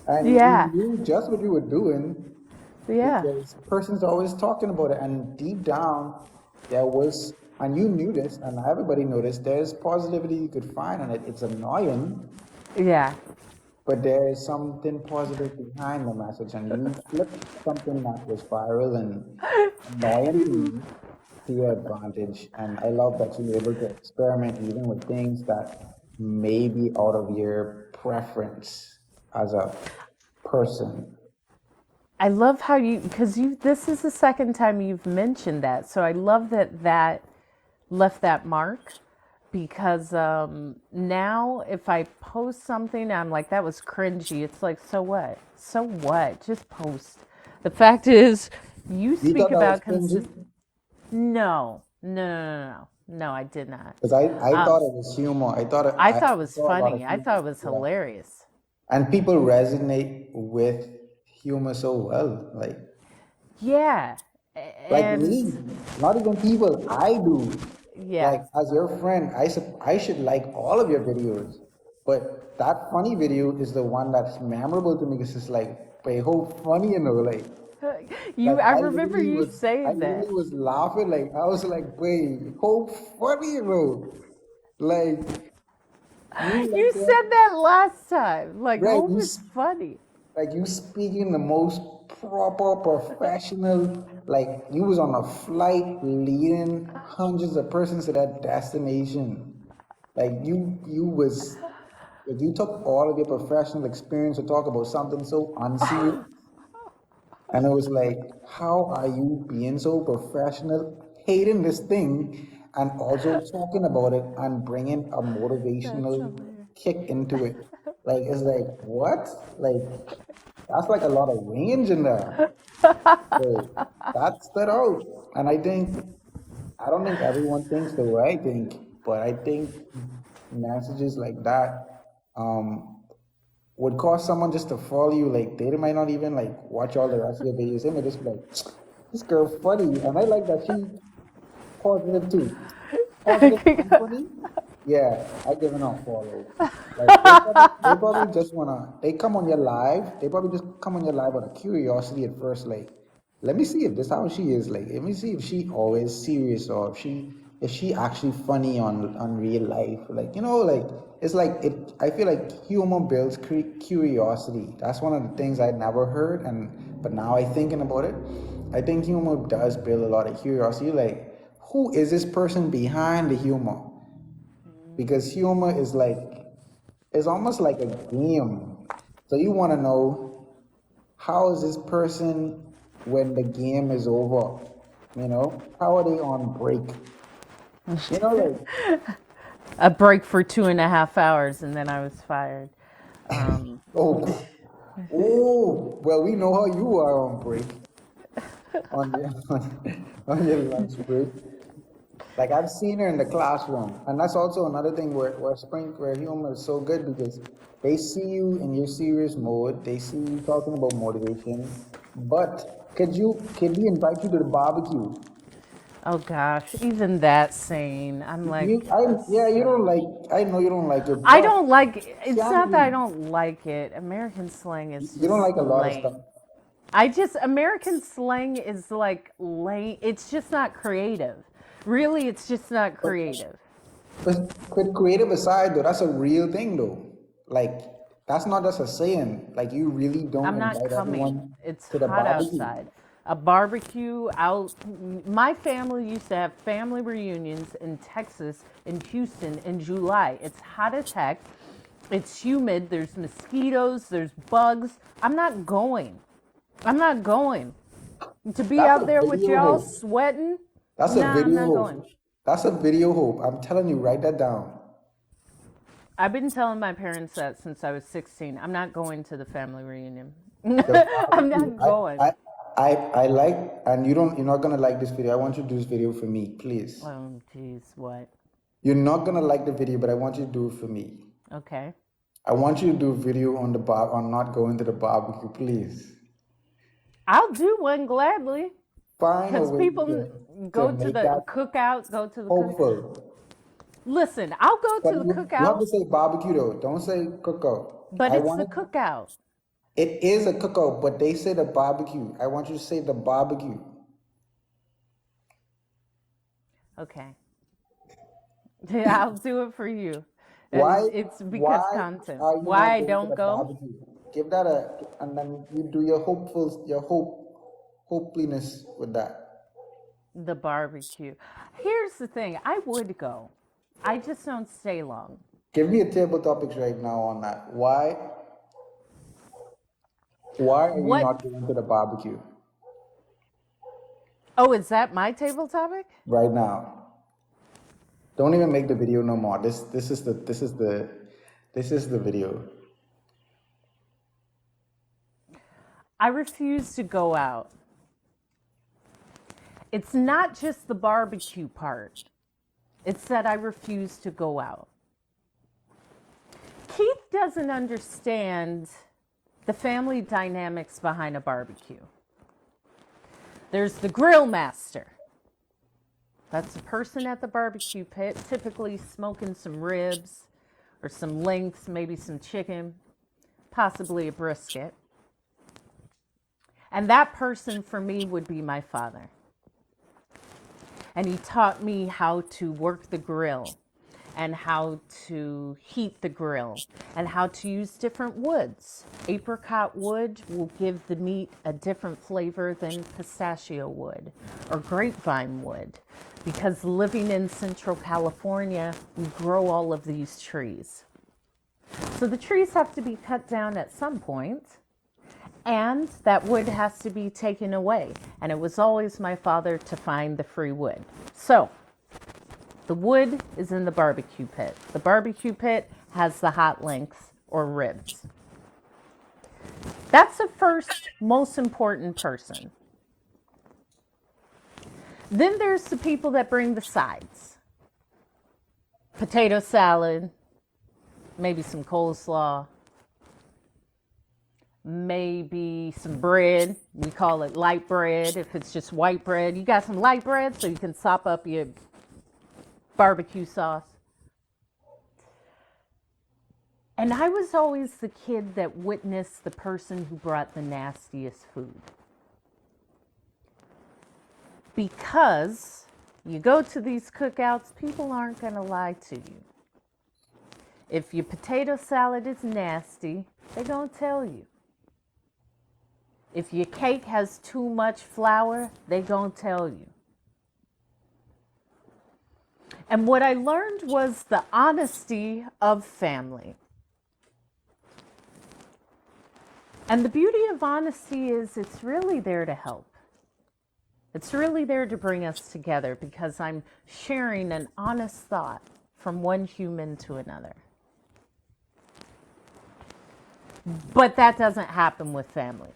Speaker 2: and you
Speaker 1: Yeah.
Speaker 2: knew just what you were doing
Speaker 1: Yeah.
Speaker 2: because persons always talking about it, and deep down there was, and you knew this, and everybody noticed. There's positivity you could find on it. It's annoying,
Speaker 1: Yeah.
Speaker 2: but there is something positive behind the message, and you flipped something that was viral and annoying to you to your advantage. And I love that you're able to experiment even with things that may be out of your preference as a person.
Speaker 1: I love how because this is the second time you've mentioned that. So I love that left that mark because now if I post something, I'm like, that was cringy. It's like, so what? So what? Just post. The fact is, you
Speaker 2: You
Speaker 1: speak
Speaker 2: thought that was
Speaker 1: about
Speaker 2: cringy?
Speaker 1: No, no, no, no, no. No, I did not.
Speaker 2: Because I
Speaker 1: Um,
Speaker 2: thought it was humor.
Speaker 1: I
Speaker 2: I
Speaker 1: thought it was
Speaker 2: saw a lot of
Speaker 1: funny. I
Speaker 2: humor.
Speaker 1: thought it was
Speaker 2: Yeah.
Speaker 1: hilarious.
Speaker 2: And people resonate with humor so well. Like,
Speaker 1: Yeah.
Speaker 2: Like
Speaker 1: And
Speaker 2: me, not even people I do.
Speaker 1: yeah.
Speaker 2: Like as your friend, I should like all of your videos. But that funny video is the one that's memorable to me because it's like, wait, how funny,
Speaker 1: You I remember you
Speaker 2: I
Speaker 1: saying that.
Speaker 2: literally was laughing. Like I was like, wait, how funny, Like you
Speaker 1: You
Speaker 2: like that,
Speaker 1: said that last time. Like,
Speaker 2: right?
Speaker 1: Hope is funny.
Speaker 2: Like you speaking the most proper professional, like you was on a flight leading hundreds of persons to that destination. Like you took all of your professional experience to talk about something so unserious. And it was like, how are you being so professional, hating this thing, and also talking about it and bringing a
Speaker 1: That's
Speaker 2: motivational
Speaker 1: hilarious.
Speaker 2: kick into it? Like, it's like, what? Like, that's like a lot of range in there. So that stood out. And I don't think everyone thinks the way I think, but I think messages like that would cause someone just to follow you. Like they might not even like watch all the rest of your videos. They might just be like, this girl funny. And I like that she positive too. Positive and funny. Yeah, I give it a follow. Like they probably just wanna they come on your live. They probably just come on your live out of curiosity at first. Like, let me see if this how she is. Like, let me see if she always serious or if she actually funny on real life. Like, like it's like it. I feel like humor builds curiosity. That's one of the things I never heard, but now I thinking about it. I think humor does build a lot of curiosity. Like, who is this person behind the humor? Because humor is like it's almost like a game. So you want to know how is this person when the game is over? How are they on break? Like
Speaker 1: A break for 2.5 hours, and then I was fired. Um,
Speaker 2: oh, oh, well, we know how you are on break on your on your lunch break. Like I've seen her in the classroom, and that's also another thing where humor is so good because they see you in your serious mode. They see you talking about motivation. But could we invite you to the barbecue?
Speaker 1: oh gosh, even that saying, I'm like,
Speaker 2: Yeah, you don't
Speaker 1: so.
Speaker 2: like. I know you don't like it,
Speaker 1: I
Speaker 2: but
Speaker 1: don't like. It's
Speaker 2: can
Speaker 1: not that I
Speaker 2: we?
Speaker 1: don't like it. American slang is
Speaker 2: You don't
Speaker 1: just
Speaker 2: like a lot of stuff.
Speaker 1: lame. American slang is like lame. It's just not creative. Really, it's just not
Speaker 2: But
Speaker 1: creative.
Speaker 2: but creative aside, though, that's a real thing, though. Like that's not just a saying. Like you really don't
Speaker 1: I'm not
Speaker 2: invite
Speaker 1: coming.
Speaker 2: everyone
Speaker 1: It's
Speaker 2: to the
Speaker 1: hot
Speaker 2: barbecue.
Speaker 1: outside. A barbecue out. My family used to have family reunions in Texas, in Houston, in July. It's hot as heck. It's humid. There's mosquitoes. There's bugs. I'm not going. I'm not going. To be
Speaker 2: That's
Speaker 1: out
Speaker 2: a
Speaker 1: there with
Speaker 2: video
Speaker 1: y'all
Speaker 2: hope.
Speaker 1: sweating,
Speaker 2: That's a
Speaker 1: nah, I'm
Speaker 2: video
Speaker 1: not going.
Speaker 2: hope. That's a video hope. I'm telling you, write that down.
Speaker 1: I've been telling my parents that since I was 16. I'm not going to the family reunion.
Speaker 2: The
Speaker 1: I'm
Speaker 2: barbecue.
Speaker 1: not going.
Speaker 2: I like, and you're not gonna like this video. I want you to do this video for me, please.
Speaker 1: Oh, geez, what?
Speaker 2: You're not gonna like the video, but I want you to do it for me.
Speaker 1: Okay.
Speaker 2: I want you to do a video on not going to the barbecue, please.
Speaker 1: I'll do one gladly.
Speaker 2: Find a
Speaker 1: Because
Speaker 2: way
Speaker 1: people
Speaker 2: to
Speaker 1: go to
Speaker 2: make
Speaker 1: the
Speaker 2: that
Speaker 1: cookout, go to the cook.
Speaker 2: hopeful.
Speaker 1: Listen, I'll go
Speaker 2: But
Speaker 1: to the
Speaker 2: you have
Speaker 1: cookout,
Speaker 2: to say barbecue though. Don't say cookout.
Speaker 1: but
Speaker 2: I
Speaker 1: it's
Speaker 2: want
Speaker 1: the
Speaker 2: it.
Speaker 1: cookout.
Speaker 2: It is a cookout, but they say the barbecue. I want you to say the barbecue.
Speaker 1: Okay. Yeah, I'll do it for you.
Speaker 2: Why
Speaker 1: It's because
Speaker 2: why
Speaker 1: content.
Speaker 2: are you
Speaker 1: Why
Speaker 2: not
Speaker 1: I
Speaker 2: going to
Speaker 1: don't
Speaker 2: the
Speaker 1: go?
Speaker 2: barbecue? Give that and then you do your hopeliness with that.
Speaker 1: The barbecue. Here's the thing, I would go. I just don't stay long.
Speaker 2: Give me a table topics right now on that. Why are you
Speaker 1: What?
Speaker 2: not going to the barbecue
Speaker 1: Oh, is that my table topic?
Speaker 2: right now? Don't even make the video no more. This is the video.
Speaker 1: I refuse to go out. It's not just the barbecue part, it's that I refuse to go out. Keith doesn't understand the family dynamics behind a barbecue. There's the grill master. That's the person at the barbecue pit, typically smoking some ribs or some links, maybe some chicken, possibly a brisket. And that person for me would be my father. And he taught me how to work the grill and how to heat the grill and how to use different woods. Apricot wood will give the meat a different flavor than pistachio wood or grapevine wood, because living in Central California, we grow all of these trees. So the trees have to be cut down at some point, and that wood has to be taken away. And it was always my father to find the free wood. So the wood is in the barbecue pit. The barbecue pit has the hot links or ribs. That's the first most important person. Then there's the people that bring the sides. Potato salad, maybe some coleslaw, maybe some bread. We call it light bread if it's just white bread. You got some light bread so you can sop up your barbecue sauce. And I was always the kid that witnessed the person who brought the nastiest food. Because you go to these cookouts, people aren't going to lie to you. If your potato salad is nasty, they're going to tell you. If your cake has too much flour, they're going to tell you. And what I learned was the honesty of family. And the beauty of honesty is it's really there to help. It's really there to bring us together, because I'm sharing an honest thought from one human to another. But that doesn't happen with family.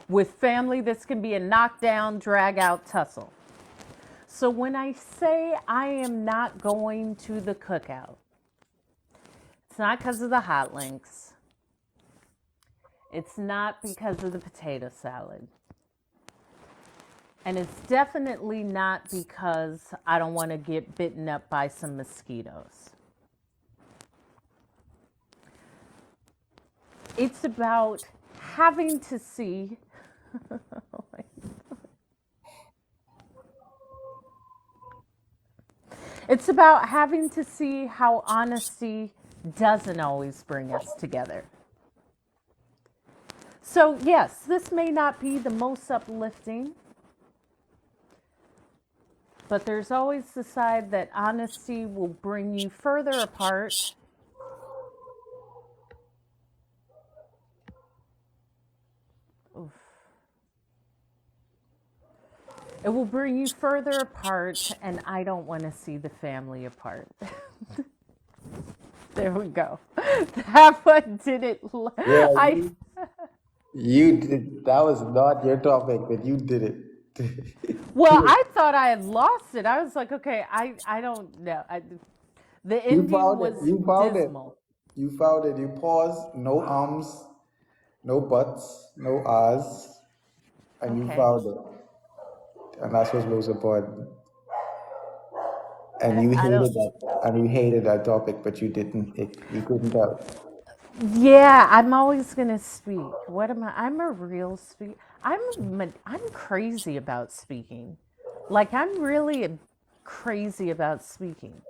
Speaker 1: With family, this can be a knockdown, drag out tussle. So when I say I am not going to the cookout, it's not because of the hot links. It's not because of the potato salad. And it's definitely not because I don't want to get bitten up by some mosquitoes. It's about having to see. It's about having to see how honesty doesn't always bring us together. So, yes, this may not be the most uplifting, but there's always the side that honesty will bring you further apart. Oof. It will bring you further apart, and I don't want to see the family apart. There we go. That one didn't.
Speaker 3: Yeah,
Speaker 1: I.
Speaker 3: you did. That was not your topic, but you did it.
Speaker 1: Well, I thought I had lost it. I was like, okay, I don't know. The
Speaker 3: You
Speaker 1: ending
Speaker 3: found it.
Speaker 1: was
Speaker 3: You found it.
Speaker 1: dismal.
Speaker 3: You found it. You paused. No ums, no buts, no ahs, and you
Speaker 1: Okay.
Speaker 3: found it. And that's what's most important. And you
Speaker 1: I
Speaker 3: hated
Speaker 1: don't.
Speaker 3: that. And you hated that topic, but you didn't. You couldn't tell.
Speaker 1: Yeah, I'm always gonna speak. What am I? I'm a real speak. I'm crazy about speaking. Like I'm really crazy about speaking.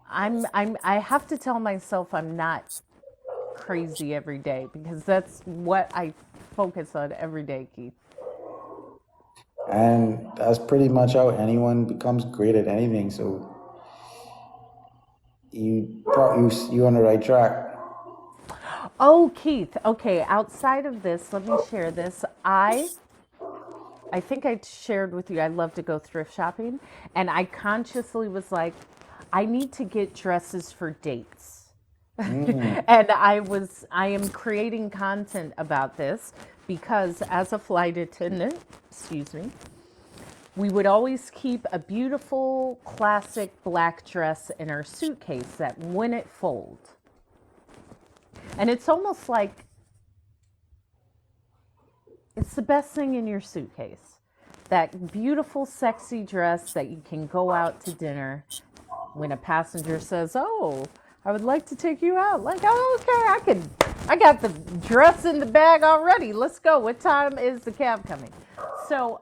Speaker 1: I have to tell myself I'm not crazy every day, because that's what I focus on every day, Keith.
Speaker 3: And that's pretty much how anyone becomes great at anything. So you're on the right track.
Speaker 1: Oh, Keith. Okay, outside of this, let me share this. I think I shared with you I love to go thrift shopping, and I consciously was like, I need to get dresses for dates. And I am creating content about this because as a flight attendant, excuse me, we would always keep a beautiful classic black dress in our suitcase that wouldn't fold. And it's almost like It's the best thing in your suitcase. That beautiful, sexy dress that you can go out to dinner when a passenger says, "Oh, I would like to take you out." Like, "Oh, okay, I got the dress in the bag already. Let's go. What time is the cab coming?" So,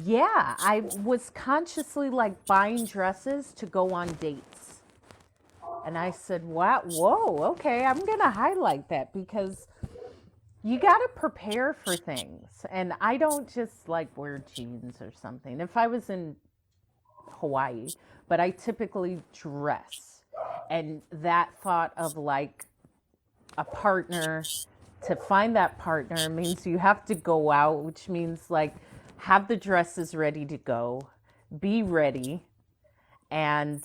Speaker 1: yeah, I was consciously like buying dresses to go on dates. And I said, "Wow, whoa, okay, I'm going to highlight that because you got to prepare for things." And I don't just like wear jeans or something. If I was in Hawaii, but I typically dress. And that thought of like a partner, to find that partner means you have to go out, which means like have the dresses ready to go, be ready, and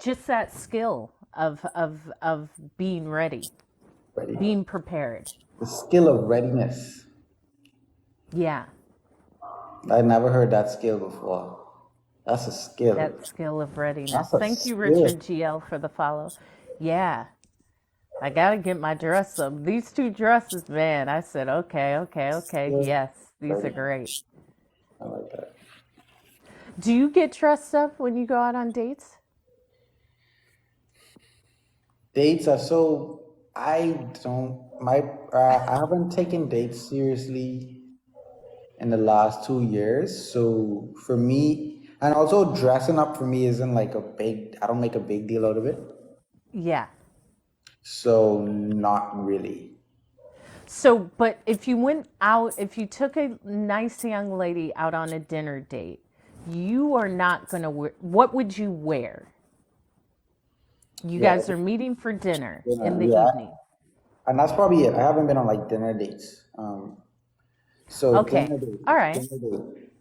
Speaker 1: just that skill of being ready,
Speaker 3: Ready.
Speaker 1: being prepared.
Speaker 3: The skill of readiness.
Speaker 1: Yeah,
Speaker 3: I never heard that skill before. That's a skill.
Speaker 1: that skill of readiness.
Speaker 3: That's a
Speaker 1: Thank you,
Speaker 3: skill.
Speaker 1: Richard GL, for the follow. Yeah, I gotta get my dress up. These two dresses, man. I said, okay.
Speaker 3: Skill.
Speaker 1: Yes, these are
Speaker 3: Ready.
Speaker 1: great.
Speaker 3: I like that.
Speaker 1: Do you get dressed up when you go out on dates?
Speaker 3: Dates are so. I don't. I haven't taken dates seriously in the last 2 years. So for me, and also dressing up for me isn't like a big. I don't make a big deal out of it.
Speaker 1: Yeah.
Speaker 3: So not really.
Speaker 1: So, but if you went out, if you took a nice young lady out on a dinner date, you are not going to wear, what would you wear? You
Speaker 3: Yeah.
Speaker 1: guys are meeting for dinner in the
Speaker 3: Yeah.
Speaker 1: evening.
Speaker 3: And that's probably it. I haven't been on like dinner dates. So
Speaker 1: Okay. All right.
Speaker 3: dinner date.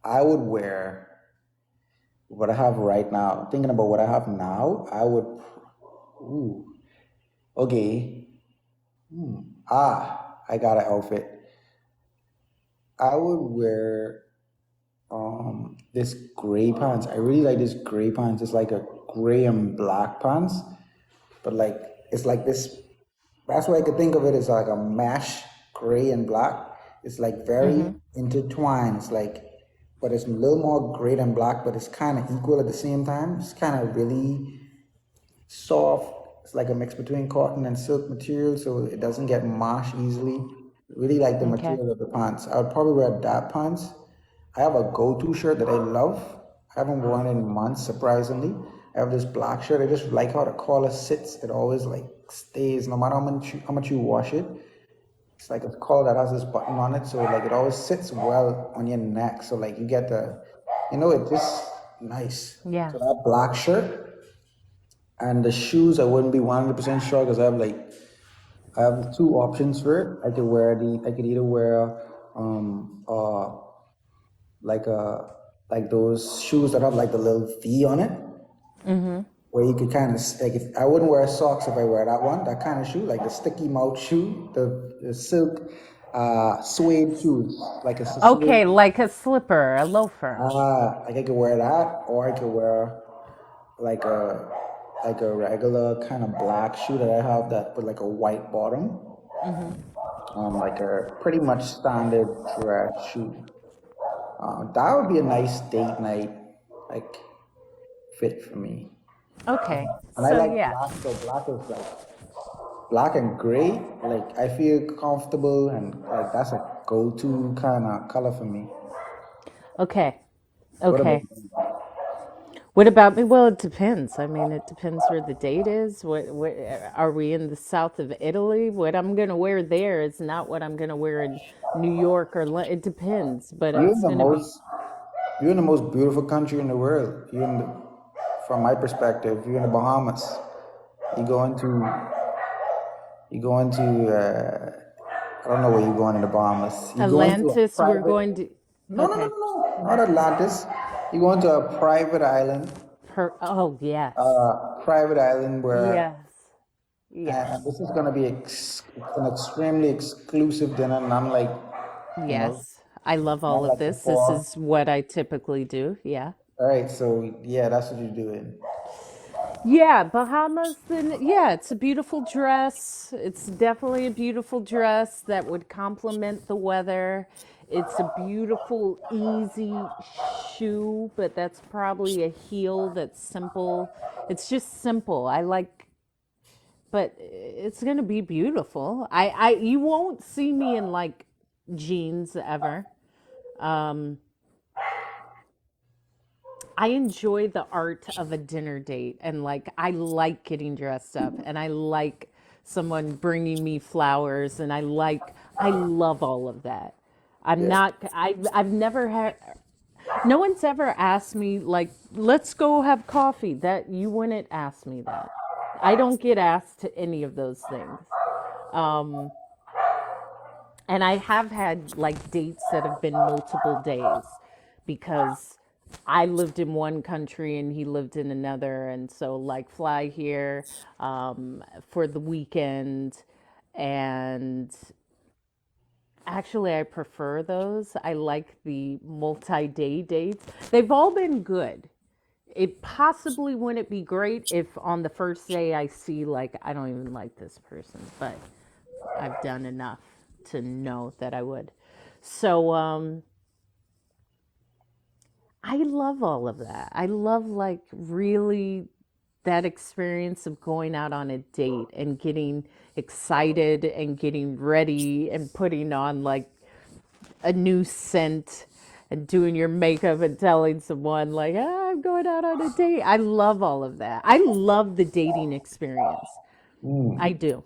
Speaker 3: I would wear what I have right now. Thinking about what I have now, I would. Ooh, okay. I got an outfit. I would wear this gray pants. I really like this gray pants. It's like a gray and black pants, but like it's like this. That's what I could think of it as like a mash gray and black. It's like very intertwined. It's like, but it's a little more gray than black, but it's kind of equal at the same time. It's kind of really soft. It's like a mix between cotton and silk material, so it doesn't get mashed easily. Really like the
Speaker 1: Okay.
Speaker 3: material of the pants. I would probably wear that pants. I have a go-to shirt that I love. I haven't worn it in months, surprisingly. I have this black shirt. I just like how the collar sits. It always like stays, no matter how much you wash it. It's like a collar that has this button on it, so like it always sits well on your neck. So like you get it just nice.
Speaker 1: Yeah.
Speaker 3: So that black shirt. And the shoes, I wouldn't be 100% sure because I have two options for it. I could either wear um uh like like those shoes that have like the little V on it, where you could kind of like if I wouldn't wear socks if I wear that kind of shoe, like the sticky mouth shoe, the silk suede shoes, like a suede.
Speaker 1: Okay, like a slipper, a loafer.
Speaker 3: Like I could wear that, or I could wear like a regular kind of black shoe that I have that with like a white bottom, like a pretty much standard dress shoe. That would be a nice date night like fit for me.
Speaker 1: Okay.
Speaker 3: And I
Speaker 1: So,
Speaker 3: like
Speaker 1: yeah.
Speaker 3: black, so black is like black and gray. Like I feel comfortable and like that's a go-to kind of color for me.
Speaker 1: Okay.
Speaker 3: What about
Speaker 1: Okay.
Speaker 3: you?
Speaker 1: What about me? Well, it depends. I mean, it depends where the date is. What are we in the south of Italy? What I'm going to wear there is not what I'm going to wear in New York or it depends, but
Speaker 3: You're in
Speaker 1: it's
Speaker 3: the
Speaker 1: going to be
Speaker 3: most you're in the most beautiful country in the world. From my perspective, you're in the Bahamas. You go into you go into I don't know where you're going in the Bahamas. You go into a
Speaker 1: Atlantis. We're
Speaker 3: private
Speaker 1: going to
Speaker 3: no,
Speaker 1: Okay.
Speaker 3: no, not Atlantis. You go into a
Speaker 1: Oh, yes.
Speaker 3: private island where
Speaker 1: Yes. Yes.
Speaker 3: this is gonna be an extremely exclusive dinner, and I'm like, you know,
Speaker 1: Yes. I love all
Speaker 3: not
Speaker 1: of
Speaker 3: like
Speaker 1: this. This
Speaker 3: before.
Speaker 1: is what I typically do. Yeah.
Speaker 3: All right, so yeah, that's what you're doing.
Speaker 1: Yeah, Bahamas, then, yeah, it's a beautiful dress. It's definitely a beautiful dress that would complement the weather. It's a beautiful, easy shoe, but that's probably a heel that's simple. It's just simple. I like, but it's gonna be beautiful. You won't see me in like jeans ever. Um, I enjoy the art of a dinner date, and like I like getting dressed up, and I like someone bringing me flowers, and I love all of that. I'm
Speaker 3: Yeah.
Speaker 1: not I've never had, no one's ever asked me like, let's go have coffee. That you wouldn't ask me that. I don't get asked to any of those things. Um, and I have had like dates that have been multiple days because I lived in one country and he lived in another. And so, like, fly here for the weekend. And actually, I prefer those. I like the multi day dates. They've all been good. It possibly wouldn't be great if on the first day I see, like, I don't even like this person, but I've done enough to know that I would. So I love all of that. I love like really that experience of going out on a date and getting excited and getting ready and putting on like a new scent and doing your makeup and telling someone like, ah, I'm going out on a date. I love all of that. I love the dating experience. I
Speaker 3: Mm.
Speaker 1: do.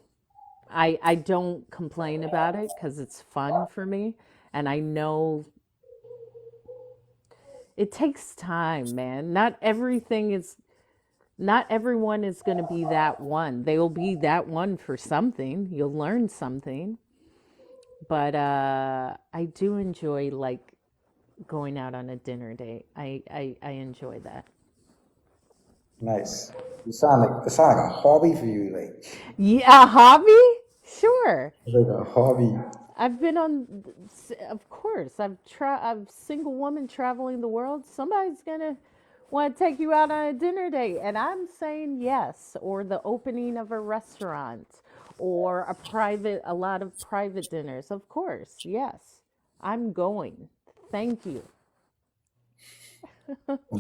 Speaker 1: I don't complain about it because it's fun for me. And I know it takes time, man. Not everyone is going to be that one. They will be that one for something. You'll learn something. But I do enjoy like going out on a dinner date. I enjoy that.
Speaker 3: Nice. It sound like a hobby for you, like
Speaker 1: Yeah, a hobby? Sure.
Speaker 3: it's like a hobby.
Speaker 1: I've been on, of course. I'm a single woman traveling the world. Somebody's gonna want to take you out on a dinner date, and I'm saying yes. Or the opening of a restaurant, or a lot of private dinners. Of course, yes. I'm going. Thank you.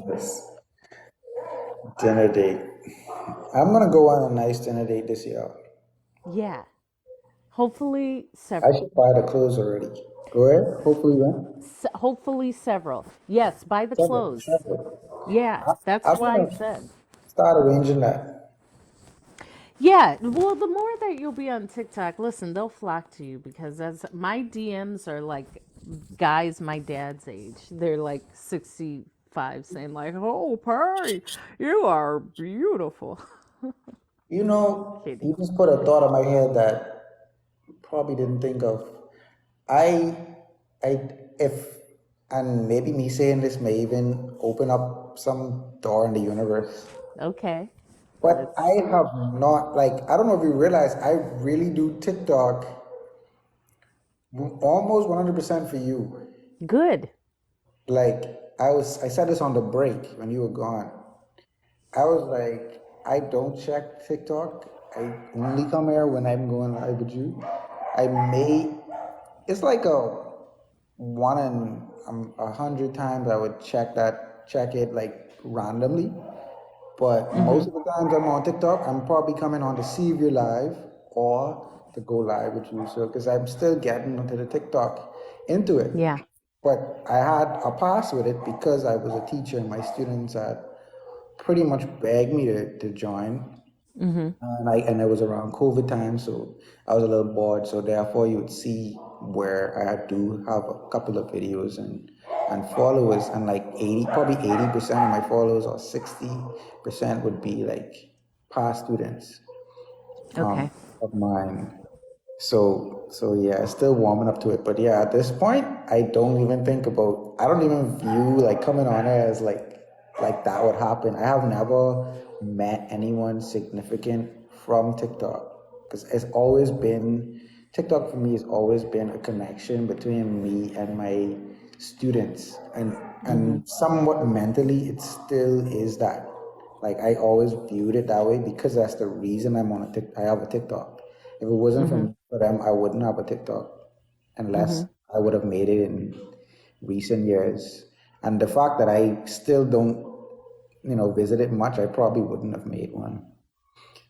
Speaker 3: Yes. Dinner date. I'm gonna go on a nice dinner date this year.
Speaker 1: Yeah. Hopefully
Speaker 3: I
Speaker 1: several.
Speaker 3: should buy the clothes already. Go ahead. Hopefully when?
Speaker 1: Hopefully several. Yes, buy the
Speaker 3: Seven.
Speaker 1: clothes.
Speaker 3: Seven.
Speaker 1: Yeah, that's
Speaker 3: I'm
Speaker 1: why I
Speaker 3: gonna
Speaker 1: said.
Speaker 3: start arranging that.
Speaker 1: Yeah, well, the more that you'll be on TikTok, listen, they'll flock to you because as my DMs are like guys my dad's age. They're like 65 saying like, "Oh, Perry, you are beautiful."
Speaker 3: You
Speaker 1: Kidding.
Speaker 3: just put a thought in my head that probably didn't think of. I, I, if, and maybe me saying this may even open up some door in the universe.
Speaker 1: Okay.
Speaker 3: But
Speaker 1: Let's
Speaker 3: I
Speaker 1: see.
Speaker 3: have not, like, I don't know if you realize, I really do TikTok almost 100% for you.
Speaker 1: Good.
Speaker 3: Like, I said this on the break when you were gone. I was like, I don't check TikTok. I only come here when I'm going live with you. I may, it's like a one in 100 times I would check it like randomly. But most
Speaker 1: Mhm.
Speaker 3: of the times I'm on TikTok, I'm probably coming on to see if you're live or to go live with you. So, because I'm still getting into the TikTok into it.
Speaker 1: Yeah.
Speaker 3: But I had a pass with it because I was a teacher and my students had pretty much begged me to join.
Speaker 1: Mhm.
Speaker 3: And it was around COVID time, so I was a little bored. So therefore, you would see where I do have a couple of videos and followers, and like 80% of my followers or 60% would be like past students
Speaker 1: Okay.
Speaker 3: of mine. So yeah, still warming up to it. But yeah, at this point, I don't even view like coming on it as like that would happen. I have never met anyone significant from TikTok because TikTok for me has always been a connection between me and my students, and
Speaker 1: Mhm.
Speaker 3: somewhat mentally it still is that. Like I always viewed it that way because that's the reason I have a TikTok. If it wasn't for them, I wouldn't have a TikTok unless I would have made it in recent years. And the fact that I still don't, visit it much, I probably wouldn't have made one.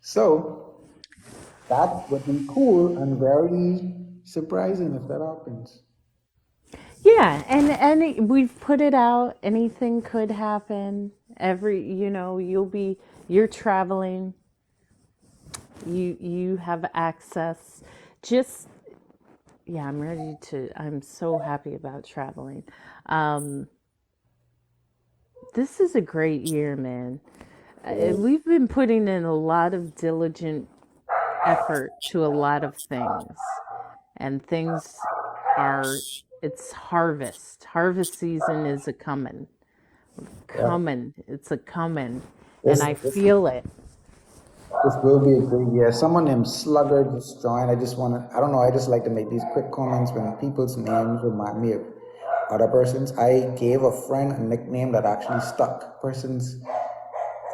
Speaker 3: So that would be cool and very surprising if that happens.
Speaker 1: Yeah, and we've put it out. Anything could happen. You're traveling. You have access. Just yeah, I'm so happy about traveling. Um, this is a great year, man. We've been putting in a lot of diligent effort to a lot of things, and things are. It's harvest. Harvest season is a
Speaker 3: Yeah.
Speaker 1: coming. It's a coming, and
Speaker 3: This,
Speaker 1: I
Speaker 3: this
Speaker 1: feel it.
Speaker 3: This will be a great year. Someone named Slugger just joined. I don't know, I just like to make these quick comments when people's names remind me of other persons. I gave a friend a nickname that actually stuck. Persons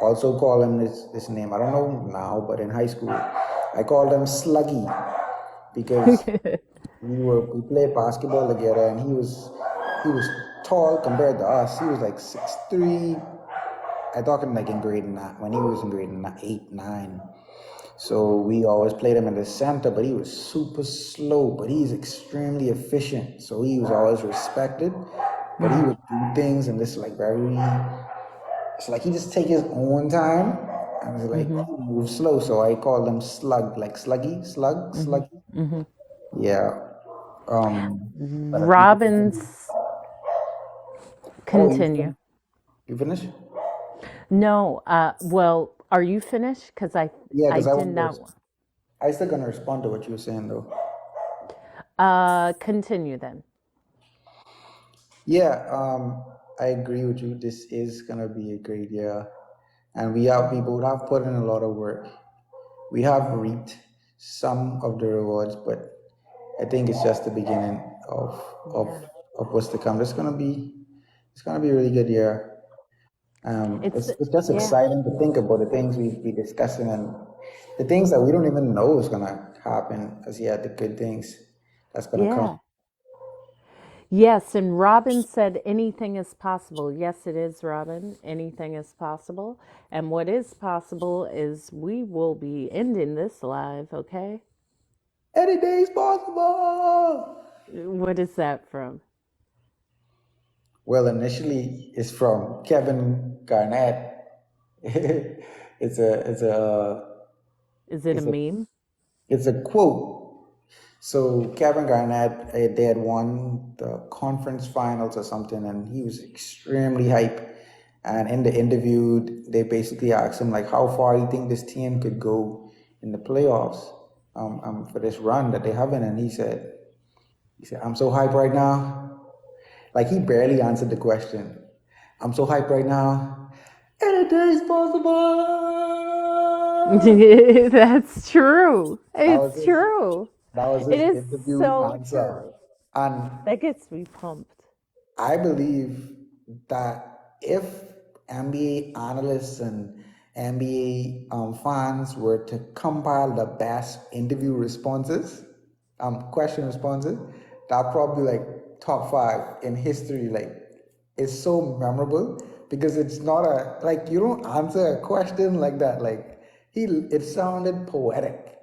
Speaker 3: also call him this name. I don't know now, but in high school, I called him Sluggy because we played basketball together and he was tall compared to us. He was like 6'3". I talking like in grade nine when he was in grade 8, 9. So we always played him in the center, but he was super slow, but he's extremely efficient. So he was always respected, but he would do things and this like it's like he just take his own time and it's like he moves slow. So I call him Slug, like Sluggy. Yeah. But I think
Speaker 1: Robin's
Speaker 3: oh,
Speaker 1: continue.
Speaker 3: you finish?
Speaker 1: No, well, are you finished? Because
Speaker 3: Yeah,
Speaker 1: I
Speaker 3: because I
Speaker 1: did
Speaker 3: want
Speaker 1: not.
Speaker 3: to. I still gonna respond to what you were saying though.
Speaker 1: Continue then.
Speaker 3: Yeah, I agree with you. This is gonna be a great year, and we both have put in a lot of work. We have reaped some of the rewards, but I think it's just the beginning of
Speaker 1: Yeah,
Speaker 3: of what's to come. It's gonna be a really good year.
Speaker 1: it's
Speaker 3: It's just
Speaker 1: yeah,
Speaker 3: exciting to think about the things we be discussing and the things that we don't even know is gonna happen as yet. The good things that's gonna come.
Speaker 1: yeah. Yes, and Robin said anything is possible. Yes, it is, Robin. Anything is possible. And what is possible is we will be ending this live, okay?
Speaker 3: Any day is possible.
Speaker 1: What is that from?
Speaker 3: Well, initially it's from Kevin Garnett. It's a
Speaker 1: Is it a
Speaker 3: it's a
Speaker 1: meme?
Speaker 3: it's a quote. So Kevin Garnett, they had won the conference finals or something, and he was extremely hype. And in the interview, they basically asked him like, how far you think this team could go in the playoffs, for this run that they're having, and he said, I'm so hyped right now. Like he barely answered the question. I'm so hyped right now. Anything is possible.
Speaker 1: That's true.
Speaker 3: That was
Speaker 1: It's
Speaker 3: his
Speaker 1: true.
Speaker 3: that was
Speaker 1: It
Speaker 3: his
Speaker 1: is
Speaker 3: interview
Speaker 1: so
Speaker 3: answer.
Speaker 1: true.
Speaker 3: And
Speaker 1: That gets me pumped.
Speaker 3: I believe that if NBA analysts and NBA fans were to compile the best interview responses, question responses, that probably like top 5 in history. Like it's so memorable because it's not a like you don't answer a question like that. Like it sounded poetic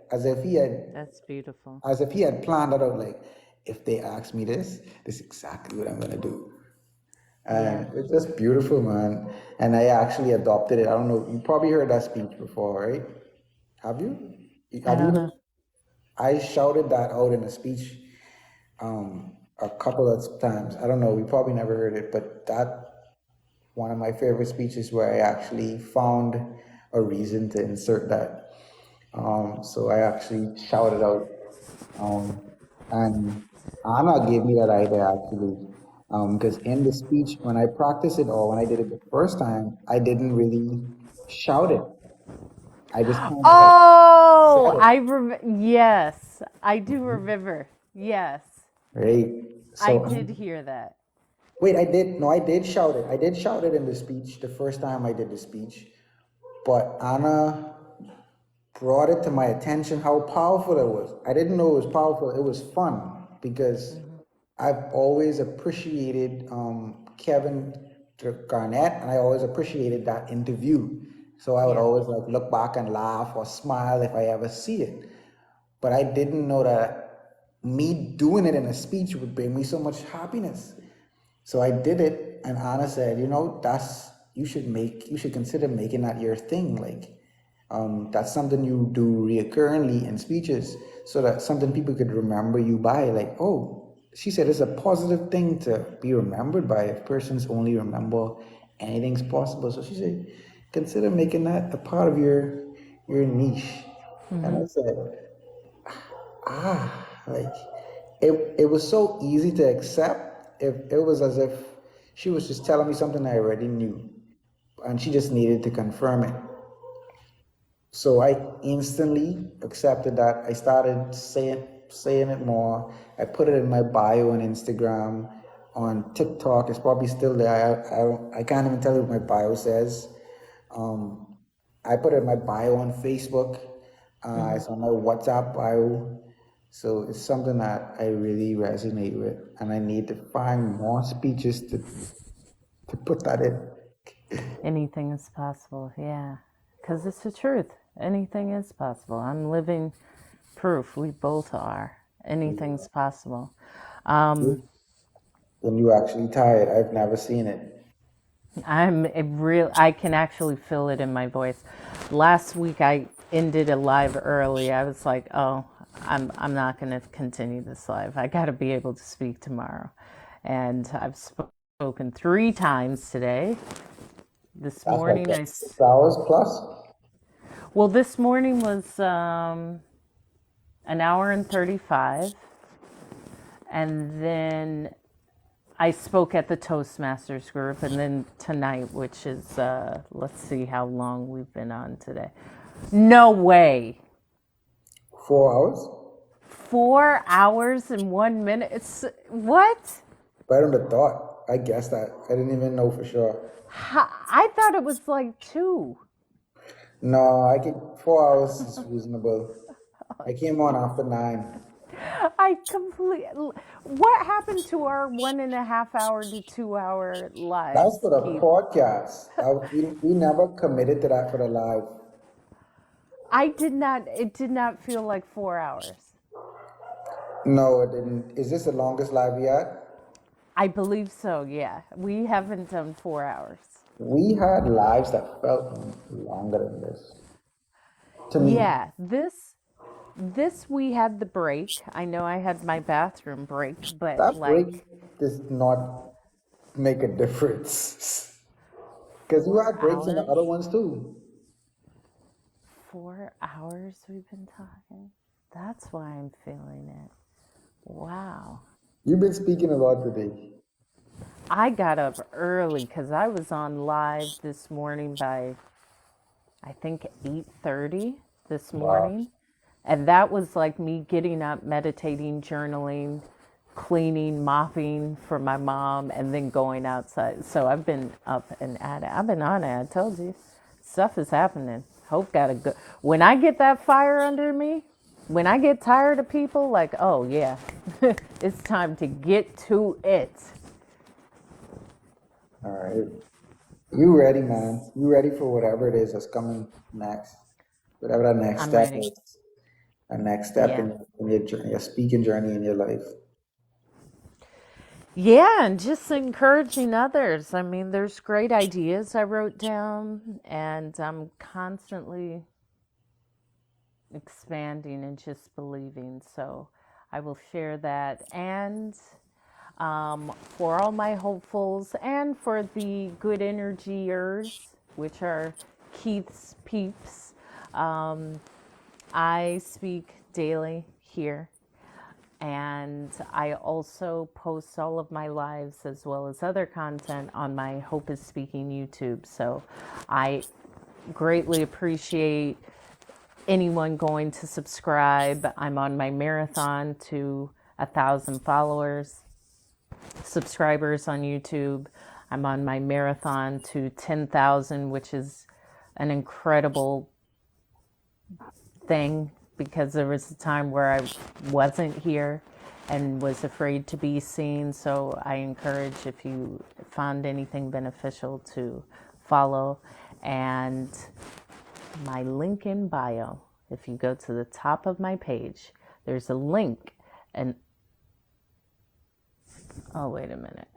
Speaker 1: That's beautiful.
Speaker 3: as if he had planned it out. Like if they ask me this is exactly what I'm gonna do.
Speaker 1: Yeah.
Speaker 3: And it's just beautiful, man. And I actually adopted it. I don't know. You probably heard that speech before, right? Have you?
Speaker 1: I
Speaker 3: Have you
Speaker 1: don't
Speaker 3: heard?
Speaker 1: know.
Speaker 3: I shouted that out in a speech a couple of times. I don't know. We probably never heard it, but that one of my favorite speeches where I actually found a reason to insert that. So I actually shouted out, um, and Anna gave me that idea actually, because in the speech, when I practiced it or when I did it the first time, I didn't really shout it. I just kind of like
Speaker 1: Oh,
Speaker 3: said it,
Speaker 1: yes, I do remember. Yes,
Speaker 3: right?
Speaker 1: I
Speaker 3: So
Speaker 1: did hear that.
Speaker 3: wait, I did. No, I did shout it. I did shout it in the speech the first time I did the speech. but Anna brought it to my attention how powerful it was. I didn't know it was powerful. It was fun because I've always appreciated Kevin Garnett, and I always appreciated that interview. So I would
Speaker 1: Yeah.
Speaker 3: always like look back and laugh or smile if I ever see it. But I didn't know that me doing it in a speech would bring me so much happiness. So I did it, and Anna said, you know, you should consider making that your thing. Like, that's something you do reoccurringly in speeches, so that something people could remember you by. Like, oh, she said it's a positive thing to be remembered by. If persons only remember anything's possible, so she said, consider making that a part of your niche. And I said, like it was so easy to accept. If it was as if she was just telling me something I already knew, and she just needed to confirm it. So I instantly accepted that. I started saying it more. I put it in my bio on Instagram, on TikTok. It's probably still there. I can't even tell you what my bio says. Um, I put it in my bio on Facebook. It's on my WhatsApp bio. So it's something that I really resonate with, and I need to find more speeches to put that in.
Speaker 1: Anything is possible. Yeah. Because it's the truth. Anything is possible. I'm living proof. We both are. Anything's possible.
Speaker 3: When you actually tired, I've never seen it.
Speaker 1: I can actually feel it in my voice. Last week I ended a live early. I was like, oh, I'm not going to continue this live. I got to be able to speak tomorrow. And I've spoken 3 times today. This
Speaker 3: That's like
Speaker 1: morning
Speaker 3: what, 6 hours plus?
Speaker 1: well, this morning was an hour and 35. And then I spoke at the Toastmasters group, and then tonight, which is, let's see how long we've been on today. No way.
Speaker 3: 4 hours?
Speaker 1: 4 hours and 1 minute. It's what?
Speaker 3: Right on the dot. I guess that. I didn't even know for sure.
Speaker 1: I thought it was like 2.
Speaker 3: No, I think 4 hours is reasonable. I came on after 9.
Speaker 1: I completely. What happened to our 1.5 hour to 2 hour
Speaker 3: That's
Speaker 1: lives,
Speaker 3: for the
Speaker 1: Keith?
Speaker 3: podcast. We never committed to that for the live.
Speaker 1: I did not. It did not feel like 4 hours.
Speaker 3: No, it didn't. Is this the longest live we had?
Speaker 1: I believe so. Yeah, we haven't done 4 hours.
Speaker 3: We had lives that felt longer than this. To me,
Speaker 1: Yeah, this we had the break. I know I had my bathroom break, but
Speaker 3: that break
Speaker 1: like
Speaker 3: does not make a difference. Because you
Speaker 1: four
Speaker 3: had breaks in the
Speaker 1: hours,
Speaker 3: other ones too.
Speaker 1: 4 hours we've been talking. That's why I'm feeling it. Wow.
Speaker 3: You've been speaking a lot today.
Speaker 1: I got up early because I was on live this morning by I think 8:30 this
Speaker 3: Wow.
Speaker 1: morning. And that was like me getting up, meditating, journaling, cleaning, mopping for my mom, and then going outside. So I've been up and at it. I've been on it. I told you, stuff is happening. Hope got a good. When I get that fire under me, when I get tired of people, like, oh yeah, it's time to get to it.
Speaker 3: All right. You ready, man? You ready for whatever it is that's coming next? Whatever that next
Speaker 1: I'm
Speaker 3: step
Speaker 1: ready.
Speaker 3: is. A next step
Speaker 1: Yeah.
Speaker 3: in your journey, your speaking journey in your life.
Speaker 1: Yeah, and just encouraging others. I mean, there's great ideas I wrote down, and I'm constantly expanding and just believing. So I will share that. And for all my hopefuls and for the good energyers, which are Keith's peeps, I speak daily here. And I also post all of my lives as well as other content on my Hope is Speaking YouTube. So I greatly appreciate anyone going to subscribe. I'm on my marathon to 1,000 followers, subscribers on YouTube. I'm on my marathon to 10,000, which is an incredible thing, because there was a time where I wasn't here and was afraid to be seen. So I encourage, if you found anything beneficial, to follow. And my link in bio, if you go to the top of my page, there's a link. And oh, wait a minute.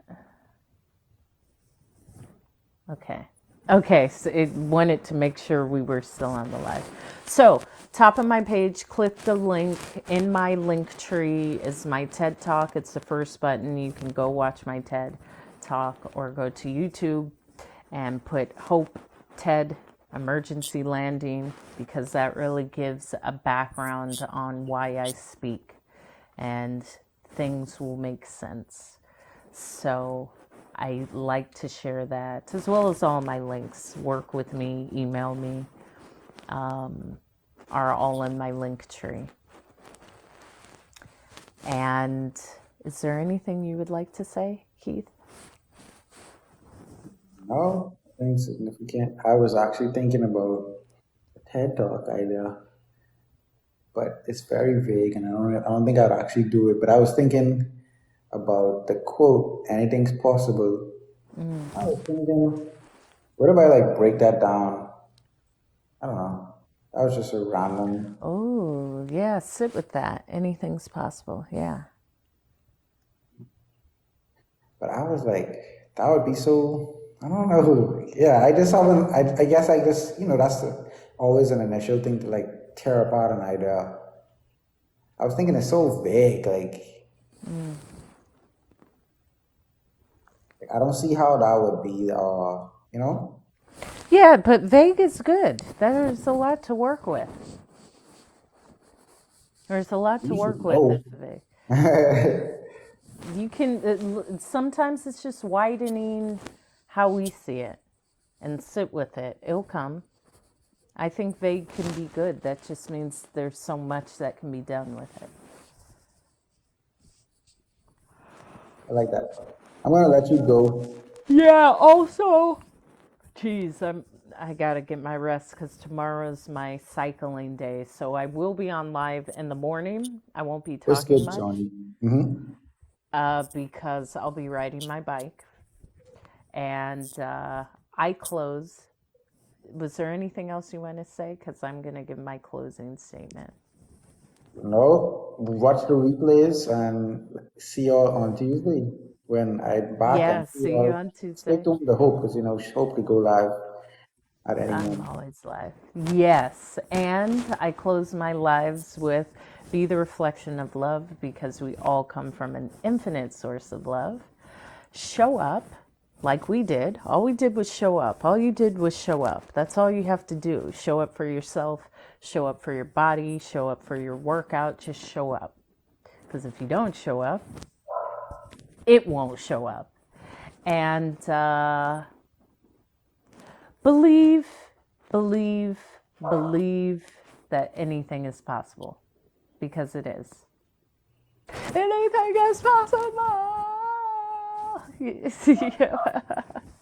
Speaker 1: Okay, so it wanted to make sure we were still on the live. So, top of my page, click the link. In my link tree is my TED Talk. It's the first button. You can go watch my TED Talk, or go to YouTube and put Hope TED Emergency Landing, because that really gives a background on why I speak, and things will make sense. So I like to share that, as well as all my links. Work with me, email me, are all in my link tree. And is there anything you would like to say, Keith?
Speaker 3: No, nothing significant. I was actually thinking about a TED Talk idea, but it's very vague, and I don't think I'd actually do it. But I was thinking about the quote, "Anything's possible." I was thinking, what if I like break that down? I don't know. That was just a random.
Speaker 1: Oh, yeah, sit with that. Anything's possible. Yeah.
Speaker 3: But I was like, that would be so. I don't know. Yeah, I just haven't. I guess I just that's always an initial thing to like tear apart an idea. I was thinking it's so vague. Like I don't see how that would be.
Speaker 1: Yeah, but vague is good. There's a lot to work with. There's a lot to
Speaker 3: You should
Speaker 1: work with
Speaker 3: know.
Speaker 1: if vague. You can, sometimes it's just widening how we see it, and sit with it. It'll come. I think vague can be good. That just means there's so much that can be done with it.
Speaker 3: I like that. I'm gonna let you go.
Speaker 1: Yeah, also, geez, I gotta get my rest, because tomorrow's my cycling day. So I will be on live in the morning. I won't be
Speaker 3: It's
Speaker 1: talking
Speaker 3: good,
Speaker 1: much,
Speaker 3: Johnny.
Speaker 1: because I'll be riding my bike. And I close. Was there anything else you want to say? Because I'm going to give my closing statement.
Speaker 3: No, watch the replays and see y'all on Tuesday when I'm back, and
Speaker 1: Yeah,
Speaker 3: see
Speaker 1: see you
Speaker 3: y'all.
Speaker 1: on
Speaker 3: Stay
Speaker 1: Tuesday.
Speaker 3: tuned to Hope, because Hope could go live at any
Speaker 1: I'm
Speaker 3: moment.
Speaker 1: always live. Yes, and I close my lives with be the reflection of love, because we all come from an infinite source of love. Show up like we did. All we did was show up. All you did was show up. That's all you have to do. Show up for yourself, show up for your body, show up for your workout. Just show up. Because if you don't show up, it won't show up. And believe, believe, believe that anything is possible, because it is. Anything is possible.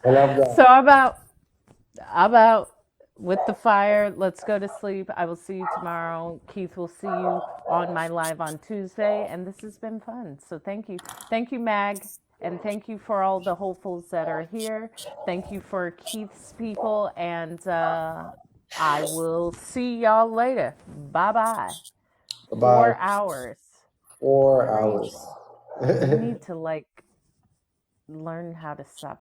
Speaker 3: I love that.
Speaker 1: So I'm out with the fire. Let's go to sleep. I will see you tomorrow. Keith will see you on my live on Tuesday. And this has been fun. So thank you. Thank you, Mag. And thank you for all the hopefuls that are here. Thank you for Keith's people. And I will see y'all later. Bye-bye.
Speaker 3: Bye.
Speaker 1: 4 hours.
Speaker 3: 4
Speaker 1: Crazy.
Speaker 3: hours.
Speaker 1: You need to learn how to stop